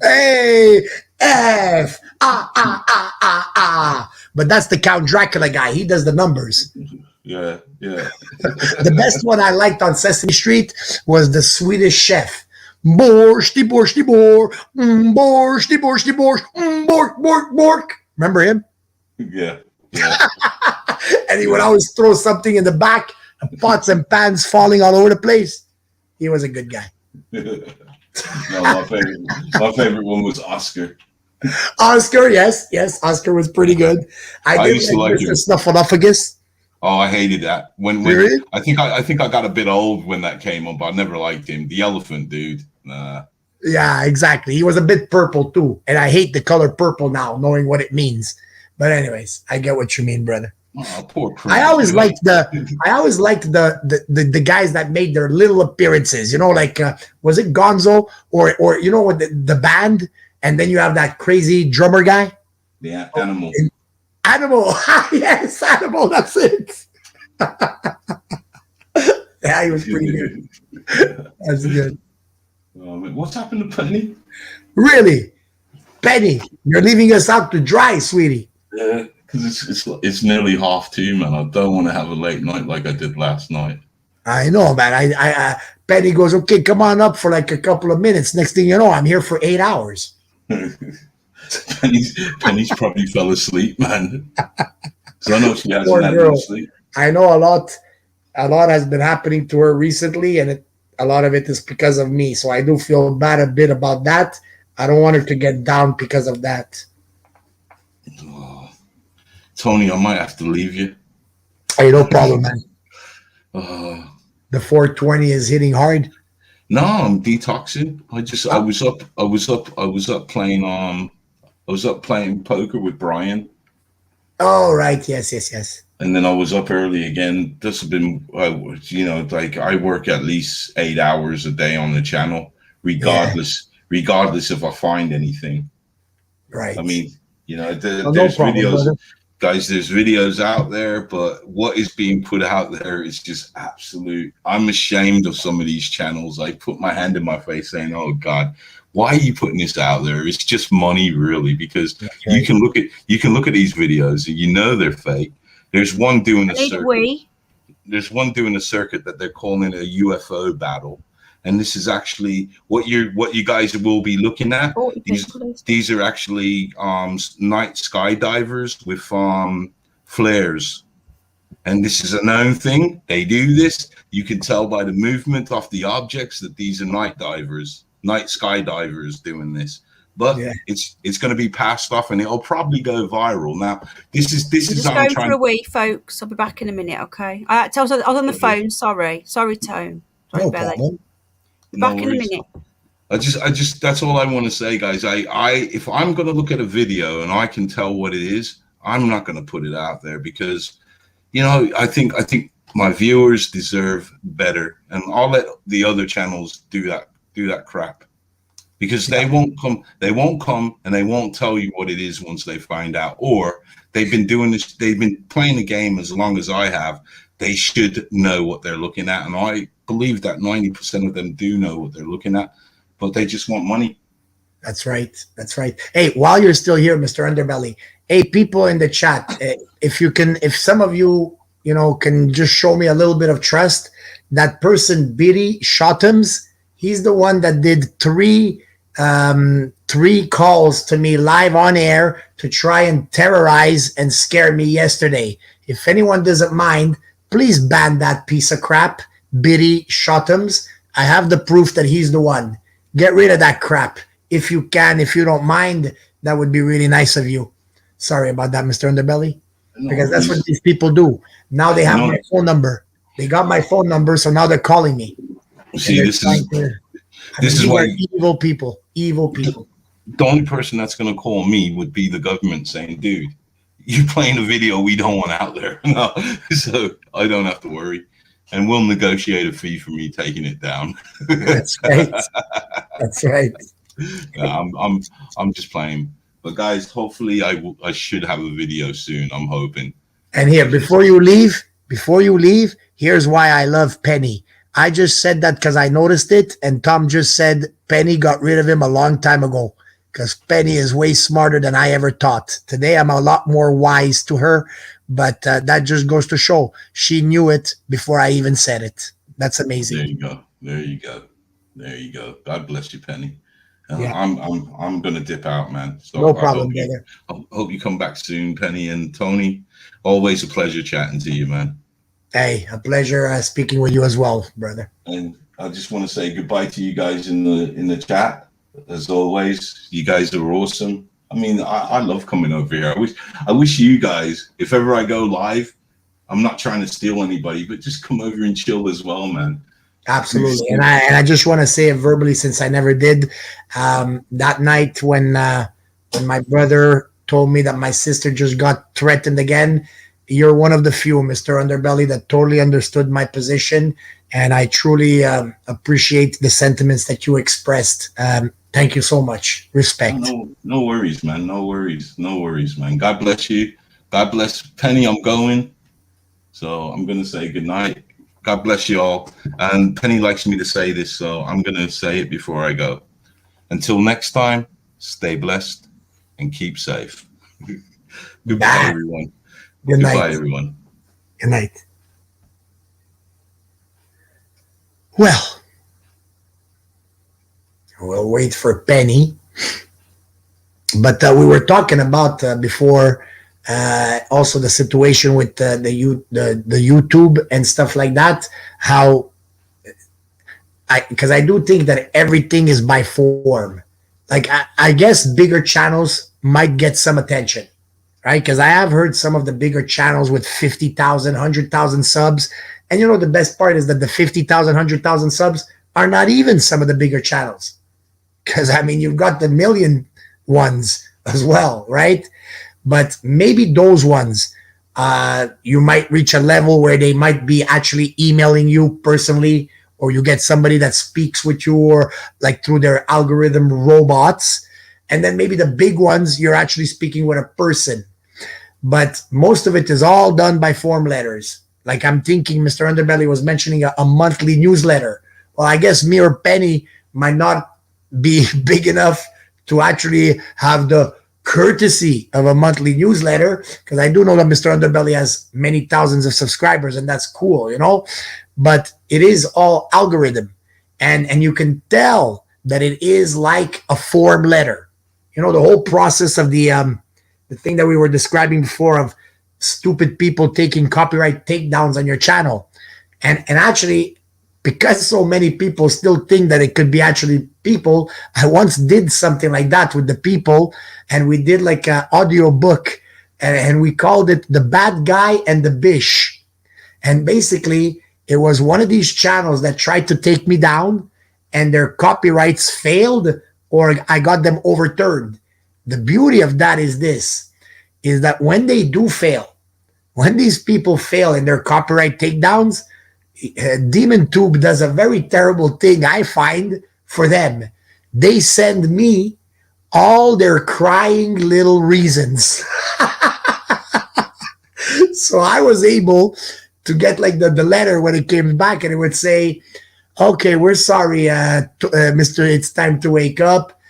[SPEAKER 15] Hey, F. But that's the Count Dracula guy. He does the numbers.
[SPEAKER 3] Yeah.
[SPEAKER 15] The best one I liked on Sesame Street was the Swedish chef. Borsty, borsty, bor. Borsty, borsty, borscht. Bork, bork, bork. Remember him?
[SPEAKER 3] Yeah.
[SPEAKER 15] And he would always throw something in the back, and pots and pans falling all over the place. He was a good guy.
[SPEAKER 3] No, my favorite one was Oscar.
[SPEAKER 15] Oscar, yes, Oscar was pretty good. I
[SPEAKER 3] used to like
[SPEAKER 15] Mr.
[SPEAKER 3] him.
[SPEAKER 15] Snuffleupagus.
[SPEAKER 3] Oh, I hated that. When
[SPEAKER 15] Really?
[SPEAKER 3] I think I got a bit old when that came on, but I never liked him. The elephant dude. Nah.
[SPEAKER 15] Yeah, exactly. He was a bit purple too, and I hate the color purple now, knowing what it means. But anyways, I get what you mean, brother.
[SPEAKER 3] Oh, poor Prince.
[SPEAKER 15] I always liked the guys that made their little appearances. You know, like was it Gonzo or you know what the band, and then you have that crazy drummer guy.
[SPEAKER 3] Yeah, Animal.
[SPEAKER 15] Animal. Yes, Animal. That's it. Yeah, he was pretty good. That's good.
[SPEAKER 3] What's happened to Penny?
[SPEAKER 15] Really, Penny, you're leaving us out to dry, sweetie.
[SPEAKER 3] Yeah, because it's nearly 2:30, man. I don't want to have a late night like I did last night.
[SPEAKER 15] I know, man. I Penny goes, okay, come on up for like a couple of minutes. Next thing you know, I'm here for 8 hours.
[SPEAKER 3] Penny's probably fell asleep, man. So I know she hasn't
[SPEAKER 15] Poor
[SPEAKER 3] had
[SPEAKER 15] girl.
[SPEAKER 3] no sleep.
[SPEAKER 15] I know a lot has been happening to her recently, and a lot of it is because of me. So I do feel bad a bit about that. I don't want her to get down because of that.
[SPEAKER 3] Oh, Tony, I might have to leave you.
[SPEAKER 15] Hey, no problem, man.
[SPEAKER 3] Uh,
[SPEAKER 15] The 420 is hitting hard.
[SPEAKER 3] No, I'm detoxing. I was up playing poker with Brian.
[SPEAKER 15] Oh, right. Yes.
[SPEAKER 3] And then I was up early again. This has been, like I work at least 8 hours a day on the channel, regardless if I find anything.
[SPEAKER 15] Right.
[SPEAKER 3] I mean, there's
[SPEAKER 15] problem,
[SPEAKER 3] videos,
[SPEAKER 15] brother.
[SPEAKER 3] guys. There's videos out there, but what is being put out there is just absolute. I'm ashamed of some of these channels. I put my hand in my face, saying, "Oh God, why are you putting this out there? It's just money, really." Because you can look at these videos and they're fake. There's one doing a circuit. There's one doing a circuit that they're calling a UFO battle, and this is actually what you guys will be looking at. These are actually night skydivers with flares, and this is a known thing. They do this. You can tell by the movement of the objects that these are night skydivers doing this. But it's going to be passed off, and it'll probably go viral. Now, this is
[SPEAKER 1] just going for a wee, folks. I'll be back in a minute, okay? I was on the phone. Sorry, Tone. Sorry,
[SPEAKER 15] No
[SPEAKER 1] Belly.
[SPEAKER 15] problem.
[SPEAKER 1] Be back in a minute.
[SPEAKER 3] I just that's all I want to say, guys. If I'm going to look at a video and I can tell what it is, I'm not going to put it out there because, I think my viewers deserve better, and I'll let the other channels do that crap. Because they won't come and they won't tell you what it is once they find out. Or they've been doing this, they've been playing the game as long as I have. They should know what they're looking at. And I believe that 90% of them do know what they're looking at, but they just want money.
[SPEAKER 15] That's right. That's right. Hey, while you're still here, Mr. Underbelly, hey, people in the chat, if some of you, can just show me a little bit of trust, that person, Biddy Shotums, he's the one that did three calls to me live on air to try and terrorize and scare me yesterday. If anyone doesn't mind, please ban that piece of crap, Biddy Shotums. I have the proof that he's the one. Get rid of that crap. If you can, if you don't mind, that would be really nice of you. Sorry about that, Mr. Underbelly. Because that's what these people do. Now they have my phone number. They got my phone number, so now they're calling me.
[SPEAKER 3] See, this is why
[SPEAKER 15] evil people. Evil people.
[SPEAKER 3] The only person that's going to call me would be the government saying, dude, you're playing a video we don't want out there. No, so I don't have to worry. And we'll negotiate a fee for me taking it down.
[SPEAKER 15] That's right. That's right.
[SPEAKER 3] I'm just playing. But guys, hopefully I should have a video soon. I'm hoping.
[SPEAKER 15] And here, before you leave, here's why I love Penny. I just said that because I noticed it, and Tom just said Penny got rid of him a long time ago because Penny is way smarter than I ever thought. Today, I'm a lot more wise to her, but that just goes to show she knew it before I even said it. That's amazing.
[SPEAKER 3] There you go. There you go. There you go. God bless you, Penny.
[SPEAKER 15] Yeah.
[SPEAKER 3] I'm gonna dip out, man. So
[SPEAKER 15] no problem, brother.
[SPEAKER 3] I hope you come back soon, Penny and Tony. Always a pleasure chatting to you, man.
[SPEAKER 15] Hey, a pleasure speaking with you as well, brother.
[SPEAKER 3] And I just want to say goodbye to you guys in the chat. As always, you guys are awesome. I mean, I love coming over here. I wish you guys, if ever I go live, I'm not trying to steal anybody, but just come over and chill as well, man.
[SPEAKER 15] Absolutely. And I just want to say it verbally since I never did. That night when my brother told me that my sister just got threatened again, you're one of the few, Mr. Underbelly, that totally understood my position. And I truly appreciate the sentiments that you expressed. Thank you so much. Respect.
[SPEAKER 3] No worries, man. No worries, man. God bless you. God bless Penny. I'm going. So I'm going to say good night. God bless you all. And Penny likes me to say this, so I'm going to say it before I go. Until next time, stay blessed and keep safe. Goodbye, everyone.
[SPEAKER 15] Good night.
[SPEAKER 3] Goodbye, everyone.
[SPEAKER 15] Good night. Well, we'll wait for Penny. But we were talking about before also the situation with the YouTube and stuff like that. How because I do think that everything is by form. Like I guess bigger channels might get some attention, right? Because I have heard some of the bigger channels with 50,000, 100,000 subs. And the best part is that the 50,000, 100,000 subs are not even some of the bigger channels. Because, I mean, you've got the million ones as well, right? But maybe those ones, you might reach a level where they might be actually emailing you personally, or you get somebody that speaks with you, or like through their algorithm robots. And then maybe the big ones, you're actually speaking with a person. But most of it is all done by form letters. Like I'm thinking Mr. Underbelly was mentioning a monthly newsletter. Well, I guess me or Penny might not be big enough to actually have the courtesy of a monthly newsletter, because I do know that Mr. Underbelly has many thousands of subscribers, and that's cool, but it is all algorithm, and you can tell that it is like a form letter. The whole process of the thing that we were describing before of stupid people taking copyright takedowns on your channel, and actually, because so many people still think that it could be actually people, I once did something like that with the people, and we did like an audio book, and we called it The Bad Guy and the Bish. And basically, it was one of these channels that tried to take me down, and their copyrights failed, or I got them overturned. The beauty of that is that when they do fail, when these people fail in their copyright takedowns, Demon Tube does a very terrible thing, I find, for them. They send me all their crying little reasons. So I was able to get like the letter when it came back, and it would say, okay, we're sorry, Mr. It's time to wake up.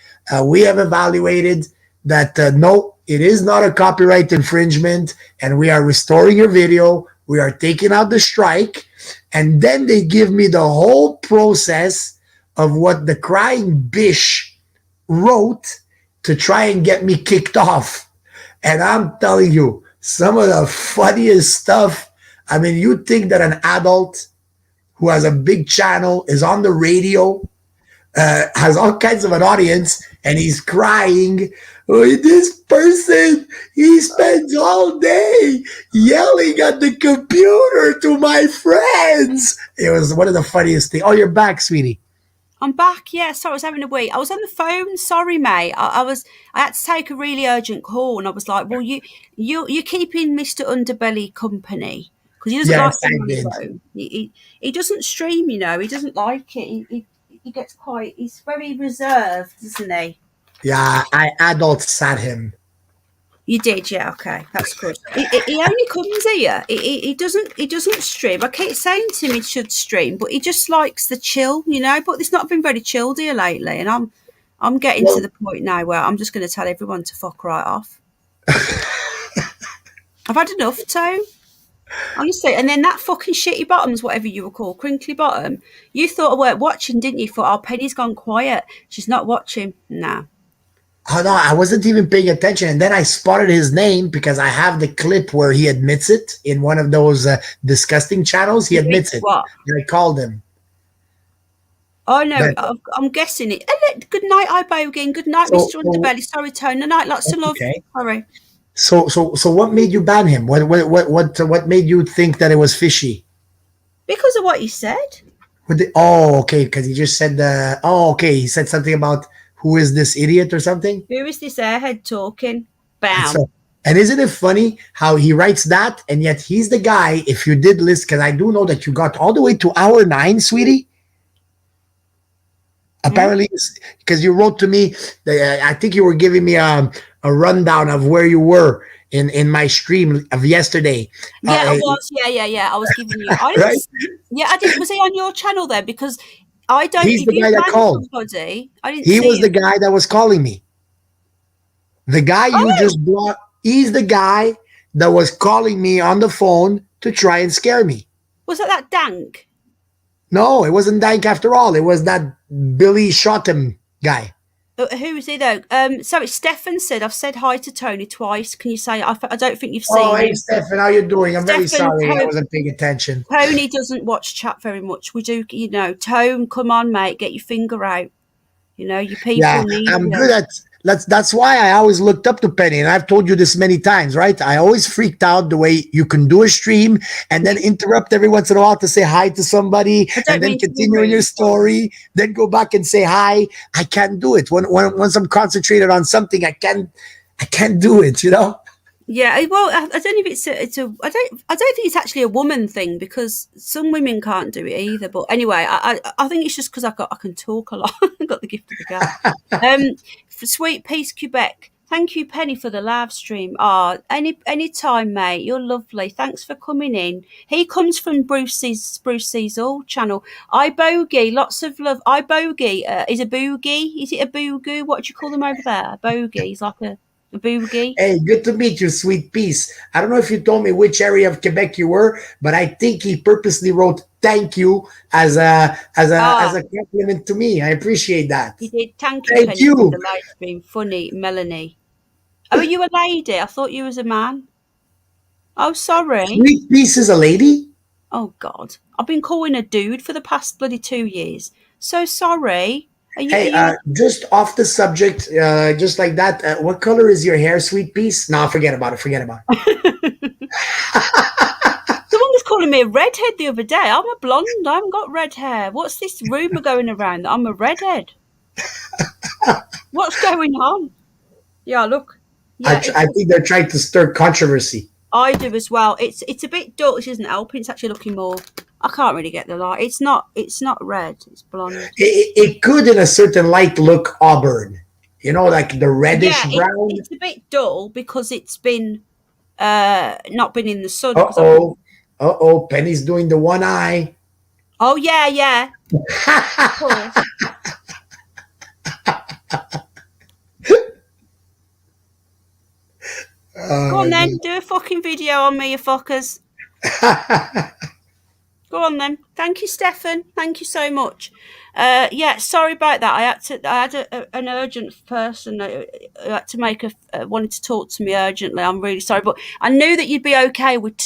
[SPEAKER 15] We have evaluated that no, it is not a copyright infringement, and we are restoring your video. We are taking out the strike. And then they give me the whole process of what the crying bish wrote to try and get me kicked off. And I'm telling you, some of the funniest stuff. I mean, you'd think that an adult who has a big channel is on the radio, has all kinds of an audience, and he's crying. Oh, this person, he spends all day yelling at the computer to my friends. It was one of the funniest things. Oh, you're back, sweetie.
[SPEAKER 1] I'm back. Yeah, sorry, I was having a wee. I was on the phone. Sorry, mate. I had to take a really urgent call, and I was like, "Well, you're keeping Mr. Underbelly company because he doesn't like being on his own. He doesn't stream, you know. He doesn't like it. He gets quite. He's very reserved, isn't he?
[SPEAKER 15] Yeah, I adult sat him.
[SPEAKER 1] You did, yeah. Okay, that's good. He only comes here. He doesn't stream. I keep saying to him he should stream, but he just likes the chill, you know. But it's not been very chilled here lately, and I'm getting to the point now where I'm just going to tell everyone to fuck right off. I've had enough, Tone. Honestly, and then that fucking shitty bottoms, whatever you were called, crinkly bottom. You thought I weren't watching, didn't you? Thought, oh, Penny's gone quiet. She's not watching. Nah.
[SPEAKER 15] Oh no, I wasn't even paying attention, and then I spotted his name because I have the clip where he admits it in one of those disgusting channels. He admits it.
[SPEAKER 1] What?
[SPEAKER 15] And I called him.
[SPEAKER 1] Oh no, I'm guessing it. Good night, iBogan. Good night, Mr. Underbelly. Sorry, Tone. Good night, lots of love.
[SPEAKER 15] Okay.
[SPEAKER 1] Sorry.
[SPEAKER 15] So what made you ban him? What made you think that it was fishy?
[SPEAKER 1] Because of what he said.
[SPEAKER 15] Okay, because he just said okay, he said something about who is this idiot or something?
[SPEAKER 1] Who is this airhead talking? Bam.
[SPEAKER 15] And isn't it funny how he writes that, and yet he's the guy, if you did list, because I do know that you got all the way to hour 9, sweetie. Apparently, because you wrote to me, I think you were giving me a rundown of where you were in my stream of yesterday.
[SPEAKER 1] Yeah, I was. Yeah. I was giving you.
[SPEAKER 15] Right?
[SPEAKER 1] Yeah, I did. Was he on your channel then? Because I don't.
[SPEAKER 15] He's the guy that called.
[SPEAKER 1] Somebody, I didn't.
[SPEAKER 15] He was the guy that was calling me. The guy you just blocked. He's the guy that was calling me on the phone to try and scare me.
[SPEAKER 1] Was that Dank?
[SPEAKER 15] No, it wasn't Dank after all. It was that Billy shot him guy.
[SPEAKER 1] Who is he though? Sorry, Stefan said, I've said hi to Tony twice. Can you say, I don't think you've seen him.
[SPEAKER 15] Hey, Stefan, how you doing? I'm very sorry I wasn't paying attention.
[SPEAKER 1] Tony doesn't watch chat very much. We do, you know. Tone, come on, mate, get your finger out. You know, you people need
[SPEAKER 15] I'm good at that's why I always looked up to Penny, and I've told you this many times, right? I always freaked out the way you can do a stream and then interrupt every once in a while to say hi to somebody and then continue in your story, then go back and say hi. I can't do it. Once I'm concentrated on something, I can't do it, you know?
[SPEAKER 1] Yeah, well, I don't know if I don't think it's actually a woman thing, because some women can't do it either. But anyway, I think it's just because I can talk a lot. I got the gift of the gab. For Sweet Peace Quebec, thank you, Penny, for the live stream. Any time, mate. You're lovely. Thanks for coming in. He comes from Bruce Cecil channel. iBogey, lots of love. iBogey is a boogie. Is it a boogoo? What do you call them over there? A bogey. He's like a boogie.
[SPEAKER 15] Hey, good to meet you, Sweet Peace. I don't know if you told me which area of Quebec you were, but I think he purposely wrote "thank you" as a compliment to me. I appreciate that.
[SPEAKER 1] He did. Thank you, Penny, for the live stream. Funny, Melanie. Oh, are you a lady? I thought you was a man. Oh, sorry.
[SPEAKER 15] Sweet Peace is a lady?
[SPEAKER 1] Oh God, I've been calling a dude for the past bloody 2 years. So sorry.
[SPEAKER 15] Just off the subject, just like that, what color is your hair, Sweet Peace? No, forget about it.
[SPEAKER 1] Someone was calling me a redhead the other day. I'm a blonde. I haven't got red hair. What's this rumour going around that I'm a redhead? What's going on? Yeah, look. Yeah,
[SPEAKER 15] I think they're trying to stir controversy.
[SPEAKER 1] I do as well. It's a bit dull, which isn't helping. It's actually looking more. I can't really get the light. It's not red. It's blonde.
[SPEAKER 15] It could, in a certain light, look auburn. You know, like the reddish brown.
[SPEAKER 1] It's a bit dull because it's been not been in the sun.
[SPEAKER 15] Penny's doing the one eye.
[SPEAKER 1] Oh yeah. Of course. Go on then, do a fucking video on me, you fuckers. Go on then. Thank you, Stefan. Thank you so much. Yeah, sorry about that. I had an urgent person who had to wanted to talk to me urgently. I'm really sorry, but I knew that you'd be okay with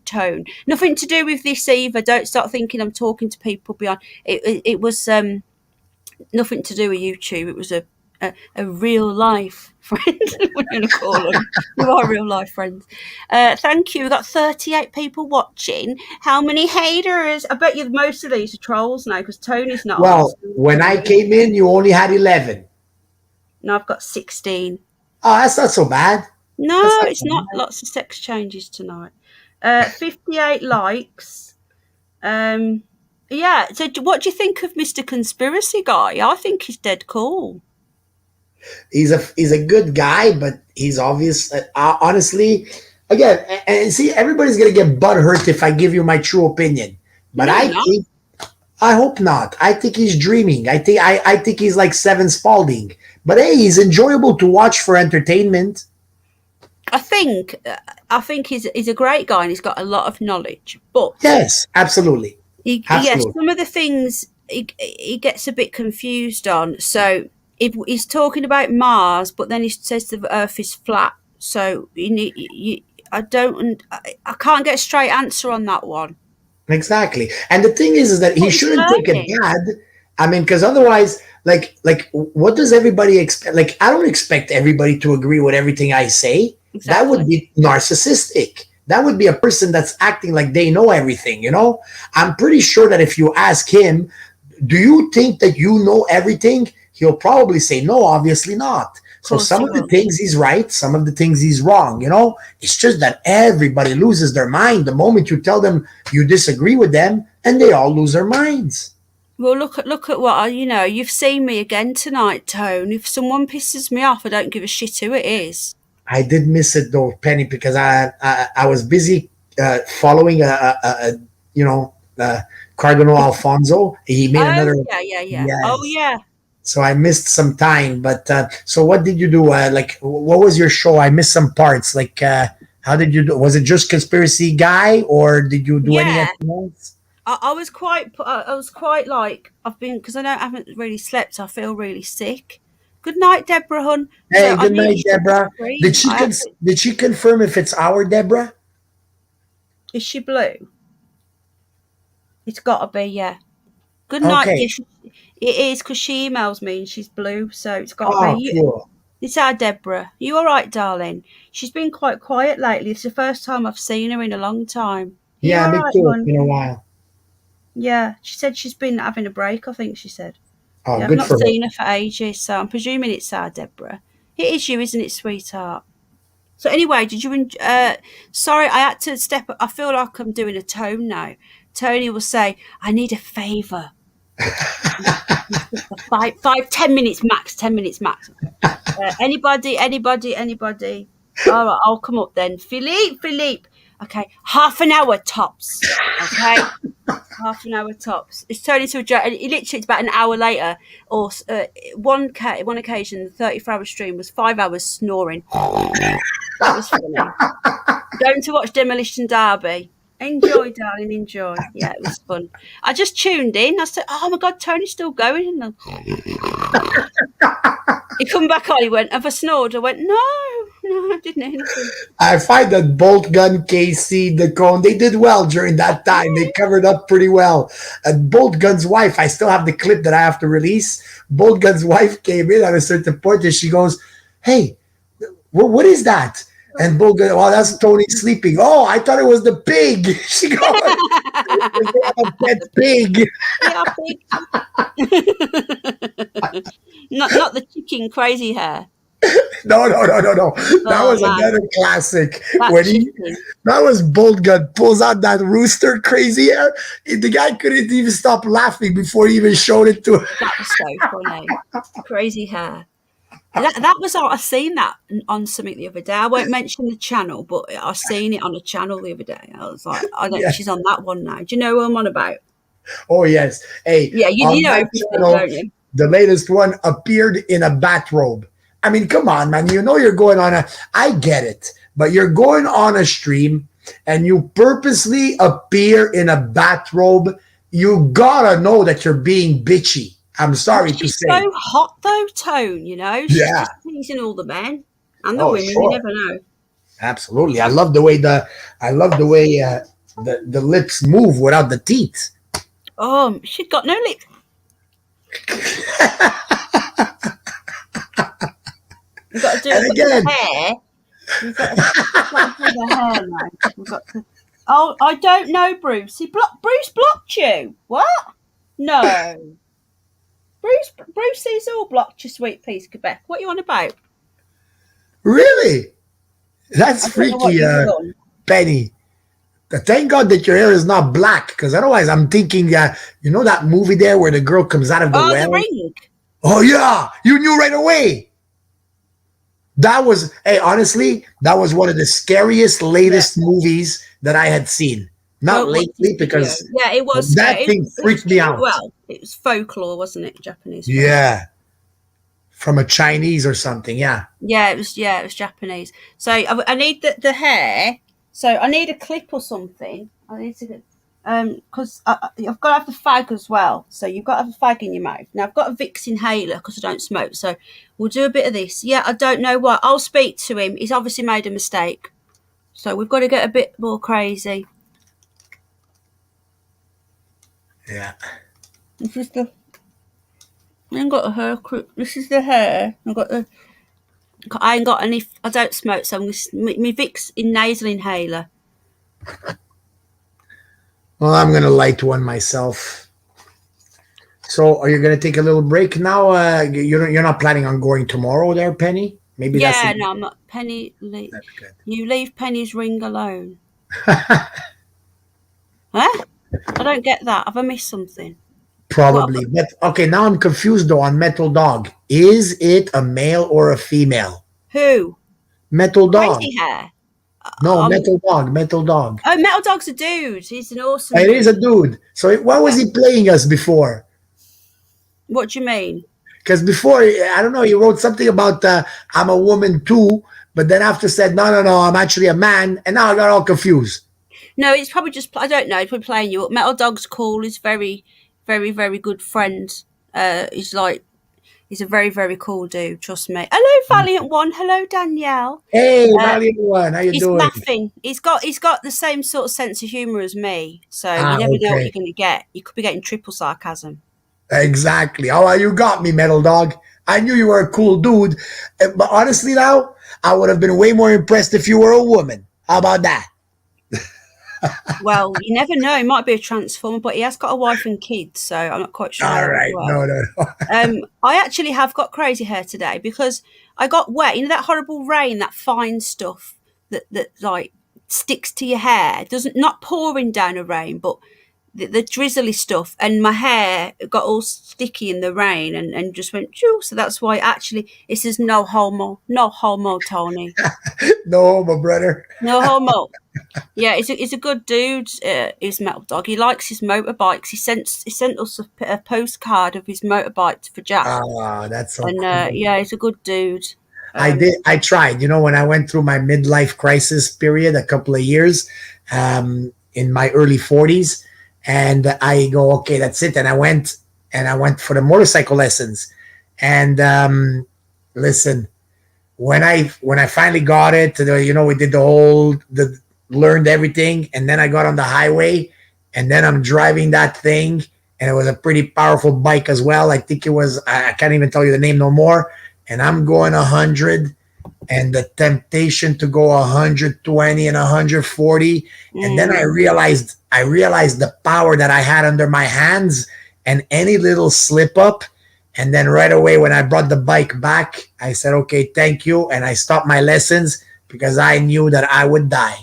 [SPEAKER 1] tone. Nothing to do with this either. Don't start thinking I'm talking to people beyond. It was nothing to do with YouTube. It was a real life friend. What are you going to call them? You are real life friends. Thank you. We've got 38 people watching. How many haters? I bet you most of these are trolls now because Tony's not.
[SPEAKER 15] Well, when I came in, you only had 11.
[SPEAKER 1] No, I've got 16.
[SPEAKER 15] Oh, that's not so bad.
[SPEAKER 1] No, it's not. Lots of sex changes tonight. 58 likes. Yeah. So, what do you think of Mr. Conspiracy Guy? I think he's dead cool.
[SPEAKER 15] He's a good guy, but he's obvious. Honestly, again, and see, everybody's gonna get butthurt if I give you my true opinion. But I hope not. I think he's dreaming. I think he's like Seven Spalding. But hey, he's enjoyable to watch for entertainment.
[SPEAKER 1] I think he's a great guy and he's got a lot of knowledge. But
[SPEAKER 15] yes, absolutely.
[SPEAKER 1] Yes, some of the things he gets a bit confused on. So if he's talking about Mars, but then he says the Earth is flat. So I can't get a straight answer on that one.
[SPEAKER 15] Exactly. And the thing is that he shouldn't take it bad. I mean, because otherwise, like, what does everybody expect? Like, I don't expect everybody to agree with everything I say. Exactly. That would be narcissistic. That would be a person that's acting like they know everything, you know? I'm pretty sure that if you ask him, do you think that you know everything? He'll probably say, no, obviously not. So some of the things he's right, some of the things he's wrong, you know? It's just that everybody loses their mind the moment you tell them you disagree with them, and they all lose their minds.
[SPEAKER 1] Well, look at what, you've seen me again tonight, Tone. If someone pisses me off, I don't give a shit who it is.
[SPEAKER 15] I did miss it though, Penny, because I was busy following Cardinal Alfonso. He made another.
[SPEAKER 1] Yeah. Yes. Oh yeah.
[SPEAKER 15] So I missed some time, but so what did you do? What was your show? I missed some parts. Like, how did you do? Was it just Conspiracy Guy, or did you do anything else?
[SPEAKER 1] I was quite like because I haven't really slept. I feel really sick. Good night, Deborah, hun.
[SPEAKER 15] Hey, good night, Deborah. Did she confirm if it's our Deborah?
[SPEAKER 1] Is she blue? It's got to be, yeah. Good night.
[SPEAKER 15] Okay.
[SPEAKER 1] It is because she emails me and she's blue, so it's got to be.
[SPEAKER 15] Cool.
[SPEAKER 1] It's our Deborah. You all right, darling? She's been quite quiet lately. It's the first time I've seen her in a long time.
[SPEAKER 15] Yeah, me too. It's been a while.
[SPEAKER 1] Yeah, she said she's been having a break, I think she said.
[SPEAKER 15] Oh,
[SPEAKER 1] yeah,
[SPEAKER 15] good
[SPEAKER 1] I've not seen her for ages, so I'm presuming it's our Deborah. It is you, isn't it, sweetheart? So anyway, did you sorry, I had to step up. I feel like I'm doing a Tone now. Tony will say, I need a favour. 10 minutes max. Anybody? All right, I'll come up then. Philippe. Okay, half an hour tops. Okay, half an hour tops. It's turned into a joke. Literally, it's about an hour later. Or one occasion, the 34-hour stream was 5 hours snoring. That was funny. Going to watch Demolition Derby. Enjoy, darling, enjoy. Yeah, it was fun. I just tuned in. I said, oh my God, Tony's still going. And he come back on, he went, have I snored? I went, no, I didn't hear anything.
[SPEAKER 15] I find that Bolt Gun, Casey, the Cone, they did well during that time. They covered up pretty well. And Bolt Gun's wife, I still have the clip that I have to release. Bolt Gun's wife came in at a certain point and she goes, hey, what is that? And Bolt Gun, oh, that's Tony sleeping. Oh, I thought it was the pig. She goes, a pet pig.
[SPEAKER 1] Yeah, pig. Not the chicken crazy hair.
[SPEAKER 15] No. That was another classic. That was Bolt Gun pulls out that rooster crazy hair. The guy couldn't even stop laughing before he even showed it to her.
[SPEAKER 1] That was so funny. Crazy hair. That was I seen that on something the other day. I won't mention the channel, but I seen it on a channel the other day. I was like, I don't know, she's on that one now. Do you know who I'm on about?
[SPEAKER 15] Oh yes. Hey,
[SPEAKER 1] yeah, you know everything, don't you?
[SPEAKER 15] The latest one appeared in a bathrobe. I mean, come on, man. You know you're going on I get it. but you're going on a stream and you purposely appear in a bathrobe, you gotta know that you're being bitchy. I'm sorry to
[SPEAKER 1] She's
[SPEAKER 15] say.
[SPEAKER 1] so hot though, Tone, you know? She's
[SPEAKER 15] Yeah.
[SPEAKER 1] just teasing all the men and the
[SPEAKER 15] Oh,
[SPEAKER 1] women,
[SPEAKER 15] sure.
[SPEAKER 1] you never know.
[SPEAKER 15] Absolutely. I love the way the lips move without the teeth.
[SPEAKER 1] Oh, she's got no lips. We've got to do it with the hair. We've got to do the hair now. We've got to. Oh, I don't know, Bruce. Bruce blocked you. What? No. Brucey's all blocked you, sweet piece, Quebec. What are you on about?
[SPEAKER 15] Really? That's freaky, Penny. Thank God that your hair is not black, because otherwise I'm thinking, you know that movie there where the girl comes out of the well?
[SPEAKER 1] The Ring.
[SPEAKER 15] Oh, yeah. You knew right away. That was, honestly, that was one of the scariest, latest movies that I had seen. Not lately, because
[SPEAKER 1] it was
[SPEAKER 15] that thing freaked me out.
[SPEAKER 1] Well, it was folklore, wasn't it? Japanese.
[SPEAKER 15] Yeah. From a Chinese or something, yeah.
[SPEAKER 1] Yeah, it was Japanese. So I need the hair. So I need a clip or something. I need to because I've got to have the fag as well. So you've got to have a fag in your mouth. Now I've got a Vicks inhaler because I don't smoke. So we'll do a bit of this. Yeah, I don't know what. I'll speak to him. He's obviously made a mistake. So we've got to get a bit more crazy.
[SPEAKER 15] Yeah.
[SPEAKER 1] This is the. I ain't got a hair clip. This is the hair. I ain't got any. I don't smoke, so I'm my Vicks in nasal inhaler.
[SPEAKER 15] Well, I'm gonna light one myself. So, are you gonna take a little break now? You're not planning on going tomorrow, there, Penny? Maybe.
[SPEAKER 1] Yeah, no, I'm not. Penny, that's good. You leave Penny's ring alone. Huh? I don't get that. Have I missed something?
[SPEAKER 15] Probably. But okay, now I'm confused though on Metal Dog. Is it a male or a female?
[SPEAKER 1] Who?
[SPEAKER 15] Metal Dog.
[SPEAKER 1] Crazy hair.
[SPEAKER 15] No, Metal Dog.
[SPEAKER 1] Oh, Metal Dog's a dude. He's an awesome
[SPEAKER 15] dude. It is a dude. So why was he playing us before?
[SPEAKER 1] What do you mean?
[SPEAKER 15] Because before, I don't know, he wrote something about I'm a woman too, but then after said, no, I'm actually a man, and now I got all confused.
[SPEAKER 1] No, it's probably just, I don't know, he's probably playing you up. Metal Dog's cool. He's very, very, very good friend. He's a very, very cool dude, trust me. Hello, Valiant One. Hello, Danielle.
[SPEAKER 15] Hey, Valiant One. How you doing?
[SPEAKER 1] He's laughing. He's got the same sort of sense of humour as me. So you never know what you're going to get. You could be getting triple sarcasm.
[SPEAKER 15] Exactly. Oh, you got me, Metal Dog. I knew you were a cool dude. But honestly now, I would have been way more impressed if you were a woman. How about that?
[SPEAKER 1] Well, you never know. He might be a transformer, but he has got a wife and kids, so I'm not quite sure.
[SPEAKER 15] All right. No.
[SPEAKER 1] I actually have got crazy hair today because I got wet. You know that horrible rain, that fine stuff that like sticks to your hair. Not pouring down a rain, but the drizzly stuff. And my hair got all sticky in the rain and just went choo. So that's why actually it says no homo, Tony.
[SPEAKER 15] No homo, brother.
[SPEAKER 1] No homo. Yeah, he's a good dude. He's Metal Dog. He likes his motorbikes. He sent us a postcard of his motorbike for Jack.
[SPEAKER 15] Oh, that's so cool.
[SPEAKER 1] Yeah, he's a good dude.
[SPEAKER 15] I tried. You know, when I went through my midlife crisis period, a couple of years, in my early 40s, and I go, okay, that's it. And I went for the motorcycle lessons. And listen, when I finally got it, we did learned everything, and then I got on the highway, and then I'm driving that thing, and it was a pretty powerful bike as well. I think it was, I can't even tell you the name no more, and I'm going 100, and the temptation to go 120 and 140, and then I realized the power that I had under my hands, and any little slip up, and then right away when I brought the bike back, I said, okay, thank you, and I stopped my lessons because I knew that I would die.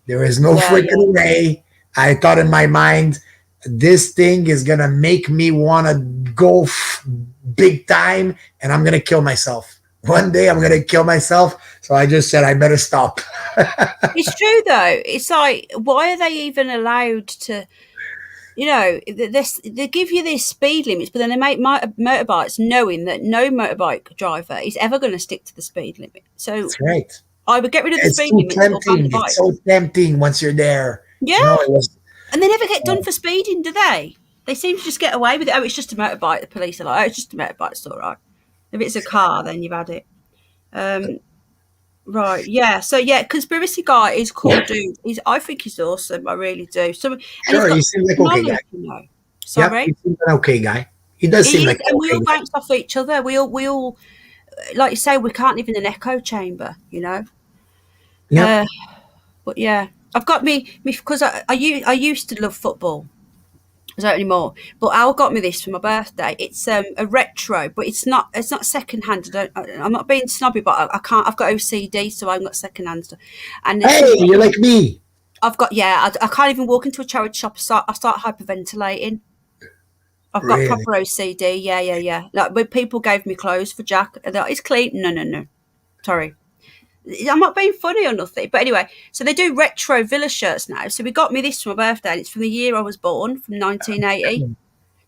[SPEAKER 15] There is no freaking way. I thought in my mind, this thing is going to make me want to go big time, and I'm going to kill myself. One day I'm going to kill myself. So I just said, I better stop.
[SPEAKER 1] It's true, though. It's like, why are they even allowed to, they give you these speed limits, but then they make motorbikes knowing that no motorbike driver is ever going to stick to the speed limit. So
[SPEAKER 15] that's right.
[SPEAKER 1] I would get rid of the
[SPEAKER 15] It's
[SPEAKER 1] speed
[SPEAKER 15] too
[SPEAKER 1] limit or ban the
[SPEAKER 15] tempting.
[SPEAKER 1] bike.
[SPEAKER 15] It's so tempting once you're there.
[SPEAKER 1] Yeah.
[SPEAKER 15] You know, it was.
[SPEAKER 1] And they never get done for speeding, do they? They seem to just get away with it. Oh, it's just a motorbike. The police are like, oh, it's just a motorbike. It's all right. If it's a car, then you've had it. Right. Yeah. So yeah, conspiracy guy is cool, dude. I think he's awesome. I really do. So, and
[SPEAKER 15] Sure, he
[SPEAKER 1] he's
[SPEAKER 15] seems like
[SPEAKER 1] got
[SPEAKER 15] okay
[SPEAKER 1] knowledge,
[SPEAKER 15] guy.
[SPEAKER 1] you know.
[SPEAKER 15] Yep,
[SPEAKER 1] Sorry.
[SPEAKER 15] he seems an okay guy. He does seem like
[SPEAKER 1] and
[SPEAKER 15] an
[SPEAKER 1] we
[SPEAKER 15] okay
[SPEAKER 1] all
[SPEAKER 15] guy.
[SPEAKER 1] bounce off each other. We all, like you say, we can't live in an echo chamber, you know.
[SPEAKER 15] Yeah.
[SPEAKER 1] But yeah, I've got me because I used to love football. I don't anymore. But Al got me this for my birthday. It's a retro, but it's not second hand. I'm not being snobby, but I can't. I've got OCD, so I've got second hand stuff. And
[SPEAKER 15] Hey, you're like me.
[SPEAKER 1] I've got I can't even walk into a charity shop. I start hyperventilating. I've got
[SPEAKER 15] Really?
[SPEAKER 1] proper OCD. Yeah. Like when people gave me clothes for Jack, they're like, it's clean. No. Sorry. I'm not being funny or nothing. But anyway, so they do retro Villa shirts now. So we got me this for my birthday, and it's from the year I was born, from 1980.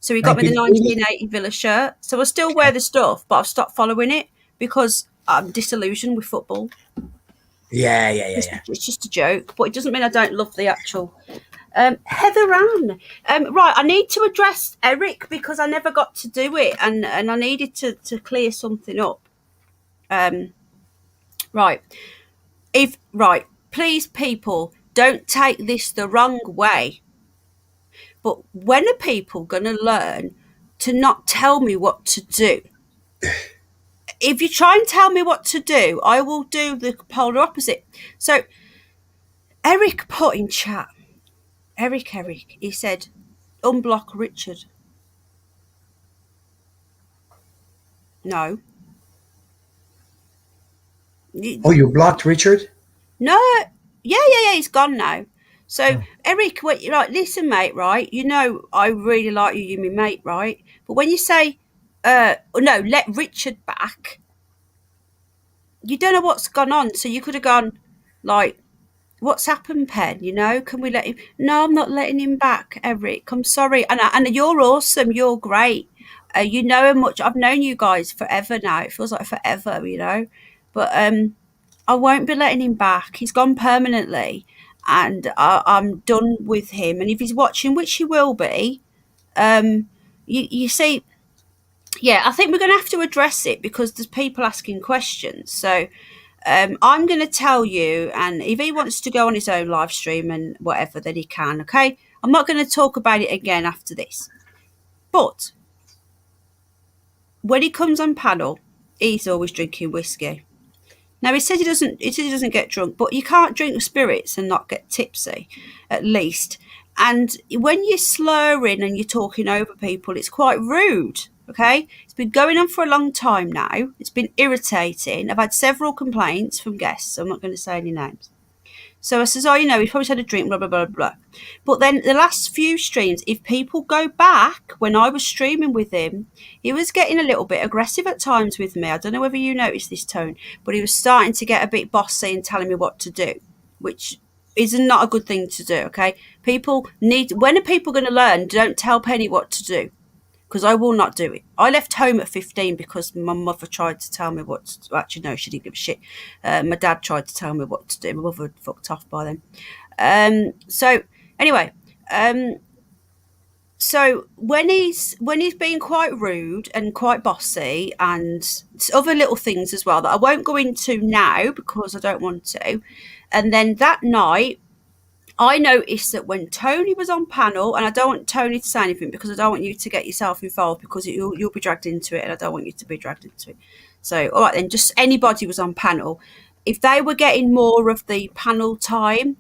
[SPEAKER 1] So he got me the 1980 Villa shirt. So I still wear the stuff, but I've stopped following it because I'm disillusioned with football.
[SPEAKER 15] Yeah.
[SPEAKER 1] It's just a joke, but it doesn't mean I don't love the actual. Heather Ann. Right, I need to address Eric because I never got to do it, and I needed to clear something up. Right. Please, people, don't take this the wrong way. But when are people going to learn to not tell me what to do? If you try and tell me what to do, I will do the polar opposite. So Eric put in chat, Eric, he said, unblock Richard. No.
[SPEAKER 15] Oh, you blocked Richard?
[SPEAKER 1] No. Yeah, he's gone now. So, Eric, listen, mate, right? You know I really like you, you're my mate, right? But when you say, no, let Richard back, you don't know what's gone on. So you could have gone, like, what's happened, Pen? You know, can we let him? No, I'm not letting him back, Eric. I'm sorry. And you're awesome. You're great. You know how much I've known you guys forever now. It feels like forever, you know. But I won't be letting him back. He's gone permanently, and I'm done with him. And if he's watching, which he will be, you see, yeah, I think we're going to have to address it because there's people asking questions. So I'm going to tell you, and if he wants to go on his own live stream and whatever, then he can, okay? I'm not going to talk about it again after this. But when he comes on panel, he's always drinking whiskey. Now, he says he doesn't get drunk, but you can't drink spirits and not get tipsy, at least. And when you're slurring and you're talking over people, it's quite rude, okay? It's been going on for a long time now. It's been irritating. I've had several complaints from guests, so I'm not going to say any names. So I says, oh, you know, he's probably had a drink, blah, blah, blah, blah. But then the last few streams, if people go back, when I was streaming with him, he was getting a little bit aggressive at times with me. I don't know whether you noticed this tone, but he was starting to get a bit bossy and telling me what to do, which is not a good thing to do, okay? When are people going to learn? Don't tell Penny what to do, because I will not do it. I left home at 15 because my mother tried to tell me what to do. Actually, no, she didn't give a shit. My dad tried to tell me what to do. My mother had fucked off by then. So anyway, so when he's being quite rude and quite bossy and other little things as well that I won't go into now because I don't want to. And then that night, I noticed that when Tony was on panel, and I don't want Tony to say anything because I don't want you to get yourself involved because you'll be dragged into it, and I don't want you to be dragged into it. So, all right then, just anybody was on panel. If they were getting more of the panel time,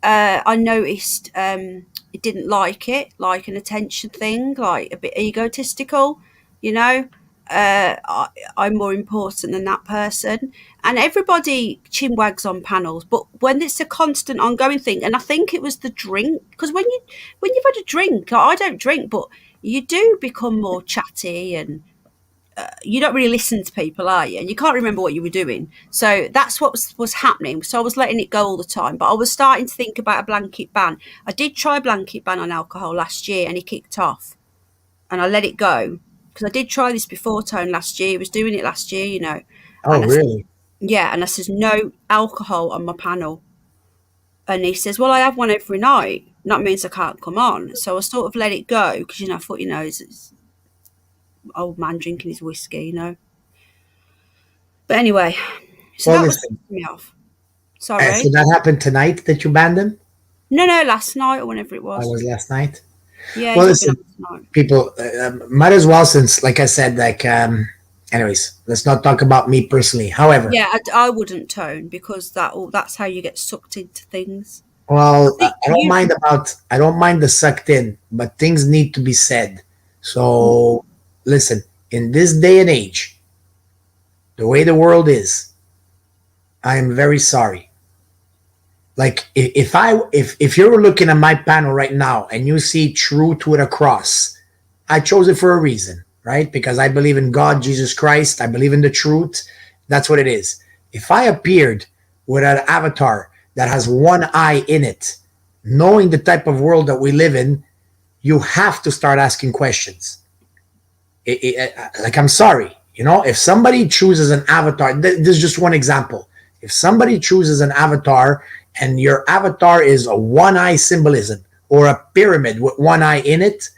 [SPEAKER 1] I noticed he didn't like it, like an attention thing, like a bit egotistical, you know. I'm more important than that person, and everybody chinwags on panels, but when it's a constant ongoing thing, and I think it was the drink, because when you've had a drink, I don't drink, but you do become more chatty and you don't really listen to people, are you? And you can't remember what you were doing. So that's what was happening. So I was letting it go all the time, but I was starting to think about a blanket ban. I did try a blanket ban on alcohol last year, and it kicked off, and I let it go. Because I did try this before, Tone, last year. He was doing it last year, you know.
[SPEAKER 15] Oh, really?
[SPEAKER 1] Yeah, and I says, no alcohol on my panel. And he says, well, I have one every night. That means I can't come on. So I sort of let it go because, I thought, it's old man drinking his whiskey, But anyway, so
[SPEAKER 15] Well,
[SPEAKER 1] that was
[SPEAKER 15] listen.
[SPEAKER 1] me off. Sorry.
[SPEAKER 15] So that happened tonight that you banned him?
[SPEAKER 1] No, last night or whenever it was.
[SPEAKER 15] That was last night?
[SPEAKER 1] Yeah,
[SPEAKER 15] well,
[SPEAKER 1] it's
[SPEAKER 15] listen,
[SPEAKER 1] last night.
[SPEAKER 15] people, might as well, since, like I said, anyways, let's not talk about me personally. However,
[SPEAKER 1] yeah, I wouldn't tone because that's how you get sucked into things.
[SPEAKER 15] Well, I don't mind the sucked in, but things need to be said. So listen, in this day and age, the way the world is, I am very sorry. Like if you're looking at my panel right now and you see truth with a cross, I chose it for a reason, right? Because I believe in God, Jesus Christ. I believe in the truth. That's what it is. If I appeared with an avatar that has one eye in it, knowing the type of world that we live in, you have to start asking questions. Like, I'm sorry, if somebody chooses an avatar, this is just one example. If somebody chooses an avatar and your avatar is a one eye symbolism or a pyramid with one eye in it,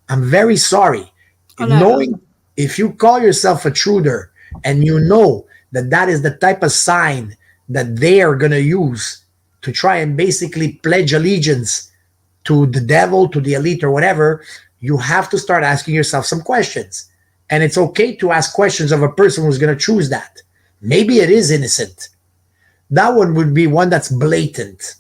[SPEAKER 15] I'm very sorry. Knowing if you call yourself a truder and you know that that is the type of sign that they are going to use to try and basically pledge allegiance to the devil, to the elite or whatever, you have to start asking yourself some questions. And it's okay to ask questions of a person who's going to choose that. Maybe it is innocent. That one would be one that's blatant.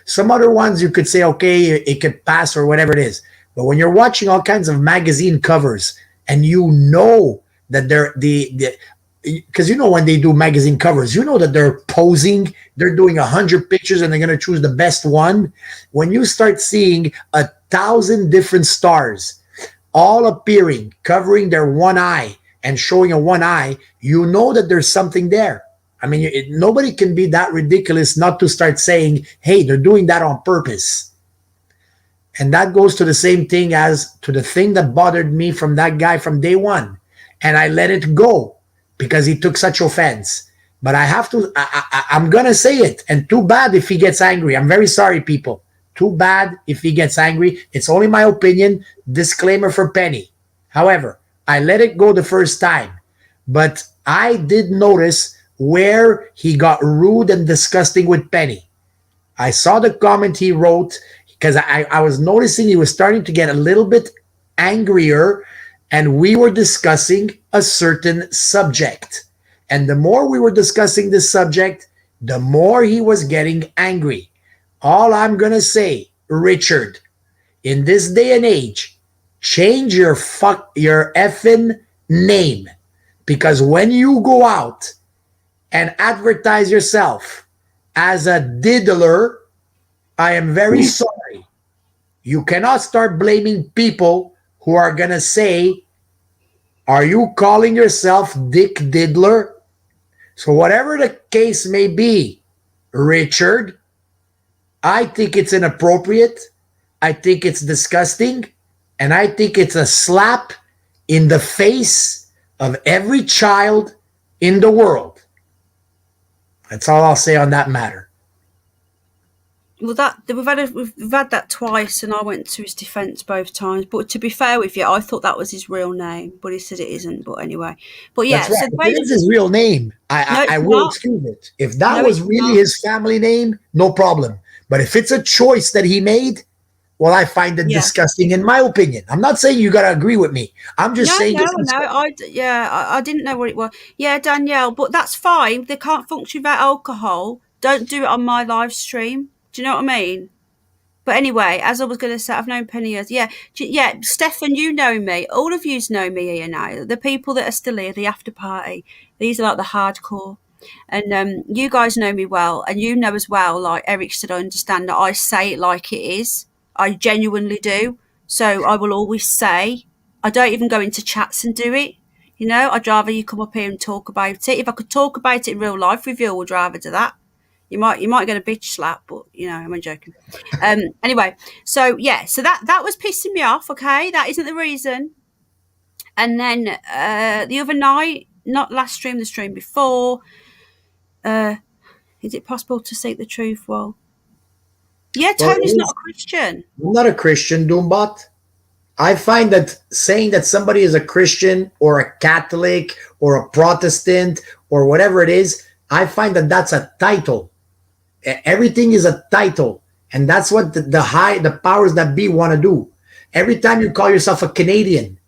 [SPEAKER 15] Some other ones you could say, okay, it could pass or whatever it is. But when you're watching all kinds of magazine covers and you know that they're because when they do magazine covers, that they're posing, they're doing 100 pictures and they're going to choose the best one. When you start seeing 1,000 different stars all appearing, covering their one eye and showing a one eye, you know that there's something there. I mean, nobody can be that ridiculous not to start saying, hey, they're doing that on purpose. And that goes to the same thing as to the thing that bothered me from that guy from day one. And I let it go because he took such offense. But I'm going to say it. And too bad if he gets angry. I'm very sorry, people. Too bad if he gets angry. It's only my opinion. Disclaimer for Penny. However, I let it go the first time. But I did notice where he got rude and disgusting with Penny. I saw the comment he wrote because I was noticing he was starting to get a little bit angrier, and we were discussing a certain subject. And the more we were discussing this subject, the more he was getting angry. All I'm going to say, Richard, in this day and age, change your effing name. Because when you go out and advertise yourself as a diddler, I am very sorry. You cannot start blaming people who are going to say, are you calling yourself Dick Diddler? So whatever the case may be, Richard, I think it's inappropriate. I think it's disgusting. And I think it's a slap in the face of every child in the world. That's all I'll say on that matter.
[SPEAKER 1] Well, we've had that twice, and I went to his defence both times. But to be fair with you, I thought that was his real name, but he said it isn't. But anyway, but yeah,
[SPEAKER 15] that's right. If it is his real name, I will excuse it. If that was really his family name, no problem. But if it's a choice that he made, well, I find it disgusting, in my opinion. I'm not saying you got to agree with me. I'm just saying.
[SPEAKER 1] I didn't know what it was. Yeah, Danielle, but that's fine. They can't function without alcohol. Don't do it on my live stream. Do you know what I mean? But anyway, as I was going to say, I've known Penny years. Yeah, Stefan, you know me. All of yous know me here now. The people that are still here, the after party, these are like the hardcore. And you guys know me well. And you know as well, like Eric said, I understand that I say it like it is. I genuinely do. So I will always say, I don't even go into chats and do it. I'd rather you come up here and talk about it. If I could talk about it in real life with you, I would rather do that. You might get a bitch slap, but I'm joking. Anyway, so that was pissing me off. Okay, that isn't the reason. And then the other night, not last stream, the stream before, Is it possible to seek the truth? Well, yeah, Tony's not a Christian.
[SPEAKER 15] I'm not a Christian, Doombot. I find that saying that somebody is a Christian or a Catholic or a Protestant or whatever it is, I find that that's a title. Everything is a title. And that's what the powers that be want to do. Every time you call yourself a Canadian,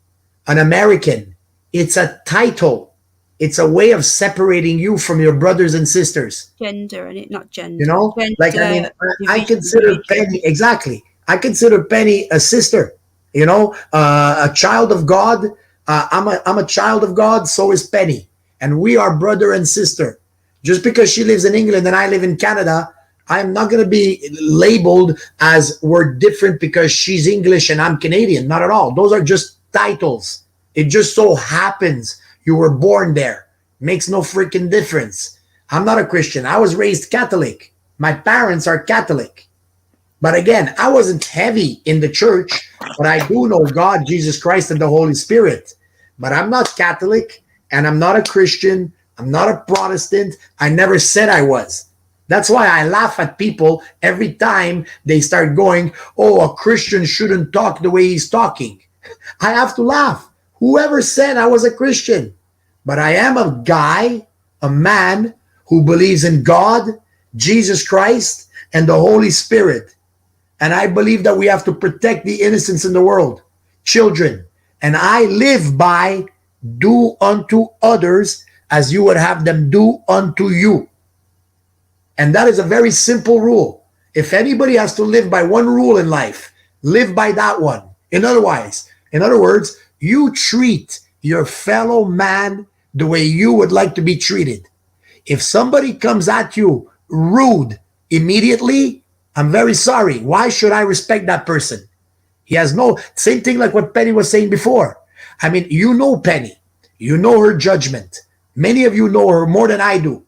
[SPEAKER 15] an American, it's a title. It's a way of separating you from your brothers and sisters.
[SPEAKER 1] Gender, and it not gender.
[SPEAKER 15] You know,
[SPEAKER 1] gender,
[SPEAKER 15] like, I mean, I consider Penny, exactly. I consider Penny a sister, you know, a child of God. I'm a child of God. So is Penny. And we are brother and sister. Just because she lives in England and I live in Canada, I'm not going to be labeled as we're different because she's English and I'm Canadian. Not at all. Those are just titles. It just so happens you were born there. Makes no freaking difference. I'm not a Christian. I was raised Catholic. My parents are Catholic. But again, I wasn't heavy in the church, but I do know God, Jesus Christ, and the Holy Spirit. But I'm not Catholic, and I'm not a Christian. I'm not a Protestant. I never said I was. That's why I laugh at people every time they start going, oh, a Christian shouldn't talk the way he's talking. I have to laugh. Whoever said I was a Christian? But I am a guy, a man who believes in God, Jesus Christ, and the Holy Spirit. And I believe that we have to protect the innocents in the world, children. And I live by do unto others as you would have them do unto you. And that is a very simple rule. If anybody has to live by one rule in life, live by that one. In other words, you treat your fellow man the way you would like to be treated. If somebody comes at you rude immediately, I'm very sorry. Why should I respect that person? He has no, same thing like what Penny was saying before. I mean, you know Penny. You know her judgment. Many of you know her more than I do.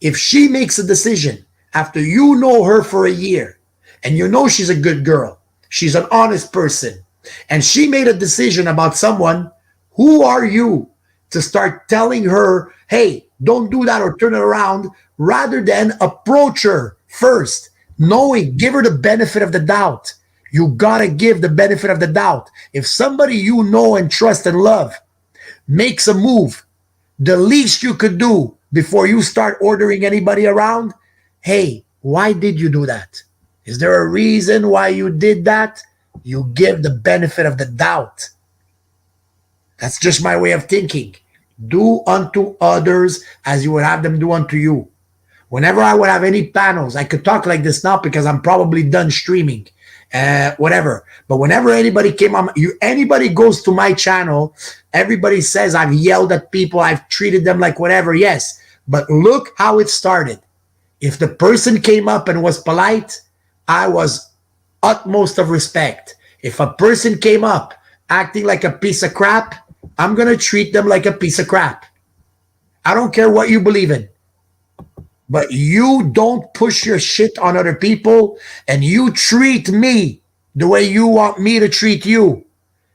[SPEAKER 15] If she makes a decision after you know her for a year and you know she's a good girl, she's an honest person, and she made a decision about someone, who are you to start telling her, hey, don't do that or turn it around, rather than approach her first, knowing, give her the benefit of the doubt. You gotta give the benefit of the doubt. If somebody you know and trust and love makes a move, the least you could do before you start ordering anybody around, hey, why did you do that? Is there a reason why you did that? You give the benefit of the doubt. That's just my way of thinking. Do unto others as you would have them do unto you. Whenever I would have any panels, I could talk like this now because I'm probably done streaming, whatever. But whenever anybody came on, anybody goes to my channel, everybody says I've yelled at people, I've treated them like whatever. Yes, but look how it started. If the person came up and was polite, I was utmost of respect. If a person came up acting like a piece of crap, I'm going to treat them like a piece of crap. I don't care what you believe in. But you don't push your shit on other people, and you treat me the way you want me to treat you.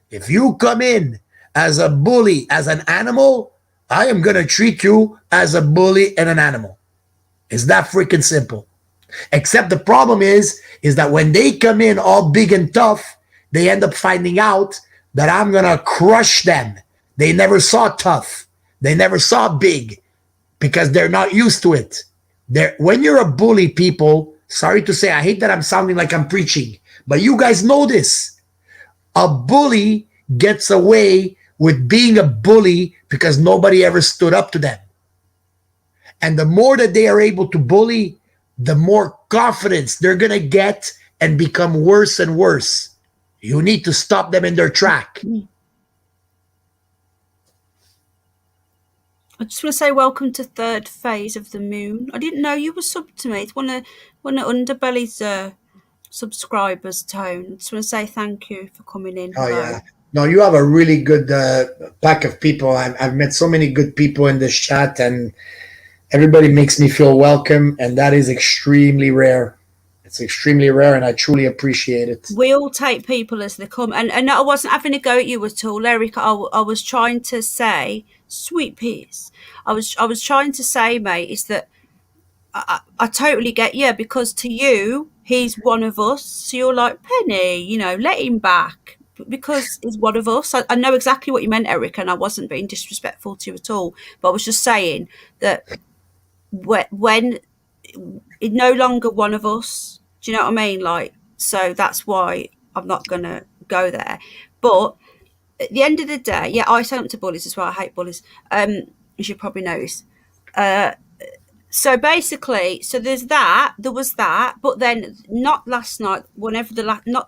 [SPEAKER 15] If you come in as a bully, as an animal, I am going to treat you as a bully and an animal. It's that freaking simple. Except the problem is that when they come in all big and tough, they end up finding out that I'm going to crush them. They never saw tough. They never saw big because they're not used to it. When you're a bully, people, sorry to say, I hate that I'm sounding like I'm preaching, but you guys know this. A bully gets away with being a bully because nobody ever stood up to them. And the more that they are able to bully, the more confidence they're going to get and become worse and worse. You need to stop them in their track.
[SPEAKER 1] I just want to say welcome to third phase of the moon. I didn't know you were subbed to me. It's one of Underbelly's subscribers, Tone. I just want to say thank you for coming in.
[SPEAKER 15] Oh, yeah. No, you have a really good pack of people. I've met so many good people in this chat, and everybody makes me feel welcome, and that is extremely rare. It's extremely rare, and I truly appreciate it.
[SPEAKER 1] We all take people as they come, and I wasn't having a go at you at all, Eric. I was trying to say, sweet peas. I was trying to say, mate, is that I totally get you, because to you, he's one of us. So you're like, Penny, you know, let him back because he's one of us. I know exactly what you meant, Eric, and I wasn't being disrespectful to you at all. But I was just saying that when it's no longer one of us, do you know what I mean? Like, so that's why I'm not going to go there. But at the end of the day, yeah, I sign up to bullies as well. I hate bullies. As you probably notice. So basically, so there was that, but then not last night, whenever not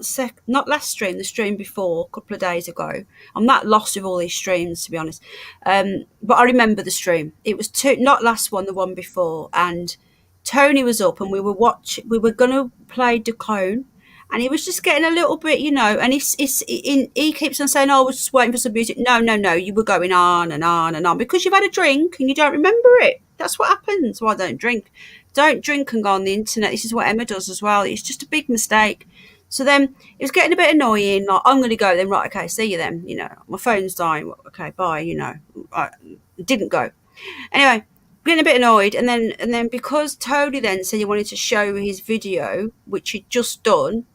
[SPEAKER 1] last stream, the stream before, a couple of days ago. I'm that lost with all these streams, to be honest. But I remember the stream. It was not last one, the one before, and Tony was up, and we were gonna play Decone, and he was just getting a little bit, you know, and he keeps on saying, "Oh, I was just waiting for some music." No, you were going on and on and on because you've had a drink and you don't remember it. That's what happens. Well, don't drink and go on the internet. This is what Emma does as well. It's just a big mistake. So then it was getting a bit annoying. Like, I'm going to go then. Right, okay, see you then. You know, my phone's dying. Okay, bye. You know, I didn't go. Anyway, getting a bit annoyed. And then because Tony then said he wanted to show his video, which he'd just done,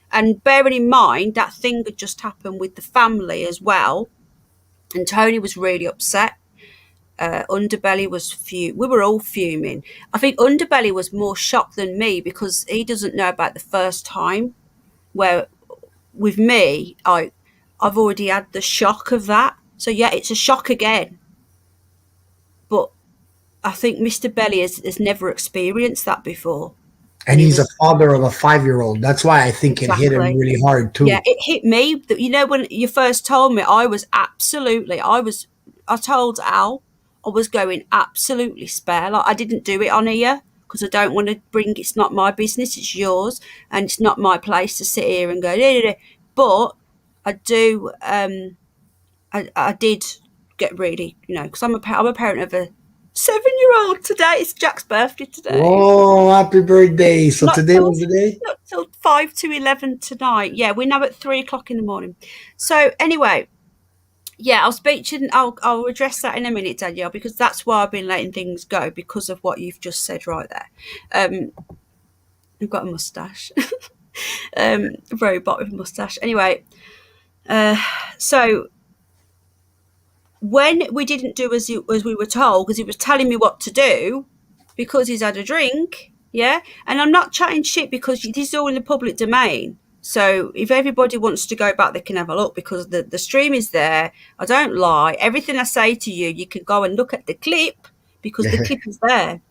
[SPEAKER 1] and bearing in mind that thing had just happened with the family as well, and Tony was really upset. Underbelly was we were all fuming. I think Underbelly was more shocked than me because he doesn't know about the first time, where with me, I've already had the shock of that. So yeah, it's a shock again. But I think Mr. Belly has never experienced that before.
[SPEAKER 15] And he's a father of a 5-year-old. That's why I think it hit him really hard too.
[SPEAKER 1] Yeah, it hit me. You know, when you first told me, I told Al I was going absolutely spare. Like, I didn't do it on here because I don't want to it's not my business, it's yours, and it's not my place to sit here and go, but I do, I did get really, you know, because I'm a parent of a 7-year-old today. It's Jack's birthday today.
[SPEAKER 15] Oh, happy birthday. So today was the day?
[SPEAKER 1] Not till 5 to 11 tonight. Yeah, we're now at 3 o'clock in the morning. So anyway, yeah, I'll speak to you. I'll address that in a minute, Danielle, because that's why I've been letting things go, because of what you've just said right there. You've got a mustache. A robot with a mustache. Anyway, so when we didn't do as we were told, because he was telling me what to do, because he's had a drink, yeah? And I'm not chatting shit because this is all in the public domain. So if everybody wants to go back, they can have a look, because the stream is there. I don't lie. Everything I say to you, you can go and look at the clip, because the clip is there.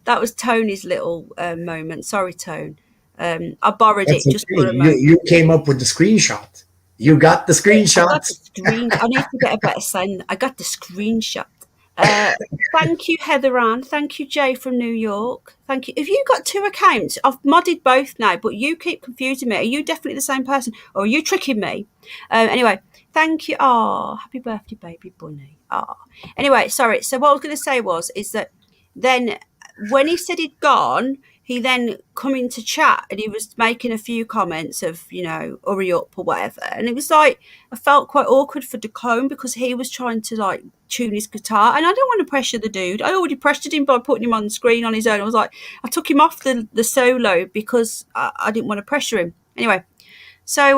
[SPEAKER 1] That was Tony's little moment. Sorry, Tone. I borrowed it just for a moment.
[SPEAKER 15] You came up with the screenshot. You got the screenshot.
[SPEAKER 1] I need to get a better send. I got the screenshot. Thank you, Heather Ann. Thank you, Jay from New York. Thank you. Have you got 2 accounts? I've modded both now, but you keep confusing me. Are you definitely the same person, or are you tricking me? Anyway, thank you. Oh, happy birthday, baby bunny. Oh. Anyway, sorry. So what I was going to say is that then when he said he'd gone, he then come into chat and he was making a few comments of, you know, hurry up or whatever. And it was like, I felt quite awkward for Decone, because he was trying to like tune his guitar, and I don't want to pressure the dude. I already pressured him by putting him on the screen on his own. I was like, I took him off the solo because I didn't want to pressure him. Anyway, so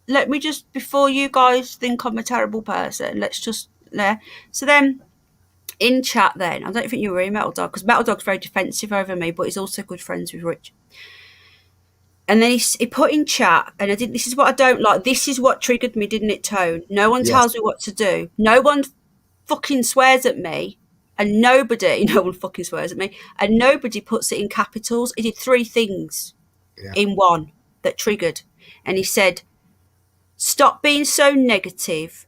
[SPEAKER 1] let me just, before you guys think I'm a terrible person, let's just so then in chat then, I don't think you were in Metal Dog, because Metal Dog's very defensive over me, but he's also good friends with Rich. And then he put in chat, and this is what I don't like. This is what triggered me, didn't it, Tone? No one tells me what to do. No one fucking swears at me, and no one fucking swears at me, and nobody puts it in capitals. He did 3 things in one that triggered. And he said, stop being so negative,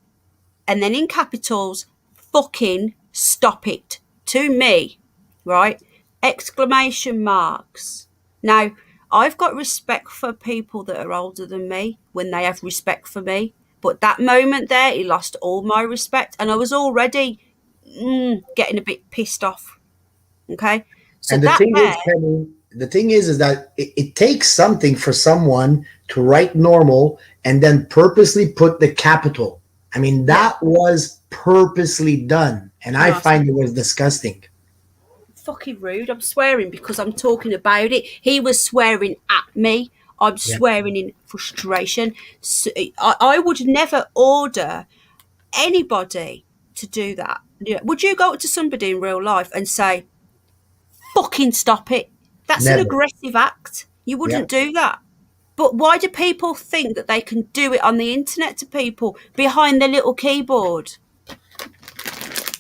[SPEAKER 1] and then in capitals, fucking stop it, to me, right? Exclamation marks. Now, I've got respect for people that are older than me when they have respect for me. But that moment there, he lost all my respect. And I was already getting a bit pissed off. Okay? So
[SPEAKER 15] and the thing is, Penny, the thing is that it takes something for someone to write normal and then purposely put the capital. I mean, that was purposely done. And I find it was disgusting.
[SPEAKER 1] fucking rude. I'm swearing because I'm talking about it. He was swearing at me. I'm swearing in frustration. So I would never order anybody to do that. Would you go up to somebody in real life and say, fucking stop it? That's an aggressive act. You wouldn't do that. But why do people think that they can do it on the internet to people behind their little keyboard?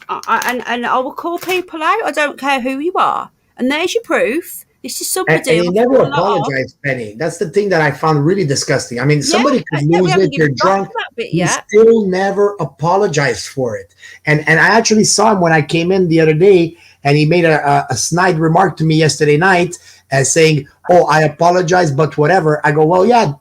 [SPEAKER 1] And I will call people out. I don't care who you are. And there's your proof. This is somebody.
[SPEAKER 15] And he never apologized, Penny. That's the thing that I found really disgusting. I mean, somebody could lose it, they're drunk. He still never apologized for it. And I actually saw him when I came in the other day, and he made a snide remark to me yesterday night as saying, oh, I apologize, but whatever. I go, well, yeah,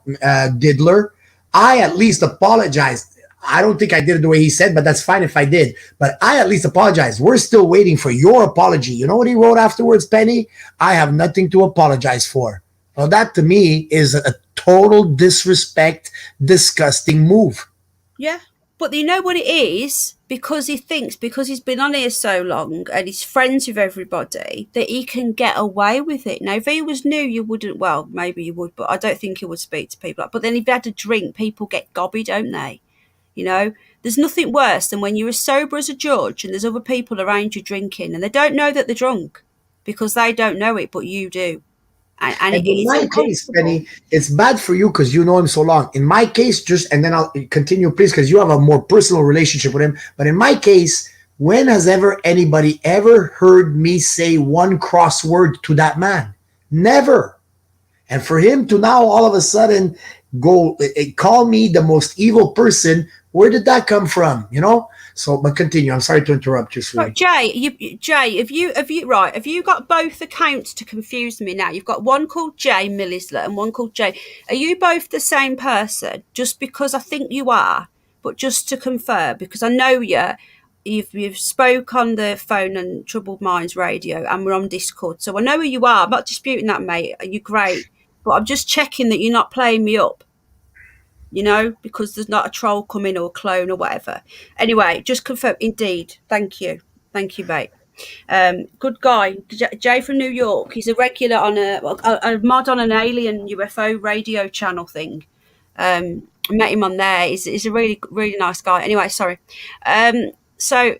[SPEAKER 15] diddler. I at least apologized. I don't think I did it the way he said, but that's fine if I did. But I at least apologize. We're still waiting for your apology. You know what he wrote afterwards, Penny? I have nothing to apologize for. Well, that to me is a total disrespect, disgusting move.
[SPEAKER 1] Yeah. But you know what it is? Because he thinks, because he's been on here so long and he's friends with everybody, that he can get away with it. Now, if he was new, you wouldn't, well, maybe you would, but I don't think he would speak to people. But then if he had a drink, people get gobby, don't they? You know, there's nothing worse than when you're as sober as a judge and there's other people around you drinking and they don't know that they're drunk because they don't know it, but you do. And
[SPEAKER 15] in my case, Penny, it's bad for you because you know him so long. In my case, and then I'll continue, please, because you have a more personal relationship with him. But in my case, when has anybody ever heard me say one cross word to that man? Never. And for him to now all of a sudden go call me the most evil person, where did that come from? You know? So, but continue. I'm sorry to interrupt you, sweetie.
[SPEAKER 1] Right, Jay, have you got both accounts to confuse me now? You've got one called Jay Millisler and one called Jay. Are you both the same person? Just because I think you are, but just to confirm, because I know you've spoke on the phone on Troubled Minds Radio and we're on Discord, so I know who you are. I'm not disputing that, mate. You're great, but I'm just checking that you're not playing me up. You know, because there's not a troll coming or a clone or whatever. Anyway, just confirm. Indeed. Thank you, mate. Good guy. Jay from New York. He's a regular on a mod on an alien UFO radio channel thing. I met him on there. He's a really, really nice guy. Anyway, sorry. So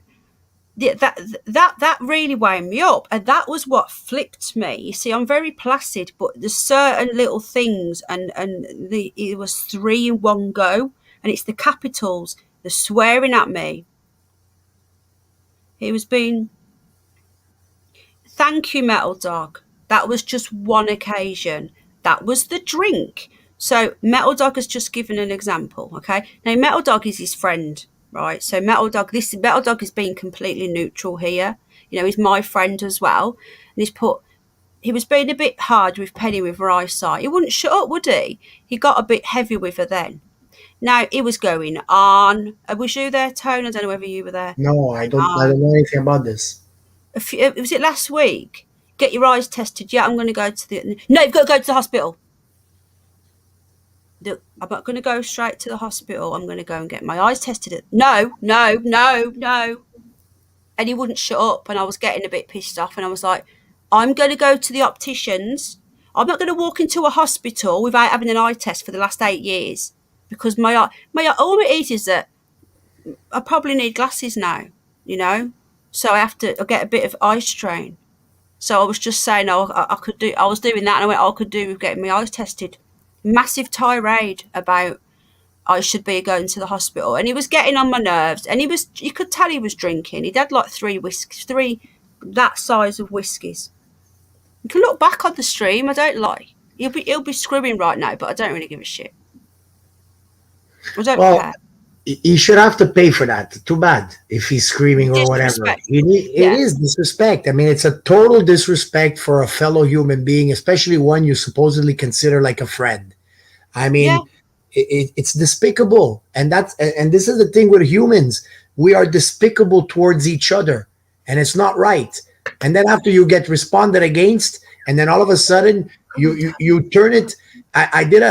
[SPEAKER 1] that really wound me up, and that was what flipped me. You see, I'm very placid, but there's certain little things, and it was 3 in one go, and it's the capitals. They're swearing at me. It was being, thank you, Metal Dog. That was just one occasion. That was the drink. So Metal Dog has just given an example. Okay, now Metal Dog is his friend. Right, so Metal Dog is being completely neutral here. You know, he's my friend as well. And he was being a bit hard with Penny with her eyesight. He wouldn't shut up, would he? He got a bit heavy with her then. Now, he was going on. Was you there, Tone? I don't know whether you were there.
[SPEAKER 15] No, I don't know anything about this.
[SPEAKER 1] Was it last week? Get your eyes tested. Yeah, I'm going to go to no, you've got to go to the hospital. I'm not going to go straight to the hospital. I'm going to go and get my eyes tested. No. And he wouldn't shut up, and I was getting a bit pissed off, and I was like, I'm going to go to the opticians. I'm not going to walk into a hospital without having an eye test for the last 8 years because my all it is that I probably need glasses now, you know, so I get a bit of eye strain. So I was just saying, I was doing that, and I went, I could do with getting my eyes tested. Massive tirade about I should be going to the hospital, and he was getting on my nerves, and you could tell he was drinking. He'd had like 3 that size of whiskies. You can look back on the stream. I don't lie. He'll be screaming right now, but I don't really give a shit. I don't care.
[SPEAKER 15] He should have to pay for that. Too bad if he's screaming or whatever. It is disrespect. I mean, it's a total disrespect for a fellow human being, especially one you supposedly consider like a friend. I mean, it's despicable. And this is the thing with humans. We are despicable towards each other, and it's not right. And then after you get responded against, and then all of a sudden you turn it. I did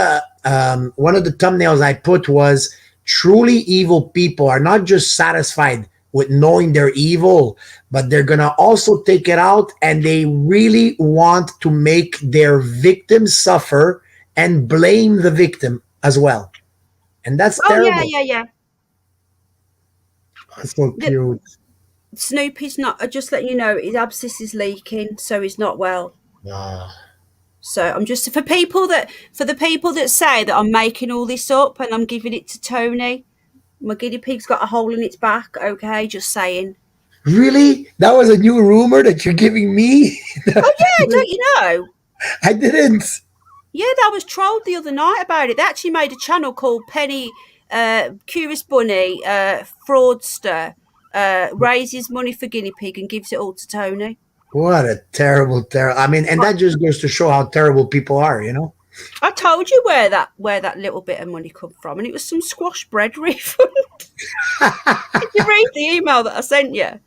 [SPEAKER 15] one of the thumbnails I put was, truly evil people are not just satisfied with knowing they're evil, but they're gonna also take it out, and they really want to make their victim suffer and blame the victim as well. And that's terrible.
[SPEAKER 1] Yeah.
[SPEAKER 15] That's so cute.
[SPEAKER 1] Snoopy's not. Just letting you know, his abscess is leaking, so he's not well. So I'm just for the people that say that I'm making all this up and I'm giving it to Tony. My guinea pig's got a hole in its back. Okay, just saying.
[SPEAKER 15] Really? That was a new rumor that you're giving me?
[SPEAKER 1] Oh yeah, don't you know?
[SPEAKER 15] I didn't.
[SPEAKER 1] Yeah, I was trolled the other night about it. They actually made a channel called Penny Curious Bunny Fraudster raises money for guinea pig and gives it all to Tony.
[SPEAKER 15] What a terrible. I mean, and that just goes to show how terrible people are, you know?
[SPEAKER 1] I told you where that little bit of money come from, and it was some squash bread refund. Did you read the email that I sent you?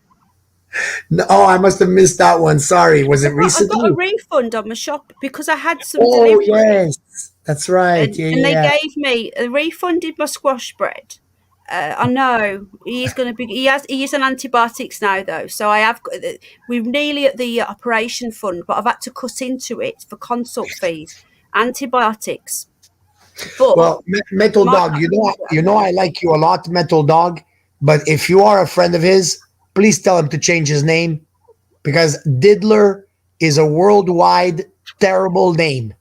[SPEAKER 15] No, I must have missed that one. Sorry. Was it recently?
[SPEAKER 1] I got a refund on my shop because I had some
[SPEAKER 15] delivery.
[SPEAKER 1] Yes,
[SPEAKER 15] that's right.
[SPEAKER 1] And they gave me refunded my squash bread. I know he's going to be. He is on antibiotics now though, so I have. We're nearly at the operation fund, but I've had to cut into it for consult fees, antibiotics. But
[SPEAKER 15] well, Metal Dog, you know I like you a lot, Metal Dog. But if you are a friend of his, please tell him to change his name, because Diddler is a worldwide terrible name.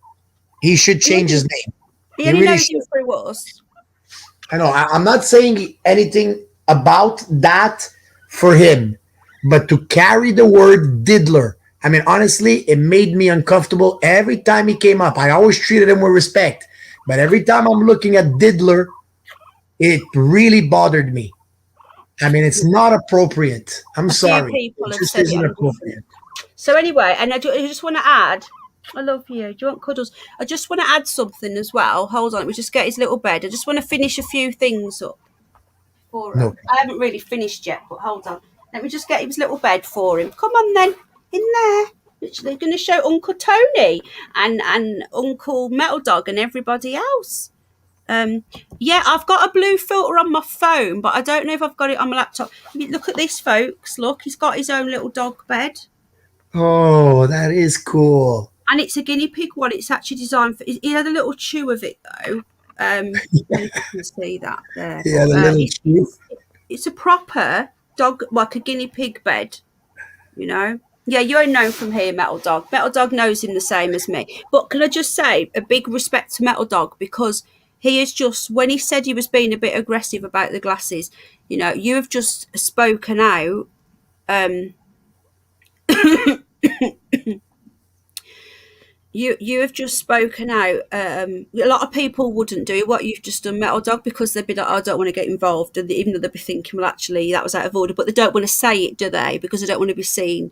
[SPEAKER 15] He should change his name.
[SPEAKER 1] He only knows you through us.
[SPEAKER 15] I know. I'm not saying anything about that for him, but to carry the word Diddler, I mean, honestly, it made me uncomfortable every time he came up. I always treated him with respect, but every time I'm looking at Diddler, it really bothered me. I mean, it's not appropriate. I'm sorry.
[SPEAKER 1] People have said it appropriate. So anyway, and I just want to add, I love you. Do you want cuddles? I just want to add something as well. Hold on, let me just get his little bed. I just want to finish a few things up for him. No. I haven't really finished yet, but hold on. Let me just get his little bed for him. Come on then, in there. Literally going to show Uncle Tony and Uncle Metal Dog and everybody else. Yeah, I've got a blue filter on my phone, but I don't know if I've got it on my laptop. Look at this, folks. Look, he's got his own little dog bed.
[SPEAKER 15] Oh, that is cool.
[SPEAKER 1] And it's a guinea pig one. It's actually designed for. He had a little chew of it though. You can see that there.
[SPEAKER 15] Yeah, the little chew.
[SPEAKER 1] It's a proper dog, like a guinea pig bed. You know. Yeah, you're known from here, Metal Dog. Metal Dog knows him the same as me. But can I just say a big respect to Metal Dog, because he is just, when he said he was being a bit aggressive about the glasses, you know, you have just spoken out. You have just spoken out. A lot of people wouldn't do what you've just done, Metal Dog, because they'd be like, oh, I don't want to get involved. And even though they'd be thinking, well, actually, that was out of order. But they don't want to say it, do they? Because they don't want to be seen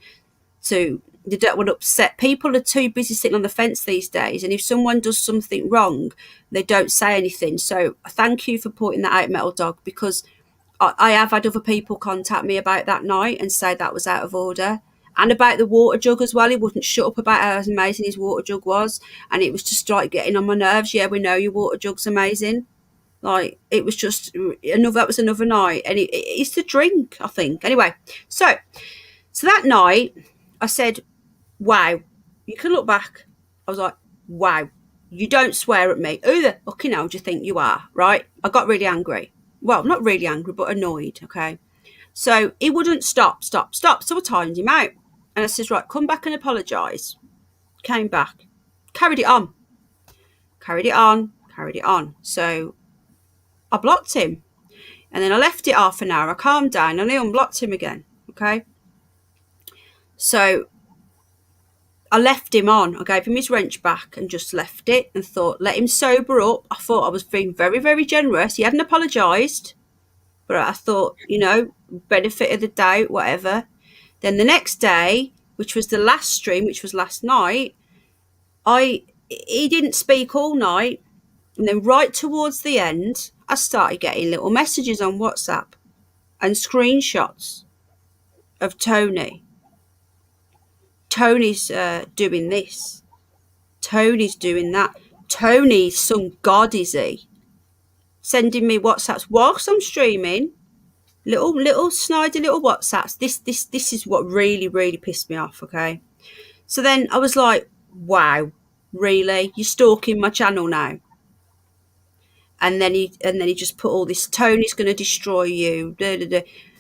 [SPEAKER 1] to, they don't want to upset. People are too busy sitting on the fence these days. And if someone does something wrong, they don't say anything. So thank you for pointing that out, Metal Dog, because I have had other people contact me about that night and say that was out of order. And about the water jug as well. He wouldn't shut up about how amazing his water jug was. And it was just like getting on my nerves. Yeah, we know your water jug's amazing. Like, it was just that was another night. And it's the drink, I think. Anyway, so that night I said, wow, you can look back. I was like, wow, you don't swear at me. Who the fucking hell do you think you are? Right? I got really angry. Well, not really angry, but annoyed. Okay. So he wouldn't stop. So I timed him out. And I says, right, come back and apologise. Came back. Carried it on. So I blocked him. And then I left it half an hour. I calmed down and I unblocked him again. Okay. So I left him on. I gave him his wrench back and just left it and thought, let him sober up. I thought I was being very, very generous. He hadn't apologised. But I thought, you know, benefit of the doubt, whatever. Then the next day, which was the last stream, which was last night, he didn't speak all night. And then right towards the end, I started getting little messages on WhatsApp and screenshots of Tony. Tony's doing this. Tony's doing that. Tony's some god, is he? Sending me WhatsApps whilst I'm streaming. little snidey little WhatsApps. This is what really pissed me off. Okay, so then I was like, wow, really, you're stalking my channel now? And then he just put all this, Tony's going to destroy you.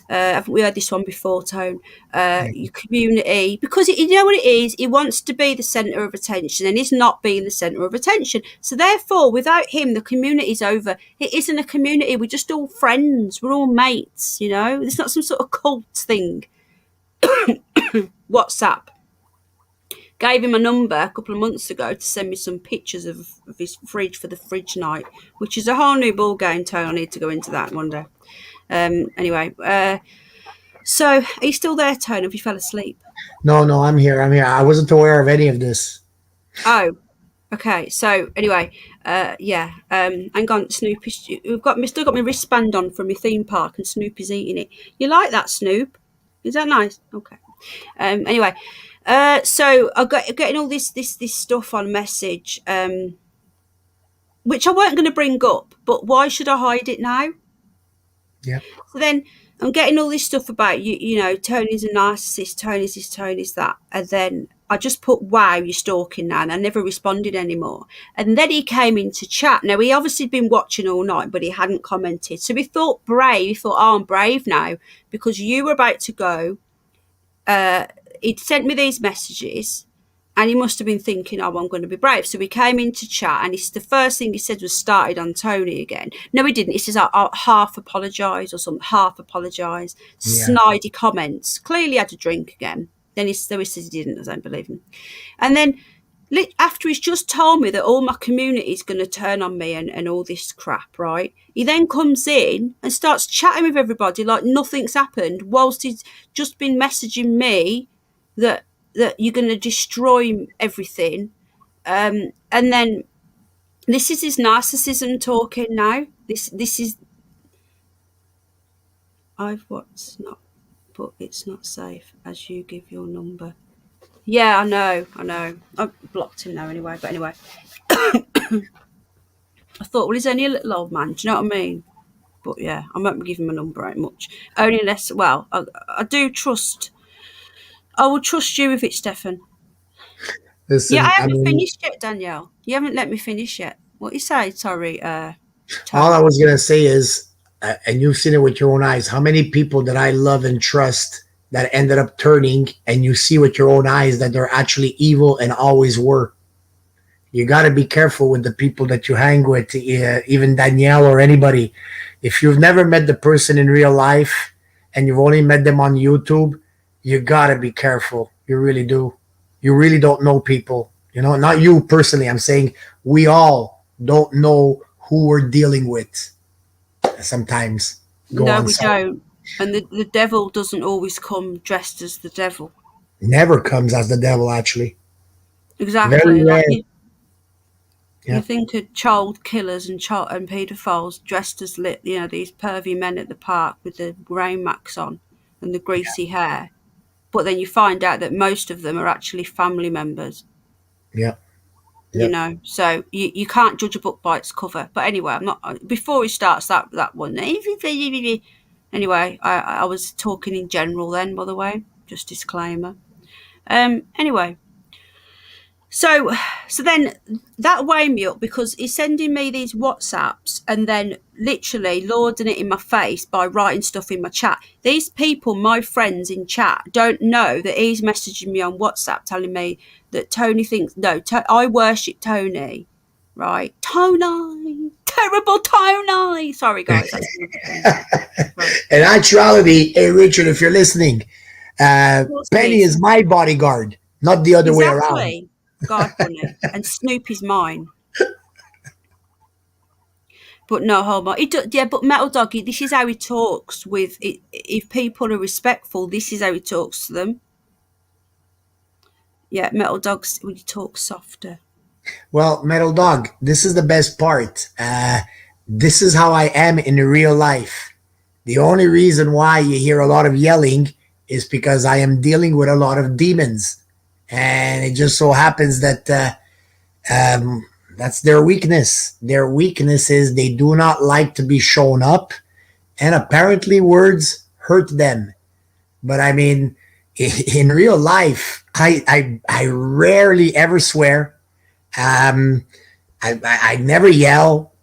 [SPEAKER 1] Haven't we heard this one before, Tone? Your community, because you know what it is. He wants to be the centre of attention, and he's not being the centre of attention. So therefore, without him, the community's over. It isn't a community. We're just all friends. We're all mates. You know, it's not some sort of cult thing. WhatsApp. Gave him a number a couple of months ago to send me some pictures of his fridge for the fridge night, which is a whole new ball game, Tone. I need to go into that one day. Anyway, so are you still there, Tone? Have you fell asleep?
[SPEAKER 15] No, I'm here. I wasn't aware of any of this.
[SPEAKER 1] Oh, okay. So anyway, hang on, Snoopy. Still got my wristband on from my theme park, and Snoopy's eating it. You like that, Snoop? Is that nice? Okay. Anyway. So I got getting all this stuff on message, which I weren't going to bring up, but why should I hide it now?
[SPEAKER 15] Yeah.
[SPEAKER 1] So then I'm getting all this stuff about you know, Tony's a narcissist, Tony's this, Tony's that, and then I just put, wow, you're stalking now, and I never responded anymore. And then he came into chat. Now, he obviously been watching all night, but he hadn't commented. So he thought, oh, I'm brave now, because you were about to go. He'd sent me these messages, and he must have been thinking, oh, I'm going to be brave. So we came into chat, and the first thing he said was started on Tony again. No, he didn't. He says, I'll half apologise or something, half apologise. Yeah. Snidey comments. Clearly had a drink again. Then he says he didn't. I don't believe him. And then after he's just told me that all my community is going to turn on me and all this crap, right? He then comes in and starts chatting with everybody like nothing's happened, whilst he's just been messaging me that you're going to destroy everything. And then this is his narcissism talking now. This is what's not, but it's not safe as you give your number. Yeah, I know. I blocked him now anyway. But anyway, I thought, well, he's only a little old man. Do you know what I mean? But yeah, I won't give him a number out much. Only unless, well, I do trust. I will trust you with it, Stefan.
[SPEAKER 15] Listen,
[SPEAKER 1] yeah, I haven't finished yet, Danielle. You haven't let me finish yet. What you say? Sorry.
[SPEAKER 15] All I was gonna say is, and you've seen it with your own eyes, how many people that I love and trust that ended up turning, and you see with your own eyes that they're actually evil and always were. You got to be careful with the people that you hang with, even Danielle or anybody. If you've never met the person in real life and you've only met them on YouTube, you got to be careful. You really do. You really don't know people. You know, not you personally. I'm saying we all don't know who we're dealing with sometimes.
[SPEAKER 1] No, we don't. And the devil doesn't always come dressed as the devil.
[SPEAKER 15] Never comes as the devil, actually.
[SPEAKER 1] Exactly.
[SPEAKER 15] Very rare.
[SPEAKER 1] You think of child killers and paedophiles dressed as these pervy men at the park with the grey max on and the greasy hair. But then you find out that most of them are actually family members.
[SPEAKER 15] Yeah.
[SPEAKER 1] You know, so you can't judge a book by its cover. But anyway, I'm not. Before he starts that one. Anyway, I was talking in general then, by the way, just disclaimer. Anyway, so then that weighed me up because he's sending me these WhatsApps and then literally lording it in my face by writing stuff in my chat. These people, my friends in chat, don't know that he's messaging me on WhatsApp telling me that Tony thinks, I worship Tony, right? Tony, terrible Tony. Sorry, guys.
[SPEAKER 15] Right. In actuality, hey, Richard, if you're listening, Penny is my bodyguard, not the other way around.
[SPEAKER 1] God, Bunny. And Snoopy's mine. But no homo. But Metal Dog, this is how he talks with it. If people are respectful, this is how he talks to them. Yeah, Metal Dog, when he talks softer.
[SPEAKER 15] Well, Metal Dog, this is the best part. This is how I am in real life. The only reason why you hear a lot of yelling is because I am dealing with a lot of demons. And it just so happens that that's their weakness. Their weakness is they do not like to be shown up. and apparently words hurt them. But I mean, in real life, I rarely ever swear. I never yell.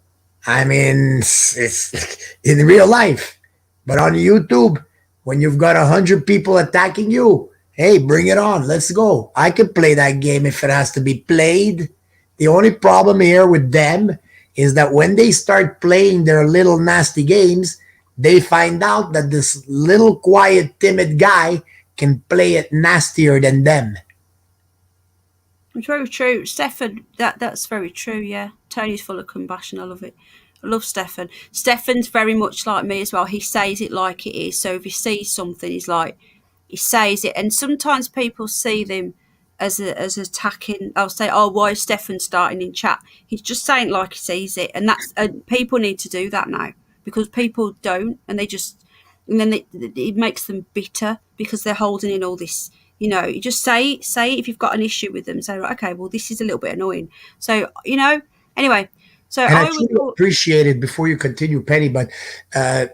[SPEAKER 15] I mean, it's in real life. But on YouTube, when you've got 100 people attacking you, hey, bring it on. Let's go. I could play that game if it has to be played. The only problem here with them is that when they start playing their little nasty games, they find out that this little quiet, timid guy can play it nastier than them.
[SPEAKER 1] It's very true. Stefan, that's very true, yeah. Tony's full of compassion. I love it. I love Stefan. Stefan's very much like me as well. He says it like it is. So if he sees something, he says it. And sometimes people see them as attacking. I'll say, oh, why is Stefan starting in chat? He's just saying it like he sees it. And people need to do that now, because people don't, and then it makes them bitter because they're holding in all this. You know, you just say it if you've got an issue with them. Say, okay, well, this is a little bit annoying. So, anyway. So
[SPEAKER 15] and I truly appreciate it, before you continue, Penny, but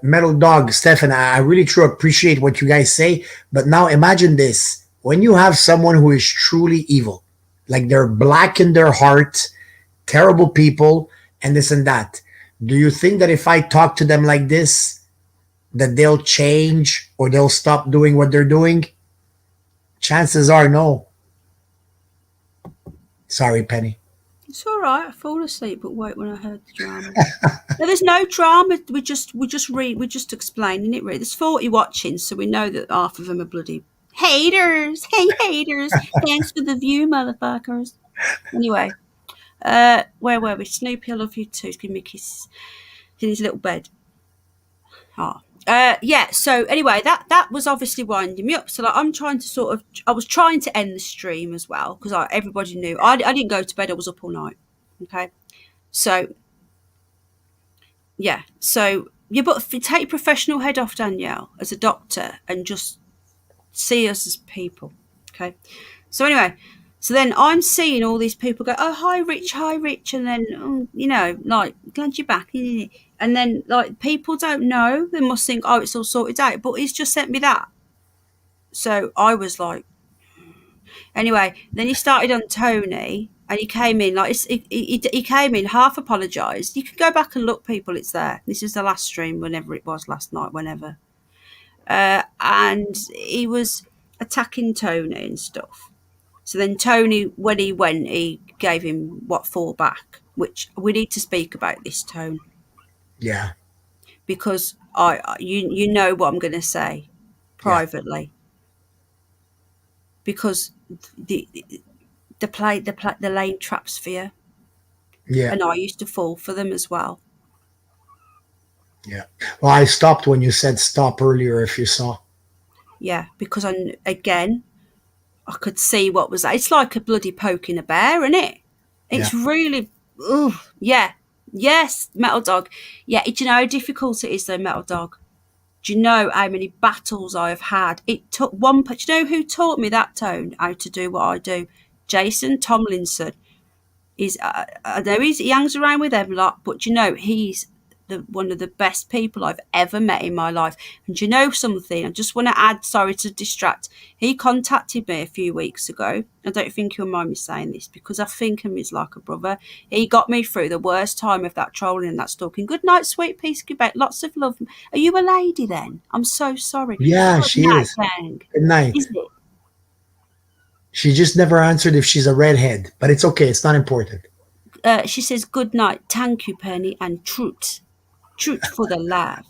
[SPEAKER 15] Metal Dog, Stefan, I really truly appreciate what you guys say. But now imagine this. When you have someone who is truly evil, like they're black in their heart, terrible people, and this and that, do you think that if I talk to them like this, that they'll change or they'll stop doing what they're doing? Chances are no. Sorry, Penny.
[SPEAKER 1] It's all right. I fall asleep, but wait when I heard the drama. No, there's no drama. We're just explaining it. Really, there's 40 watching, so we know that half of them are bloody haters. Hey, haters! Thanks for the view, motherfuckers. Anyway, where were we? Snoopy, I love you too. Give me a kiss in his little bed. Oh. Yeah, so anyway, that was obviously winding me up. So like, I was trying to end the stream as well, because everybody knew I didn't go to bed. I was up all night. Okay, so yeah, but take your professional head off, Danielle, as a doctor, and just see us as people. Okay, so anyway, so then I'm seeing all these people go, oh, hi Rich, and then like, glad you're back. And then, like, people don't know. They must think, oh, it's all sorted out. But he's just sent me that. So I was like... Anyway, then he started on Tony. And he came in, like... He came in, half apologised. You can go back and look, people. It's there. This is the last stream, whenever it was, last night, whenever. And he was attacking Tony and stuff. So then Tony, when he went, he gave him, 4 back. Which, we need to speak about this, Tone.
[SPEAKER 15] Yeah.
[SPEAKER 1] Because you know what I'm going to say privately. Yeah. Because the lane traps for you.
[SPEAKER 15] Yeah.
[SPEAKER 1] And I used to fall for them as well.
[SPEAKER 15] Yeah. Well, I stopped when you said stop earlier, if you saw.
[SPEAKER 1] Yeah, because I could see what was... It's like a bloody poking a bear, isn't it? It's really... Ugh, yeah. Yes, Metal Dog. Yeah, do you know how difficult it is, though, Metal Dog? Do you know how many battles I have had? It took one... Do you know who taught me that, Tone, how to do what I do? Jason Tomlinson. I know he hangs around with them a lot, but you know, he's one of the best people I've ever met in my life. And you know something? I just want to add, sorry to distract. He contacted me a few weeks ago. I don't think you'll mind me saying this, because I think him is like a brother. He got me through the worst time of that trolling and that stalking. Good night, sweet peace, goodbye. Lots of love. Are you a lady then? I'm so sorry.
[SPEAKER 15] Yeah, she is.
[SPEAKER 1] Gang.
[SPEAKER 15] Good night.
[SPEAKER 1] Is it?
[SPEAKER 15] She just never answered if she's a redhead, but it's okay. It's not important.
[SPEAKER 1] She says, good night. Thank you, Penny, and truth. Truth for the love.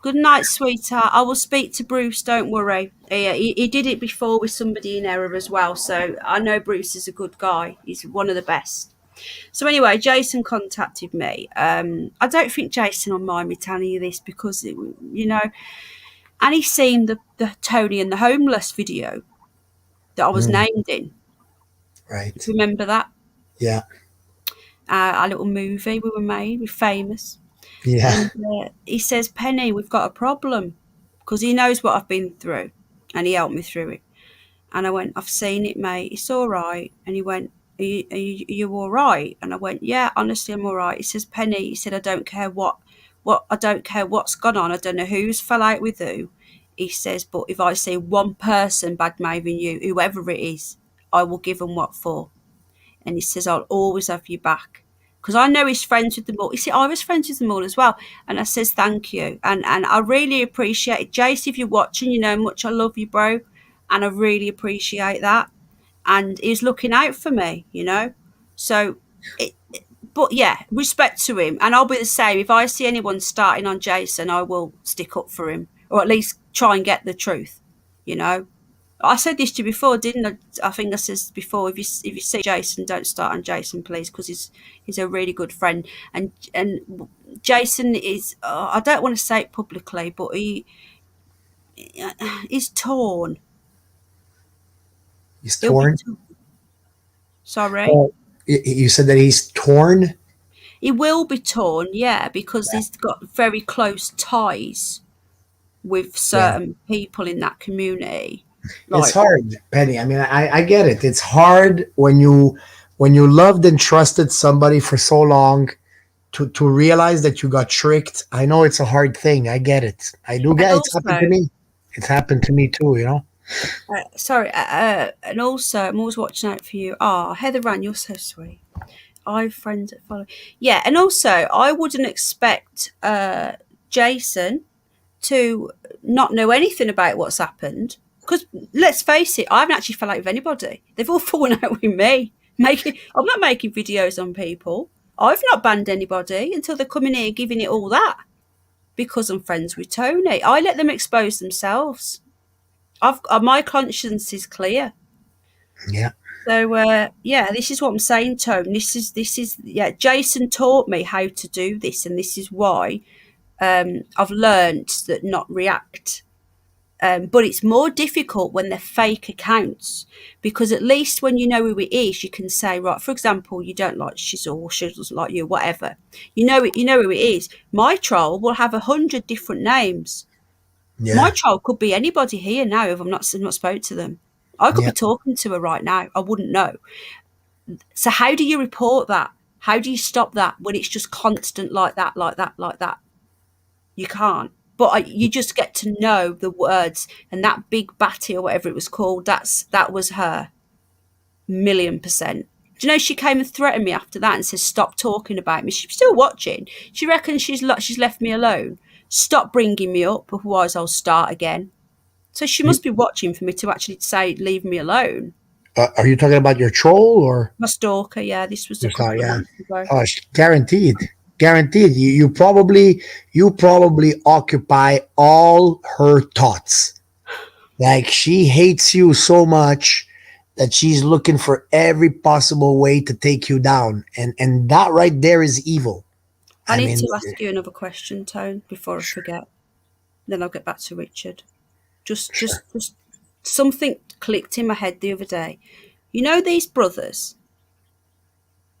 [SPEAKER 1] Good night, sweetheart. I will speak to Bruce. Don't worry. He did it before with somebody in error as well. So I know Bruce is a good guy. He's one of the best. So anyway, Jason contacted me. I don't think Jason will mind me telling you this, because, and he's seen the Tony and the homeless video that I was named in.
[SPEAKER 15] Right.
[SPEAKER 1] Do you remember that?
[SPEAKER 15] Yeah.
[SPEAKER 1] Our little movie we were made. We're famous.
[SPEAKER 15] Yeah.
[SPEAKER 1] And he says, Penny, we've got a problem, because he knows what I've been through, and he helped me through it. And I went, I've seen it, mate. It's all right. And he went, are you all right? And I went, yeah, honestly, I'm all right. He says, Penny, he said, I don't care what what, I don't care what's gone on. I don't know who's fell out with who. He says, but if I see one person bad-mouthing you, whoever it is, I will give them what for. And he says, I'll always have you back. Because I know he's friends with them all. You see, I was friends with them all as well. And I says, thank you. And I really appreciate it. Jace, if you're watching, you know how much I love you, bro. And I really appreciate that. And he's looking out for me, you know. So, but yeah, respect to him. And I'll be the same. If I see anyone starting on Jason, I will stick up for him. Or at least try and get the truth, you know. I said this to you before, didn't I? I think I said before. If you see Jason, don't start on Jason, please, because he's a really good friend. And Jason is. I don't want to say it publicly, but he's torn.
[SPEAKER 15] He's torn.
[SPEAKER 1] Sorry.
[SPEAKER 15] Oh, you said that he's torn.
[SPEAKER 1] He will be torn, yeah, because he's got very close ties with certain people in that community.
[SPEAKER 15] It's hard, Penny. I mean, I get it. It's hard when you loved and trusted somebody for so long to realize that you got tricked. I know it's a hard thing. I get it. I do get it. It's happened to me. It's happened to me too, you know.
[SPEAKER 1] Sorry, and also I'm always watching out for you. Heather Rann, you're so sweet. I've friends that follow. Yeah, and also I wouldn't expect Jason to not know anything about what's happened. Because let's face it, I haven't actually fell out with anybody. They've all fallen out with me. I'm not making videos on people. I've not banned anybody until they're coming here giving it all that. Because I'm friends with Tony. I let them expose themselves. My conscience is clear.
[SPEAKER 15] Yeah.
[SPEAKER 1] So this is what I'm saying, Tone. This is Jason taught me how to do this, and this is why I've learned that not react. But it's more difficult when they're fake accounts, because at least when you know who it is, you can say, right, for example, you don't like Shizzle or Shizzle doesn't like you, whatever. You know who it is. My troll will have 100 different names. Yeah. My troll could be anybody here now if I'm not spoke to them. I could be talking to her right now. I wouldn't know. So how do you report that? How do you stop that when it's just constant like that, like that, like that? You can't. But you just get to know the words, and that big Batty or whatever it was called, that was her. 1,000,000%. Do you know she came and threatened me after that and says, stop talking about me. She's still watching. She reckons she's left me alone. Stop bringing me up, otherwise I'll start again. So she must be watching for me to actually say, leave me alone.
[SPEAKER 15] Are you talking about your troll or?
[SPEAKER 1] My stalker, yeah. This was a couple of months ago.
[SPEAKER 15] Oh, guaranteed. You probably occupy all her thoughts. Like, she hates you so much that she's looking for every possible way to take you down. And that right there is evil.
[SPEAKER 1] I need to ask you another question, Tone, before I forget. Then I'll get back to Richard. Just something clicked in my head the other day. You know these brothers?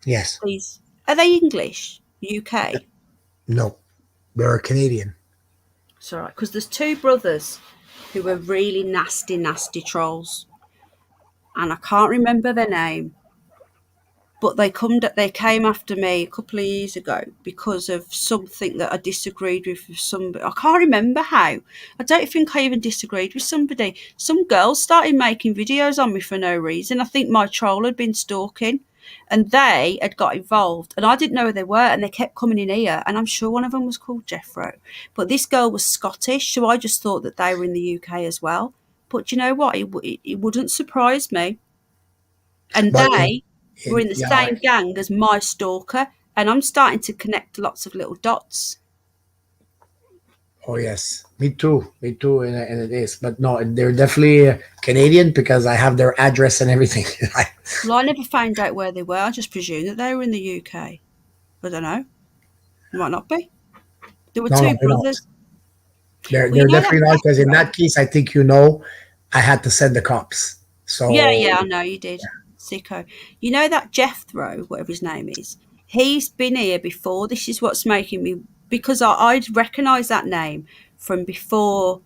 [SPEAKER 15] Yes.
[SPEAKER 1] Are they English? UK?
[SPEAKER 15] No, they're Canadian.
[SPEAKER 1] It's all right, because there's two brothers who are really nasty, nasty trolls. And I can't remember their name. But they came after me a couple of years ago because of something that I disagreed with somebody. I can't remember how. I don't think I even disagreed with somebody. Some girls started making videos on me for no reason. I think my troll had been stalking, and they had got involved, and I didn't know who they were, and they kept coming in here, and I'm sure one of them was called Jeffro. But this girl was Scottish, so I just thought that they were in the UK as well. But you know what? It wouldn't surprise me. And we're in the same gang as my stalker, and I'm starting to connect lots of little dots.
[SPEAKER 15] Oh, yes. Me too, and it is. But no, they're definitely Canadian because I have their address and everything.
[SPEAKER 1] Well, I never found out where they were. I just presumed that they were in the UK. I don't know. It might not be. There were two brothers.
[SPEAKER 15] They're definitely not, because in that case, I think I had to send the cops. So
[SPEAKER 1] yeah, I know you did. Sicko. You know that Jethro, whatever his name is, he's been here before. This is what's making me, because I'd recognise that name from before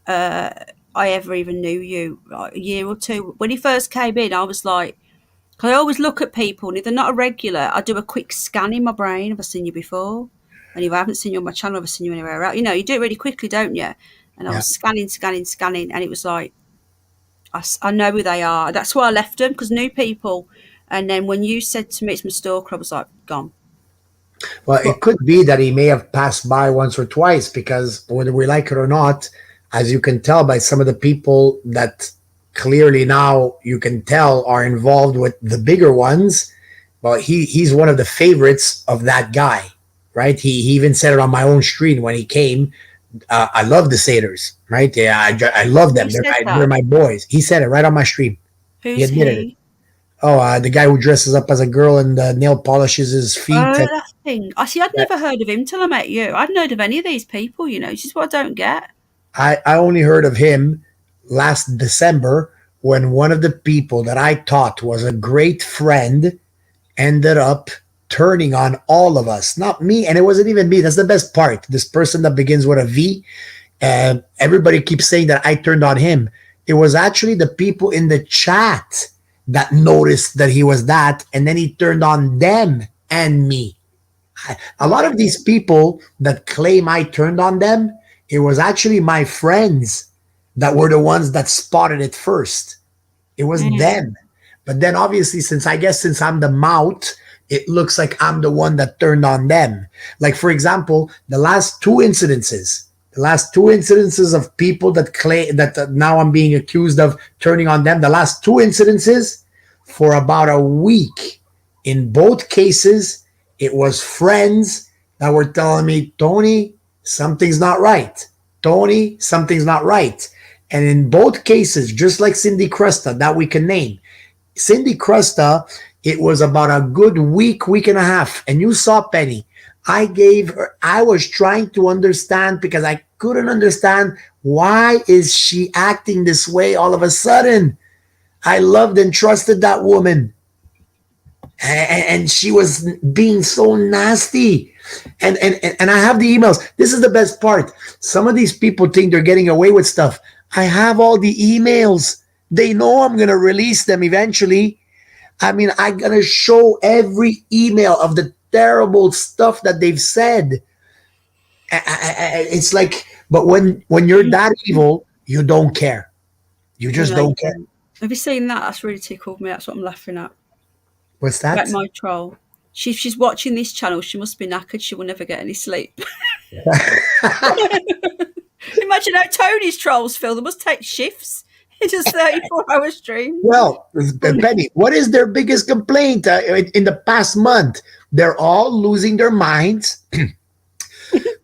[SPEAKER 1] I ever even knew you, like a year or two. When he first came in, I was like, I always look at people, and if they're not a regular, I do a quick scan in my brain. Have I seen you before? Anyway, I haven't seen you on my channel. I've seen you anywhere else. You know, you do it really quickly, don't you? And I was scanning, and it was like, I know who they are. That's why I left them, because new people. And then when you said to me it's my stalker, I was like, gone.
[SPEAKER 15] Well, it could be that he may have passed by once or twice, because whether we like it or not, as you can tell by some of the people that clearly now you can tell are involved with the bigger ones, well, he's one of the favorites of that guy, right? He even said it on my own stream when he came. I love the satyrs, right? Yeah, I love them. They're my boys. He said it right on my stream.
[SPEAKER 1] Who's
[SPEAKER 15] he admitted it. Oh, the guy who dresses up as a girl and nail polishes his feet.
[SPEAKER 1] Oh, that thing. I see. I'd never heard of him till I met you. I'd heard of any of these people. You know, this is what I don't get.
[SPEAKER 15] I only heard of him last December when one of the people that I thought was a great friend ended up turning on all of us. Not me, and it wasn't even me. That's the best part. This person that begins with a V, and everybody keeps saying that I turned on him. It was actually the people in the chat that noticed that he was that, and then he turned on them and me. A lot of these people that claim I turned on them, it was actually my friends that were the ones that spotted it first. It was them. But then obviously, since I'm the mouth, it looks like I'm the one that turned on them. Like, for example, the last two incidences of people that claim that now I'm being accused of turning on them, the last two incidences for about a week, in both cases, it was friends that were telling me, Tony, something's not right. Tony, something's not right. And in both cases, just like Cindy Crusta, that we can name, Cindy Crusta, it was about a good week and a half. And you saw Penny. I was trying to understand, because I couldn't understand, why is she acting this way all of a sudden? I loved and trusted that woman. And she was being so nasty. And I have the emails. This is the best part. Some of these people think they're getting away with stuff. I have all the emails. They know I'm going to release them eventually. I mean, I'm going to show every email of the terrible stuff that they've said. It's like, but when you're that evil, you don't care. You just don't care.
[SPEAKER 1] Have you seen that? That's really tickled me. That's what I'm laughing at.
[SPEAKER 15] What's that?
[SPEAKER 1] About my troll. She's watching this channel. She must be knackered. She will never get any sleep. Imagine how Tony's trolls feel. They must take shifts. It's just 34-hour stream.
[SPEAKER 15] Well, Penny, what is their biggest complaint in the past month? They're all losing their minds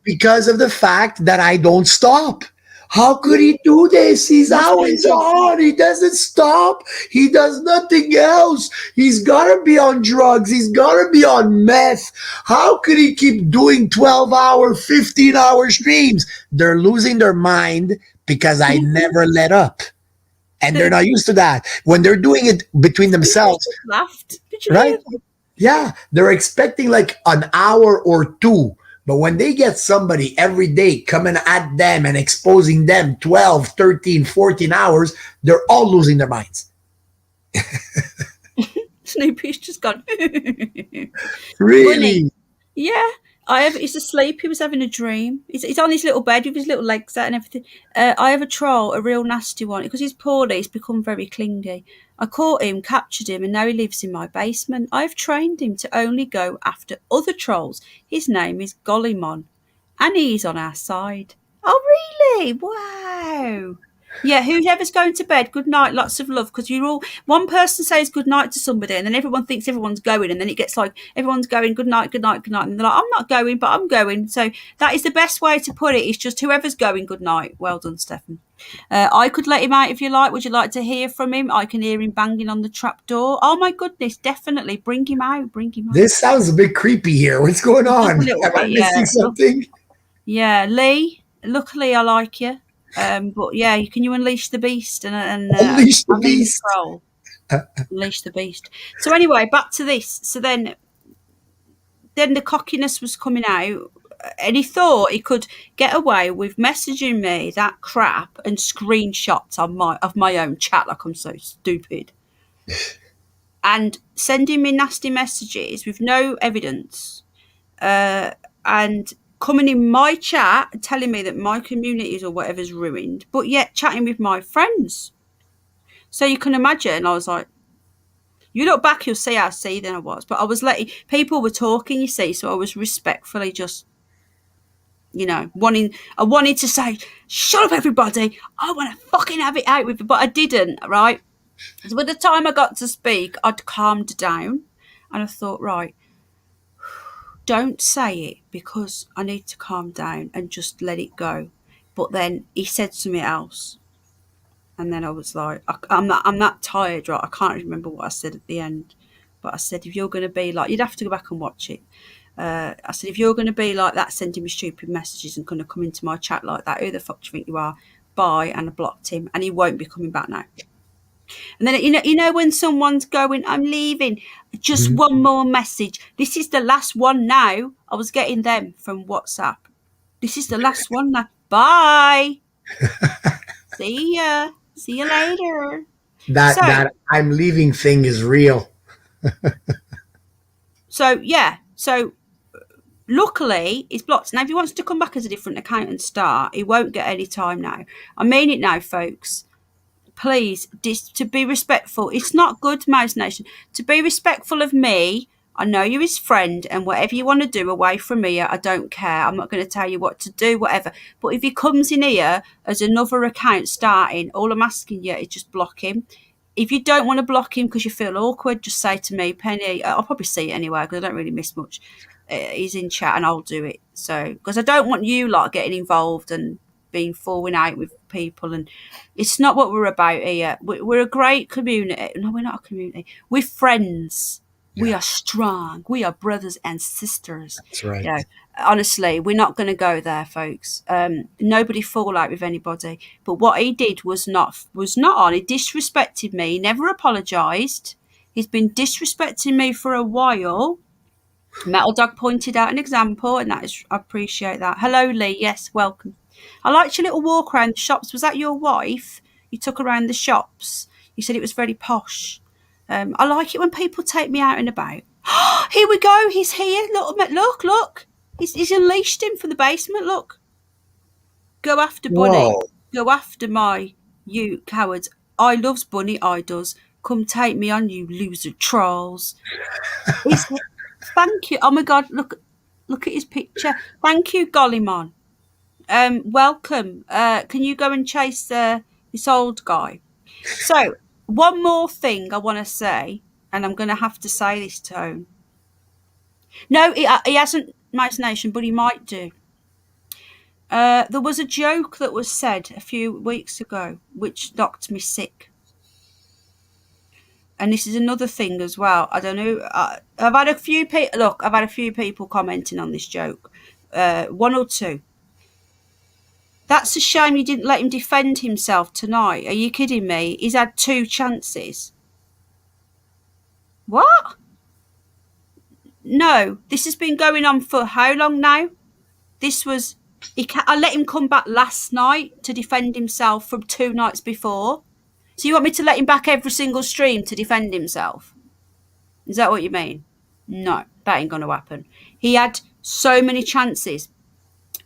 [SPEAKER 15] because of the fact that I don't stop. How could he do this? He's always on. He doesn't stop. He does nothing else. He's got to be on drugs. He's got to be on meth. How could he keep doing 12-hour, 15-hour streams? They're losing their mind because I never let up. And they're not used to that. When they're doing it between themselves.
[SPEAKER 1] Laughed. Did you
[SPEAKER 15] right? Yeah. They're expecting like an hour or two. But when they get somebody every day coming at them and exposing them 12, 13, 14 hours, they're all losing their minds.
[SPEAKER 1] Snoopy's just gone.
[SPEAKER 15] Really?
[SPEAKER 1] Funny. Yeah. He's asleep. He was having a dream. He's on his little bed with his little legs out and everything. I have a troll, a real nasty one, because he's poorly. He's become very clingy. I caught him, captured him, and now he lives in my basement. I've trained him to only go after other trolls. His name is Gollymon, and he's on our side. Oh, really? Wow. Yeah, whoever's going to bed, good night, lots of love, because you're all, one person says good night to somebody and then everyone thinks everyone's going, and then it gets like everyone's going good night, good night, good night, and they're like, I'm not going, but I'm going. So that is the best way to put it. It's just whoever's going good night. Well done, Stefan. I could let him out if you like. Would you like to hear from him? I can hear him banging on the trap door. Oh my goodness, definitely. Bring him out.
[SPEAKER 15] This sounds a bit creepy here. What's going on? Am I missing something?
[SPEAKER 1] Yeah, Lee, luckily I like you. But yeah, can you unleash the beast and
[SPEAKER 15] unleash the beast?
[SPEAKER 1] Unleash the beast. So anyway, back to this. So then the cockiness was coming out, and he thought he could get away with messaging me that crap and screenshots of my own chat, like I'm so stupid, and sending me nasty messages with no evidence. and coming in my chat and telling me that my communities or whatever's ruined, but yet chatting with my friends. So you can imagine, I was like, you look back, you'll see how seething I was. But I was letting people were talking, you see, so I was respectfully just, you know, I wanted to say, shut up, everybody. I want to fucking have it out with you, but I didn't, right? So by the time I got to speak, I'd calmed down, and I thought, right, don't say it because I need to calm down and just let it go. But then he said something else, and then I was like, I'm that tired, right? I can't remember what I said at the end, but I said, if you're going to be like, you'd have to go back and watch it. I said, if you're going to be like that, sending me stupid messages and going to come into my chat like that, who the fuck do you think you are? Bye. And I blocked him, and he won't be coming back now. And then, you know, when someone's going, I'm leaving, just one more message. This is the last one now. I was getting them from WhatsApp. This is the last one now. Bye. See ya. See you later.
[SPEAKER 15] That I'm leaving thing is real.
[SPEAKER 1] So luckily it's blocked. Now if he wants to come back as a different account and start, he won't get any time now. I mean it now, folks. Please, to be respectful. It's not good, Mouse Nation, to be respectful of me. I know you're his friend, and whatever you want to do away from me, I don't care. I'm not going to tell you what to do, whatever. But if he comes in here as another account starting, all I'm asking you is just block him. If you don't want to block him because you feel awkward, just say to me, Penny, I'll probably see it anyway because I don't really miss much. He's in chat and I'll do it. So, because I don't want you lot getting involved and being falling out with people, and it's not what we're about here. We're a great community. No, we're not a community. We're friends. Yeah. We are strong. We are brothers and sisters.
[SPEAKER 15] That's right.
[SPEAKER 1] You know, honestly, we're not going to go there, folks. Nobody fall out with anybody. But what he did was not on. He disrespected me. He never apologised. He's been disrespecting me for a while. Metal Dog pointed out an example, and I appreciate that. Hello, Lee. Yes, welcome. I liked your little walk around the shops. Was that your wife you took around the shops? You said it was very posh. I like it when people take me out and about. Here we go. He's here. Look. He's unleashed him from the basement. Look. Go after Bunny. Whoa. Go after you cowards. I loves Bunny. I does. Come take me on, you loser trolls. Thank you. Oh my God. Look at his picture. Thank you, Gollymon. Welcome. Can you go and chase this old guy? So, one more thing I want to say, and I'm going to have to say this, Tone. No, he hasn't, Mouse Nation, but he might do. There was a joke that was said a few weeks ago, which knocked me sick. And this is another thing as well. I don't know. I've had a few people. Look, I've had a few people commenting on this joke. One or two. That's a shame you didn't let him defend himself tonight. Are you kidding me? He's had 2 chances. What? No, this has been going on for how long now? I let him come back last night to defend himself from 2 nights before. So you want me to let him back every single stream to defend himself? Is that what you mean? No, that ain't going to happen. He had so many chances.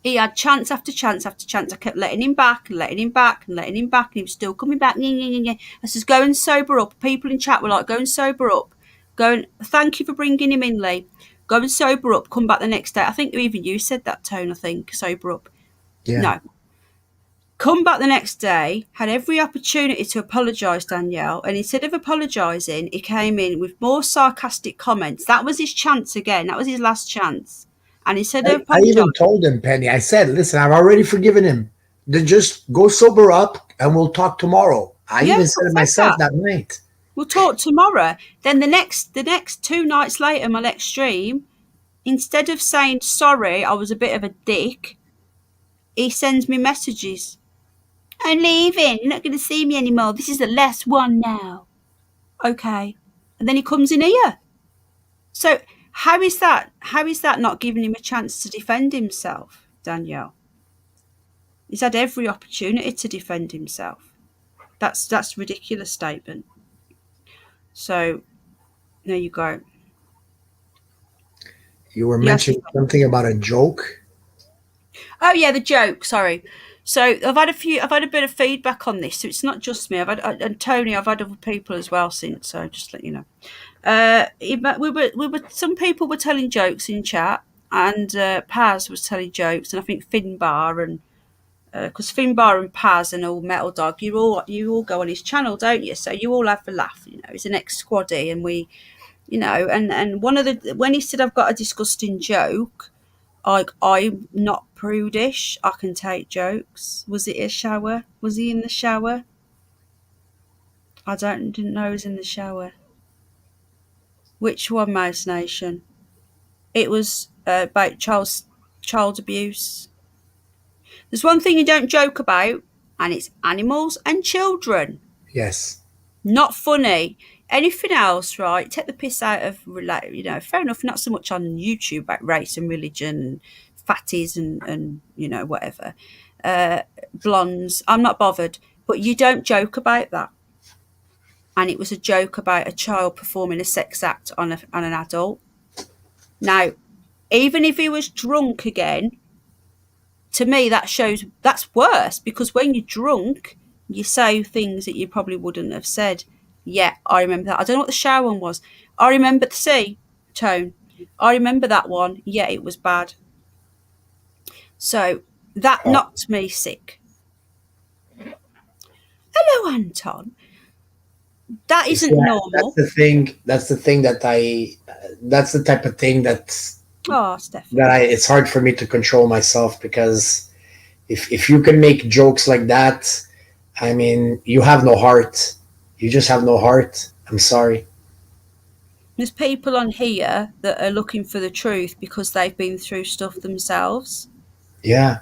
[SPEAKER 1] He had chance after chance after chance. I kept letting him back and letting him back and letting him back, and he was still coming back. I says, go and sober up. People in chat were like, go and sober up. Thank you for bringing him in, Lee. Go and sober up. Come back the next day. I think even you said that, Tone, I think. Sober up. Yeah. No. Come back the next day, had every opportunity to apologise, Danielle, and instead of apologising, he came in with more sarcastic comments. That was his chance again. That was his last chance. And instead of
[SPEAKER 15] I even told him, Penny, I said, listen, I've already forgiven him. Then just go sober up and we'll talk tomorrow. I even said it myself that night.
[SPEAKER 1] We'll talk tomorrow. Then the next 2 nights later, my next stream, instead of saying, sorry, I was a bit of a dick, he sends me messages. I'm leaving. You're not going to see me anymore. This is the last one now. Okay. And then he comes in here. So how is that not giving him a chance to defend himself, Danielle? He's had every opportunity to defend himself. That's a ridiculous statement. So there you go.
[SPEAKER 15] You were mentioning something about a joke.
[SPEAKER 1] Oh yeah, the joke. Sorry. So I've had a bit of feedback on this. So it's not just me. And Tony. I've had other people as well since. So just to let you know. Some people were telling jokes in chat, and Paz was telling jokes, and I think Finbar and because Finbar and Paz and all Metal Dog, you all go on his channel, don't you? So you all have a laugh. You know, he's an ex-squaddy, and we, you know, and one of the when he said I've got a disgusting joke. I'm not prudish. I can take jokes. Was it a shower? Was he in the shower? I didn't know he was in the shower. Which one, Mouse Nation? It was about child abuse. There's one thing you don't joke about, and it's animals and children.
[SPEAKER 15] Yes.
[SPEAKER 1] Not funny. Anything else, right? Take the piss out of, you know, fair enough, not so much on YouTube about race and religion, fatties and you know, whatever. Blondes, I'm not bothered. But you don't joke about that. And it was a joke about a child performing a sex act on an adult. Now, even if he was drunk again, to me that shows that's worse, because when you're drunk, you say things that you probably wouldn't have said. Yeah, I remember that. I don't know what the shower one was. I remember the sea tone. I remember that one. Yeah, it was bad. So that knocked me sick. Hello, Anton. That isn't normal.
[SPEAKER 15] That's the thing. That's the thing that that's the type of thing that's.
[SPEAKER 1] Oh, Steph.
[SPEAKER 15] It's hard for me to control myself, because if you can make jokes like that, I mean, you have no heart. You just have no heart. I'm sorry.
[SPEAKER 1] There's people on here that are looking for the truth because they've been through stuff themselves.
[SPEAKER 15] Yeah.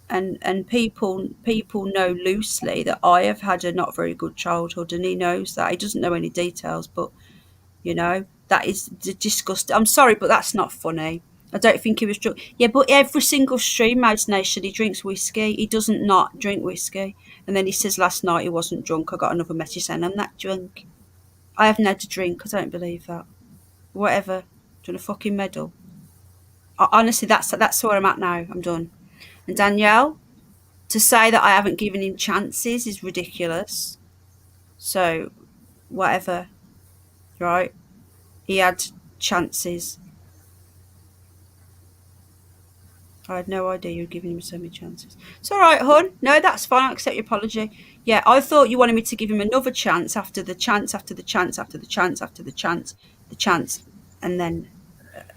[SPEAKER 1] And people know loosely that I have had a not very good childhood, and he knows that. He doesn't know any details, but you know, that is disgusting. I'm sorry, but that's not funny. I don't think he was drunk. Yeah, but every single stream, Mouse Nation, he drinks whiskey. He doesn't not drink whiskey. And then he says last night he wasn't drunk. I got another message saying I'm not drunk. I haven't had a drink. I don't believe that. Whatever. Do you want a fucking medal? Honestly, that's where I'm at now. I'm done. And Danielle, to say that I haven't given him chances is ridiculous. So, whatever. Right? He had chances. I had no idea you were giving him so many chances. It's all right, hon. No, that's fine. I accept your apology. Yeah, I thought you wanted me to give him another chance after the chance, after the chance, after the chance, after the chance, and then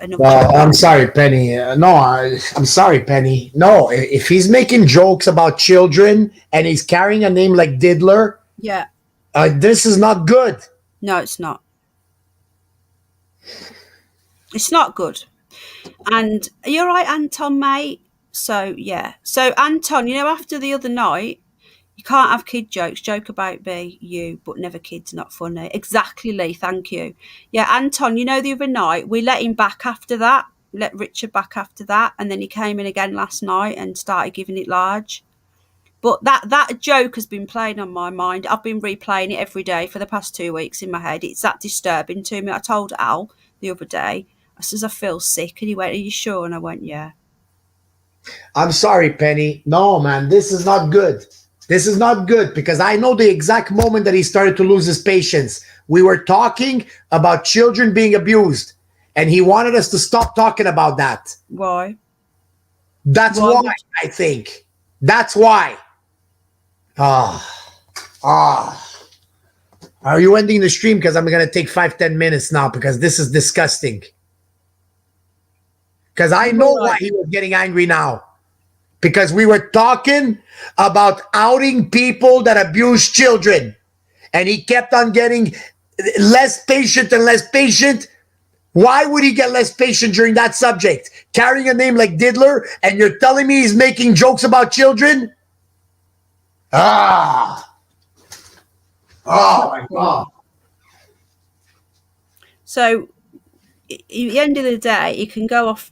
[SPEAKER 1] another chance.
[SPEAKER 15] I'm sorry, Penny. I'm sorry, Penny. No, if he's making jokes about children and he's carrying a name like Diddler,
[SPEAKER 1] yeah,
[SPEAKER 15] this is not good.
[SPEAKER 1] No, it's not. It's not good. And you're right, Anton, mate. So, yeah. So, Anton, you know, after the other night, you can't have kid jokes. Joke about me, you, but never kids, not funny. Exactly, Lee. Thank you. Yeah, Anton, you know, the other night, we let him back after that. Let Richard back after that. And then he came in again last night and started giving it large. But that joke has been playing on my mind. I've been replaying it every day for the past 2 weeks in my head. It's that disturbing to me. I told Al the other day, I says, I feel sick. And he went, are you sure? And I went, yeah.
[SPEAKER 15] I'm sorry, Penny. No, man, this is not good. This is not good, because I know the exact moment that he started to lose his patience. We were talking about children being abused, and he wanted us to stop talking about that.
[SPEAKER 1] Why?
[SPEAKER 15] That's why I think. That's why. Are you ending the stream? Because I'm going to take 5-10 minutes now, because this is disgusting. Because I know why he was getting angry now. Because we were talking about outing people that abuse children. And he kept on getting less patient and less patient. Why would he get less patient during that subject? Carrying a name like Diddler, and you're telling me he's making jokes about children? Oh my God.
[SPEAKER 1] So at the end of the day, he can go off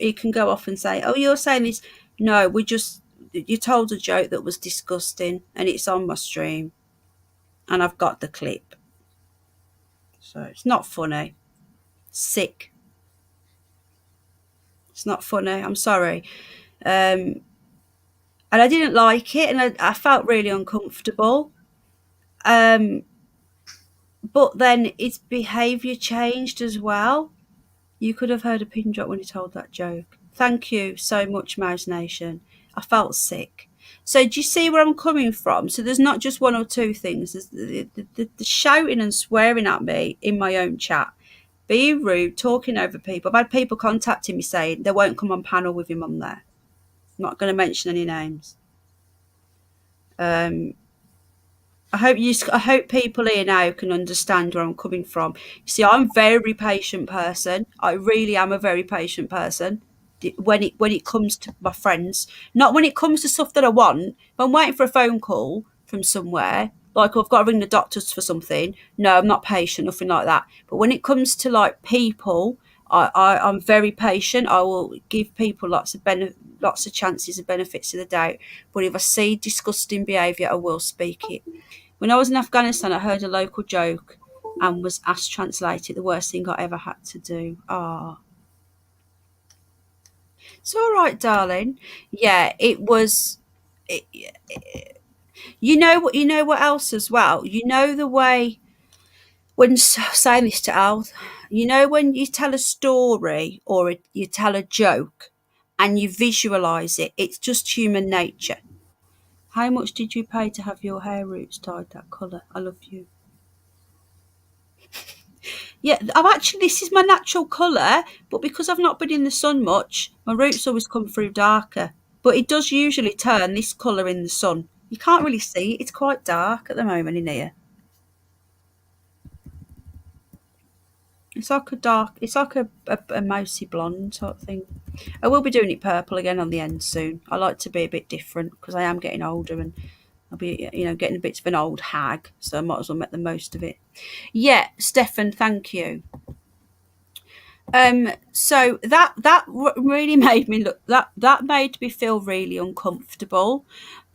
[SPEAKER 1] and say, oh, you're saying this. No, you told a joke that was disgusting, and it's on my stream, and I've got the clip. So it's not funny. Sick. It's not funny. I'm sorry. And I didn't like it, and I felt really uncomfortable. But then his behaviour changed as well. You could have heard a pin drop when he told that joke. Thank you so much, Mouse Nation. I felt sick. So do you see where I'm coming from? So there's not just one or two things. There's the shouting and swearing at me in my own chat, being rude, talking over people. I've had people contacting me saying they won't come on panel with him on there. I'm not going to mention any names. I hope people here now can understand where I'm coming from. You see, I'm a very patient person. I really am a very patient person when it comes to my friends. Not when it comes to stuff that I want. If I'm waiting for a phone call from somewhere, like I've got to ring the doctors for something, no, I'm not patient, nothing like that. But when it comes to like people, I'm very patient. I will give people lots of chances and benefits of the doubt. But if I see disgusting behaviour, I will speak it. When I was in Afghanistan, I heard a local joke and was asked to translate it. The worst thing I ever had to do. It's all right, darling. Yeah, it was. You know what? You know what else as well? You know the way when saying this to Al. You know when you tell a story or you tell a joke and you visualize it. It's just human nature. How much did you pay to have your hair roots dyed that colour? I love you. Yeah, this is my natural colour, but because I've not been in the sun much, my roots always come through darker. But it does usually turn this colour in the sun. You can't really see it. It's quite dark at the moment in here. It's like a mousy blonde type thing. I will be doing it purple again on the end soon. I like to be a bit different because I am getting older and I'll be, getting a bit of an old hag, so I might as well make the most of it. Yeah, Stefan, thank you. So that really made me that made me feel really uncomfortable.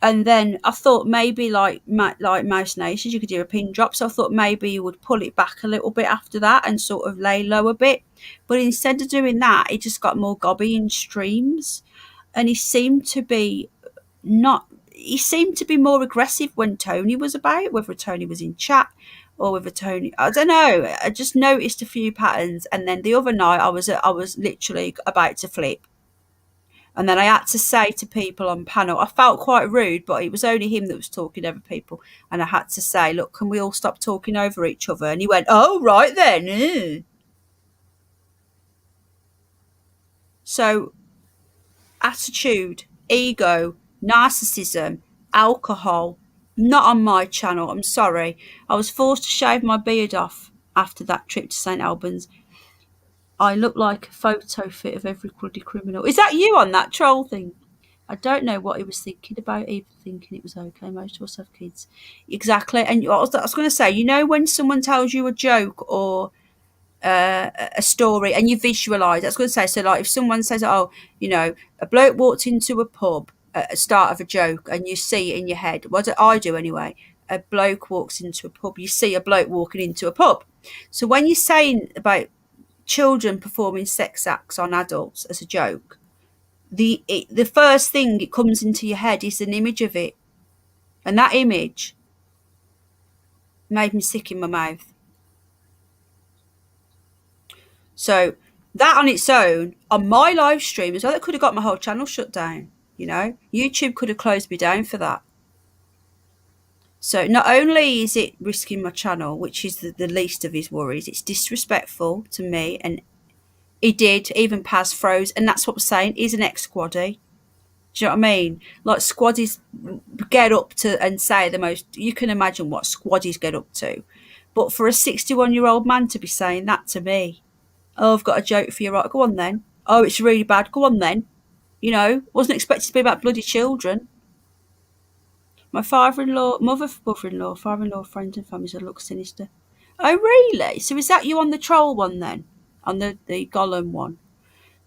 [SPEAKER 1] And then I thought maybe like Mouse Nations, you could do a pin drop. So I thought maybe you would pull it back a little bit after that and sort of lay low a bit. But instead of doing that, it just got more gobby in streams. And he seemed to be more aggressive when Tony was about, whether Tony was in chat or whether Tony, I don't know. I just noticed a few patterns. And then the other night I was literally about to flip. And then I had to say to people on panel, I felt quite rude, but it was only him that was talking over people. And I had to say, look, can we all stop talking over each other? And he went, oh, right then. So attitude, ego, narcissism, alcohol, not on my channel. I'm sorry. I was forced to shave my beard off after that trip to St Albans. I look like a photo fit of every bloody criminal. Is that you on that troll thing? I don't know what he was thinking about, even thinking it was okay. Most of us have kids. Exactly. And I was going to say, when someone tells you a joke or a story and you visualise, I was going to say, so like if someone says, a bloke walked into a pub at the start of a joke and you see it in your head. What I do anyway. A bloke walks into a pub. You see a bloke walking into a pub. So when you're saying about children performing sex acts on adults as a joke, the first thing that comes into your head is an image of it, and that image made me sick in my mouth. So that on its own, on my live stream as well, that could have got my whole channel shut down. YouTube could have closed me down for that. So not only is it risking my channel, which is the least of his worries, it's disrespectful to me, and he did even pass froze, and that's what we're saying. He's an ex-squaddy. Do you know what I mean? Like squaddies get up to and say the most. You can imagine what squaddies get up to, but for a 61-year-old man to be saying that to me, oh, I've got a joke for you, right? Go on then. Oh, it's really bad. Go on then. Wasn't expected to be about bloody children. My father-in-law, mother-in-law, father-in-law, friends and family said look sinister. Oh, really? So is that you on the troll one then? On the Gollum one?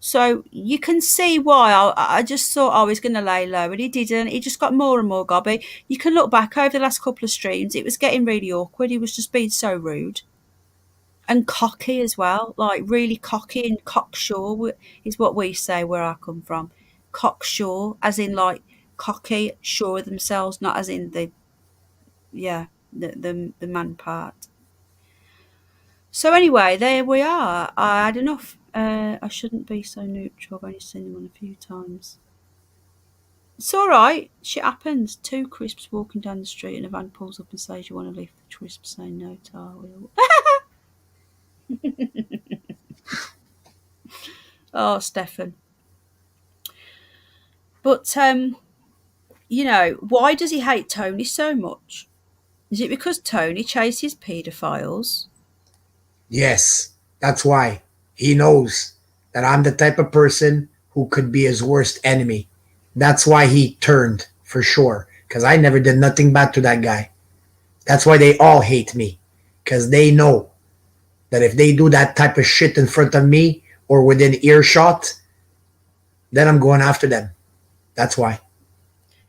[SPEAKER 1] So you can see why I just thought I was going to lay low, and he didn't. He just got more and more gobby. You can look back over the last couple of streams. It was getting really awkward. He was just being so rude. and cocky as well, like really cocky and cocksure is what we say where I come from. Cocksure, as in like cocky, sure of themselves, not as in the man part. So anyway, there we are. I had enough. I shouldn't be so neutral. I've only seen him on a few times. It's all right. Shit happens. 2 crisps walking down the street and a van pulls up and says, "You want to leave the crisps?" Saying no, Tar will. Oh, Stefan. But you know, why does he hate Tony so much? Is it because Tony chases paedophiles?
[SPEAKER 15] Yes, that's why. He knows that I'm the type of person who could be his worst enemy. That's why he turned, for sure, because I never did nothing bad to that guy. That's why they all hate me, because they know that if they do that type of shit in front of me or within earshot, then I'm going after them. That's why.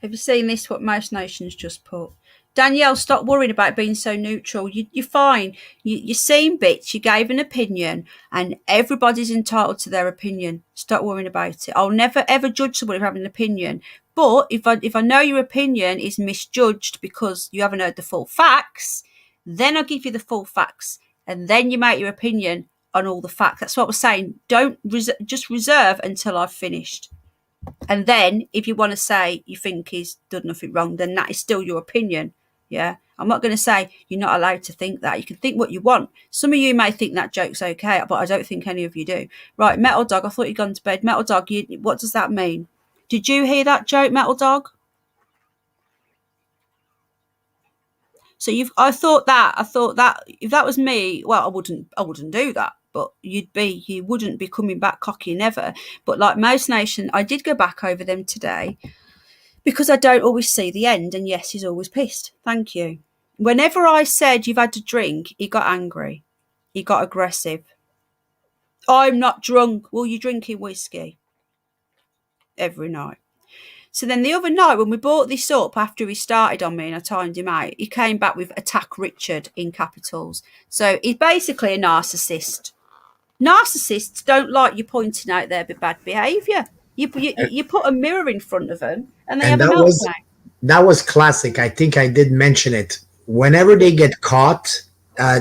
[SPEAKER 1] Have you seen this, what Most Nations just put? Danielle, stop worrying about being so neutral. You're fine. You've seen bits, you gave an opinion, and everybody's entitled to their opinion. Stop worrying about it. I'll never, ever judge somebody for having an opinion. But if I know your opinion is misjudged because you haven't heard the full facts, then I'll give you the full facts. And then you make your opinion on all the facts. That's what I was saying. Don't just reserve until I've finished. And then if you want to say you think he's done nothing wrong, then that is still your opinion. Yeah. I'm not going to say you're not allowed to think that. You can think what you want. Some of you may think that joke's okay, but I don't think any of you do. Right, Metal Dog, I thought you'd gone to bed. Metal Dog, what does that mean? Did you hear that joke, Metal Dog? So I thought that if that was me, well, I wouldn't do that. But you wouldn't be coming back cocky never. But like Most Nation, I did go back over them today because I don't always see the end. And yes, he's always pissed. Thank you. Whenever I said you've had to drink, he got angry. He got aggressive. I'm not drunk. Well, you're drinking whiskey every night. So then the other night when we brought this up after he started on me and I timed him out, he came back with attack Richard in capitals. So he's basically a narcissist. Narcissists don't like you pointing out their bad behaviour. You put a mirror in front of them and they have a meltdown.
[SPEAKER 15] That was classic. I think I did mention it. Whenever they get caught,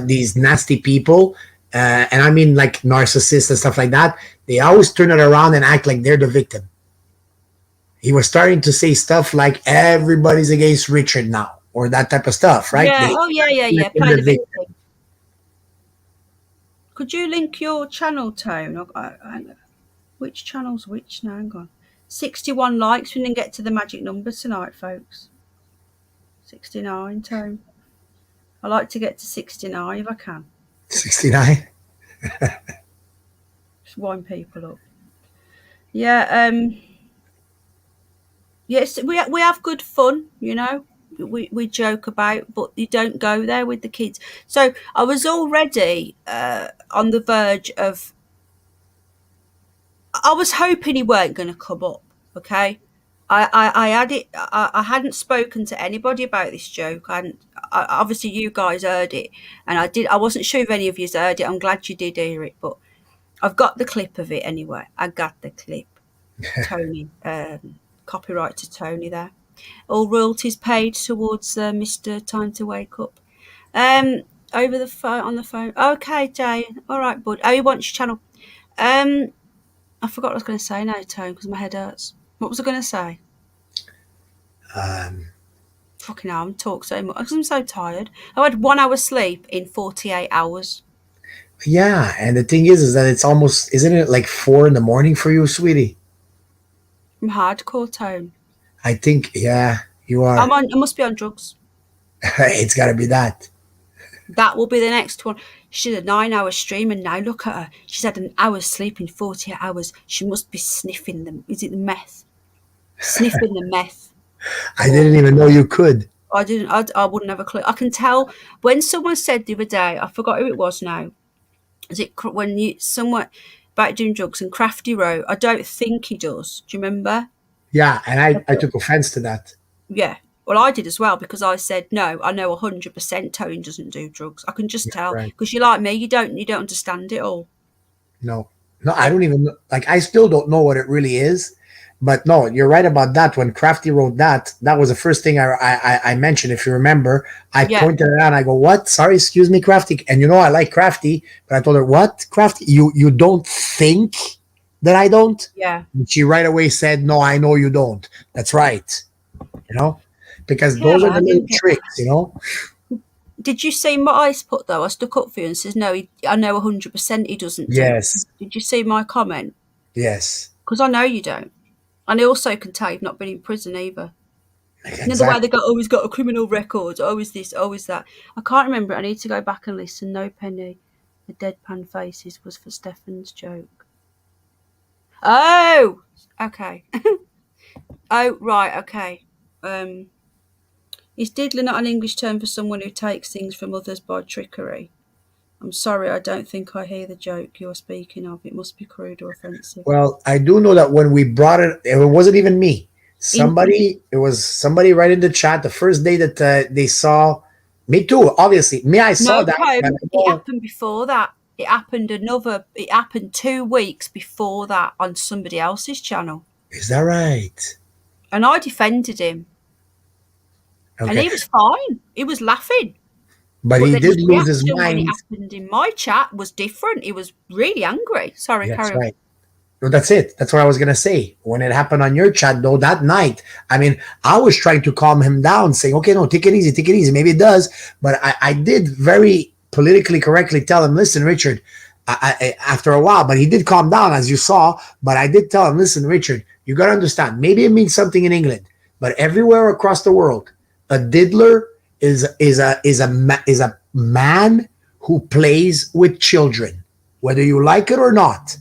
[SPEAKER 15] these nasty people, and I mean like narcissists and stuff like that, they always turn it around and act like they're the victim. He was starting to say stuff like everybody's against Richard now, or that type of stuff, right?
[SPEAKER 1] Yeah. Yeah. Play the victim. Could you link your channel, Tone? Which channel's which now? Hang on. 61 likes. We didn't get to the magic number tonight, folks. 69, Tone. I like to get to 69 if I can.
[SPEAKER 15] 69?
[SPEAKER 1] Just wind people up. Yeah, yes, we have good fun, you know. We joke about, but you don't go there with the kids. So I was already on the verge of. I was hoping he weren't going to come up. Okay, I had it. I hadn't spoken to anybody about this joke. Obviously you guys heard it, and I wasn't sure if any of you heard it. I'm glad you did hear it, but I've got the clip of it anyway. I got the clip. Tony, copyright to Tony there. All royalties paid towards Mr. Time to Wake Up. Over the phone, on the phone. Okay, Jay. All right, bud. Oh, you want your channel? I forgot what I was going to say now, Tone, because my head hurts. What was I going to say? Fucking hell, I'm talking so much. I'm so tired. I had 1 hour sleep in 48 hours.
[SPEAKER 15] Yeah, and the thing is that it's almost, isn't it like 4 a.m. for you, sweetie?
[SPEAKER 1] I'm hardcore, Tone.
[SPEAKER 15] I think, yeah, you are.
[SPEAKER 1] I must be on drugs.
[SPEAKER 15] It's got to be that.
[SPEAKER 1] That will be the next one. She had a 9-hour stream and now look at her. She's had an hour's sleep in 48 hours. She must be sniffing them. Is it the meth? Sniffing the meth.
[SPEAKER 15] I didn't even know you could.
[SPEAKER 1] I didn't. I wouldn't have a clue. I can tell when someone said the other day, I forgot who it was now. Is it when someone about doing drugs and Crafty wrote, I don't think he does. Do you remember?
[SPEAKER 15] Yeah, and I took offense to that.
[SPEAKER 1] Yeah. Well, I did as well, because I said, no, I know 100% Tony doesn't do drugs. I can just tell, because you're like me, you don't understand it all.
[SPEAKER 15] No, I don't even, like, I still don't know what it really is. But no, you're right about that. When Crafty wrote that was the first thing I mentioned. If you remember, I pointed it out and I go, what? Sorry, excuse me, Crafty. And I like Crafty, but I told her, what, Crafty? You don't think that I don't?
[SPEAKER 1] Yeah.
[SPEAKER 15] And she right away said, no, I know you don't. That's right. Because those are the little tricks,
[SPEAKER 1] Did you see what I put, though? I stuck up for you and says, no, I know 100% he doesn't do.
[SPEAKER 15] Yes.
[SPEAKER 1] Did you see my comment?
[SPEAKER 15] Yes.
[SPEAKER 1] Because I know you don't. And I also can tell you've not been in prison either.
[SPEAKER 15] Exactly.
[SPEAKER 1] The way they always got a criminal record, always this, always that. I can't remember. I need to go back and listen. No, Penny. The deadpan faces was for Stefan's joke. Oh, okay. Oh, right, okay. Is diddler not an English term for someone who takes things from others by trickery? I'm sorry, I don't think I hear the joke you're speaking of. It must be crude or offensive.
[SPEAKER 15] Well, I do know that when we brought it wasn't even me. It was somebody right in the chat the first day that they saw me too. Obviously, I saw that.
[SPEAKER 1] It happened before that. It happened 2 weeks before that on somebody else's channel.
[SPEAKER 15] Is that right?
[SPEAKER 1] And I defended him. Okay. And he was fine. He was laughing.
[SPEAKER 15] But he did lose his mind.
[SPEAKER 1] When it happened in my chat was different. He was really angry. Sorry,
[SPEAKER 15] that's
[SPEAKER 1] carry on.
[SPEAKER 15] Right. No, that's it. That's what I was going to say. When it happened on your chat, though, that night, I mean, I was trying to calm him down, saying, okay, no, take it easy. Maybe it does. But I did very politically correctly tell him, listen, Richard, after a while, but he did calm down, as you saw. But I did tell him, listen, Richard, you got to understand, maybe it means something in England, but everywhere across the world, a diddler is a man who plays with children, whether you like it or not.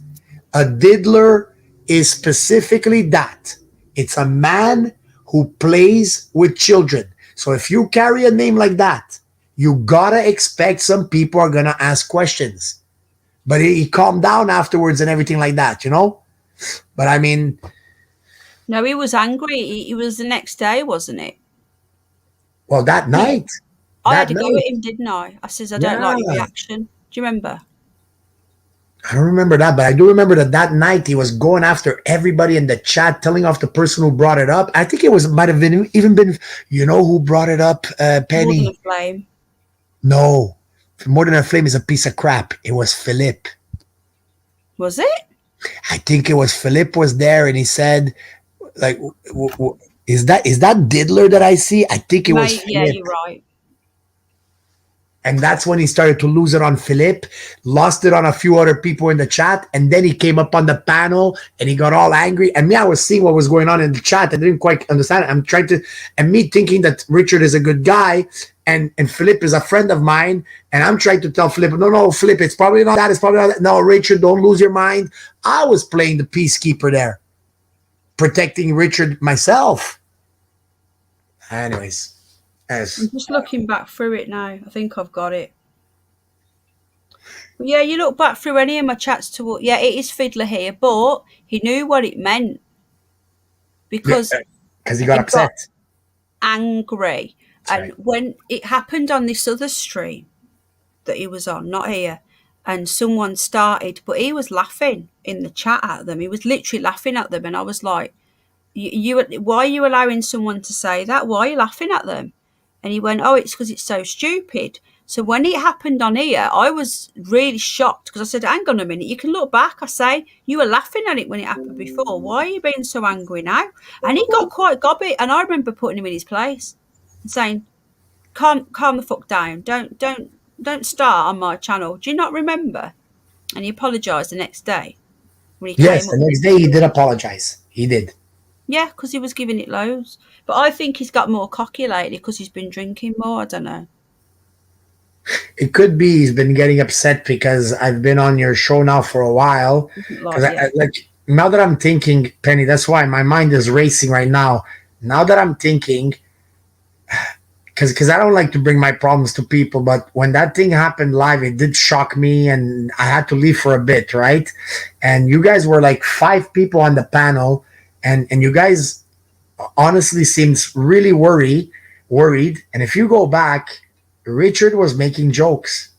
[SPEAKER 15] A diddler is specifically that. It's a man who plays with children. So if you carry a name like that, you gotta expect some people are gonna ask questions. But he calmed down afterwards and everything like that, But I mean,
[SPEAKER 1] no, he was angry. It was the next day, wasn't it?
[SPEAKER 15] Well, that night.
[SPEAKER 1] I had to go at him, didn't I? I says, I don't like your reaction. Do you remember?
[SPEAKER 15] I don't remember that, but I do remember that night he was going after everybody in the chat, telling off the person who brought it up. I think it might have been who brought it up, Penny?
[SPEAKER 1] More Than a Flame.
[SPEAKER 15] No. More Than a Flame is a piece of crap. It was Philip.
[SPEAKER 1] Was it?
[SPEAKER 15] I think it was Philip was there and he said, like, is that diddler that I see? I think it was Philip.
[SPEAKER 1] Yeah, you're right.
[SPEAKER 15] And that's when he started to lose it on Philip, lost it on a few other people in the chat, and then he came up on the panel and he got all angry. And I was seeing what was going on in the chat. I didn't quite understand it. And me thinking that Richard is a good guy and Philip is a friend of mine, and I'm trying to tell Philip, no, Philip, it's probably not that, it's probably not that. No, Richard, don't lose your mind. I was playing the peacekeeper there, protecting Richard myself. Anyways.
[SPEAKER 1] I'm just looking back through it now. I think I've got it. But yeah, you look back through any of my chats to it is Fiddler here, but he knew what it meant because
[SPEAKER 15] he got upset,
[SPEAKER 1] angry, and when it happened on this other stream that he was on, not here, and someone started, but he was laughing in the chat at them. He was literally laughing at them, and I was like, why are you allowing someone to say that? Why are you laughing at them? And he went, oh, it's because it's so stupid. So when it happened on here, I was really shocked because I said, hang on a minute, you can look back. I say, you were laughing at it when it happened before. Why are you being so angry now? And he got quite gobby. And I remember putting him in his place and saying, calm the fuck down. Don't start on my channel. Do you not remember? And he apologised the next day. When he
[SPEAKER 15] came up. The next day he did apologise. He did.
[SPEAKER 1] Yeah, because he was giving it loads. But I think he's got more cocky lately because he's been drinking more. I don't know.
[SPEAKER 15] It could be he's been getting upset because I've been on your show now for a while. Like now that I'm thinking, Penny, that's why my mind is racing right now. Now that I'm thinking, because I don't like to bring my problems to people, but when that thing happened live, it did shock me and I had to leave for a bit, right? And you guys were like 5 people on the panel. And you guys honestly seems really worried. And if you go back, Richard was making jokes.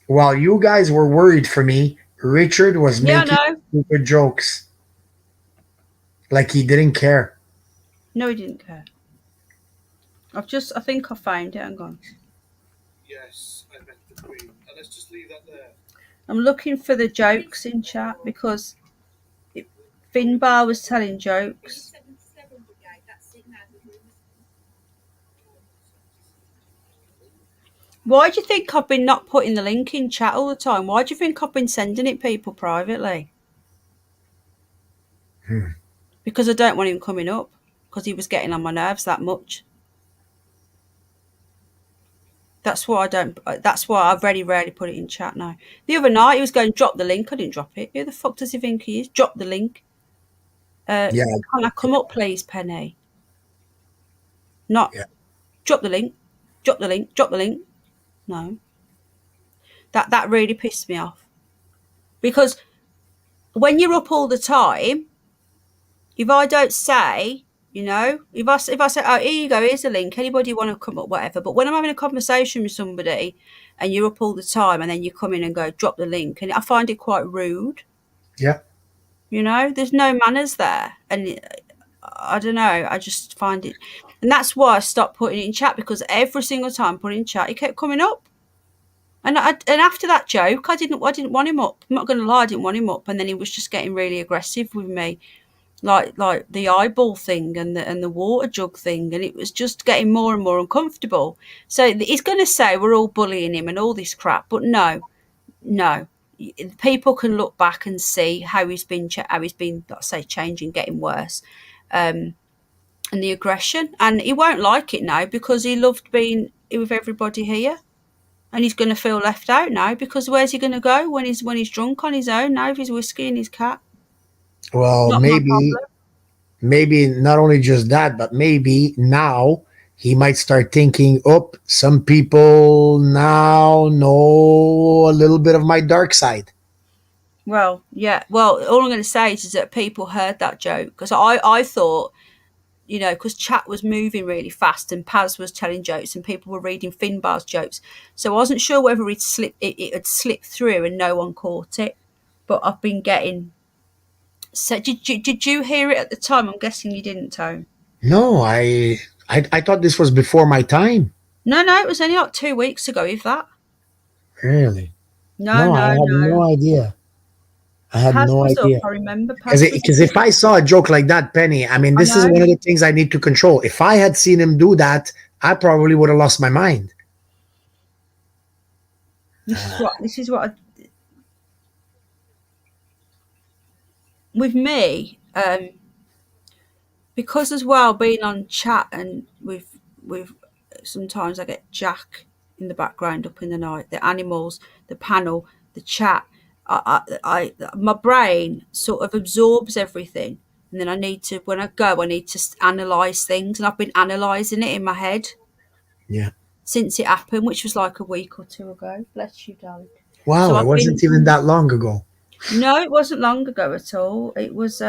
[SPEAKER 15] While you guys were worried for me, Richard was making stupid jokes. Like he didn't care.
[SPEAKER 1] No, he didn't care. I think I found it. Hang on.
[SPEAKER 16] Yes, I met the Queen. And let's just leave that there.
[SPEAKER 1] I'm looking for the jokes in chat because Finbar was telling jokes. Why do you think I've been not putting the link in chat all the time? Why do you think I've been sending it people privately? Because I don't want him coming up, because he was getting on my nerves that much. That's why I very rarely put it in chat now. The other night he was going, drop the link. I didn't drop it. Who the fuck does he think he is? Drop the link. Can I come up, please, Penny? Not drop the link. Drop the link. Drop the link. No. That really pissed me off. Because when you're up all the time, if I don't say, if I say, oh, here you go, here's a link, anybody want to come up, whatever. But when I'm having a conversation with somebody and you're up all the time and then you come in and go, drop the link, and I find it quite rude.
[SPEAKER 15] Yeah.
[SPEAKER 1] There's no manners there. And I don't know, I just find it. And that's why I stopped putting it in chat, because every single time I put it in chat, it kept coming up. And after that joke, I didn't want him up. I'm not going to lie, I didn't want him up. And then he was just getting really aggressive with me. Like the eyeball thing and the water jug thing, and it was just getting more and more uncomfortable. So he's going to say we're all bullying him and all this crap, but no, people can look back and see how he's been, let's say, changing, getting worse, and the aggression. And he won't like it now, because he loved being with everybody here, and he's going to feel left out now, because where's he going to go when he's drunk on his own now with his whiskey and his cat?
[SPEAKER 15] Well, maybe not only just that, but maybe now he might start thinking, some people now know a little bit of my dark side.
[SPEAKER 1] Well, yeah. Well, all I'm going to say is that people heard that joke, because I thought, because chat was moving really fast and Paz was telling jokes and people were reading Finbar's jokes. So I wasn't sure whether it had slipped through and no one caught it. But I've been getting... So did you hear it at the time? I'm guessing you didn't, Tone.
[SPEAKER 15] No, I thought this was before my time.
[SPEAKER 1] No, it was only like 2 weeks ago, if that.
[SPEAKER 15] Really?
[SPEAKER 1] No.
[SPEAKER 15] I had no idea. I had
[SPEAKER 1] Paz
[SPEAKER 15] no
[SPEAKER 1] was
[SPEAKER 15] idea.
[SPEAKER 1] Up, I remember.
[SPEAKER 15] Because if I saw a joke like that, Penny, I mean, this is one of the things I need to control. If I had seen him do that, I probably would have lost my mind.
[SPEAKER 1] This is what with me, because as well, being on chat and with sometimes I get Jack in the background up in the night, the animals, the panel, the chat. My brain sort of absorbs everything, and then when I go, I need to analyze things, and I've been analyzing it in my head.
[SPEAKER 15] Yeah.
[SPEAKER 1] Since it happened, which was like a week or two ago. Bless you, darling.
[SPEAKER 15] Wow, so it wasn't even that long ago.
[SPEAKER 1] No, it wasn't long ago at all. It was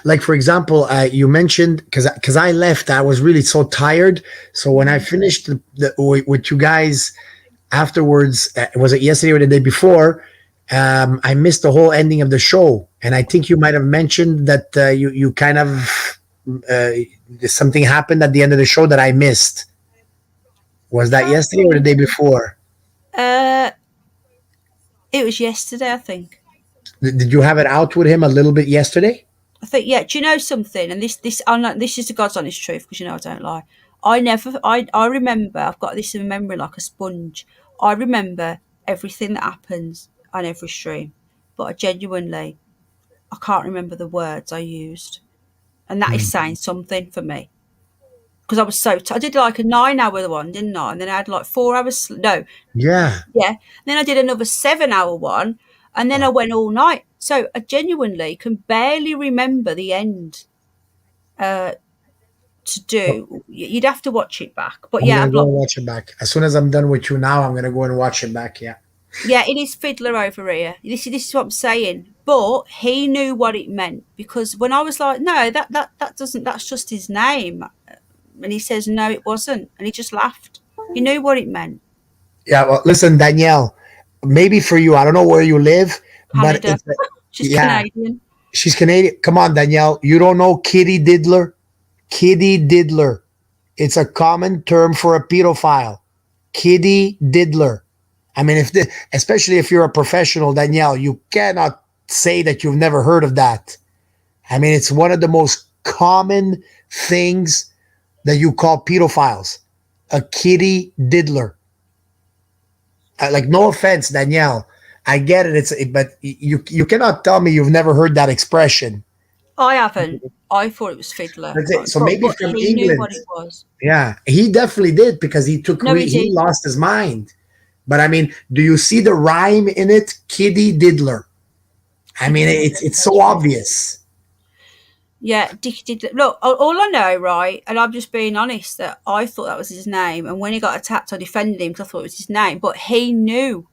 [SPEAKER 15] like, for example, you mentioned, because I left, I was really so tired. So when I finished with you guys afterwards, was it yesterday or the day before? I missed the whole ending of the show, and I think you might have mentioned that you kind of something happened at the end of the show that I missed. Was that yesterday or the day before?
[SPEAKER 1] It was yesterday, I think.
[SPEAKER 15] Did you have it out with him a little bit yesterday?
[SPEAKER 1] I think, yeah. Do you know something? And this is the God's honest truth, because I don't lie. I remember, I've got this in memory like a sponge. I remember everything that happens on every stream, but I can't remember the words I used, and that is saying something for me. Because I was I did like a 9-hour one, didn't I? And then I had like 4 hours. No.
[SPEAKER 15] Yeah.
[SPEAKER 1] Yeah. Then I did another 7-hour one, and then I went all night. So I genuinely can barely remember the end. To do, you'd have to watch it back. But
[SPEAKER 15] I'm gonna go and watch it back as soon as I'm done with you. Now I'm gonna go and watch it back. Yeah.
[SPEAKER 1] Yeah, it is fiddler over here. This is what I'm saying. But he knew what it meant, because when I was like, no, that doesn't, that's just his name. And he says, no, it wasn't. And he just laughed. He knew what it meant.
[SPEAKER 15] Yeah, well, listen, Danielle, maybe for you, I don't know where you live, but
[SPEAKER 1] Canada. She's
[SPEAKER 15] yeah,
[SPEAKER 1] Canadian.
[SPEAKER 15] she's Canadian. Come on, Danielle, you don't know kitty diddler? Kitty diddler. It's a common term for a pedophile. Kitty diddler. I mean, especially if you're a professional, Danielle, you cannot say that you've never heard of that. I mean, it's one of the most common things that you call pedophiles. A kitty diddler. Like, no offense, Danielle, I get it. But you cannot tell me you've never heard that expression.
[SPEAKER 1] I haven't. I thought it was fiddler.
[SPEAKER 15] So maybe from
[SPEAKER 1] he
[SPEAKER 15] England.
[SPEAKER 1] knew what it was.
[SPEAKER 15] Yeah, he definitely did, because he
[SPEAKER 1] did.
[SPEAKER 15] lost his mind. But I mean, do you see the rhyme in it? Kitty diddler. I mean, it's so obvious.
[SPEAKER 1] Yeah, Dick did. Look, all I know, right, and I'm just being honest, that I thought that was his name. And when he got attacked, I defended him because I thought it was his name. But he knew.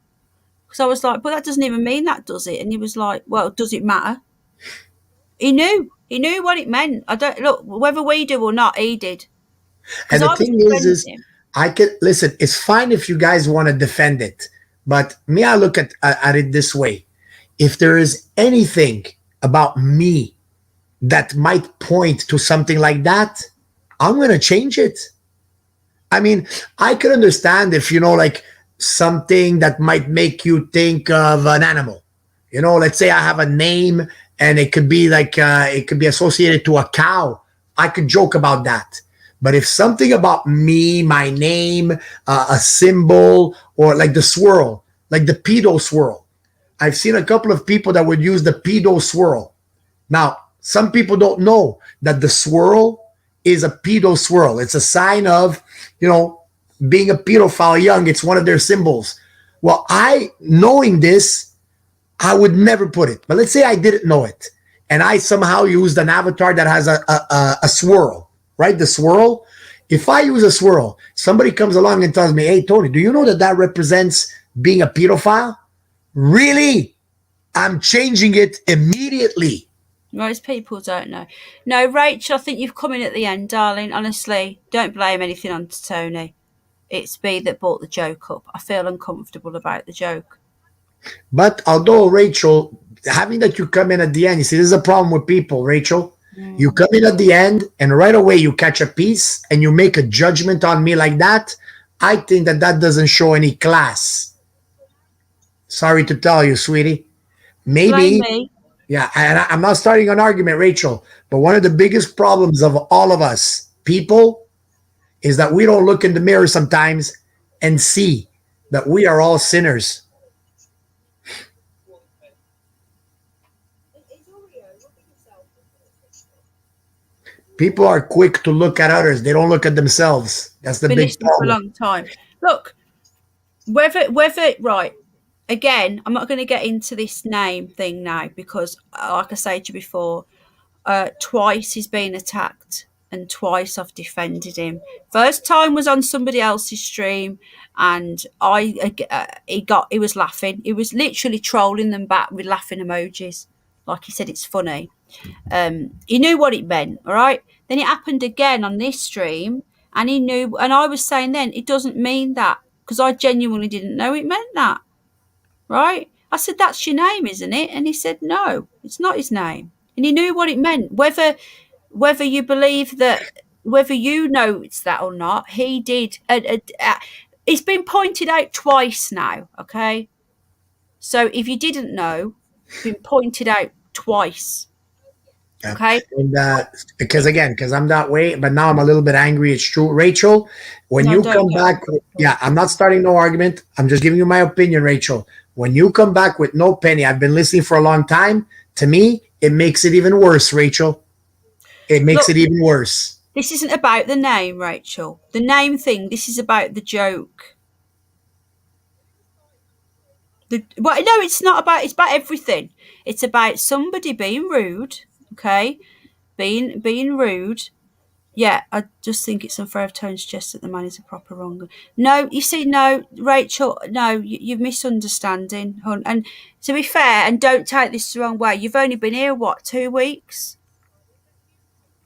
[SPEAKER 1] Because I was like, but that doesn't even mean that, does it? And he was like, well, does it matter? He knew. He knew what it meant. I don't, look, whether we do or not, he did.
[SPEAKER 15] And the thing is I could listen. It's fine if you guys want to defend it, but me, I look at it this way: if there is anything about me that might point to something like that, I'm going to change it. I mean, I could understand if, like something that might make you think of an animal. Let's say I have a name and it could be like, it could be associated to a cow. I could joke about that. But if something about me, my name, a symbol, or like the swirl, like the pedo swirl. I've seen a couple of people that would use the pedo swirl. Now, some people don't know that the swirl is a pedo swirl. It's a sign of, being a pedophile young. It's one of their symbols. Well, knowing this, I would never put it. But let's say I didn't know it, and I somehow used an avatar that has a swirl, right? The swirl. If I use a swirl, somebody comes along and tells me, hey, Tony, do you know that represents being a pedophile? Really? I'm changing it immediately.
[SPEAKER 1] Most people don't know. No, Rachel, I think you've come in at the end, darling. Honestly, don't blame anything on Tony. It's me that brought the joke up. I feel uncomfortable about the joke.
[SPEAKER 15] But although, Rachel, having that you come in at the end, you see, this is a problem with people, Rachel. You come in at the end and right away you catch a piece and you make a judgment on me like that. I think that doesn't show any class. Sorry to tell you, sweetie. Maybe. Yeah, and I'm not starting an argument, Rachel, but one of the biggest problems of all of us people is that we don't look in the mirror sometimes and see that we are all sinners. People are quick to look at others. They don't look at themselves. That's the big problem.
[SPEAKER 1] For a long time. Look, whether right. Again, I'm not going to get into this name thing now because, like I said to you before, twice he's been attacked and twice I've defended him. First time was on somebody else's stream, and he was laughing. He was literally trolling them back with laughing emojis, like he said it's funny. He knew what it meant, all right? Then it happened again on this stream, and he knew, and I was saying then it doesn't mean that, because I genuinely didn't know it meant that. Right? I said, that's your name, isn't it? And he said, no, it's not his name. And he knew what it meant. Whether you believe that, whether you know it's that or not, he did. It's been pointed out twice now, okay? So if you didn't know, it's been pointed out twice. Okay.
[SPEAKER 15] And because I'm that way, but now I'm a little bit angry. It's true, Rachel. When you come back, I'm not starting no argument. I'm just giving you my opinion, Rachel. When you come back with no penny, I've been listening for a long time. To me, it makes it even worse, Rachel. It makes it even worse.
[SPEAKER 1] This isn't about the name, Rachel. The name thing. This is about the joke. No, it's not about. It's about everything. It's about somebody being rude. Okay. Being rude, Yeah, I just think it's unfair of Tone to suggest that the man is a proper wrong. No, you see, no, Rachel, no, you're misunderstanding, hon. And to be fair, and don't take this the wrong way, you've only been here, what, 2 weeks?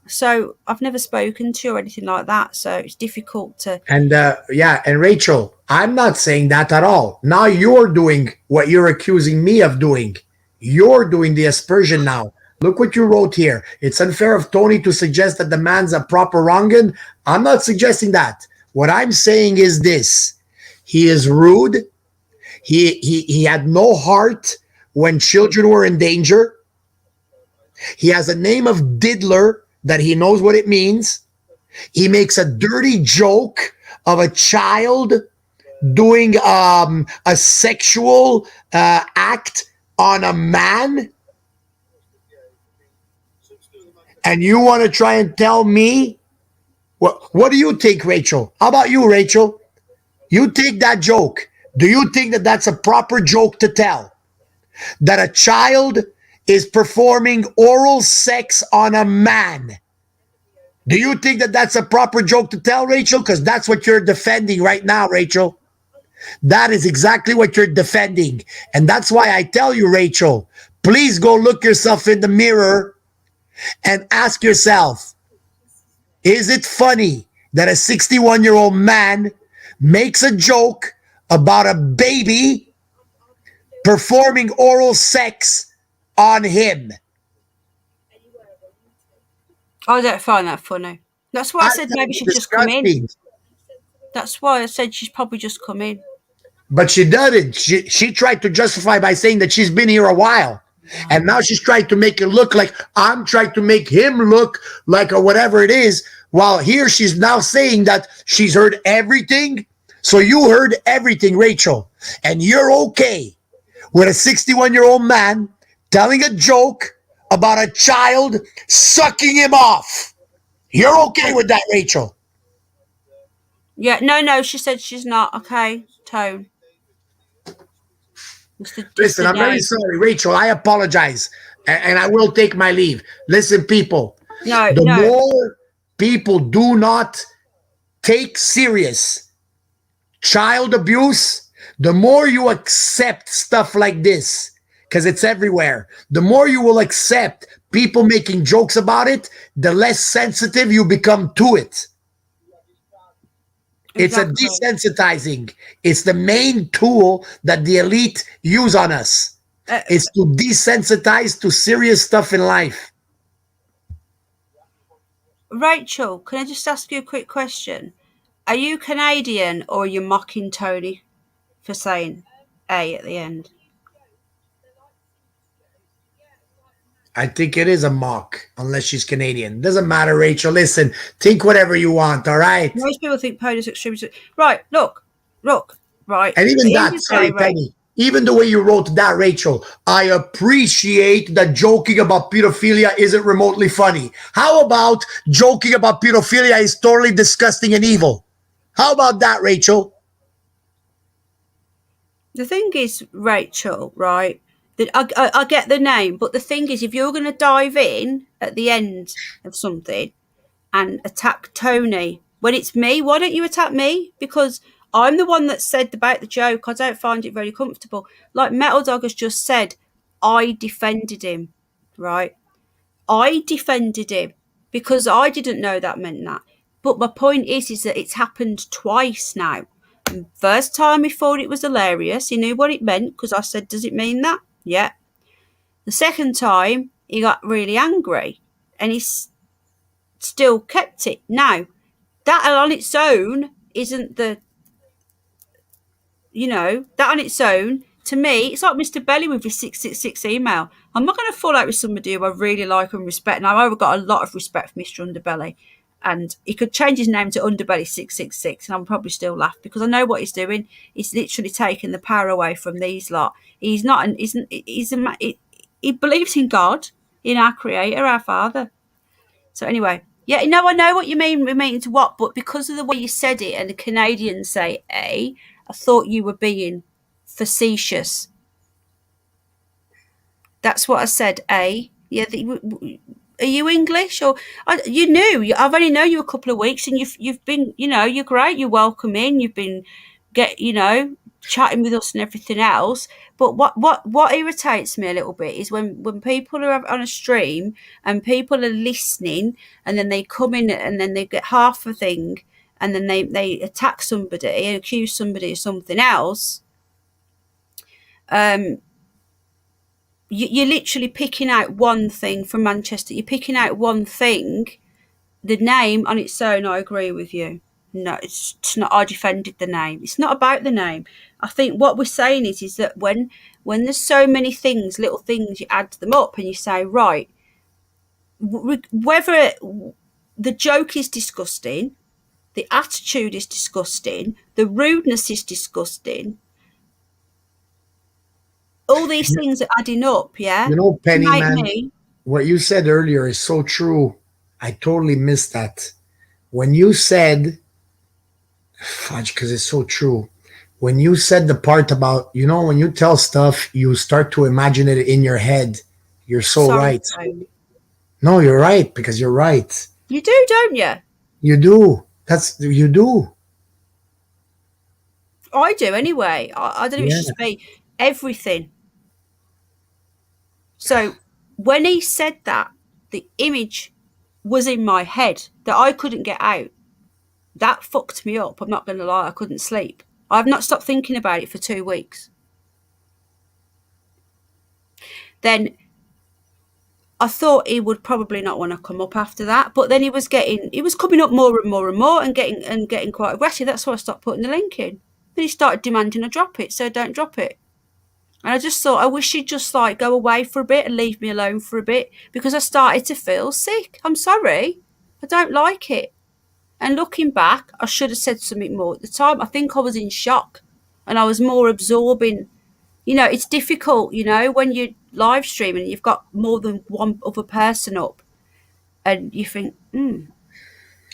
[SPEAKER 1] So I've never spoken to you or anything like that, so it's difficult to...
[SPEAKER 15] And and Rachel, I'm not saying that at all. Now you're doing what you're accusing me of doing. You're doing the aspersion now. Look what you wrote here. It's unfair of Tony to suggest that the man's a proper wrongin. I'm not suggesting that. What I'm saying is this. He is rude. He had no heart when children were in danger. He has a name of diddler that he knows what it means. He makes a dirty joke of a child doing a sexual act on a man. And you want to try and tell me? What do you think, Rachel? How about you, Rachel? You take that joke. Do you think that that's a proper joke to tell? That a child is performing oral sex on a man? Do you think that that's a proper joke to tell, Rachel? Because that's what you're defending right now, Rachel. That is exactly what you're defending. And that's why I tell you, Rachel, please go look yourself in the mirror and ask yourself, is it funny that a 61-year-old man makes a joke about a baby performing oral sex on him?
[SPEAKER 1] I don't find that funny. That's why I said maybe she'd just come in. That's why I said she's probably just come in.
[SPEAKER 15] But she doesn't. She tried to justify by saying that she's been here a while. And now she's trying to make it look like I'm trying to make him look like or whatever it is. While here she's now saying that she's heard everything. So you heard everything, Rachel. And you're okay with a 61-year-old man telling a joke about a child sucking him off. You're okay with that, Rachel?
[SPEAKER 1] Yeah, no, she said she's not. Okay, Tone.
[SPEAKER 15] Listen, I'm very sorry, Rachel. I apologize. And I will take my leave. Listen, people. The more people do not take serious child abuse, the more you accept stuff like this, because it's everywhere. The more you will accept people making jokes about it, the less sensitive you become to it. It's a desensitizing. It's the main tool that the elite use on us. It's to desensitize to serious stuff in life.
[SPEAKER 1] Rachel, can I just ask you a quick question? Are you Canadian or are you mocking Tony for saying A at the end?
[SPEAKER 15] I think it is a mock, unless she's Canadian. Doesn't matter, Rachel. Listen, think whatever you want, all right?
[SPEAKER 1] Most people think Pony's extremely... Right, look, right.
[SPEAKER 15] And even that, sorry, Penny, even the way you wrote that, Rachel, I appreciate that joking about pedophilia isn't remotely funny. How about joking about pedophilia is totally disgusting and evil? How about that, Rachel?
[SPEAKER 1] The thing is, Rachel, right, that I get the name, but the thing is, if you're going to dive in at the end of something and attack Tony, when it's me, why don't you attack me? Because I'm the one that said about the joke. I don't find it very comfortable. Like Metal Dog has just said, I defended him, right? I defended him because I didn't know that meant that. But my point is that it's happened twice now. First time he thought it was hilarious. He knew what it meant because I said, does it mean that? Yeah. The second time, he got really angry and he's still kept it. Now, that on its own isn't the, that on its own, to me, it's like Mr. Belly with his 666 email. I'm not going to fall out with somebody who I really like and respect. Now, I've got a lot of respect for Mr. Underbelly. And he could change his name to Underbelly 666 and I'll probably still laugh because I know what he's doing. He's literally taking the power away from these lot. He's not, he believes in God, in our creator, our father. So anyway, yeah, I know what you mean, relating to what, but because of the way you said it and the Canadians say A, I thought you were being facetious. That's what I said, A. Yeah, are you English? Or you knew, I've only known you a couple of weeks, and you've been, you're great. You're welcome in. You've been chatting with us and everything else. But what irritates me a little bit is when people are on a stream and people are listening, and then they come in and then they get half a thing, and then they attack somebody and accuse somebody of something else. You're literally picking out one thing from Manchester. You're picking out one thing. The name on its own, I agree with you. No, it's not. I defended the name. It's not about the name. I think what we're saying is that when there's so many things, little things, you add them up and you say, right, whether the joke is disgusting, the attitude is disgusting, the rudeness is disgusting, all these things are adding up, yeah?
[SPEAKER 15] Penny, man, what you said earlier is so true. I totally missed that. When you said, fudge, because it's so true. When you said the part about, when you tell stuff, you start to imagine it in your head. You're so right. No, you're right, because you're right.
[SPEAKER 1] You do, don't you?
[SPEAKER 15] You do. You do.
[SPEAKER 1] I do anyway. I don't know, it's just me. Everything. So when he said that, the image was in my head that I couldn't get out. That fucked me up. I'm not going to lie. I couldn't sleep. I've not stopped thinking about it for 2 weeks. Then I thought he would probably not want to come up after that, but then he was coming up more and more and more and getting quite aggressive. That's why I stopped putting the link in. Then he started demanding I drop it, so don't drop it. And I just thought, I wish he'd just go away for a bit and leave me alone for a bit, because I started to feel sick. I'm sorry. I don't like it. And looking back, I should have said something more at the time. I think I was in shock and I was more absorbing. It's difficult, when you're live streaming and you've got more than one other person up and you think, do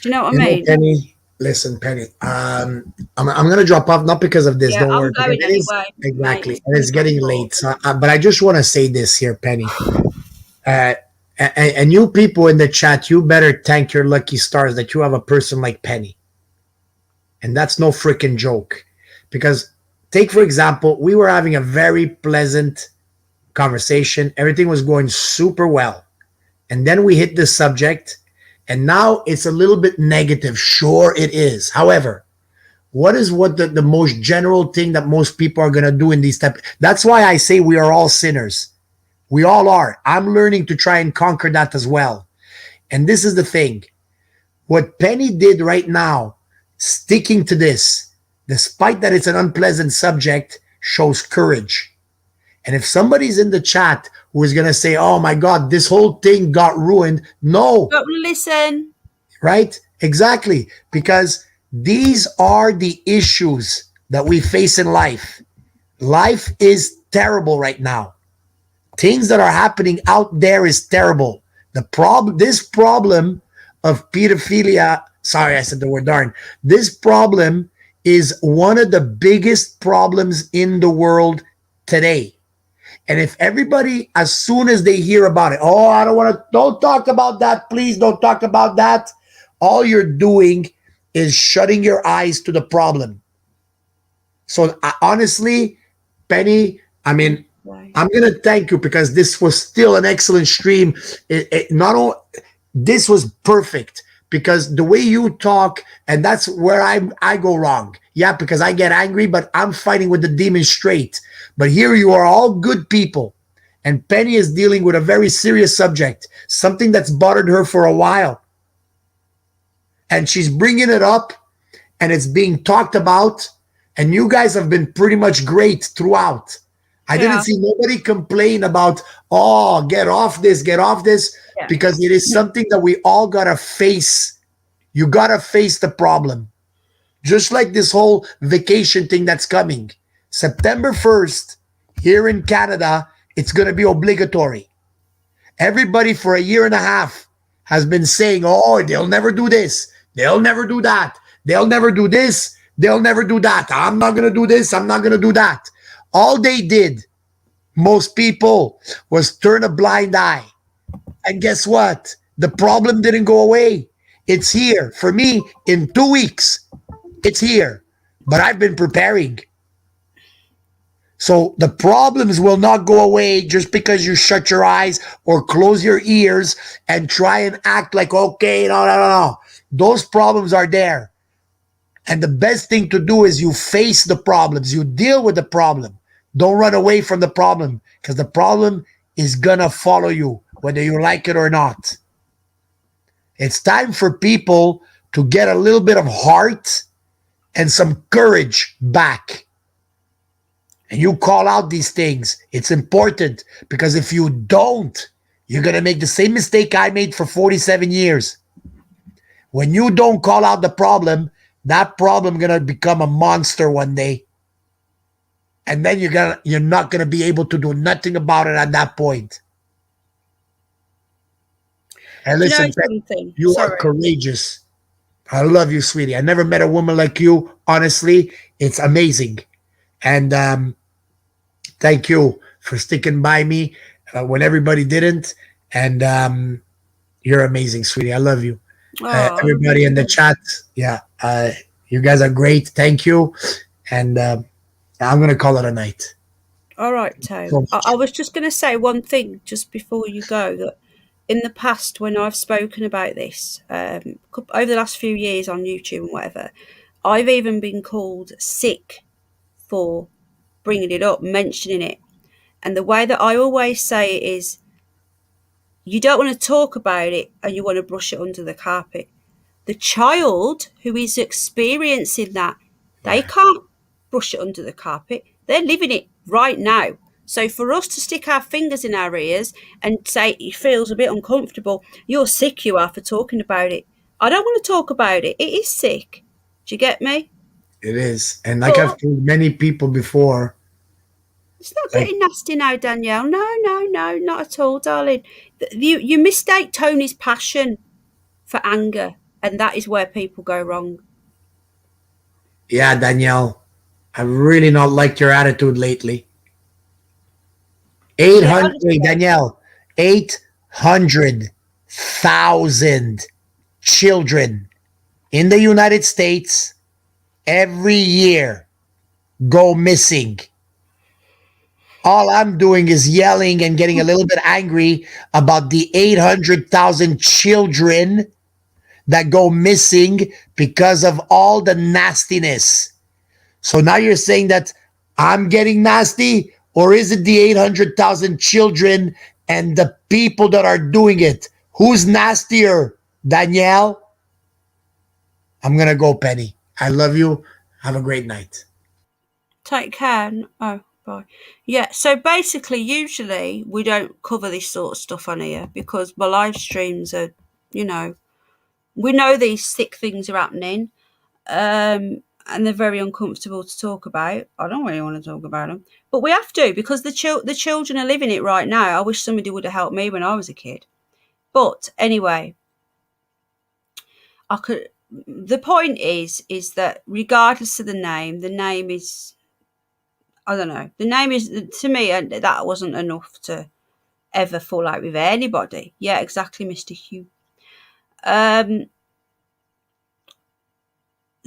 [SPEAKER 1] you know what I mean?
[SPEAKER 15] Penny, listen, Penny, I'm going to drop off, not because of this.
[SPEAKER 1] Yeah,
[SPEAKER 15] don't
[SPEAKER 1] I'm
[SPEAKER 15] worry.
[SPEAKER 1] going anyway.
[SPEAKER 15] Exactly. And it's getting late. So, but I just want to say this here, Penny. And you people in the chat, you better thank your lucky stars that you have a person like Penny. And that's no freaking joke. Because take, for example, we were having a very pleasant conversation. Everything was going super well. And then we hit this subject, and now it's a little bit negative. Sure, it is. However, what the most general thing that most people are going to do in these type? That's why I say we are all sinners. We all are. I'm learning to try and conquer that as well. And this is the thing. What Penny did right now, sticking to this, despite that it's an unpleasant subject, shows courage. And if somebody's in the chat who is going to say, oh my God, this whole thing got ruined. No.
[SPEAKER 1] Don't listen.
[SPEAKER 15] Right? Exactly. Because these are the issues that we face in life. Life is terrible right now. Things that are happening out there is terrible. This problem of pedophilia, sorry, I said the word darn. This problem is one of the biggest problems in the world today. And if everybody, as soon as they hear about it, don't talk about that, please don't talk about that. All you're doing is shutting your eyes to the problem. So honestly, Penny, I'm going to thank you, because this was still an excellent stream. This was perfect, because the way you talk, and that's where I go wrong. Yeah, because I get angry, but I'm fighting with the demon straight. But here you are all good people. And Penny is dealing with a very serious subject, something that's bothered her for a while. And she's bringing it up, and it's being talked about. And you guys have been pretty much great throughout. I didn't see nobody complain about, get off this, because it is something that we all got to face. You got to face the problem. Just like this whole vacation thing that's coming. September 1st, here in Canada, it's going to be obligatory. Everybody for a year and a half has been saying, they'll never do this. They'll never do that. They'll never do this. They'll never do that. I'm not going to do this. I'm not going to do that. All they did, most people, was turn a blind eye. And guess what? The problem didn't go away. It's here. For me, in 2 weeks, it's here. But I've been preparing. So the problems will not go away just because you shut your eyes or close your ears and try and act like, okay, no. Those problems are there. And the best thing to do is you face the problems. You deal with the problem. Don't run away from the problem, because the problem is going to follow you, whether you like it or not. It's time for people to get a little bit of heart and some courage back. And you call out these things. It's important, because if you don't, you're going to make the same mistake I made for 47 years. When you don't call out the problem, that problem going to become a monster one day. And then you're not going to be able to do nothing about it at that point. And listen, you are courageous. I love you, sweetie. I never met a woman like you. Honestly, it's amazing. And thank you for sticking by me when everybody didn't. And you're amazing, sweetie. I love you. Everybody in the chat, you guys are great. Thank you. And I'm going to call it a night.
[SPEAKER 1] All right, Tone. I was just going to say one thing just before you go, that in the past, when I've spoken about this, over the last few years on YouTube and whatever, I've even been called sick for bringing it up, mentioning it. And the way that I always say it is, you don't want to talk about it and you want to brush it under the carpet. The child who is experiencing that, they can't brush it under the carpet. They're living it right now. So for us to stick our fingers in our ears and say it feels a bit uncomfortable, you're sick, you are, for talking about it. I don't want to talk about it. It is sick. Do you get me?
[SPEAKER 15] It is. And like I've told many people before,
[SPEAKER 1] it's not getting nasty now, Danielle. No, not at all, darling. You mistake Tony's passion for anger, and that is where people go wrong.
[SPEAKER 15] Yeah, Danielle, I've really not liked your attitude lately. 800,000 children in the United States every year go missing. All I'm doing is yelling and getting a little bit angry about the 800,000 children that go missing because of all the nastiness. So now you're saying that I'm getting nasty, or is it the 800,000 children and the people that are doing it? Who's nastier, Danielle? I'm going to go, Penny. I love you. Have a great night.
[SPEAKER 1] Take care. Oh, bye. Yeah, so basically, usually we don't cover this sort of stuff on here because my live streams are, we know these sick things are happening. And they're very uncomfortable to talk about. I don't really want to talk about them, but we have to, because the children are living it right now. I wish somebody would have helped me when I was a kid. But anyway, the point is that regardless of the name is, I don't know, the name is, to me, that wasn't enough to ever fall out with anybody. Yeah, exactly, Mr. Hugh.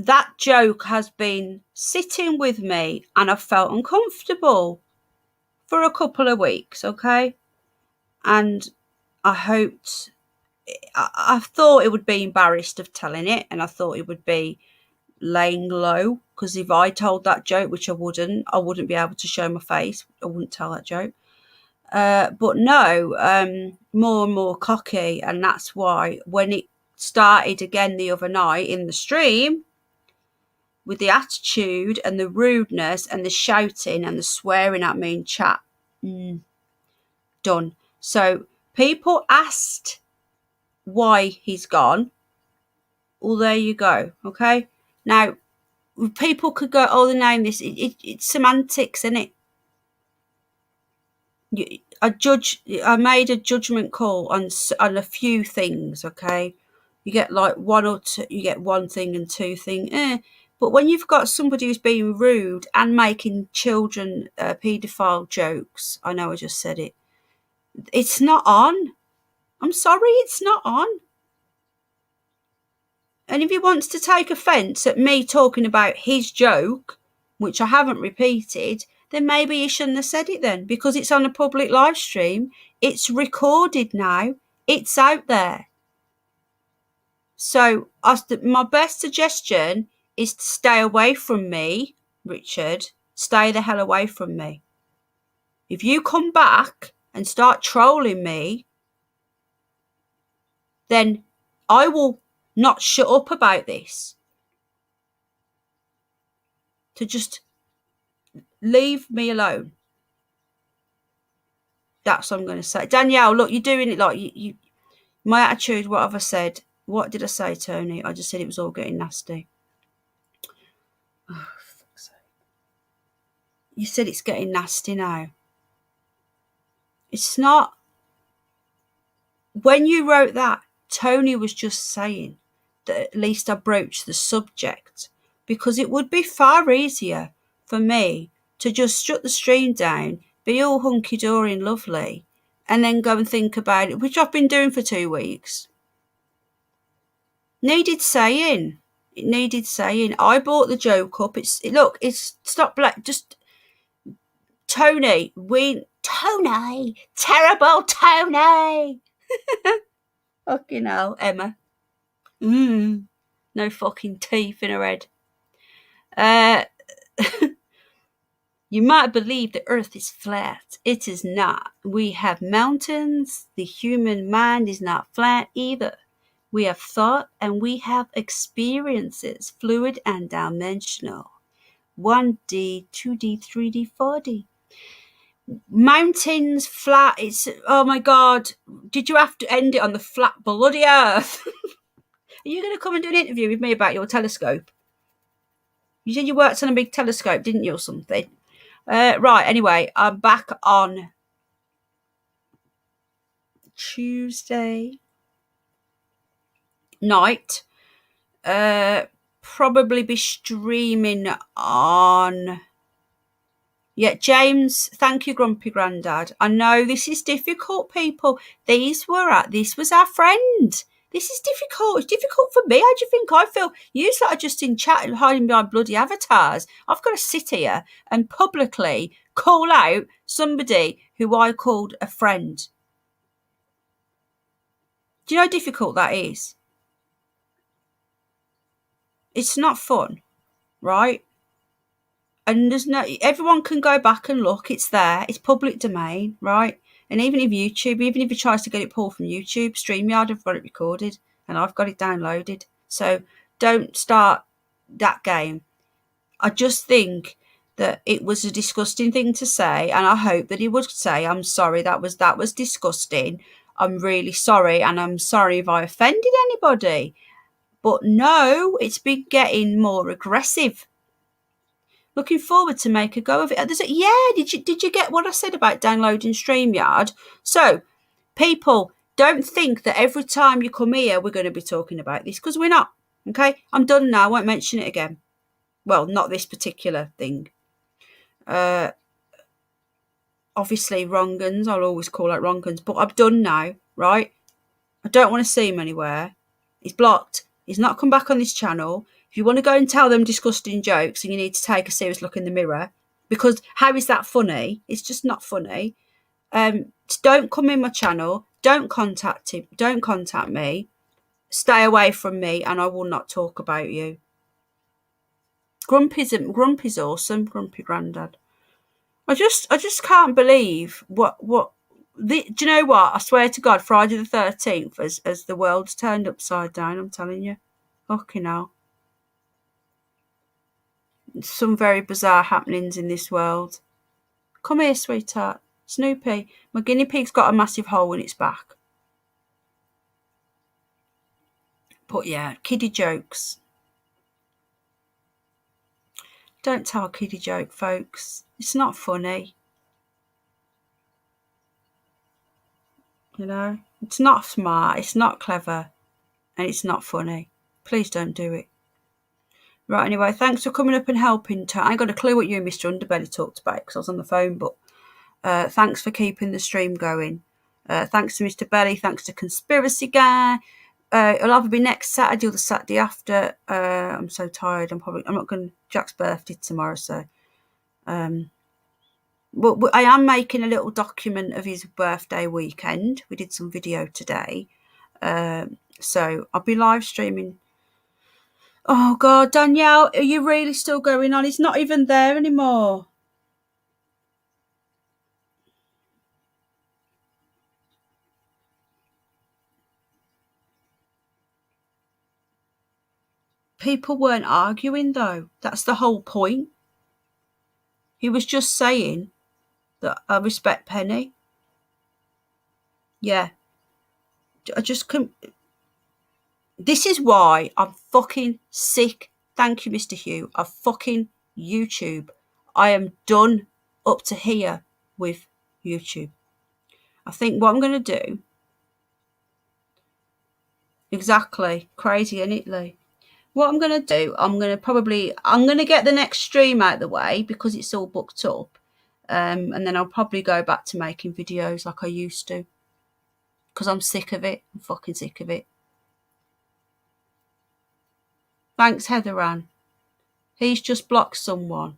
[SPEAKER 1] That joke has been sitting with me and I felt uncomfortable for a couple of weeks, okay? And I hoped, I thought it would be embarrassed of telling it, and I thought it would be laying low, because if I told that joke, which I wouldn't be able to show my face. I wouldn't tell that joke. But no, more and more cocky, and that's why when it started again the other night in the stream, with the attitude and the rudeness and the shouting and the swearing at me in chat, done. So people asked why he's gone. Well, there you go. Okay. Now, people could go, oh, the name this. It's semantics, isn't it? I made a judgment call on a few things. Okay. You get like one or two. You get one thing and two things. But when you've got somebody who's being rude and making children paedophile jokes, I know I just said it, it's not on. I'm sorry, it's not on. And if he wants to take offence at me talking about his joke, which I haven't repeated, then maybe he shouldn't have said it then, because it's on a public live stream. It's recorded now. It's out there. So my best suggestion is to stay away from me, Richard. Stay the hell away from me. If you come back and start trolling me, then I will not shut up about this. To just leave me alone. That's what I'm going to say. Danielle, look, you're doing it like you. My attitude, what have I said? What did I say, Tony? I just said it was all getting nasty. Oh, for fuck's sake. You said it's getting nasty now. It's not. When you wrote that, Tony was just saying that at least I broached the subject, because it would be far easier for me to just shut the stream down, be all hunky-dory and lovely, and then go and think about it, which I've been doing for 2 weeks. Needed saying. It needed saying. I brought the joke up. It's stop black. Just Tony. Tony. Terrible Tony. Fucking hell, Emma. No fucking teeth in her head. You might believe the earth is flat. It is not. We have mountains. The human mind is not flat either. We have thought and we have experiences, fluid and dimensional. 1D, 2D, 3D, 4D. Mountains, flat. It's, oh my God. Did you have to end it on the flat bloody earth? Are you going to come and do an interview with me about your telescope? You said you worked on a big telescope, didn't you, or something? Right, anyway, I'm back on Tuesday night. Probably be streaming on... Yeah, James, thank you, Grumpy Grandad. I know this is difficult, people. This was our friend. This is difficult. It's difficult for me. How do you think I feel? You lot are just in chat and hiding behind bloody avatars. I've got to sit here and publicly call out somebody who I called a friend. Do you know how difficult that is? It's not fun, right? And everyone can go back and look. It's there. It's public domain, right? And even if he tries to get it pulled from YouTube, StreamYard have got it recorded and I've got it downloaded. So don't start that game. I just think that it was a disgusting thing to say, and I hope that he would say, I'm sorry, that was disgusting. I'm really sorry, and I'm sorry if I offended anybody. But no, it's been getting more aggressive. Looking forward to make a go of it. Did you get what I said about downloading StreamYard? So, people, don't think that every time you come here we're going to be talking about this, because we're not. Okay, I'm done now. I won't mention it again. Well, not this particular thing. Obviously, wrong-uns. I'll always call out wrong-uns, but I'm done now, right? I don't want to see him anywhere. He's blocked. He's not come back on this channel. If you want to go and tell them disgusting jokes, and you need to take a serious look in the mirror, because how is that funny? It's just not funny. Don't come in my channel. Don't contact him. Don't contact me. Stay away from me, and I will not talk about you. Grumpy's awesome. Grumpy Grandad. I just can't believe what. Do you know what? I swear to God, Friday the 13th, as the world's turned upside down, I'm telling you. Fucking hell. Some very bizarre happenings in this world. Come here, sweetheart. Snoopy, my guinea pig's got a massive hole in its back. But yeah, kiddie jokes. Don't tell a kiddie joke, folks. It's not funny. You know, it's not smart, it's not clever, and it's not funny. Please don't do it. Right, anyway, thanks for coming up and helping. I ain't got a clue what you and Mr. Underbelly talked about because I was on the phone, but thanks for keeping the stream going. Thanks to Mr. Belly. Thanks to Conspiracy Guy. It'll either be next Saturday or the Saturday after. I'm so tired. I'm not going. Jack's birthday tomorrow, so. But I am making a little document of his birthday weekend. We did some video today, so I'll be live streaming. Oh God, Danielle, are you really still going on? It's not even there anymore. People weren't arguing, though. That's the whole point. He was just saying that I respect Penny. Yeah. I just couldn't. This is why I'm fucking sick. Thank you, Mr. Hugh. Of fucking YouTube. I am done up to here with YouTube. I think what I'm going to do. Exactly. Crazy, isn't it, Lee? What I'm going to do, I'm going to get the next stream out of the way because it's all booked up. And then I'll probably go back to making videos like I used to. Because I'm sick of it. I'm fucking sick of it. Thanks, Heather Ann. He's just blocked someone.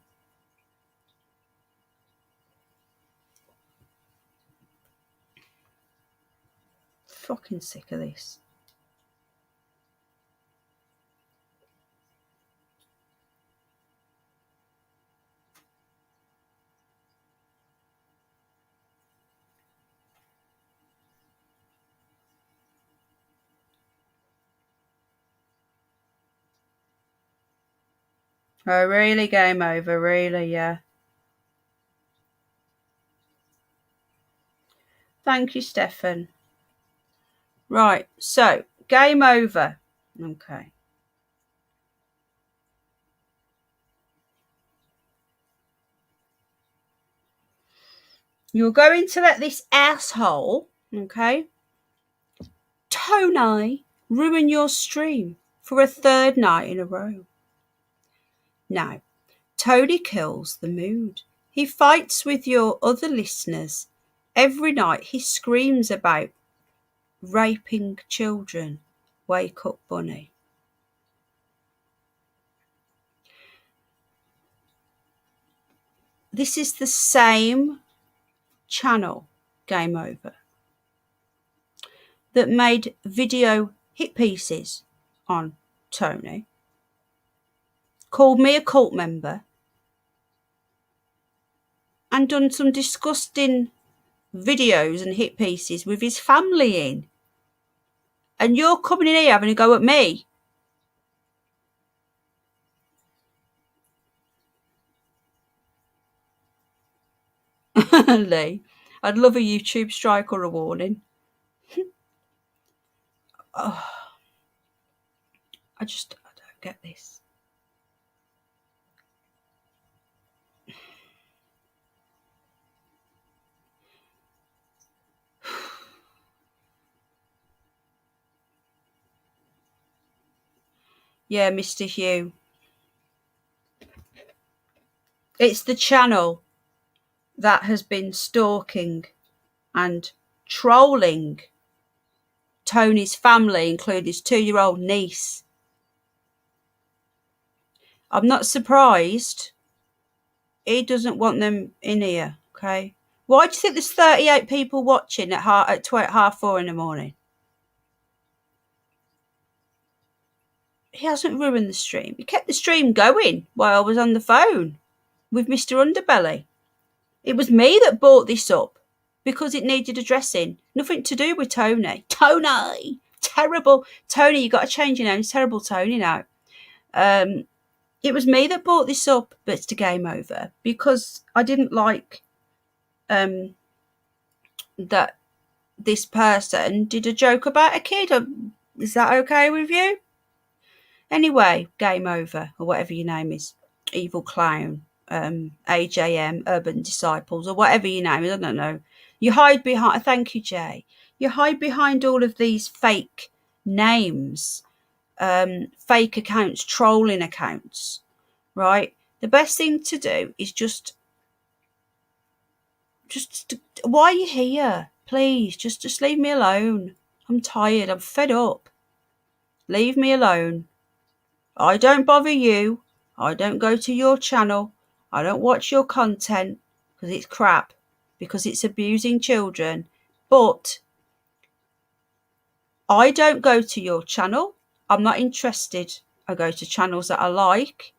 [SPEAKER 1] Fucking sick of this. Oh, really? Game over? Really? Yeah. Thank you, Stefan. Right, so game over. Okay. You're going to let this asshole, okay, Tony, ruin your stream for a third night in a row. Now, Tony kills the mood. He fights with your other listeners. Every night he screams about raping children. Wake up, bunny. This is the same channel, Game Over, that made video hit pieces on Tony, called me a cult member, and done some disgusting videos and hit pieces with his family in. And you're coming in here having a go at me. Lee, I'd love a YouTube strike or a warning. Oh, I don't get this. Yeah, Mr. Hugh. It's the channel that has been stalking and trolling Tony's family, including his 2-year-old niece. I'm not surprised he doesn't want them in here, okay? Why do you think there's 38 people watching at 4 in the morning? He hasn't ruined the stream. He kept the stream going while I was on the phone with Mr. Underbelly. It was me that brought this up because it needed addressing. Nothing to do with Tony. Tony! Terrible. Tony, you got to change your name. It's terrible Tony now. It was me that brought this up, but it's the Game Over, because I didn't like that this person did a joke about a kid. Is that okay with you? Anyway, Game Over, or whatever your name is. Evil Clown, AJM, Urban Disciples, or whatever your name is. I don't know. You hide behind... Thank you, Jay. You hide behind all of these fake names, fake accounts, trolling accounts, right? The best thing to do is just why are you here? Please, just leave me alone. I'm tired. I'm fed up. Leave me alone. I don't bother you. I don't go to your channel. I don't watch your content because it's crap, because it's abusing children. But I don't go to your channel. I'm not interested. I go to channels that I like,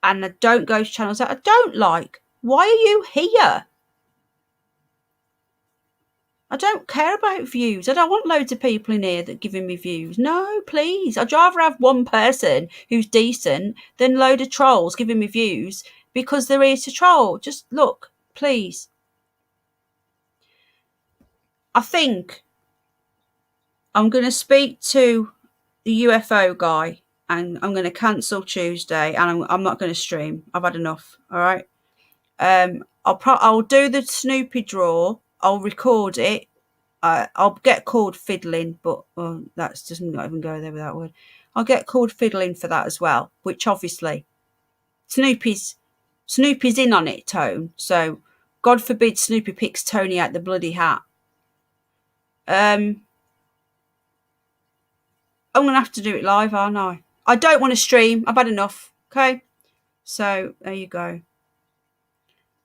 [SPEAKER 1] and I don't go to channels that I don't like. Why are you here? I don't care about views. I don't want loads of people in here that are giving me views. No, please. I'd rather have one person who's decent than a load of trolls giving me views because they're here to troll. Just look, please. I think I'm going to speak to the UFO guy and I'm going to cancel Tuesday and I'm not going to stream. I've had enough. All right. I'll do the Snoopy draw. I'll record it. I'll get called fiddling, but that doesn't even go there with that word. I'll get called fiddling for that as well, which obviously Snoopy's in on it, Tone. So God forbid Snoopy picks Tony out the bloody hat. I'm gonna have to do it live, aren't I? I don't want to stream. I've had enough. Okay, so there you go.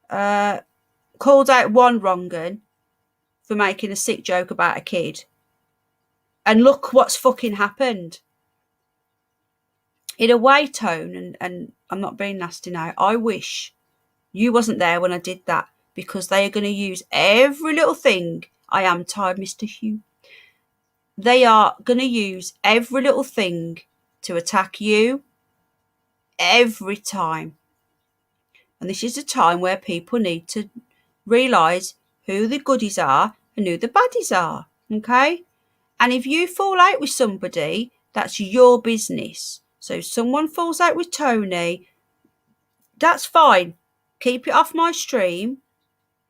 [SPEAKER 1] Called out one wrong'un for making a sick joke about a kid. And look what's fucking happened. In a way, Tone, and I'm not being nasty now, I wish you wasn't there when I did that, because they are going to use every little thing. I am tired, Mr. Hugh. They are going to use every little thing to attack you every time. And this is a time where people need to realise who the goodies are and who the baddies are, okay? And if you fall out with somebody, that's your business. So if someone falls out with Tony, that's fine. Keep it off my stream.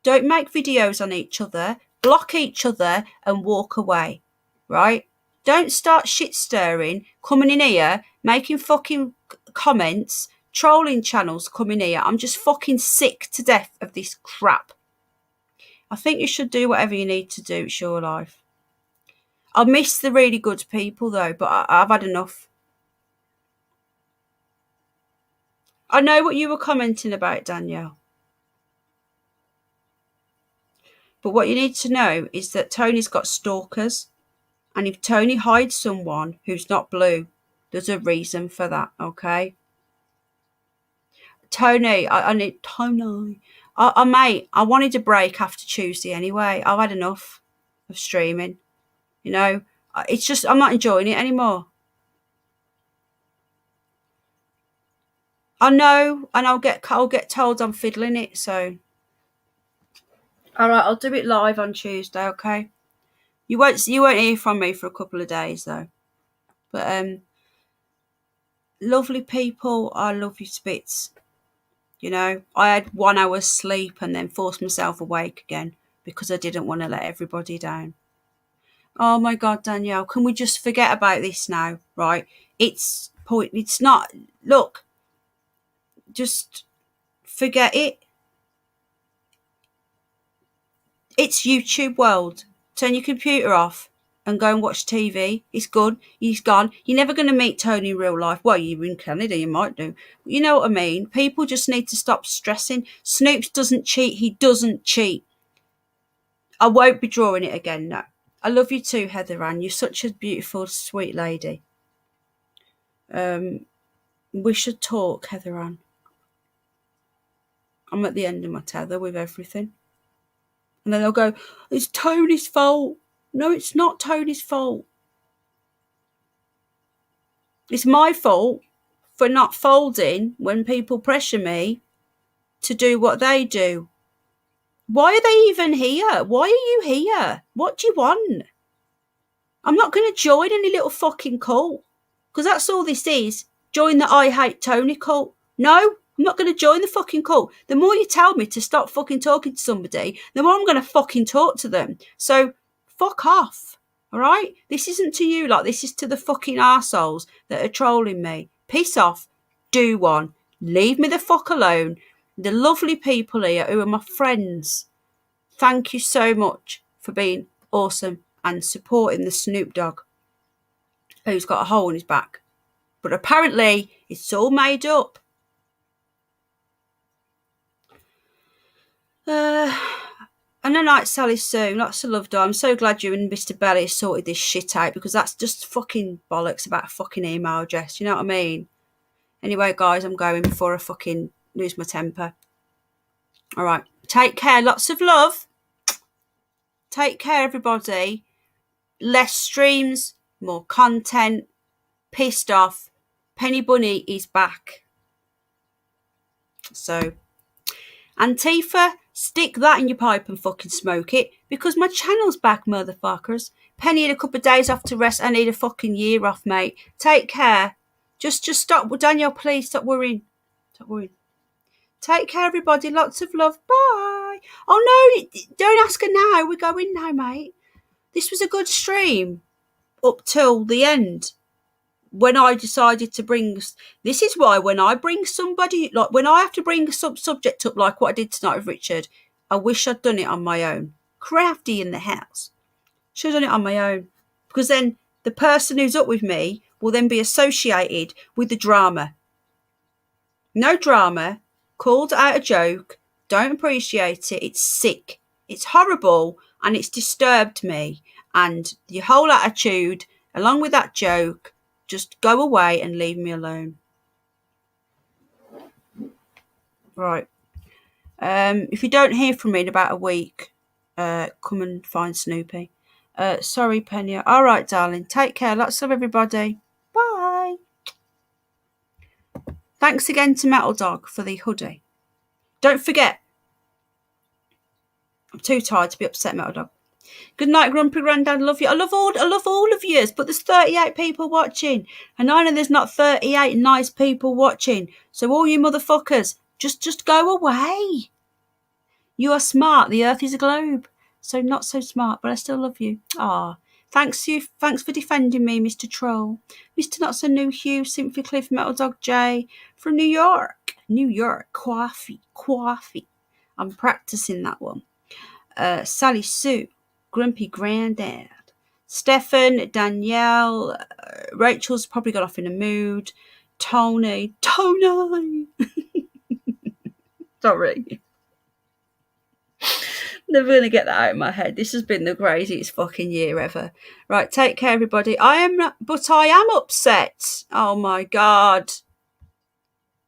[SPEAKER 1] Don't make videos on each other. Block each other and walk away, right? Don't start shit stirring, coming in here, making fucking comments, trolling channels coming here. I'm just fucking sick to death of this crap. I think you should do whatever you need to do. It's your life. I miss the really good people though, but I've had enough. I know what you were commenting about, Danielle. But what you need to know is that Tony's got stalkers. And if Tony hides someone who's not blue, there's a reason for that, okay? Tony, I need Tony. Mate, I wanted a break after Tuesday anyway. I've had enough of streaming. You know, it's just I'm not enjoying it anymore. I know, and I'll get told I'm fiddling it. So, all right, I'll do it live on Tuesday, okay? You won't hear from me for a couple of days though. But lovely people, I love you spits. You know, I had 1 hour's sleep and then forced myself awake again because I didn't want to let everybody down. Oh my God, Danielle, can we just forget about this now, right? It's not, look, just forget it. It's YouTube world. Turn your computer off and go and watch TV. It's good. He's gone. You're never going to meet Tony in real life. Well, you're in Canada, you might do. You know what I mean? People just need to stop stressing. Snoops doesn't cheat. He doesn't cheat. I won't be drawing it again, no. I love you too, Heather Ann. You're such a beautiful, sweet lady. We should talk, Heather Ann. I'm at the end of my tether with everything. And then they'll go, it's Tony's fault. No, it's not Tony's fault. It's my fault for not folding when people pressure me to do what they do. Why are they even here? Why are you here? What do you want? I'm not going to join any little fucking cult, because that's all this is. Join the I Hate Tony cult. No, I'm not going to join the fucking cult. The more you tell me to stop fucking talking to somebody, the more I'm going to fucking talk to them. So fuck off. All right? This isn't to you, like, this is to the fucking arseholes that are trolling me. Piss off. Do one. Leave me the fuck alone. The lovely people here who are my friends. Thank you so much for being awesome and supporting the Snoop Dogg who's got a hole in his back. But apparently it's all made up. And a night, Sally Sue. Lots of love, Dom. I'm so glad you and Mr. Belly sorted this shit out, because that's just fucking bollocks about a fucking email address. You know what I mean? Anyway, guys, I'm going before I fucking lose my temper. All right. Take care. Lots of love. Take care, everybody. Less streams, more content. Pissed off. Penny Bunny is back. So, Antifa, stick that in your pipe and fucking smoke it, because my channel's back, motherfuckers. Penny had a couple of days off to rest. I need a fucking year off, mate. Take care. Just stop. Danielle, please stop worrying. Stop worrying. Take care, everybody. Lots of love. Bye. Oh, no, don't ask her now. We're going now, mate. This was a good stream up till the end. When I decided to bring, this is why when I bring somebody, like when I have to bring some subject up, like what I did tonight with Richard, I wish I'd done it on my own. Crafty in the house. Should have done it on my own. Because then the person who's up with me will then be associated with the drama. No drama. Called out a joke. Don't appreciate it. It's sick. It's horrible. And it's disturbed me. And your whole attitude, along with that joke, just go away and leave me alone. Right. If you don't hear from me in about a week, come and find Snoopy. Sorry, Pena. All right, darling. Take care. Lots of everybody. Bye. Thanks again to Metal Dog for the hoodie. Don't forget. I'm too tired to be upset, Metal Dog. Good night, Grumpy Grandad. Love you. I love all of you. But there's 38 people watching. And I know there's not 38 nice people watching. So all you motherfuckers, just go away. You are smart. The earth is a globe. So not so smart, but I still love you. Ah, thanks for defending me, Mr. Troll. Mr. Not So New Hugh, Sympathy Cliff, Metal Dog J from New York. Coffee. I'm practicing that one. Sally Sue, Grumpy Grandad, Stefan, Danielle, Rachel's probably got off in a mood, Tony. Sorry. Never going to get that out of my head. This has been the craziest fucking year ever. Right, take care, everybody. I am upset. Oh, my God.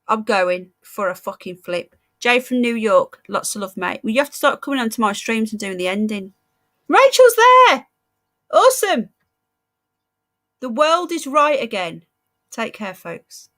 [SPEAKER 1] I'm going for a fucking flip. Jay from New York, lots of love, mate. Well, you have to start coming onto my streams and doing the ending. Rachel's there. Awesome. The world is right again. Take care, folks.